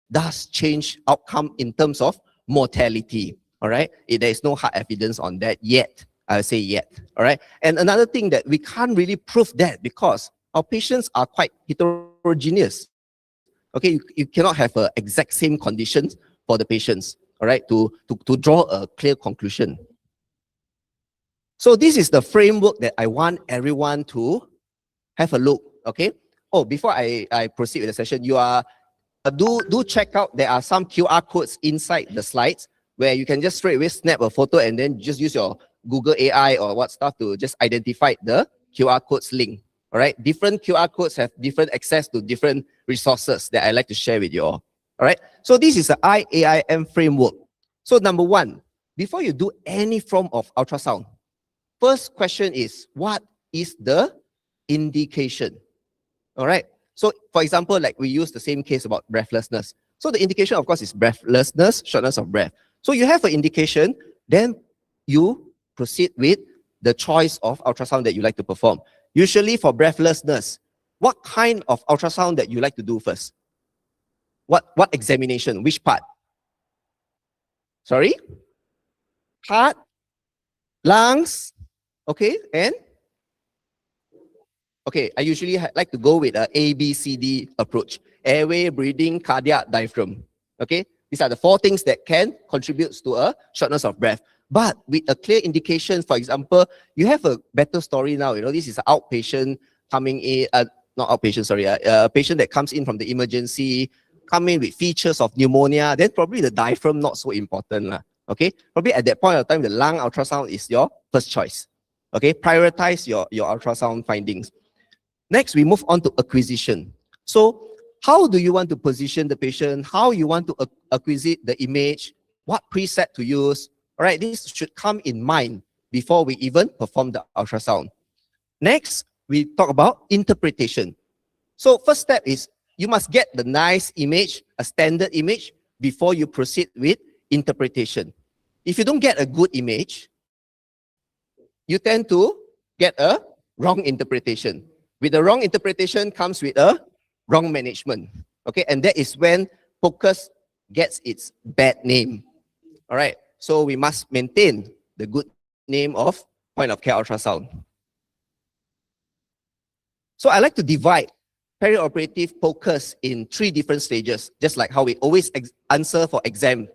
does change outcome in terms of mortality, all right? There is no hard evidence on that yet. I'll say yet, all right? And another thing that we can't really prove that because our patients are quite heterogeneous. Okay, you cannot have exact same conditions for the patients, all right, to draw a clear conclusion. So this is the framework that I want everyone to have a look, okay? Oh, before I proceed with the session, you are, do check out, there are some QR codes inside the slides where you can just straight away snap a photo and then just use your Google AI or what stuff to just identify the QR codes link. All right, different QR codes have different access to different resources that I like to share with you all. All right, so this is the IAIM framework. So number one, before you do any form of ultrasound, first question is, what is the indication? All right, so for example, like we use the same case about breathlessness. So the indication, of course, is breathlessness, shortness of breath. So you have an indication, then you proceed with the choice of ultrasound that you like to perform. Usually for breathlessness, what kind of ultrasound that you like to do first? What examination? Which part? Sorry? Heart, lungs, okay, and? Okay, I usually like to go with a ABCD approach. Airway, breathing, cardiac, diaphragm. Okay, these are the 4 things that can contribute to a shortness of breath. But with a clear indication, for example, you have a better story now. You know, this is an outpatient coming in, not outpatient, sorry, a patient that comes in from the emergency, come in with features of pneumonia, then probably the diaphragm not so important. Okay, probably at that point of time, the lung ultrasound is your first choice. Okay, prioritize your ultrasound findings. Next, we move on to acquisition. So how do you want to position the patient? How you want to acquisite the image? What preset to use? All right, this should come in mind before we even perform the ultrasound. Next, we talk about interpretation. So first step is you must get the nice image, a standard image, before you proceed with interpretation. If you don't get a good image, you tend to get a wrong interpretation. With the wrong interpretation comes with a wrong management. Okay, and that is when focus gets its bad name. All right, so we must maintain the good name of point of care ultrasound. So I like to divide perioperative focus in 3 different stages, just like how we always answer for exam.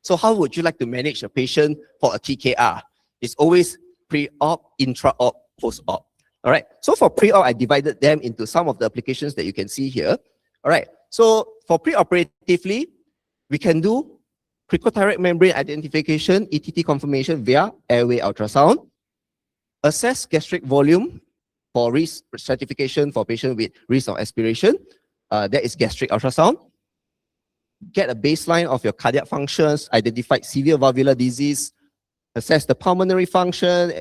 So how would you like to manage a patient for a TKR? It's always pre-op, intra-op, post-op. All right, so for pre-op, I divided them into some of the applications that you can see here. All right, so for pre-operatively, we can do cricothyroid membrane identification, ETT confirmation via airway ultrasound, assess gastric volume for risk stratification for patient with risk of aspiration, that is gastric ultrasound, get a baseline of your cardiac functions, identify severe valvular disease, assess the pulmonary function,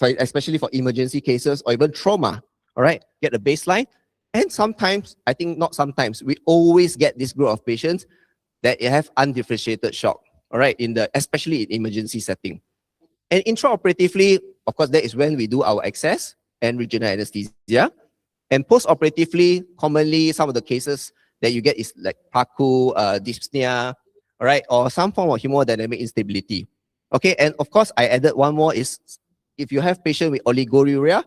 especially for emergency cases or even trauma, all right? Get a baseline. And sometimes, I think not sometimes, we always get this group of patients that have undifferentiated shock, all right, especially in emergency setting. And intraoperatively, of course, that is when we do our access and regional anesthesia. And postoperatively, commonly, some of the cases that you get is like PACU, dyspnea, all right, or some form of hemodynamic instability. Okay, and of course, I added one more is, if you have patient with oliguria,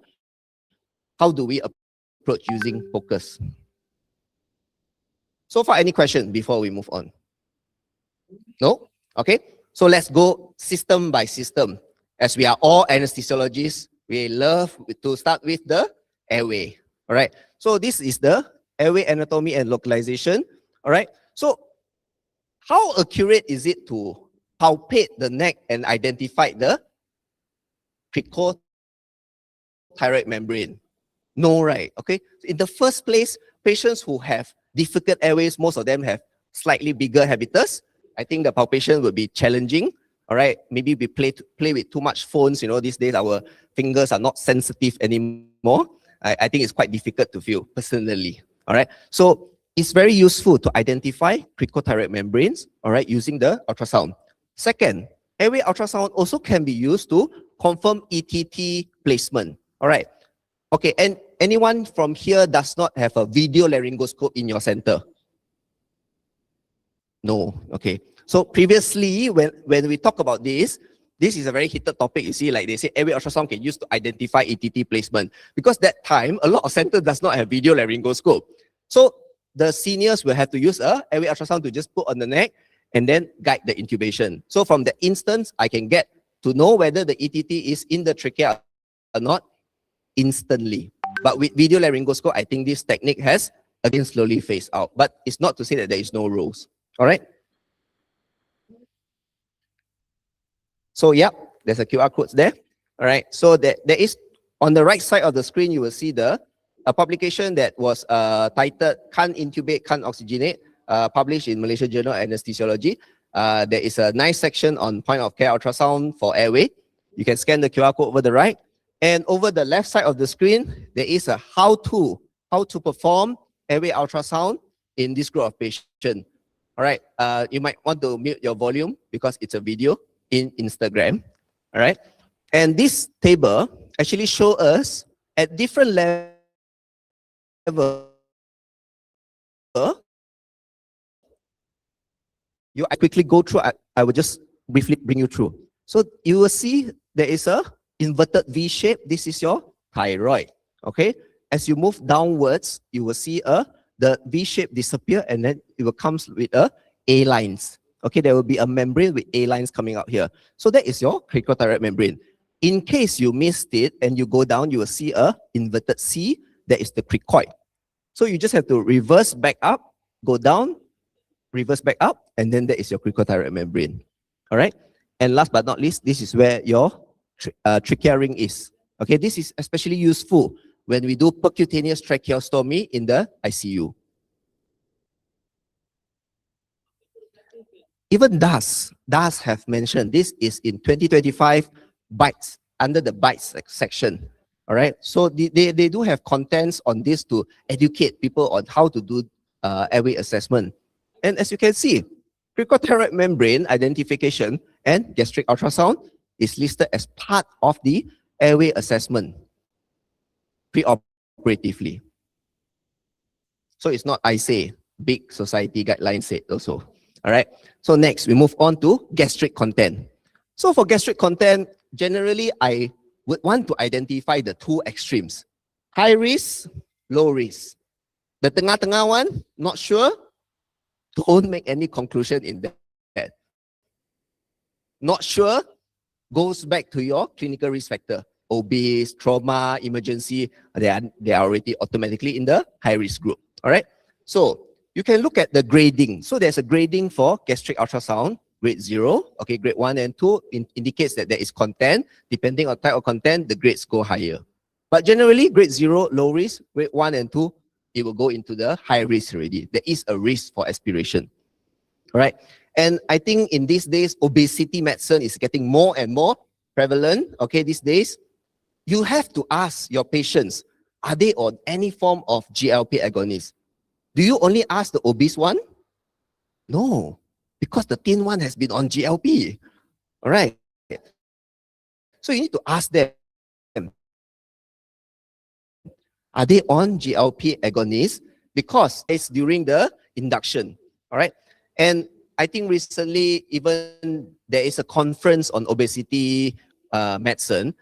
how do we approach using focus? So far, any question before we move on? No? Okay, so let's go system by system. As we are all anesthesiologists, we love to start with the airway. All right, so this is the airway anatomy and localization. All right, so how accurate is it to palpate the neck and identify the cricothyroid membrane? No, right? Okay, in the first place, patients who have difficult airways, most of them have slightly bigger habitus. I think the palpation would be challenging. All right, maybe we play with too much phones. You know, these days our fingers are not sensitive anymore. I think it's quite difficult to feel personally. All right, so it's very useful to identify cricothyroid membranes, all right, using the ultrasound. Second, airway ultrasound also can be used to confirm ETT placement. All right, okay, and anyone from here does not have a video laryngoscope in your center? No, okay. So previously, when we talk about this is a very heated topic. You see, like they say, airway ultrasound can use to identify ETT placement. Because that time, a lot of centers does not have video laryngoscope. So the seniors will have to use a airway ultrasound to just put on the neck and then guide the intubation. So from the instance, I can get to know whether the ETT is in the trachea or not instantly. But with video laryngoscope, I think this technique has again slowly phased out. But it's not to say that there is no rules. All right. So yeah, there's a QR code there. All right. So there is on the right side of the screen, you will see a publication that was titled "Can't Intubate, Can't Oxygenate," published in Malaysia Journal of Anesthesiology. There is a nice section on point of care ultrasound for airway. You can scan the QR code over the right. And over the left side of the screen, there is a how to perform airway ultrasound in this group of patients. All right, you might want to mute your volume because it's a video in Instagram. All right, and this table actually shows us at different levels I quickly go through, I will just briefly bring you through. So you will see there is a inverted V shape. This is your thyroid, okay? As you move downwards, you will see the V shape disappear and then it will come with A lines. Okay, there will be a membrane with A lines coming out here. So that is your cricothyroid membrane. In case you missed it and you go down, you will see a inverted C, that is the cricoid. So you just have to reverse back up, go down, reverse back up, and then that is your cricothyroid membrane. All right. And last but not least, this is where your trachea ring is. Okay, this is especially useful when we do percutaneous tracheostomy in the ICU. Even DAS have mentioned this is in 2025 bites, under the bites section. All right. So they do have contents on this to educate people on how to do airway assessment. And as you can see, cricothyroid membrane identification and gastric ultrasound is listed as part of the airway assessment pre-operatively. So it's not I say, big society guidelines said also. All right. So next we move on to gastric content. So for gastric content, generally I would want to identify the two extremes. High risk, low risk. The tengah-tengah one, not sure. Don't make any conclusion in that. Not sure goes back to your clinical risk factor. Obese, trauma, emergency, they are already automatically in the high risk group. All right. So you can look at the grading. So there's a grading for gastric ultrasound, grade 0. Okay, grade 1 and 2 indicates that there is content. Depending on type of content, the grades go higher. But generally, grade 0, low risk, grade 1 and 2, it will go into the high risk already. There is a risk for aspiration. All right. And I think in these days, obesity medicine is getting more and more prevalent. Okay, these days, you have to ask your patients, are they on any form of GLP agonist? Do you only ask the obese one? No, because the thin one has been on GLP. All right. So you need to ask them, are they on GLP agonist? Because it's during the induction. All right. And I think recently, even there is a conference on obesity medicine.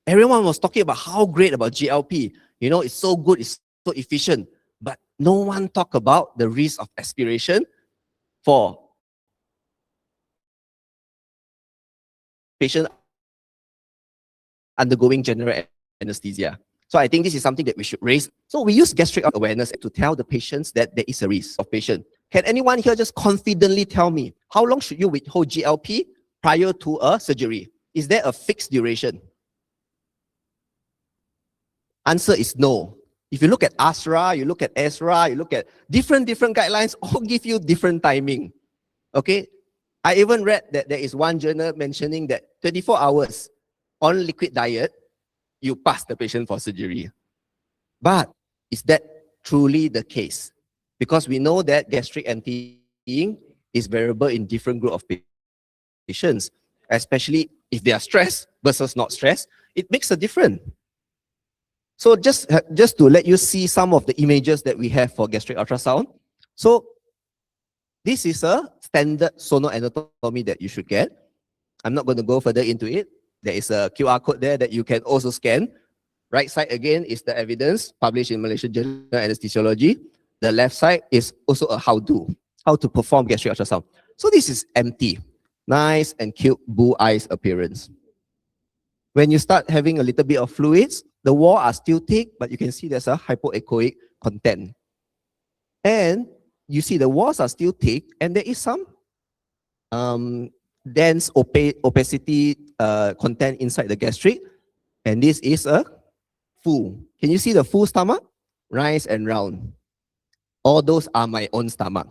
Everyone was talking about how great about GLP. You know, it's so good, it's so efficient. But no one talk about the risk of aspiration for patient undergoing general anesthesia. So I think this is something that we should raise. So we use gastric awareness to tell the patients that there is a risk of patient. Can anyone here just confidently tell me, how long should you withhold GLP prior to a surgery? Is there a fixed duration? Answer is no. If you look at ASRA, you look at ESRA, you look at different guidelines, all give you different timing. Okay? I even read that there is one journal mentioning that 24 hours on liquid diet, you pass the patient for surgery. But is that truly the case? Because we know that gastric emptying is variable in different group of patients, especially if they are stressed versus not stressed, it makes a difference. So just to let you see some of the images that we have for gastric ultrasound. So this is a standard sonoanatomy that you should get. I'm not going to go further into it. There is a QR code there that you can also scan. Right side again is the evidence published in Malaysian Journal of Anesthesiology. The left side is also a how to perform gastric ultrasound. So this is empty. Nice and cute blue eyes appearance. When you start having a little bit of fluids, the walls are still thick, but you can see there's a hypoechoic content. And you see the walls are still thick, and there is some dense opacity content inside the gastric. And this is a full. Can you see the full stomach? Nice and round. All those are my own stomach.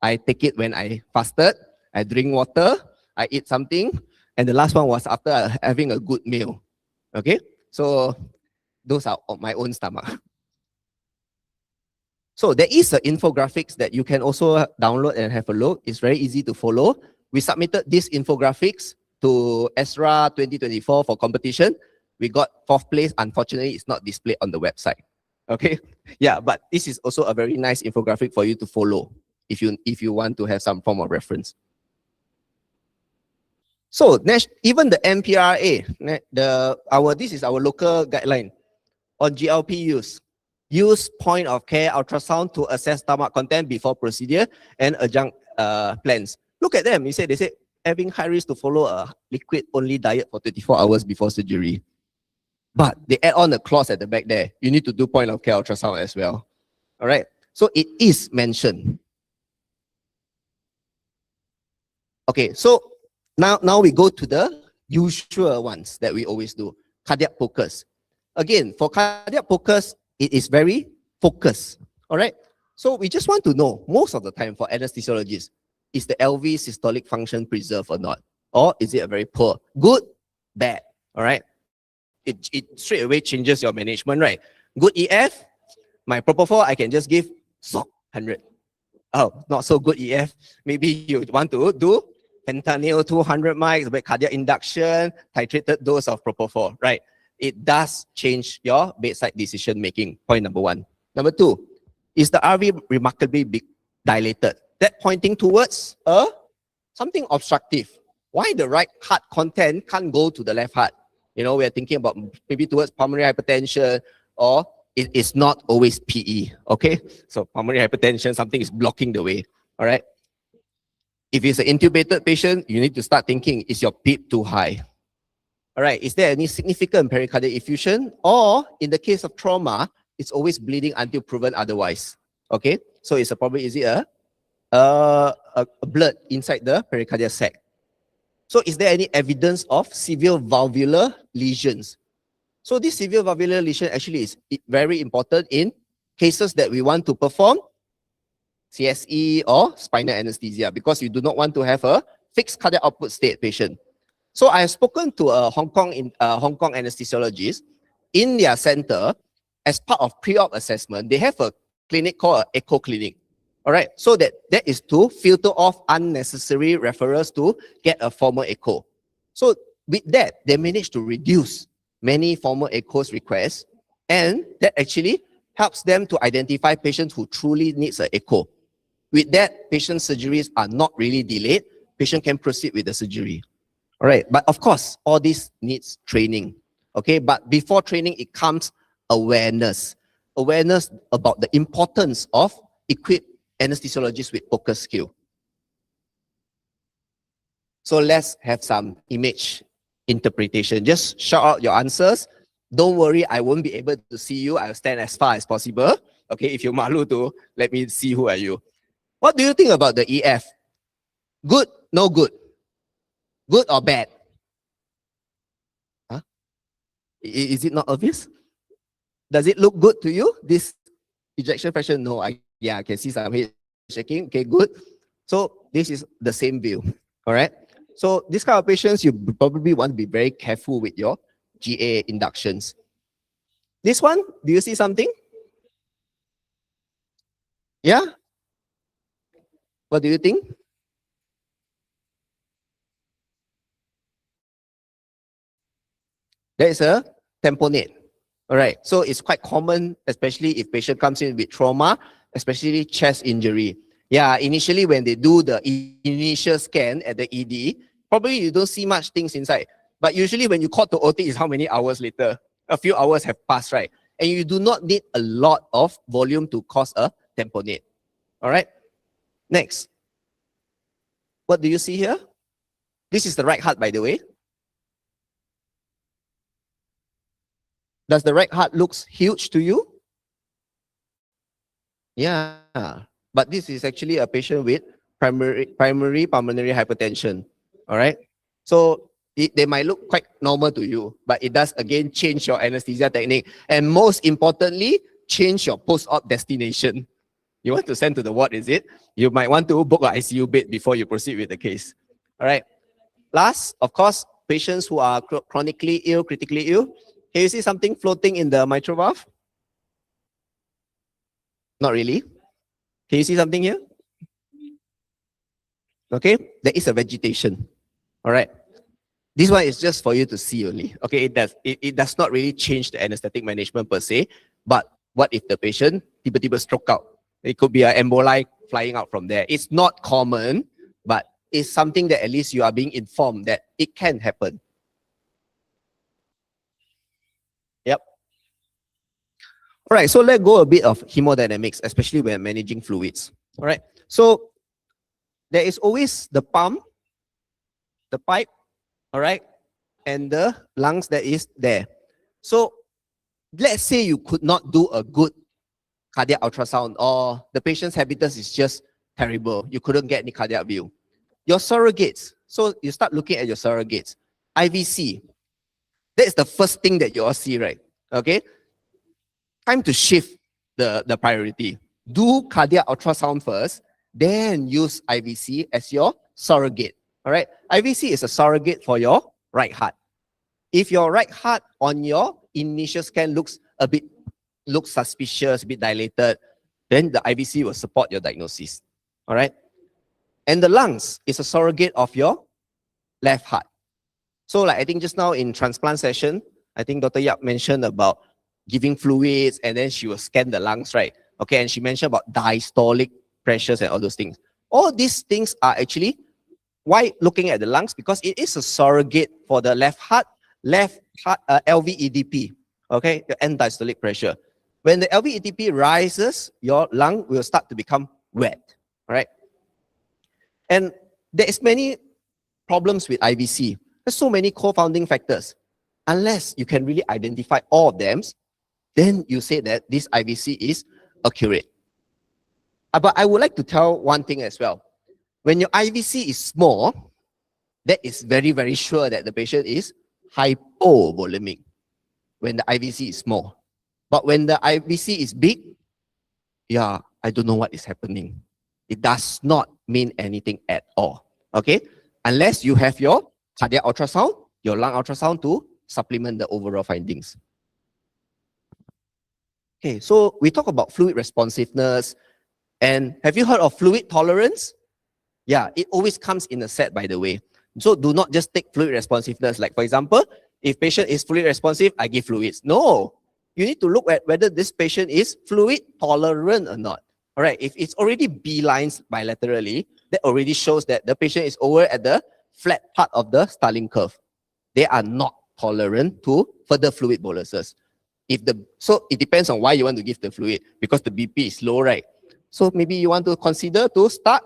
I take it when I fasted, I drink water, I eat something, and the last one was after having a good meal. Okay? So those are my own stomach. So there is an infographics that you can also download and have a look. It's very easy to follow. We submitted this infographics to ESRA 2024 for competition. We got 4th place. Unfortunately, it's not displayed on the website. Okay, yeah, but this is also a very nice infographic for you to follow if you want to have some form of reference. So even the MPRA, this is our local guideline on GLP use. Use point of care ultrasound to assess stomach content before procedure and adjunct plans. Look at them. They say having high risk to follow a liquid only diet for 24 hours before surgery. But they add on a clause at the back there. You need to do point of care ultrasound as well. All right. So it is mentioned. Okay. So now we go to the usual ones that we always do. Cardiac focus. Again, for cardiac focus, it is very focused. All right. So we just want to know most of the time for anesthesiologists, is the LV systolic function preserved or not? Or is it a very poor? Good, bad. All right. It straight away changes your management, right? Good EF, my propofol, I can just give 100. Oh, not so good EF. Maybe you want to do fentanyl 200 mics, but cardiac induction, titrated dose of propofol, right? It does change your bedside decision making. Point number one. Number two, is the RV remarkably big, dilated? That pointing towards something obstructive. Why the right heart content can't go to the left heart? You know, we are thinking about maybe towards pulmonary hypertension, or it is not always PE, okay? So pulmonary hypertension, something is blocking the way, all right? If it's an intubated patient, you need to start thinking, is your PEEP too high? All right, is there any significant pericardial effusion? Or in the case of trauma, it's always bleeding until proven otherwise, okay? So it's probably, is it a blood inside the pericardial sac? So is there any evidence of severe valvular lesions? So this severe valvular lesion actually is very important in cases that we want to perform CSE or spinal anesthesia, because you do not want to have a fixed cardiac output state patient. So I have spoken to a Hong Kong anesthesiologist in their center. As part of pre-op assessment, they have a clinic called an echo clinic. All right, so that is to filter off unnecessary referrals to get a formal echo. So with that, they managed to reduce many formal echoes requests, and that actually helps them to identify patients who truly needs an echo. With that, patient surgeries are not really delayed. Patient can proceed with the surgery. All right, but of course, all this needs training. Okay, but before training, it comes awareness. Awareness about the importance of equipped anesthesiologists with focus skill. So let's have some image interpretation. Just shout out your answers. Don't worry, I won't be able to see you. I'll stand as far as possible. Okay, if you're malu to, let me see who are you. What do you think about the EF? Good, no good? Good or bad? Huh? Is it not obvious? Does it look good to you? This ejection fraction? No, I can see some head shaking. Okay, good. So this is the same view. All right. So this kind of patients, you probably want to be very careful with your GA inductions. This one, do you see something? Yeah? What do you think? There is a tamponade. All right. So it's quite common, especially if patient comes in with trauma, especially chest injury. Yeah, initially when they do the initial scan at the ED, probably you don't see much things inside. But usually when you call to OT is how many hours later? A few hours have passed, right? And you do not need a lot of volume to cause a tamponade. All right. Next. What do you see here? This is the right heart, by the way. Does the right heart looks huge to you? Yeah, but this is actually a patient with primary pulmonary hypertension. All right. So they might look quite normal to you, but it does again change your anesthesia technique. And most importantly, change your post-op destination. You want to send to the ward, is it? You might want to book an ICU bed before you proceed with the case. All right. Last, of course, patients who are chronically ill, critically ill. Can you see something floating in the mitral valve? Not really. Can you see something here? Okay, there is a vegetation. All right. This one is just for you to see only. Okay, it does not really change the anesthetic management per se, but what if the patient tiba-tiba stroke out? It could be an emboli flying out from there. It's not common, but it's something that at least you are being informed that it can happen. Yep. All right, so let's go a bit of hemodynamics, especially when managing fluids. All right, so there is always the pump, the pipe, all right, and the lungs that is there. So let's say you could not do a good cardiac ultrasound, or the patient's habitus is just terrible. You couldn't get any cardiac view. Your surrogates, so you start looking at your surrogates. IVC, that is the first thing that you all see, right? Okay, time to shift the priority. Do cardiac ultrasound first, then use IVC as your surrogate. All right, IVC is a surrogate for your right heart. If your right heart on your initial scan looks suspicious, a bit dilated, then the IVC will support your diagnosis. All right, and the lungs is a surrogate of your left heart. So like I think just now in transplant session, I think Dr. Yap mentioned about giving fluids, and then she will scan the lungs, right? Okay, and she mentioned about diastolic pressures and all those things. All these things are actually why looking at the lungs, because it is a surrogate for the left heart LVEDP, okay, your end diastolic pressure. When the LVEDP rises, your lung will start to become wet, all right? And there is many problems with IVC. There's so many co-founding factors. Unless you can really identify all of them, then you say that this IVC is accurate. But I would like to tell one thing as well. When your IVC is small, that is very, very sure that the patient is hypovolemic when the IVC is small. But when the IVC is big, yeah, I don't know what is happening. It does not mean anything at all, okay? Unless you have your cardiac ultrasound, your lung ultrasound to supplement the overall findings. Okay, so we talk about fluid responsiveness. And have you heard of fluid tolerance? Yeah, it always comes in a set, by the way. So do not just take fluid responsiveness. Like for example, if patient is fluid responsive, I give fluids. No, you need to look at whether this patient is fluid tolerant or not. All right, if it's already B lines bilaterally, that already shows that the patient is over at the flat part of the Starling curve. They are not tolerant to further fluid boluses. So it depends on why you want to give the fluid, because the BP is low, right? So maybe you want to consider to start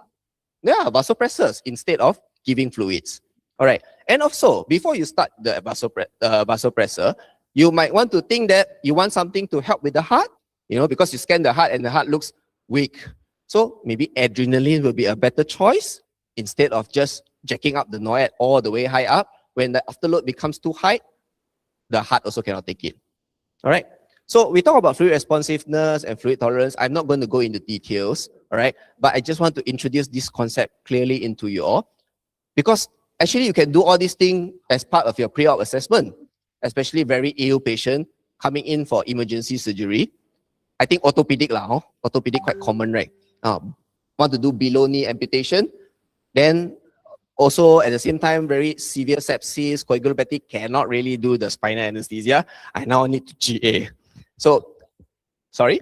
vasopressors instead of giving fluids. All right. And also, before you start the vasopressor, you might want to think that you want something to help with the heart, because you scan the heart and the heart looks weak. So maybe adrenaline will be a better choice instead of just jacking up the NOAD all the way high up. When the afterload becomes too high, the heart also cannot take it. All right. So we talk about fluid responsiveness and fluid tolerance. I'm not going to go into details, all right? But I just want to introduce this concept clearly into you all, because actually you can do all these things as part of your pre-op assessment, especially very ill patient coming in for emergency surgery. I think orthopedic orthopedic quite common, right? Want to do below knee amputation, then also at the same time, very severe sepsis, coagulopathy, cannot really do the spinal anesthesia. I now need to GA. So, sorry?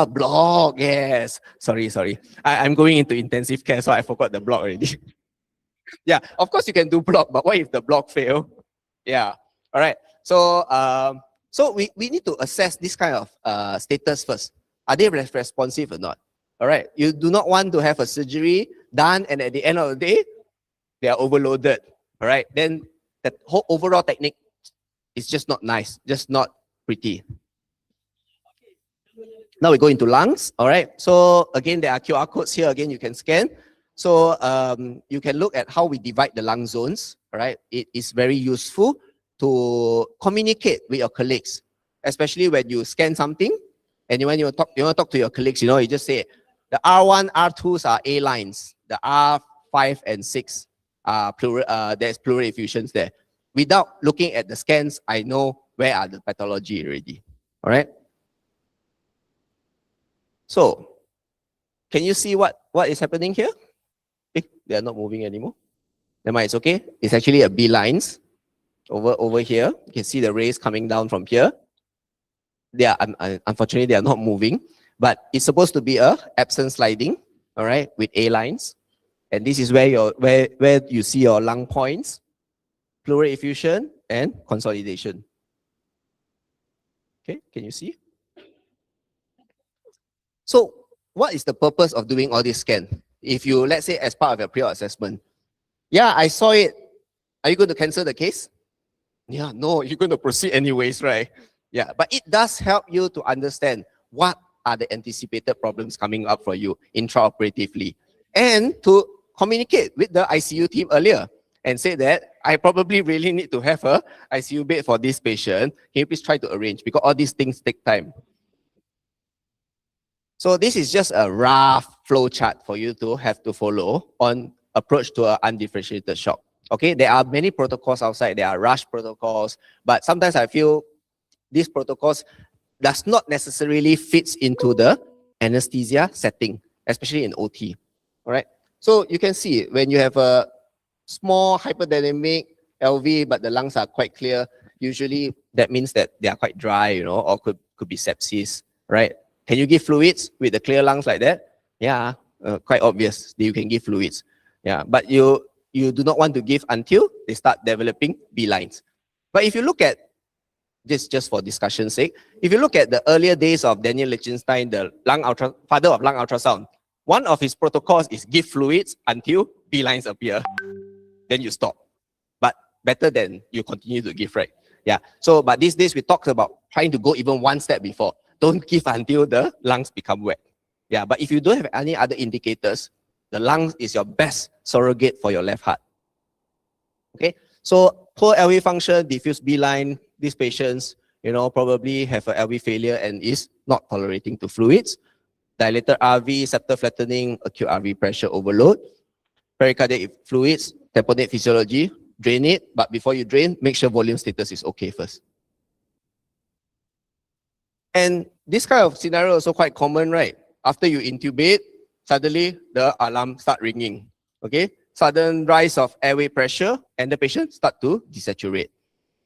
Block, yes. Sorry. I'm going into intensive care, so I forgot the block already. Yeah, of course you can do block, but what if the block fail? Yeah, all right. So, so we need to assess this kind of status first. Are they responsive or not? All right, you do not want to have a surgery done and at the end of the day, they are overloaded. All right, then that whole overall technique is just not nice, just not pretty. Now we go into lungs. All right, so again, there are QR codes here. Again, you can scan. So you can look at how we divide the lung zones. All right, it is very useful to communicate with your colleagues, especially when you scan something and when you want to talk to your colleagues. You just say the R1, R2s are A lines. The R5 and 6 are plural. There's pleural effusions there. Without looking at the scans, I know where are the pathology already. All right. So, can you see what is happening here? They are not moving anymore. Never mind, it's okay. It's actually a B lines over here. You can see the rays coming down from here. they are unfortunately they are not moving, but it's supposed to be a absent sliding, all right, with A lines. And this is where where you see your lung points, pleural effusion and consolidation. Okay, can you see? So what is the purpose of doing all this scan? If you, let's say, as part of your pre-op assessment, yeah, I saw it. Are you going to cancel the case? Yeah, no, you're going to proceed anyways, right? Yeah, but it does help you to understand what are the anticipated problems coming up for you intraoperatively, and to communicate with the ICU team earlier and say that I probably really need to have a ICU bed for this patient. Can you please try to arrange, because all these things take time. So this is just a rough flow chart for you to have to follow on approach to an undifferentiated shock. Okay, there are many protocols outside. There are rush protocols, but sometimes I feel these protocols does not necessarily fits into the anesthesia setting, especially in OT. All right. So you can see when you have a small hyperdynamic LV, but the lungs are quite clear, usually that means that they are quite dry, you know, or could be sepsis, right? Can you give fluids with the clear lungs like that? Yeah, quite obvious that you can give fluids. Yeah, but you do not want to give until they start developing B lines. But if you look at this, just for discussion's sake, if you look at the earlier days of Daniel Lichtenstein, the father of lung ultrasound, one of his protocols is give fluids until B lines appear. Then you stop. But better than you continue to give, right? Yeah. So, but these days we talked about trying to go even one step before. Don't give until the lungs become wet. Yeah. But if you don't have any other indicators, the lungs is your best surrogate for your left heart. Okay. So poor LV function, diffuse B line, these patients, you know, probably have a LV failure and is not tolerating to fluids. Dilated RV, septal flattening, acute RV pressure overload, pericardiac fluids, tamponade physiology, drain it, but before you drain, make sure volume status is okay first. And this kind of scenario is also quite common, right? After you intubate, suddenly the alarm start ringing, okay? Sudden rise of airway pressure and the patient start to desaturate.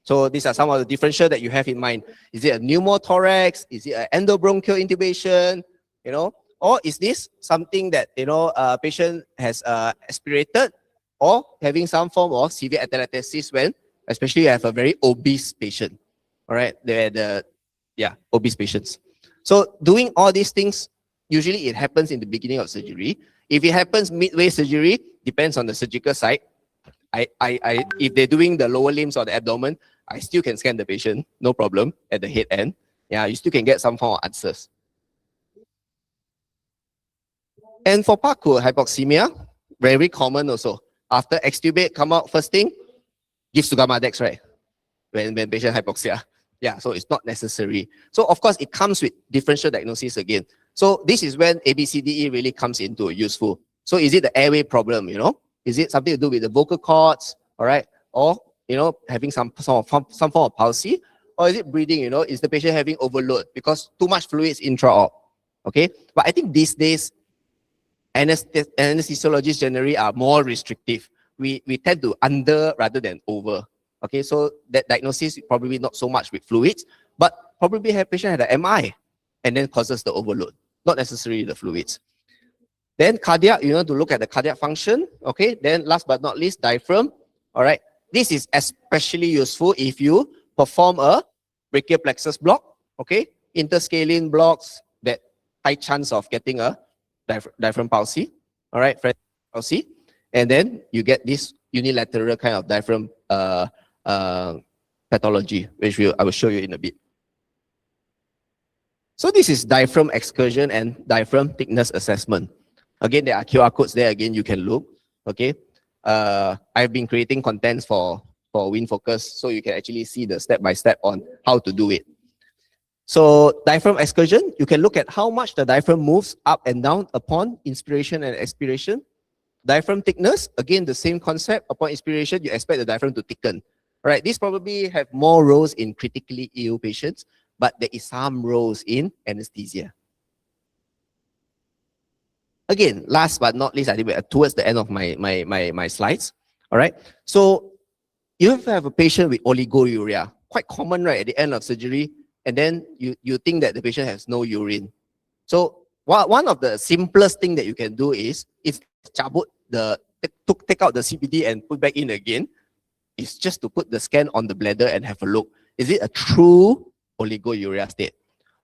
So these are some of the differential that you have in mind. Is it a pneumothorax? Is it an endobronchial intubation? You know, or is this something that, you know, a patient has aspirated or having some form of severe atelectasis when, especially you have a very obese patient, all right? Obese patients. So doing all these things, usually it happens in the beginning of surgery. If it happens midway surgery, depends on the surgical site. If they're doing the lower limbs or the abdomen, I still can scan the patient, no problem, at the head end. Yeah, you still can get some form of answers. And for parkour hypoxemia, very common also. After extubate, come out first thing, give Sugamadex, right? When patient hypoxia. Yeah, so it's not necessary. So of course, it comes with differential diagnosis again. So this is when ABCDE really comes into useful. So is it the airway problem, you know? Is it something to do with the vocal cords, all right? Or, you know, having some form of palsy? Or is it breathing, you know? Is the patient having overload because too much fluids intra-op? Okay, but I think these days, anesthesiologists generally are more restrictive. We tend to under rather than over. Okay, so that diagnosis probably not so much with fluids, but probably have patient had an MI and then causes the overload, not necessarily the fluids. Then cardiac, you know, to look at the cardiac function. Okay, then last but not least, diaphragm. All right, this is especially useful if you perform a brachial plexus block. Okay, interscalene blocks, that high chance of getting a diaphragm palsy, all right, palsy, and then you get this unilateral kind of diaphragm pathology, which I will show you in a bit. So this is diaphragm excursion and diaphragm thickness assessment. Again, there are QR codes there. Again, you can look. Okay, I've been creating contents for WinFocus, so you can actually see the step-by-step on how to do it. So diaphragm excursion, you can look at how much the diaphragm moves up and down upon inspiration and expiration. Diaphragm thickness, again, the same concept. Upon inspiration, you expect the diaphragm to thicken. All right, these probably have more rows in critically ill patients, but there is some rows in anesthesia. Again, last but not least, I think we're towards the end of my slides. All right, so you have a patient with oliguria, quite common, right, at the end of surgery. and then you think that the patient has no urine. So one of the simplest thing that you can do is cabut take out the CBD and put back in again. It's just to put the scan on the bladder and have a look. Is it a true oligouria state?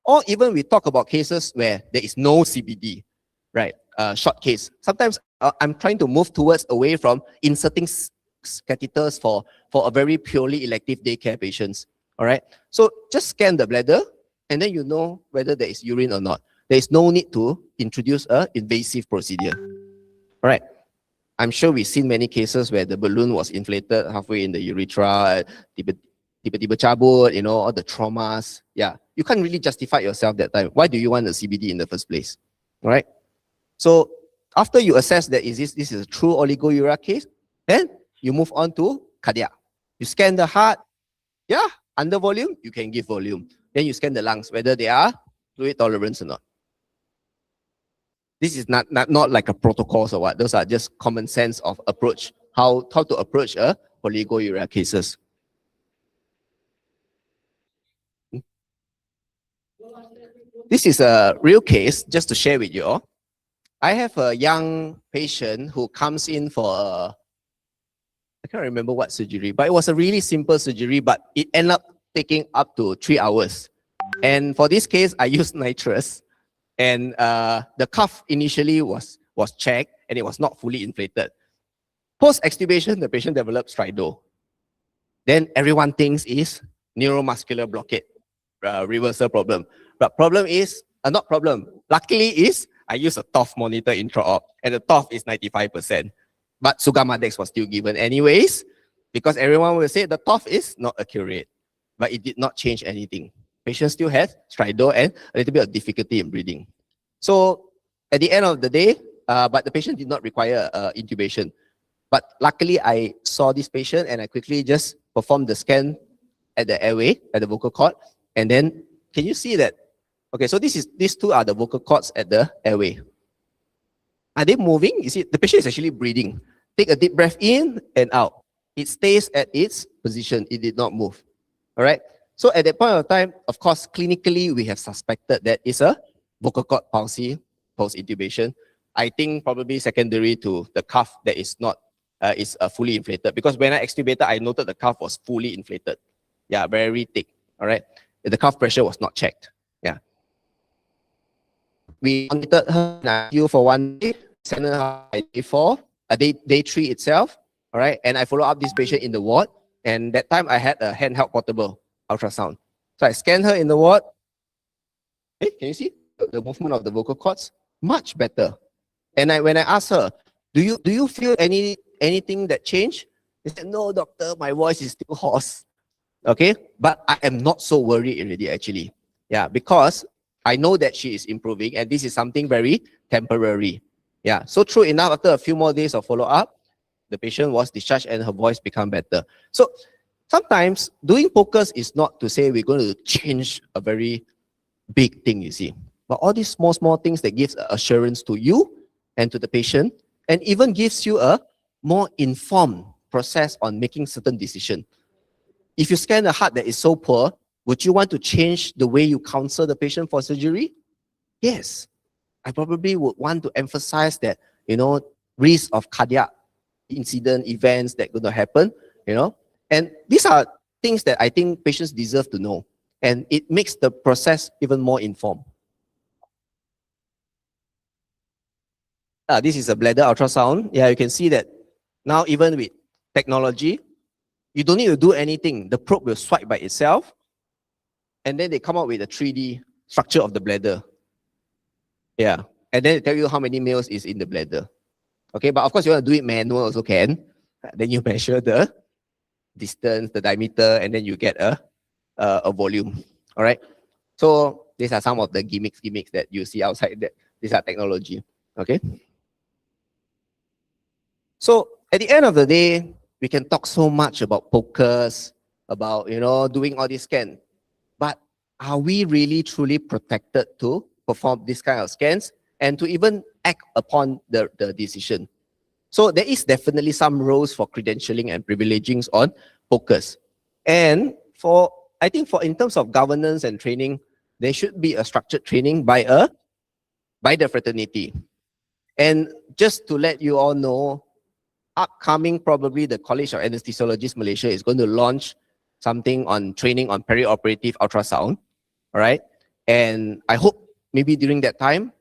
Or even we talk about cases where there is no CBD, right? Short case. Sometimes I'm trying to move towards away from inserting catheters for a very purely elective daycare patients. All right. So just scan the bladder and then you know whether there is urine or not. There is no need to introduce an invasive procedure. All right. I'm sure we've seen many cases where the balloon was inflated halfway in the urethra, tiba-tiba cabut, you know, all the traumas. Yeah, you can't really justify yourself that time. Why do you want a CBD in the first place? All right. So after you assess that this is a true oligouria case, then you move on to cardiac. You scan the heart. Yeah, under volume, you can give volume. Then you scan the lungs, whether they are fluid tolerance or not. This is not like a protocol or what. Those are just common sense of approach, how to approach a oligouria cases. This is a real case, just to share with you all. I have a young patient who comes in for I can't remember what surgery, but it was a really simple surgery, but it ended up taking up to 3 hours. And for this case, I used nitrous. And the cuff initially was checked and it was not fully inflated. Post-extubation, the patient developed stridor. Then everyone thinks is neuromuscular blockade, reversal problem. But problem is, not problem. Luckily is, I use a TOF monitor intra-op and the TOF is 95%. But Sugamadex was still given anyways, because everyone will say the TOF is not accurate. But it did not change anything. Patient still has stridor and a little bit of difficulty in breathing. So at the end of the day, but the patient did not require intubation. But luckily, I saw this patient and I quickly just performed the scan at the airway, at the vocal cord. And then, can you see that? Okay, so these two are the vocal cords at the airway. Are they moving? You see, the patient is actually breathing. Take a deep breath in and out. It stays at its position. It did not move. All right? So at that point of time, of course, clinically, we have suspected that it's a vocal cord palsy post-intubation. I think probably secondary to the cuff that is not fully inflated. Because when I extubated, I noted the cuff was fully inflated. Yeah, very thick. All right? The cuff pressure was not checked. Yeah. We monitored her in ICU for 1 day, sent her day 4, day 3 itself. All right? And I follow up this patient in the ward. And that time, I had a handheld portable ultrasound. So I scanned her in the ward. Hey, can you see the movement of the vocal cords? Much better. And when I asked her, do you feel anything that changed? She said, no, doctor, my voice is still hoarse. Okay, but I am not so worried already actually. Yeah, because I know that she is improving and this is something very temporary. Yeah, so true enough, after a few more days of follow-up, the patient was discharged and her voice became better. So sometimes doing POCUS is not to say we're going to change a very big thing, you see. But all these small things that gives assurance to you and to the patient and even gives you a more informed process on making certain decisions. If you scan a heart that is so poor, would you want to change the way you counsel the patient for surgery? Yes. I probably would want to emphasize that, you know, risk of cardiac incident, events that are going to happen, you know. And these are things that I think patients deserve to know. And it makes the process even more informed. This is a bladder ultrasound. Yeah, you can see that now even with technology, you don't need to do anything. The probe will swipe by itself. And then they come up with a 3D structure of the bladder. Yeah. And then they tell you how many mils is in the bladder. Okay, but of course you want to do it manual also can. Then you measure the distance, the diameter, and then you get a volume. All right. So these are some of the gimmicks that you see outside. That these are technology. Okay. So at the end of the day, we can talk so much about POCUS, about, you know, doing all this scan. But are we really truly protected to perform this kind of scans and to even act upon the decision? So there is definitely some roles for credentialing and privileging on POCUS. And for I think in terms of governance and training, there should be a structured training by the fraternity. And just to let you all know, upcoming, probably the College of Anesthesiologists Malaysia is going to launch something on training on perioperative ultrasound. All right. And I hope maybe during that time,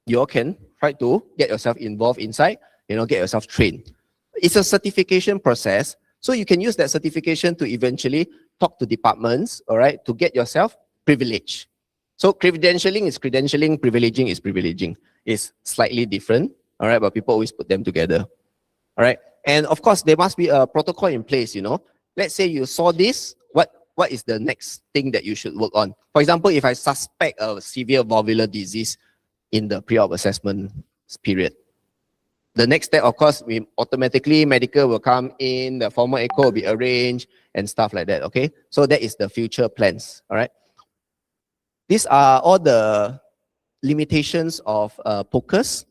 you all can try to get yourself involved inside, get yourself trained. It's a certification process. So you can use that certification to eventually talk to departments, all right, to get yourself privileged. So credentialing is credentialing, privileging is privileging. It's slightly different, all right, but people always put them together, all right? And of course, there must be a protocol in place, Let's say you saw this, what is the next thing that you should work on? For example, if I suspect a severe valvular disease in the pre-op assessment period, the next step, of course, automatically medical will come in, the formal echo will be arranged and stuff like that, okay? So that is the future plans, all right? These are all the limitations of POCUS.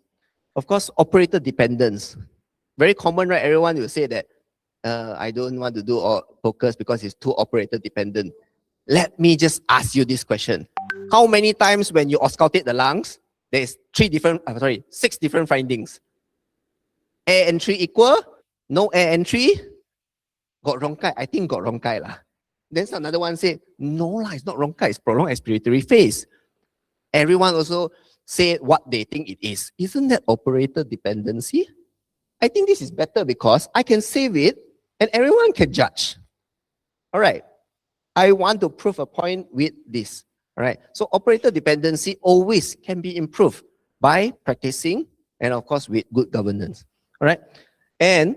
Of course, operator dependence. Very common, right? Everyone will say that, I don't want to do POCUS because it's too operator dependent. Let me just ask you this question. How many times when you auscultate the lungs, there is 6 different findings? Air entry equal, no air entry, got rhonchi. I think got rhonchi lah. Then another one say, no lah, it's not rhonchi, it's prolonged expiratory phase. Everyone also say what they think it is. Isn't that operator dependency? I think this is better because I can save it and everyone can judge. All right. I want to prove a point with this. All right. So operator dependency always can be improved by practicing and of course with good governance. All right. And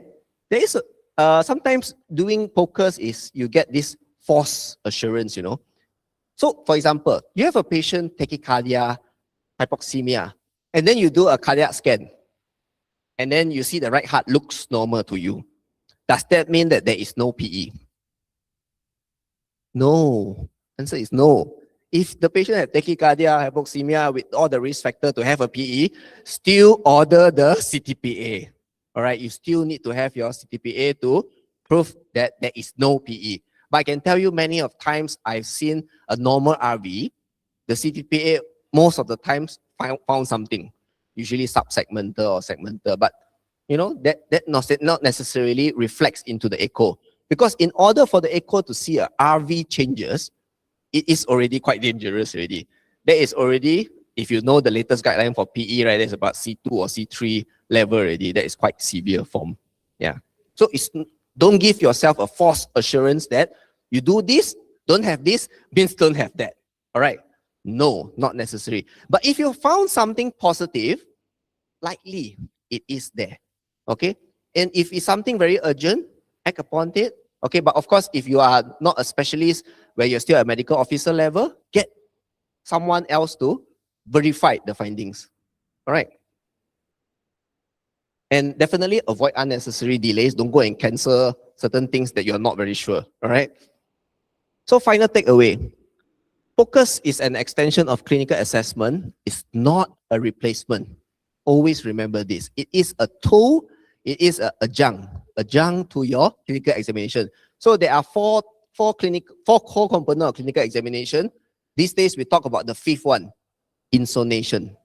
there is sometimes doing POCUS is you get this false assurance, So for example, you have a patient tachycardia, hypoxemia, and then you do a cardiac scan. And then you see the right heart looks normal to you. Does that mean that there is no PE? No. Answer is no. If the patient has tachycardia, hypoxemia with all the risk factor to have a PE, still order the CTPA. All right, you still need to have your CTPA to prove that there is no PE. But I can tell you many of times I've seen a normal RV, the CTPA most of the times found something, usually subsegmental or segmental, but that not necessarily reflects into the echo. Because in order for the echo to see a RV changes, it is already quite dangerous already. That is already, if you know the latest guideline for PE, right, there's about C2 or C3 level already. That is quite severe form. Yeah. So don't give yourself a false assurance that you do this, don't have this, means don't have that. All right. No, not necessary. But if you found something positive, likely it is there. Okay. And if it's something very urgent, act upon it. Okay. But of course, if you are not a specialist where you're still at medical officer level, get someone else to verify the findings. All right. And definitely avoid unnecessary delays. Don't go and cancel certain things that you're not very sure. All right. So final takeaway. POCUS is an extension of clinical assessment. It's not a replacement. Always remember this. It is a tool. It is an adjunct to your clinical examination. So there are four core components of clinical examination. These days we talk about the 5th one, insonation.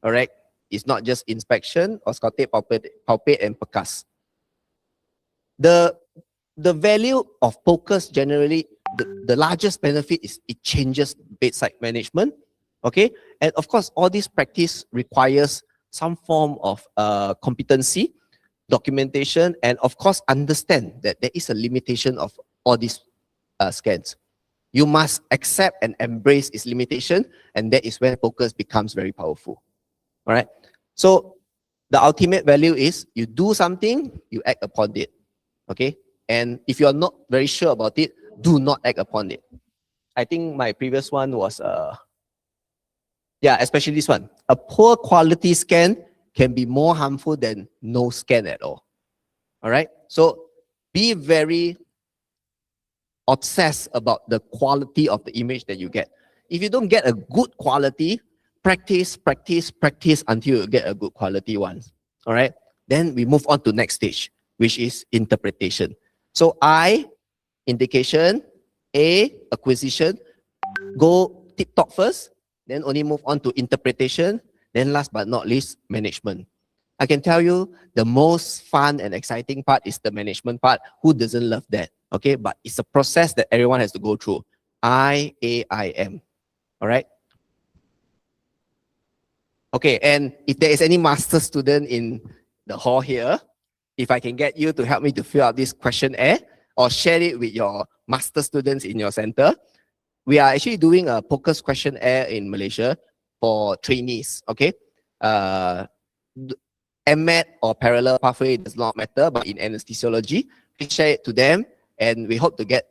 All right. It's not just inspection, auscultate, palpate, and percuss. The value of POCUS generally, the largest benefit is it changes bedside management. Okay. And of course, all this practice requires some form of competency, documentation, and of course, understand that there is a limitation of all these scans. You must accept and embrace its limitation, and that is where POCUS becomes very powerful. All right. So the ultimate value is you do something, you act upon it. Okay. And if you are not very sure about it, do not act upon it. I think my previous one was, especially this one. A poor quality scan can be more harmful than no scan at all. All right. So be very obsessed about the quality of the image that you get. If you don't get a good quality, practice until you get a good quality one. All right. Then we move on to next stage, which is interpretation. So I, indication, acquisition, go tip top first, then only move on to interpretation, then last but not least, management. I can tell you the most fun and exciting part is the management part. Who doesn't love that? Okay, but it's a process that everyone has to go through. IAIM. All right. Okay, and if there is any master student in the hall here, if I can get you to help me to fill out this questionnaire or share it with your master students in your center, we are actually doing a POCUS questionnaire in Malaysia for trainees. Okay. MMed or parallel pathway does not matter, but in anesthesiology, please share it to them, and we hope to get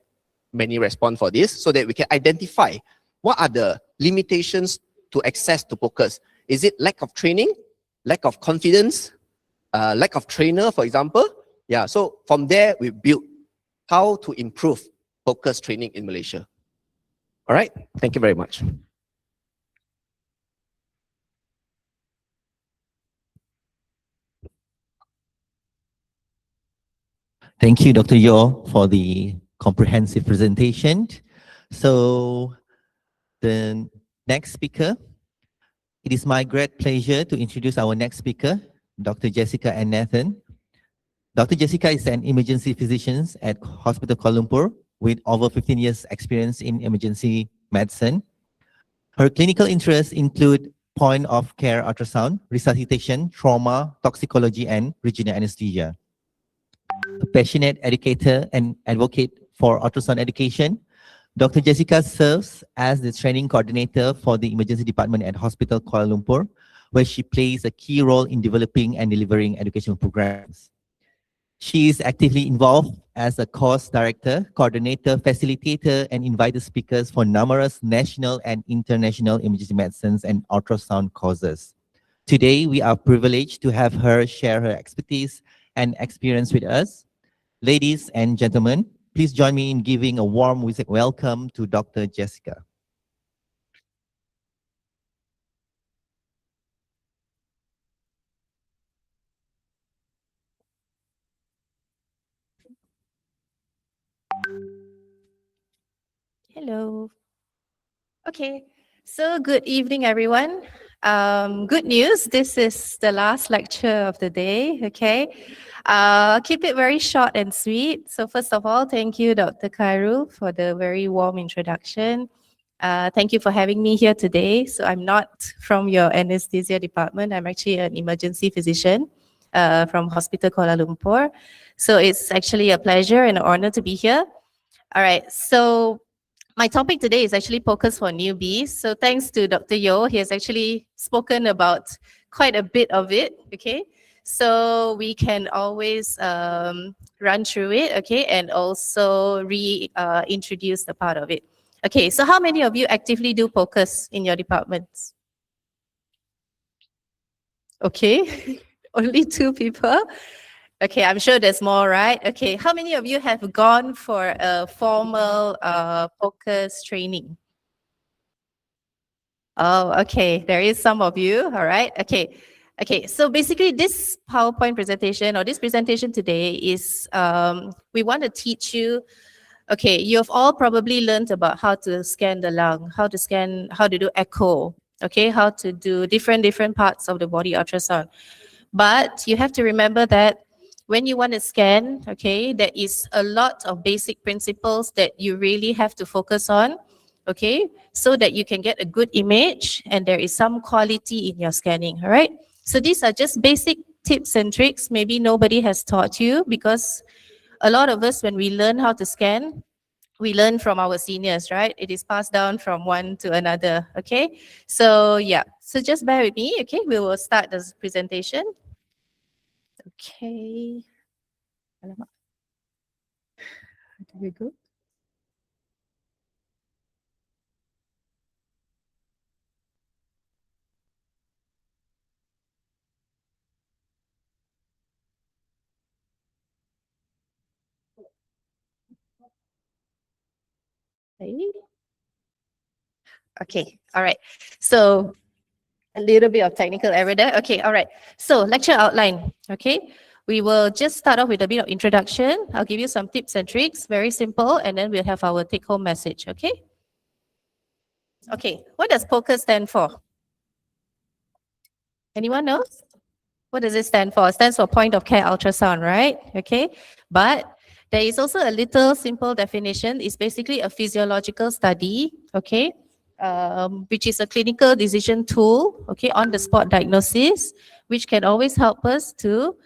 many response for this so that we can identify what are the limitations to access to POCUS. Is it lack of training, lack of confidence, lack of trainer, for example? Yeah, so from there, we build how to improve POCUS training in Malaysia. All right, thank you very much. Thank you, Dr. Yo, for the comprehensive presentation. So the next speaker, it is my great pleasure to introduce our next speaker, Dr. Jessica Ann Nathan. Dr. Jessica is an emergency physician at Hospital Kuala Lumpur with over 15 years experience in emergency medicine. Her clinical interests include point of care ultrasound, resuscitation, trauma, toxicology, and regional anesthesia. A passionate educator and advocate for ultrasound education, Dr. Jessica serves as the training coordinator for the emergency department at Hospital Kuala Lumpur, where she plays a key role in developing and delivering educational programs. She is actively involved as a course director, coordinator, facilitator, and invited speakers for numerous national and international emergency medicines and ultrasound courses. Today, we are privileged to have her share her expertise and experience with us. Ladies and gentlemen, please join me in giving a warm welcome to Dr. Jessica. Hello. Okay, so good evening, everyone. Good news, this is the last lecture of the day, okay? Keep it very short and sweet. So first of all, thank you, Dr. Khairul, for the very warm introduction. Thank you for having me here today. So I'm not from your anesthesia department. I'm actually an emergency physician from Hospital Kuala Lumpur. So it's actually a pleasure and an honor to be here. All right, so my topic today is actually POCUS for newbies. So thanks to Dr. Yo, he has actually spoken about quite a bit of it, okay? So we can always run through it, okay? And also reintroduce the part of it. Okay, so how many of you actively do POCUS in your departments? Okay, only 2 people. Okay, I'm sure there's more, right? Okay, how many of you have gone for a formal POCUS training? Oh, okay, there is some of you, all right? Okay, okay, so basically this PowerPoint presentation or this presentation today is, we want to teach you, okay, you've all probably learned about how to scan the lung, how to do echo, okay, how to do different parts of the body ultrasound. But you have to remember that when you want to scan, okay, there is a lot of basic principles that you really have to focus on, okay, so that you can get a good image and there is some quality in your scanning, all right? So these are just basic tips and tricks maybe nobody has taught you, because a lot of us, when we learn how to scan, we learn from our seniors, right? It is passed down from one to another, okay? So yeah, so just bear with me, okay? We will start this presentation. Okay. Alamak. There we go. Okay, all right. So a little bit of technical error there. Okay, all right. So lecture outline, okay? We will just start off with a bit of introduction. I'll give you some tips and tricks, very simple, and then we'll have our take-home message, okay? Okay, what does POCUS stand for? Anyone knows? What does it stand for? It stands for point of care ultrasound, right? Okay, but there is also a little simple definition. It's basically a physiological study, okay, which is a clinical decision tool, okay, on the spot diagnosis, which can always help us to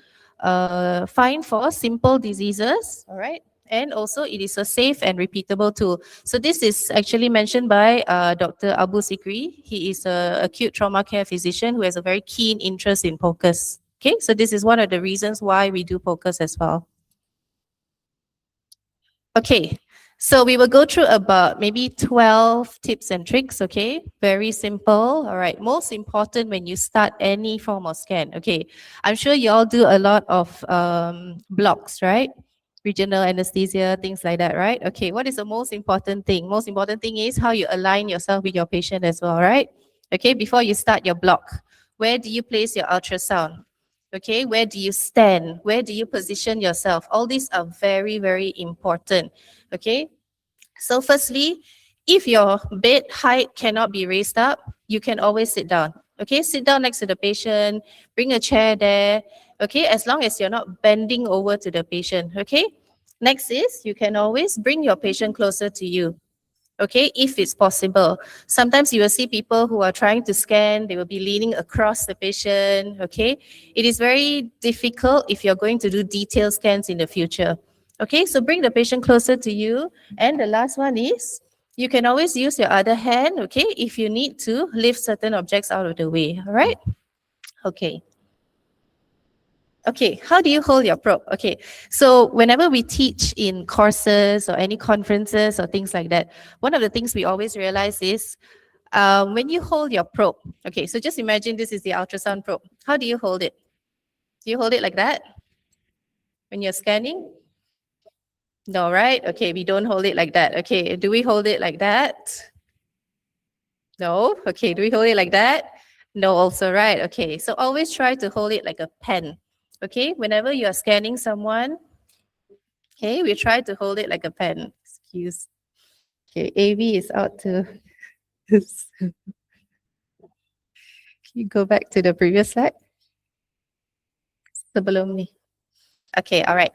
find for simple diseases, all right? And also it is a safe and repeatable tool. So this is actually mentioned by Dr. Abu Sikri. He is an acute trauma care physician who has a very keen interest in POCUS. Okay, so this is one of the reasons why we do POCUS as well. Okay, so we will go through about maybe 12 tips and tricks, okay? Very simple, all right. Most important when you start any form of scan, okay? I'm sure you all do a lot of blocks, right? Regional anesthesia, things like that, right? Okay, what is the most important thing? Most important thing is how you align yourself with your patient as well, right? Okay, before you start your block, where do you place your ultrasound? Okay, where do you stand? Where do you position yourself? All these are very, very important. Okay, so firstly, if your bed height cannot be raised up, you can always sit down. Okay, sit down next to the patient, bring a chair there. Okay, as long as you're not bending over to the patient. Okay, next is you can always bring your patient closer to you. Okay, if it's possible. Sometimes you will see people who are trying to scan, they will be leaning across the patient, okay? It is very difficult if you're going to do detailed scans in the future. Okay, so bring the patient closer to you. And the last one is, you can always use your other hand, okay, if you need to lift certain objects out of the way, all right? Okay. Okay, how do you hold your probe? Okay, so whenever we teach in courses or any conferences or things like that, one of the things we always realize is when you hold your probe, okay, so just imagine this is the ultrasound probe. How do you hold it? Do you hold it like that when you're scanning? No, right? Okay, we don't hold it like that. Okay, do we hold it like that? No? Okay, do we hold it like that? No, also, right? Okay, so always try to hold it like a pen. Okay, whenever you are scanning someone, okay, we try to hold it like a pen. Excuse. Okay, AV is out to. Can you go back to the previous slide? Sebelum ni. Okay, all right.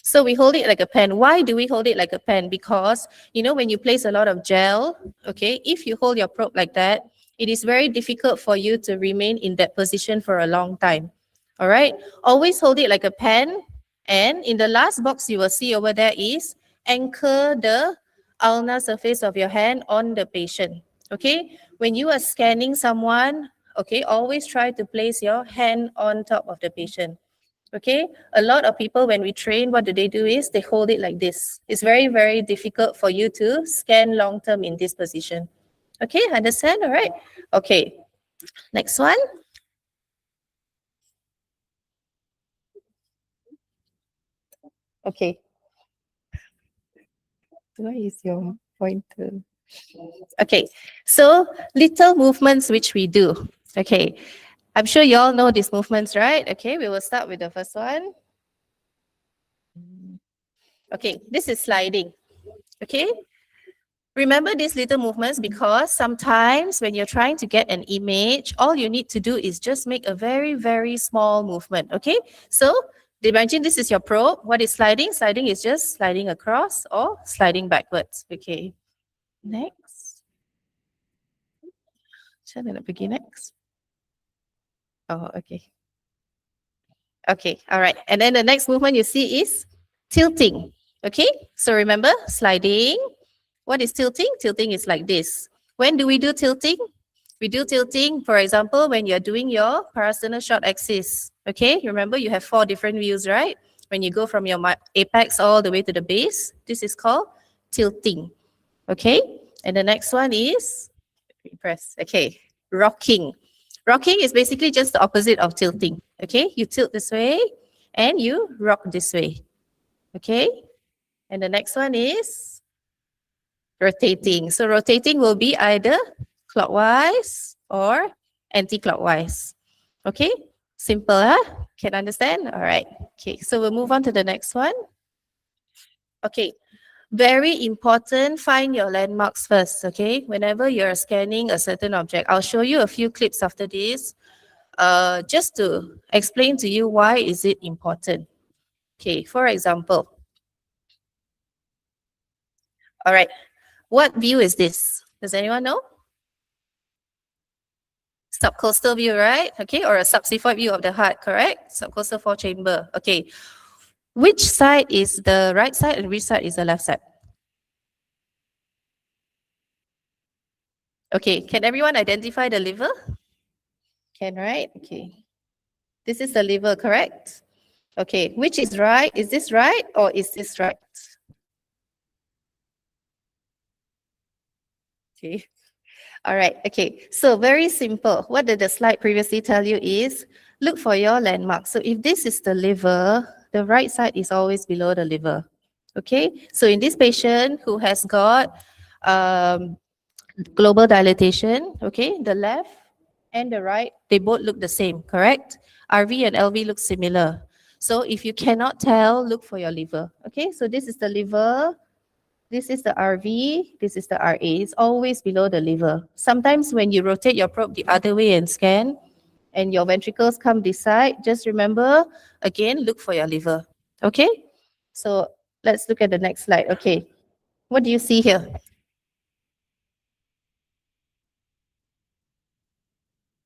So we hold it like a pen. Why do we hold it like a pen? Because, you know, when you place a lot of gel, okay, if you hold your probe like that, it is very difficult for you to remain in that position for a long time. All right, always hold it like a pen. And in the last box you will see over there is anchor the ulnar surface of your hand on the patient. Okay, when you are scanning someone, okay, always try to place your hand on top of the patient. Okay, a lot of people when we train, what do? Is they hold it like this. It's very, very difficult for you to scan long term in this position. Okay, understand? All right. Okay, next one. Okay. Where is your pointer? Okay, so little movements which we do. Okay, I'm sure you all know these movements, right? Okay, we will start with the first one. Okay, this is sliding. Okay, remember these little movements because sometimes when you're trying to get an image, all you need to do is just make a very, very small movement. Okay, so imagine this is your probe. What is sliding? Sliding is just sliding across or sliding backwards. Okay, next. Shall I begin next? Oh, okay. Okay, all right. And then the next movement you see is tilting. Okay, so remember sliding. What is tilting? Tilting is like this. When do we do tilting? We do tilting, for example, when you're doing your parasternal short axis. Okay, remember you have 4 different views, right? When you go from your apex all the way to the base, this is called tilting. Okay, and the next one is, press, okay, rocking. Rocking is basically just the opposite of tilting. Okay, you tilt this way and you rock this way. Okay, and the next one is rotating. So rotating will be either clockwise or anti-clockwise. Okay, Simple, huh? Can understand? All right. Okay, so we'll move on to the next one. Okay, very important, find your landmarks first, okay? Whenever you're scanning a certain object, I'll show you a few clips after this, just to explain to you why is it important. Okay, for example. All right, what view is this? Does anyone know? Subcostal view, right? Okay, or a subxiphoid view of the heart, correct? Subcostal four chamber. Okay, which side is the right side and which side is the left side? Okay, can everyone identify the liver? Can, right? Okay. This is the liver, correct? Okay, which is right? Is this right or is this right? Okay. All right, okay. So very simple. What did the slide previously tell you is, look for your landmark. So if this is the liver, the right side is always below the liver. Okay, so in this patient who has got global dilatation, okay, the left and the right, they both look the same, correct? RV and LV look similar. So if you cannot tell, look for your liver. Okay, so this is the liver, this is the RV, this is the RA. It's always below the liver. Sometimes when you rotate your probe the other way and scan, and your ventricles come this side, just remember, again, look for your liver. Okay, so let's look at the next slide. Okay, what do you see here?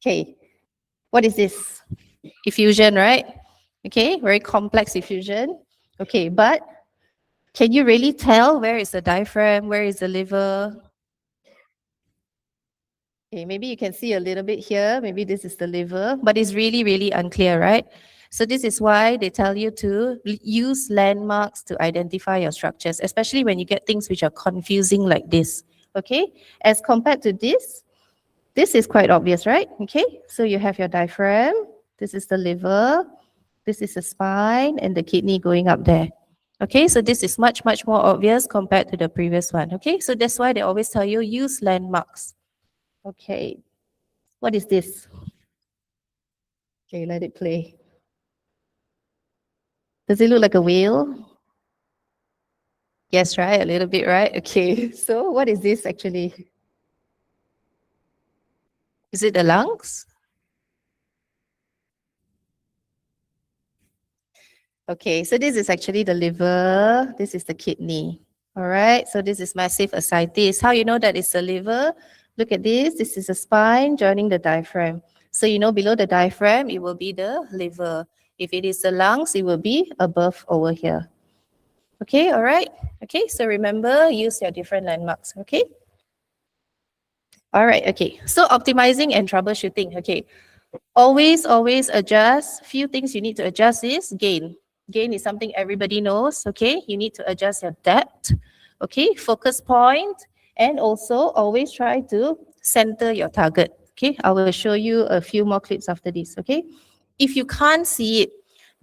Okay, what is this? Effusion, right? Okay, very complex effusion. Okay, but can you really tell where is the diaphragm, where is the liver? Okay, maybe you can see a little bit here. Maybe this is the liver, but it's really, really unclear, right? So this is why they tell you to use landmarks to identify your structures, especially when you get things which are confusing like this. Okay, as compared to this is quite obvious, right? Okay, so you have your diaphragm. This is the liver. This is the spine and the kidney going up there. Okay, so this is much, much more obvious compared to the previous one. Okay, so that's why they always tell you use landmarks. Okay, what is this? Okay, let it play. Does it look like a whale? Yes, right? A little bit, right? Okay, so what is this actually? Is it the lungs? Okay, so this is actually the liver. This is the kidney. All right, so this is massive ascites. How you know that it's the liver? Look at this. This is the spine joining the diaphragm. So you know below the diaphragm, it will be the liver. If it is the lungs, it will be above over here. Okay, all right. Okay, so remember, use your different landmarks. Okay. All right, okay. So optimizing and troubleshooting. Okay. Always adjust. Few things you need to adjust is gain. Gain is something everybody knows, okay? You need to adjust your depth, okay? Focus point, and also always try to center your target, okay? I will show you a few more clips after this, okay? If you can't see it,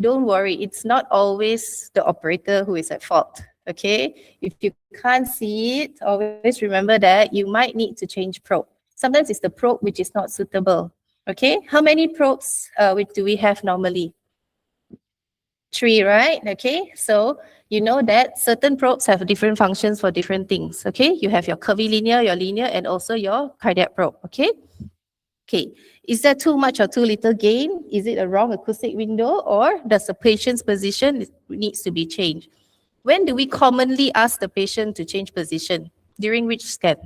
don't worry. It's not always the operator who is at fault, okay? If you can't see it, always remember that you might need to change probe. Sometimes it's the probe which is not suitable. Okay, how many probes do we have normally? 3, right? Okay, so you know that certain probes have different functions for different things. Okay, you have your curvilinear, your linear, and also your cardiac probe. Okay, okay. Is there too much or too little gain? Is it a wrong acoustic window, or does the patient's position needs to be changed? When do we commonly ask the patient to change position? During which scan?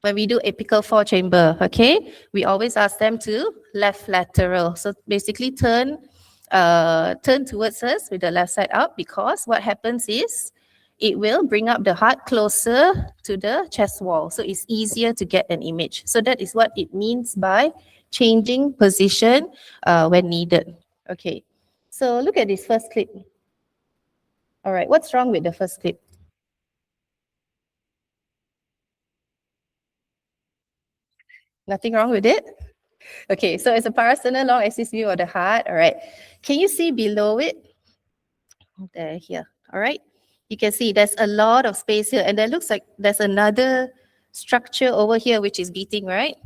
When we do apical four chamber, okay, we always ask them to left lateral. So basically turn towards us with the left side up, because what happens is it will bring up the heart closer to the chest wall. So it's easier to get an image. So that is what it means by changing position when needed. Okay, so look at this first clip. All right, what's wrong with the first clip? Nothing wrong with it? Okay, so it's a parasternal long axis view of the heart. All right. Can you see below it? There, here. All right. You can see there's a lot of space here, and there looks like there's another structure over here which is beating, right?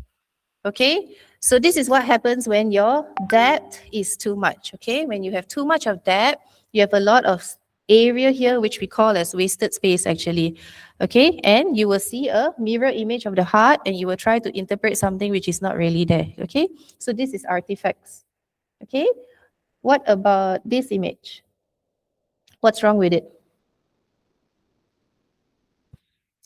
Okay, so this is what happens when your depth is too much. Okay, when you have too much of depth, you have a lot of area here which we call as wasted space actually. Okay, and you will see a mirror image of the heart and you will try to interpret something which is not really there. Okay, so this is artifacts. Okay, what about this image? What's wrong with it?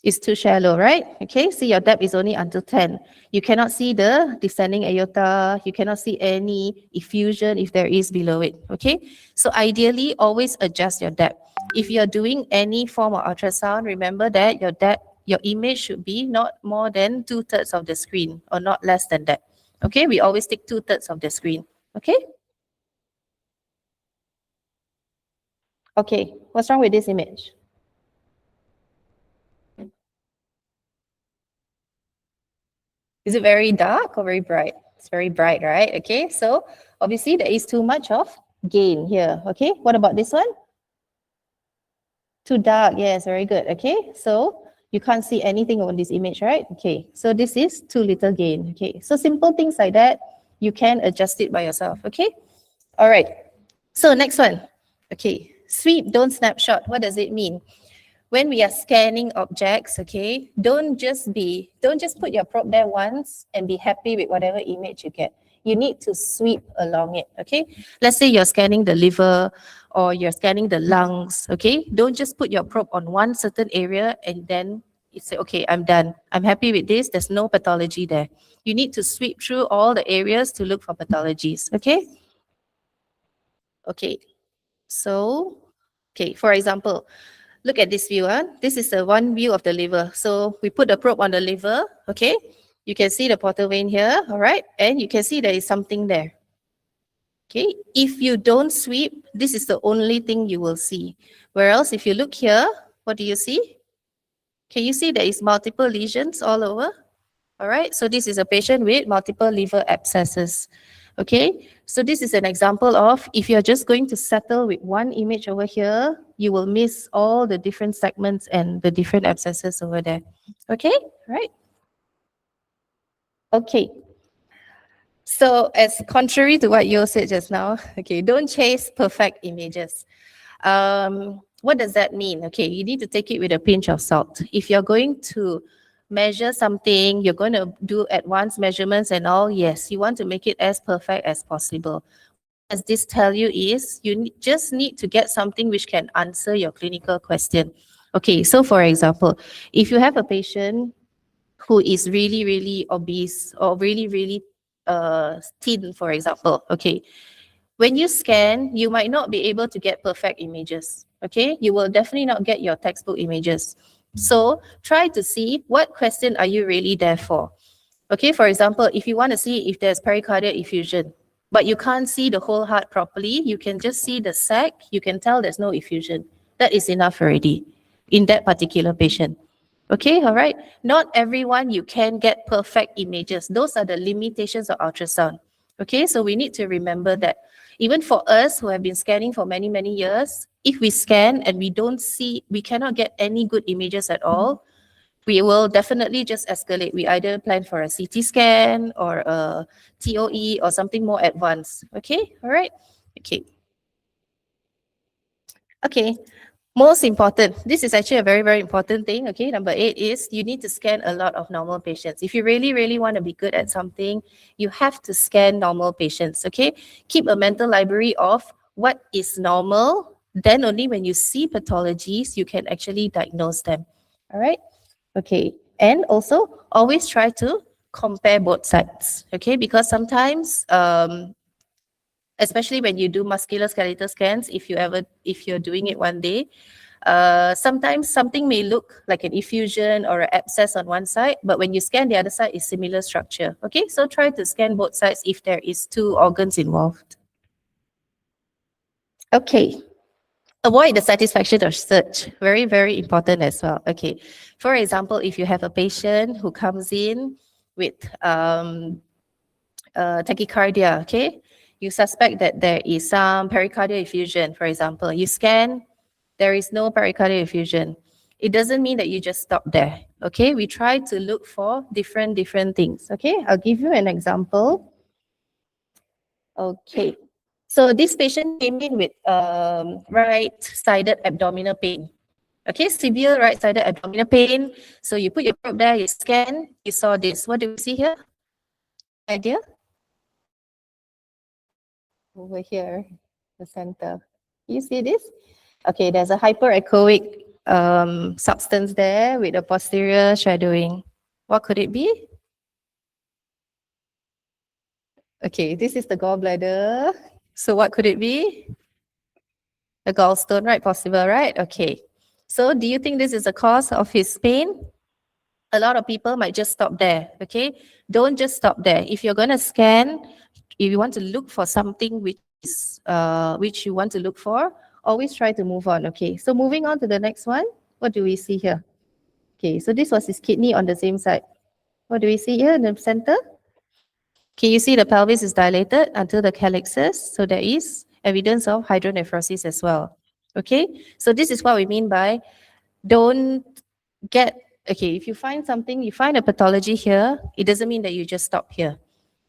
It's too shallow, right? Okay, see your depth is only until 10. You cannot see the descending aorta. You cannot see any effusion if there is below it, okay? So ideally, always adjust your depth. If you're doing any form of ultrasound, remember that your depth, your image should be not more than 2/3 of the screen or not less than that. Okay, we always take 2/3 of the screen, okay? Okay, what's wrong with this image? Is it very dark or very bright? It's very bright, right? Okay, so obviously there is too much of gain here. Okay, what about this one? Too dark, yes, very good. Okay, so you can't see anything on this image, right? Okay, so this is too little gain. Okay, so simple things like that, you can adjust it by yourself. Okay, all right. So next one. Okay, sweep, don't snapshot. What does it mean? When we are scanning objects, okay, don't just put your probe there once and be happy with whatever image you get. You need to sweep along it, okay? Let's say you're scanning the liver or you're scanning the lungs, okay? Don't just put your probe on one certain area and then you say, okay, I'm done. I'm happy with this. There's no pathology there. You need to sweep through all the areas to look for pathologies, okay? Okay, so, okay, for example, look at this view. This is the one view of the liver. So we put the probe on the liver, okay? You can see the portal vein here, all right? And you can see there is something there. Okay, if you don't sweep, this is the only thing you will see. Whereas if you look here, what do you see? Can you see there is multiple lesions all over? All right, so this is a patient with multiple liver abscesses. Okay, so this is an example of if you're just going to settle with one image over here, you will miss all the different segments and the different abscesses over there. Okay, right? Okay. So as contrary to what you said just now, okay, don't chase perfect images. What does that mean? Okay, you need to take it with a pinch of salt. If you're going to measure something, you're going to do advanced measurements and all, yes, you want to make it as perfect as possible. As this tell you is, you just need to get something which can answer your clinical question. Okay, so for example, if you have a patient who is really, really obese or really, really thin, for example, okay, when you scan, you might not be able to get perfect images, okay? You will definitely not get your textbook images. So try to see what question are you really there for. Okay, for example, if you want to see if there's pericardial effusion, but you can't see the whole heart properly, you can just see the sac, you can tell there's no effusion. That is enough already in that particular patient. Okay, all right. Not everyone you can get perfect images. Those are the limitations of ultrasound. Okay, so we need to remember that. Even for us who have been scanning for many, many years, if we scan and we don't see, we cannot get any good images at all, we will definitely just escalate. We either plan for a CT scan or a TOE or something more advanced. Okay, all right. Okay. Okay, most important, this is actually a very, very important thing. Okay, number 8 is you need to scan a lot of normal patients. If you really, really want to be good at something, you have to scan normal patients. Okay, keep a mental library of what is normal. Then only when you see pathologies, you can actually diagnose them. All right. Okay, and also always try to compare both sides. Okay, because sometimes especially when you do musculoskeletal scans, if you're doing it one day, sometimes something may look like an effusion or an abscess on one side, but when you scan the other side, it's similar structure. Okay, so try to scan both sides if there is 2 organs involved. Okay, avoid the satisfaction of search. Very, very important as well. Okay, for example, if you have a patient who comes in with tachycardia, okay, you suspect that there is some pericardial effusion, for example. You scan, there is no pericardial effusion. it doesn't mean that you just stop there. Okay, we try to look for different things. Okay, I'll give you an example. Okay, so this patient came in with right-sided abdominal pain. Okay, severe right-sided abdominal pain. So you put your probe there, you scan, you saw this. What do we see here? Idea? Over here, the center. You see this? Okay, there's a hyperechoic substance there with a posterior shadowing. What could it be? Okay, this is the gallbladder. So what could it be? A gallstone, right? Possible, right? Okay. So do you think this is the cause of his pain? A lot of people might just stop there, okay? Don't just stop there. If you're going to scan, if you want to look for something which you want to look for, always try to move on, okay? So moving on to the next one, what do we see here? Okay, so this was his kidney on the same side. What do we see here in the center? Okay, you see the pelvis is dilated until the calyxes, so there is evidence of hydronephrosis as well. Okay, so this is what we mean by don't get, okay, if you find something, you find a pathology here, it doesn't mean that you just stop here.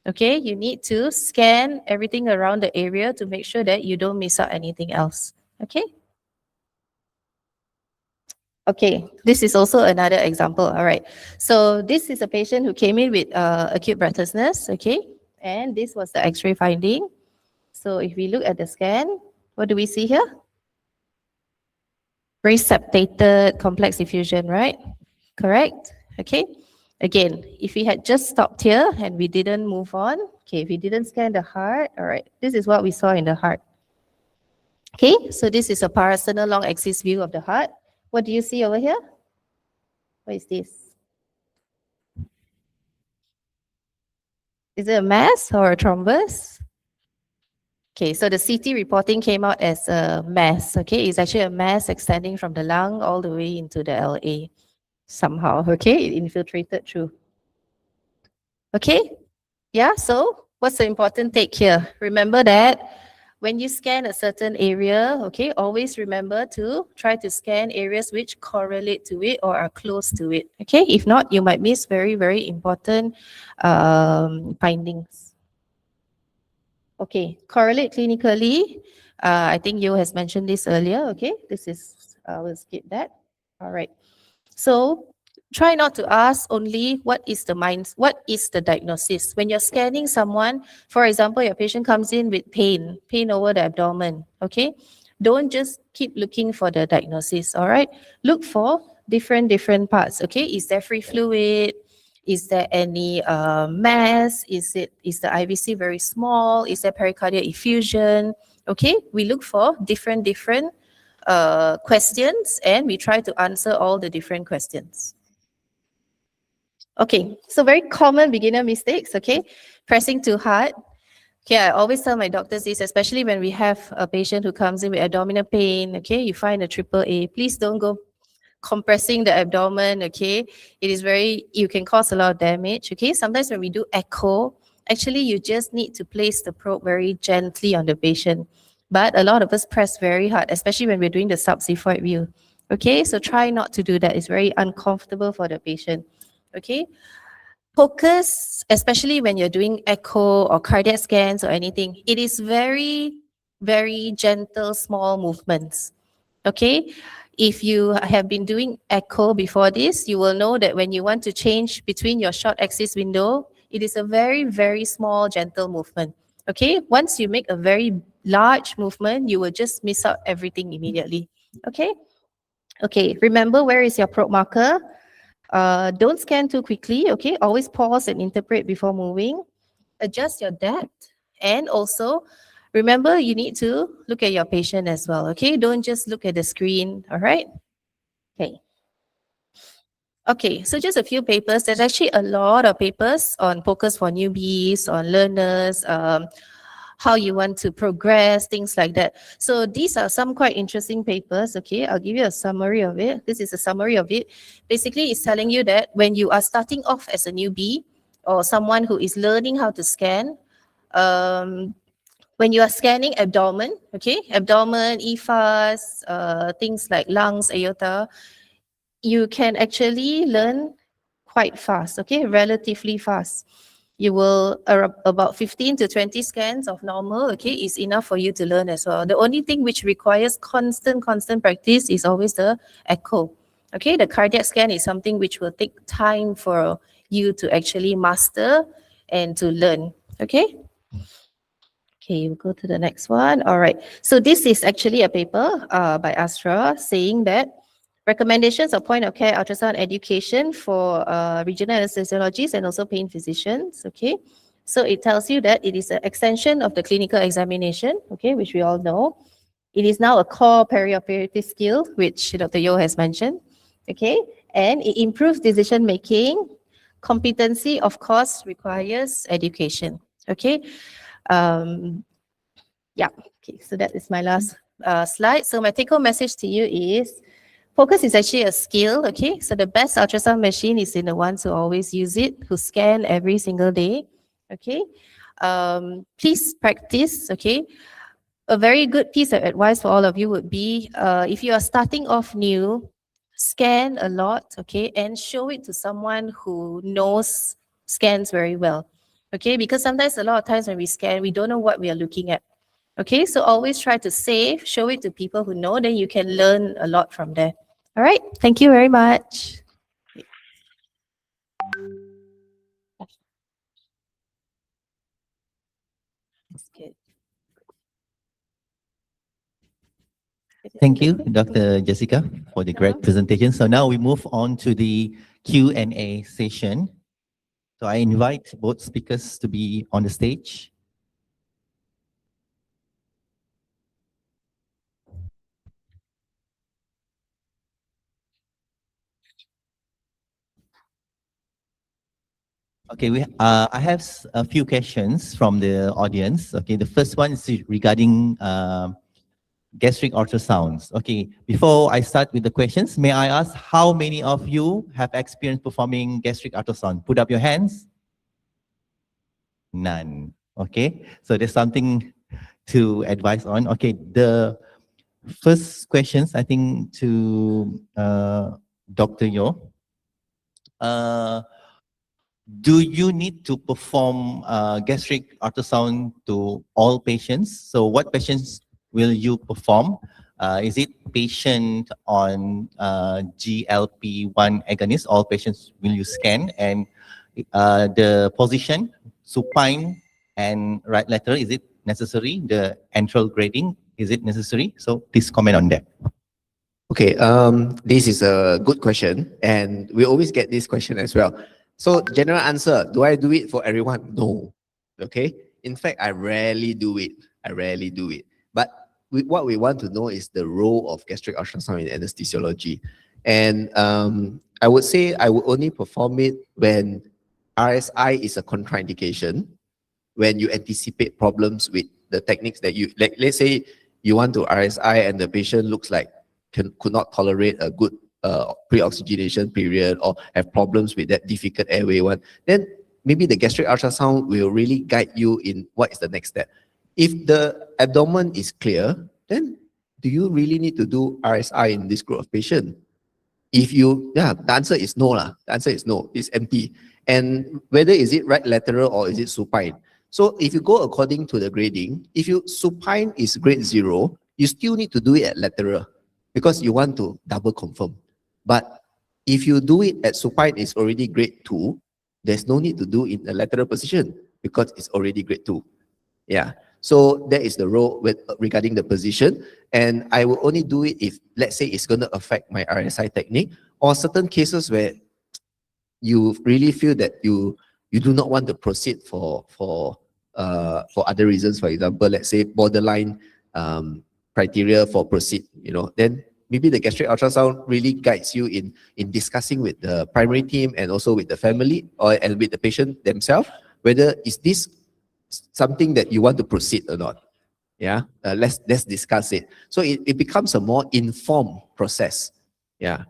Okay, you need to scan everything around the area to make sure that you don't miss out anything else. Okay. Okay, this is also another example. All right. So this is a patient who came in with acute breathlessness. Okay. And this was the X-ray finding. So if we look at the scan, what do we see here? Very septated complex effusion, right? Correct? Okay. Again, if we had just stopped here and we didn't move on, okay, if we didn't scan the heart, all right, this is what we saw in the heart. Okay, so this is a parasternal long axis view of the heart. What do you see over here? What is this? Is it a mass or a thrombus? Okay, so the CT reporting came out as a mass. Okay, it's actually a mass extending from the lung all the way into the LA somehow. Okay, it infiltrated through. Okay, yeah, so what's the important take here? Remember that when you scan a certain area, okay, always remember to try to scan areas which correlate to it or are close to it. Okay, if not, you might miss very important findings. Okay, correlate clinically. I think you has mentioned this earlier. Okay, this is, we'll skip that. All right. So try not to ask only what is the diagnosis. When you're scanning someone, for example, your patient comes in with pain over the abdomen. Okay, don't just keep looking for the diagnosis. All right, look for different parts. Okay, is there free fluid? Is there any mass? Is the IVC very small? Is there pericardial effusion? Okay, we look for different questions and we try to answer all the different questions. Okay, so very common beginner mistakes, okay? Pressing too hard. Okay, I always tell my doctors this, especially when we have a patient who comes in with abdominal pain, okay? You find a AAA, please don't go compressing the abdomen, okay? You can cause a lot of damage, okay? Sometimes when we do echo, actually you just need to place the probe very gently on the patient. But a lot of us press very hard, especially when we're doing the subxiphoid view. Okay, so try not to do that. It's very uncomfortable for the patient. Okay, focus, especially when you're doing echo or cardiac scans or anything. It is very gentle, small movements. Okay, if you have been doing echo before this, you will know that when you want to change between your short axis window, it is a very small, gentle movement. Okay, once you make a very large movement, you will just miss out everything immediately. Okay, remember where is your probe marker? Don't scan too quickly, okay? Always pause and interpret before moving. Adjust your depth. And also, remember you need to look at your patient as well, okay? Don't just look at the screen, all right? Okay. Okay, so just a few papers. There's actually a lot of papers on focus for newbies, on learners, how you want to progress, things like that. So these are some quite interesting papers, okay? I'll give you a summary of it. This is a summary of it. Basically, it's telling you that when you are starting off as a newbie or someone who is learning how to scan, when you are scanning abdomen, okay? Abdomen, EFAS, things like lungs, aorta, you can actually learn quite fast, okay, relatively fast. You will, about 15 to 20 scans of normal, okay, is enough for you to learn as well. The only thing which requires constant practice is always the echo. Okay, the cardiac scan is something which will take time for you to actually master and to learn, okay? Okay, we'll go to the next one. All right, so this is actually a paper by Astra saying that recommendations of point of care ultrasound education for regional anesthesiologists and also pain physicians, okay? So it tells you that it is an extension of the clinical examination, okay, which we all know. It is now a core perioperative skill, which Dr. Yo has mentioned, okay? And it improves decision making. Competency, of course, requires education, okay? Yeah, okay, so that is my last slide. So my take-home message to you is, focus is actually a skill, okay? So the best ultrasound machine is in the ones who always use it, who scan every single day, okay? Please practice, okay? A very good piece of advice for all of you would be, if you are starting off new, scan a lot, okay? And show it to someone who knows scans very well, okay? Because sometimes, a lot of times when we scan, we don't know what we are looking at. Okay, so always try to save, show it to people who know, then you can learn a lot from there. All right, thank you very much. That's good. Thank you, Dr. Jessica, for the great presentation. So now we move on to the Q&A session. So I invite both speakers to be on the stage. Okay, I have a few questions from the audience. Okay, the first one is regarding gastric ultrasounds. Okay, before I start with the questions, may I ask how many of you have experience performing gastric ultrasound? Put up your hands. None. Okay, so there's something to advise on. Okay, the first questions I think to Dr. Yo. Do you need to perform gastric ultrasound to all patients? So what patients will you perform? Is it patient on GLP-1 agonist? All patients will you scan? And the position, supine and right lateral, is it necessary? The antral grading, is it necessary? So please comment on that. Okay, this is a good question, and we always get this question as well. So general answer, do I do it for everyone? No. Okay. In fact, I rarely do it. But what we want to know is the role of gastric ultrasound in anesthesiology. And I would say I would only perform it when RSI is a contraindication, when you anticipate problems with the techniques that you, like, let's say you want to RSI and the patient looks like could not tolerate a good pre-oxygenation period or have problems with that difficult airway one, then maybe the gastric ultrasound will really guide you in what is the next step. If the abdomen is clear, then do you really need to do RSI in this group of patients? If you, the answer is no lah. The answer is no, it's empty. And whether is it right lateral or is it supine? So if you go according to the grading, if you supine is grade 0, you still need to do it at lateral, because you want to double confirm. But if you do it at supine, it's already grade 2, there's no need to do in the lateral position because it's already grade 2. Yeah. So that is the role with regarding the position. And I will only do it if, let's say, it's going to affect my RSI technique, or certain cases where you really feel that you do not want to proceed for other reasons. For example, let's say borderline criteria for proceed, then maybe the gastric ultrasound really guides you in discussing with the primary team and also with the family and with the patient themselves, whether is this something that you want to proceed or not. Yeah, let's discuss it. So it becomes a more informed process. Yeah.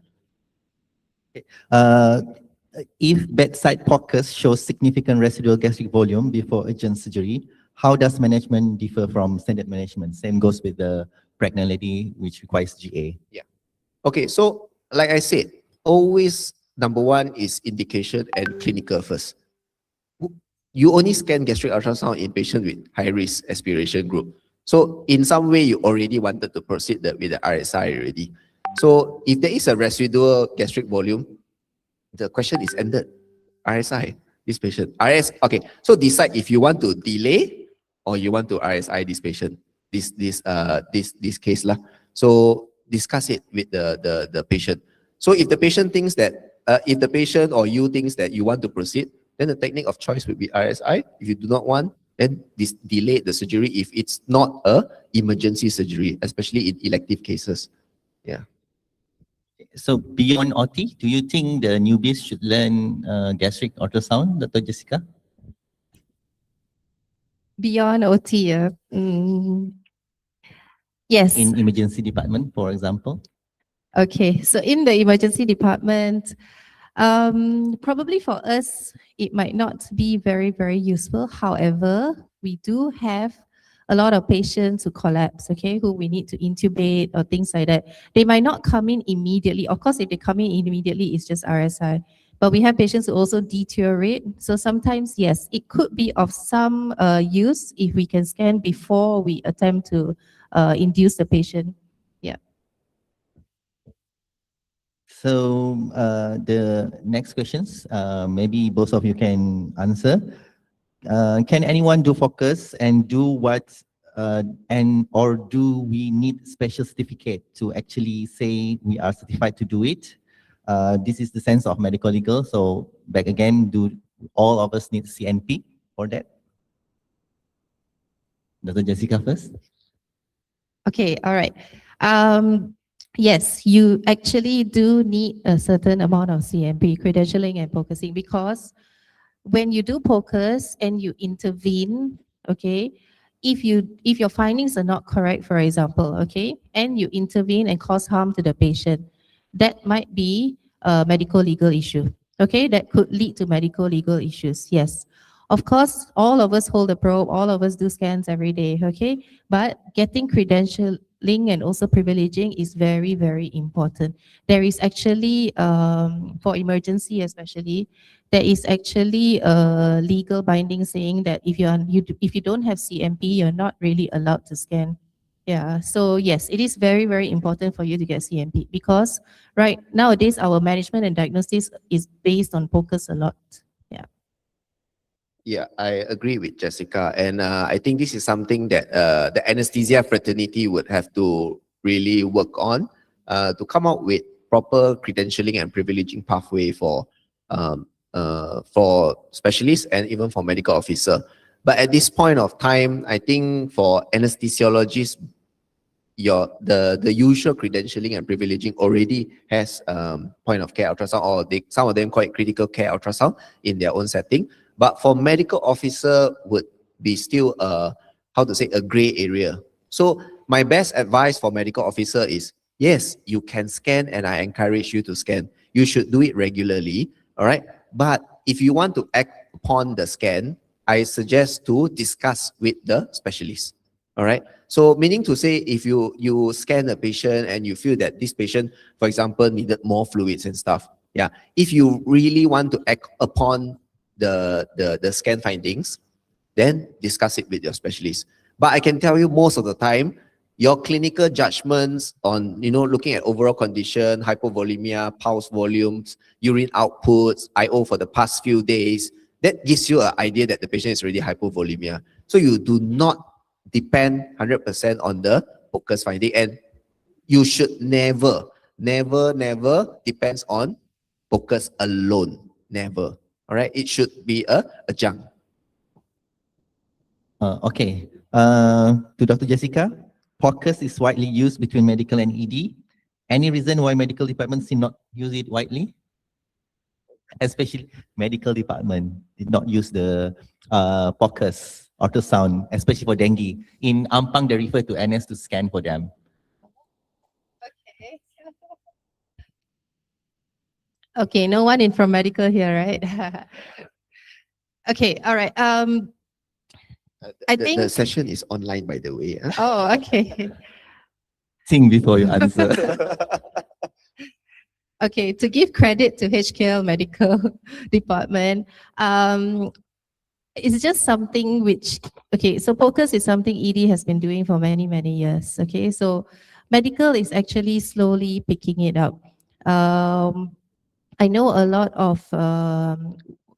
If bedside POCUS shows significant residual gastric volume before urgent surgery, how does management differ from standard management? Same goes with the pregnant lady, which requires GA. Yeah. Okay, so like I said, always number one is indication and clinical first. You only scan gastric ultrasound in patients with high risk aspiration group. So in some way, you already wanted to proceed with the RSI already. So if there is a residual gastric volume, the question is ended. RSI, this patient. Okay, so decide if you want to delay or you want to RSI this patient, this case lah. So discuss it with the patient. So if the patient thinks that, if the patient or you thinks that you want to proceed, then the technique of choice would be RSI. If you do not want, then delay the surgery if it's not a emergency surgery, especially in elective cases. Yeah. So beyond OT, do you think the newbies should learn gastric ultrasound, Dr. Jessica? Beyond OT, yes. In emergency department, for example? Okay, so in the emergency department, probably for us, it might not be very, very useful. However, we do have a lot of patients who collapse, okay, who we need to intubate or things like that. They might not come in immediately. Of course, if they come in immediately, it's just RSI. But we have patients who also deteriorate. So sometimes, yes, it could be of some use if we can scan before we attempt to induce the patient. Yeah. So the next questions, maybe both of you can answer. Can anyone do focus and do what, or do we need special certificate to actually say we are certified to do it? This is the sense of medical legal. So back again, do all of us need CNP for that? Dr. Jessica first. Okay, all right. Yes, you actually do need a certain amount of CMP, credentialing and focusing, because when you do focus and you intervene, okay, if your findings are not correct, for example, okay, and you intervene and cause harm to the patient, that might be a medical legal issue, okay, that could lead to medical legal issues, yes. Of course, all of us hold a probe, all of us do scans every day, okay, but getting credentialing and also privileging is very, very important. There is actually, for emergency especially, there is actually a legal binding saying that if you don't have CMP, you're not really allowed to scan. Yeah, so yes, it is very, very important for you to get CMP because right nowadays our management and diagnosis is based on focus a lot. Yeah. Yeah, I agree with Jessica. And I think this is something that the anesthesia fraternity would have to really work on to come out with proper credentialing and privileging pathway for specialists and even for medical officer. But at this point of time, I think for anesthesiologists, the usual credentialing and privileging already has point of care ultrasound, or some of them call it critical care ultrasound in their own setting. But for medical officer would be still how to say, a gray area. So my best advice for medical officer is, yes, you can scan and I encourage you to scan. You should do it regularly, all right? But if you want to act upon the scan, I suggest to discuss with the specialist, all right? So meaning to say, if you scan a patient and you feel that this patient, for example, needed more fluids and stuff, yeah, if you really want to act upon the scan findings, then discuss it with your specialist. But I can tell you most of the time, your clinical judgments on, looking at overall condition, hypovolemia, pulse volumes, urine outputs, IO for the past few days, that gives you an idea that the patient is already hypovolemia. So you do not depend 100% on the focus finding, and you should never depends on focus alone. Never. All right, it should be a adjunct. Okay. To Dr. Jessica, focus is widely used between medical and ED. Any reason why medical departments did not use it widely? Especially medical department did not use the focus ultrasound, especially for dengue. In Ampang, they refer to ANES to scan for them. Okay, no one in from medical here, right? Okay, all right. I think the session is online, by the way. Huh? Oh, okay. Think before you answer. Okay, to give credit to HKL Medical Department, it's just something which, okay, so POCUS is something ED has been doing for many, many years. Okay, so medical is actually slowly picking it up. I know a lot of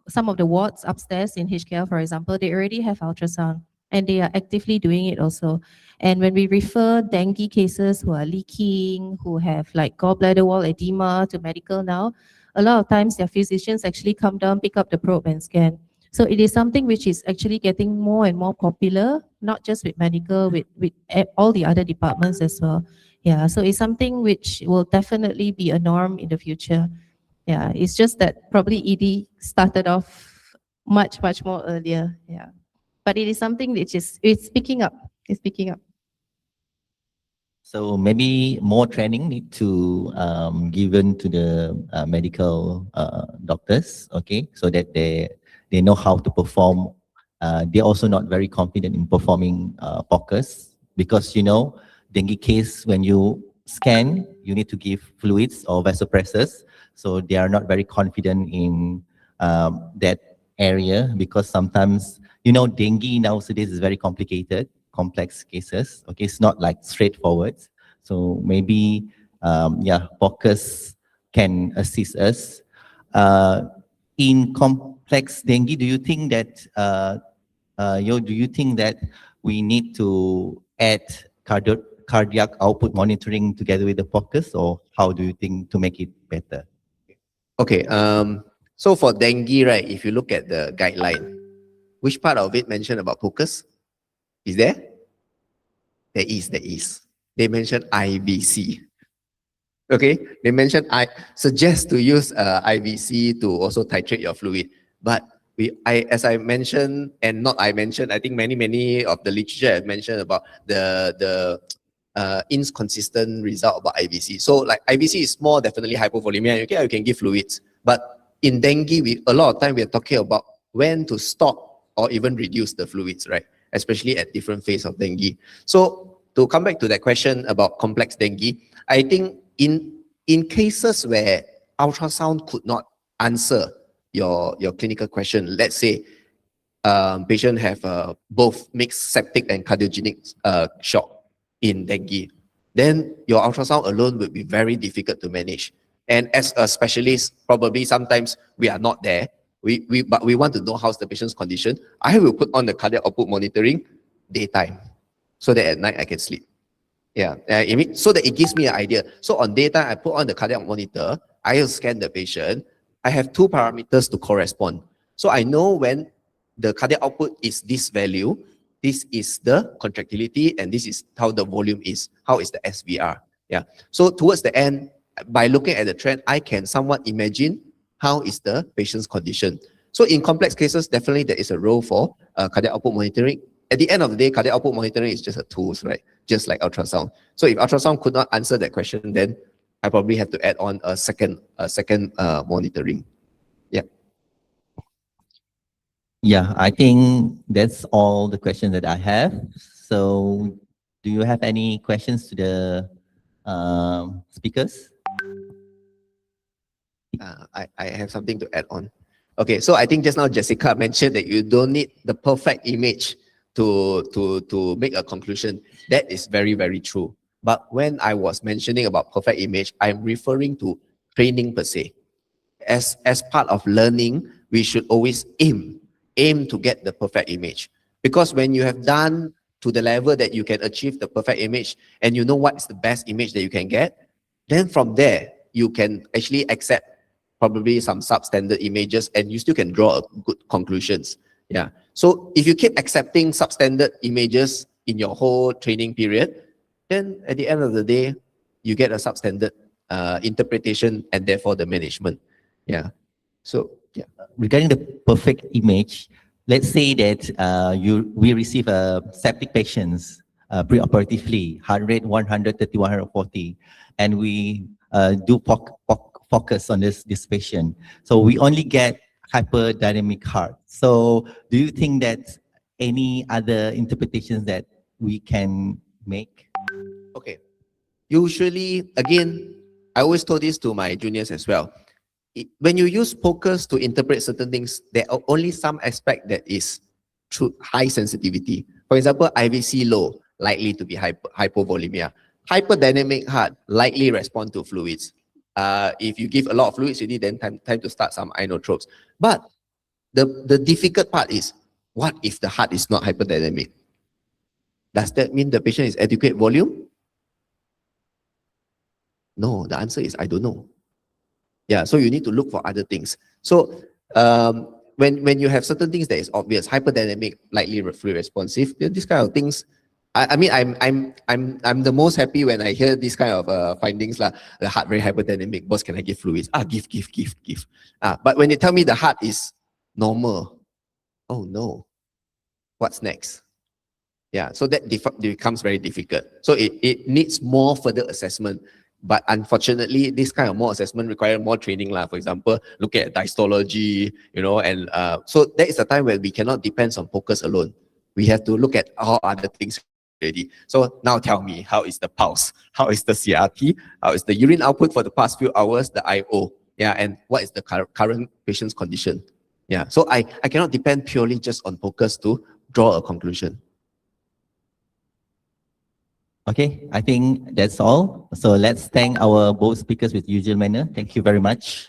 some of the wards upstairs in HKL, for example, they already have ultrasound and they are actively doing it also. And when we refer dengue cases who are leaking, who have like gallbladder wall edema to medical now, a lot of times their physicians actually come down, pick up the probe and scan. So it is something which is actually getting more and more popular, not just with medical, with all the other departments as well. Yeah, so it's something which will definitely be a norm in the future. Yeah, it's just that probably ED started off much, much more earlier. Yeah, but it is something which it's picking up. It's picking up. So maybe more training need to given to the medical doctors, okay, so that they know how to perform. They're also not very confident in performing POCUS because dengue case when you scan, you need to give fluids or vasopressors, so they are not very confident in that area because sometimes dengue nowadays is very complicated. Complex cases. Okay, it's not like straightforward. So maybe, POCUS can assist us. In complex dengue, do you think that, do you think that we need to add cardiac output monitoring together with the POCUS, or how do you think to make it better? Okay, so for dengue, right, if you look at the guideline, which part of it mentioned about POCUS? Is there? There is. They mentioned IVC. Okay, they mentioned I suggest to use IVC to also titrate your fluid. But as I mentioned, and not I mentioned, I think many of the literature have mentioned about the inconsistent result about IVC. So like IVC is more definitely hypovolemia. Okay, you can give fluids. But in dengue, a lot of time we are talking about when to stop or even reduce the fluids, right? Especially at different phase of dengue. So to come back to that question about complex dengue, I think in cases where ultrasound could not answer your clinical question, let's say patient have both mixed septic and cardiogenic shock in dengue, then your ultrasound alone would be very difficult to manage. And as a specialist, probably sometimes we are not there. But we want to know how's the patient's condition. I will put on the cardiac output monitoring daytime, so that at night I can sleep. Yeah, so that it gives me an idea. So on daytime, I put on the cardiac monitor. I will scan the patient. I have two parameters to correspond. So I know when the cardiac output is this value, this is the contractility, and this is how the volume is. How is the SVR? Yeah. So towards the end, by looking at the trend, I can somewhat imagine how is the patient's condition. So in complex cases, definitely there is a role for cardiac output monitoring. At the end of the day, cardiac output monitoring is just a tool, right? Just like ultrasound. So if ultrasound could not answer that question, then I probably have to add on a second monitoring. Yeah. Yeah, I think that's all the questions that I have. So do you have any questions to the speakers? I have something to add on. Okay, so I think just now Jessica mentioned that you don't need the perfect image to make a conclusion. That is very, very true. But when I was mentioning about perfect image, I'm referring to training per se. As part of learning, we should always aim to get the perfect image. Because when you have done to the level that you can achieve the perfect image and you know what is the best image that you can get, then from there, you can actually accept probably some substandard images and you still can draw good conclusions. Yeah. So if you keep accepting substandard images in your whole training period, then at the end of the day, you get a substandard interpretation and therefore the management. Yeah. So yeah. Regarding the perfect image, let's say that we receive septic patients pre-operatively, heart rate 130, 140, and we do focus on this patient. So we only get hyperdynamic heart. So do you think that any other interpretations that we can make? Okay. Usually, again, I always told this to my juniors as well. When you use POCUS to interpret certain things, there are only some aspect that is true high sensitivity. For example, IVC low, likely to be hypovolemia. Hyperdynamic heart, likely respond to fluids. If you give a lot of fluids, you need then time to start some inotropes. But the difficult part is, what if the heart is not hyperdynamic? Does that mean the patient is adequate volume? No, the answer is I don't know. Yeah, so you need to look for other things. So when you have certain things that is obvious, hyperdynamic, likely fluid responsive, these kind of things. I mean, I'm the most happy when I hear these kind of findings like the heart very hyperdynamic. Boss, can I give fluids? Give. But when you tell me the heart is normal, oh no, what's next? Yeah, so that becomes very difficult. So it needs more further assessment. But unfortunately, this kind of more assessment requires more training. For example, look at dystology, and so that is the time where we cannot depend on POCUS alone. We have to look at all other things already. So now tell me, how is the pulse? How is the CRT? How is the urine output for the past few hours, the IO? Yeah, and what is the current patient's condition? Yeah, so I cannot depend purely just on POCUS to draw a conclusion. Okay, I think that's all. So let's thank our both speakers with usual manner. Thank you very much.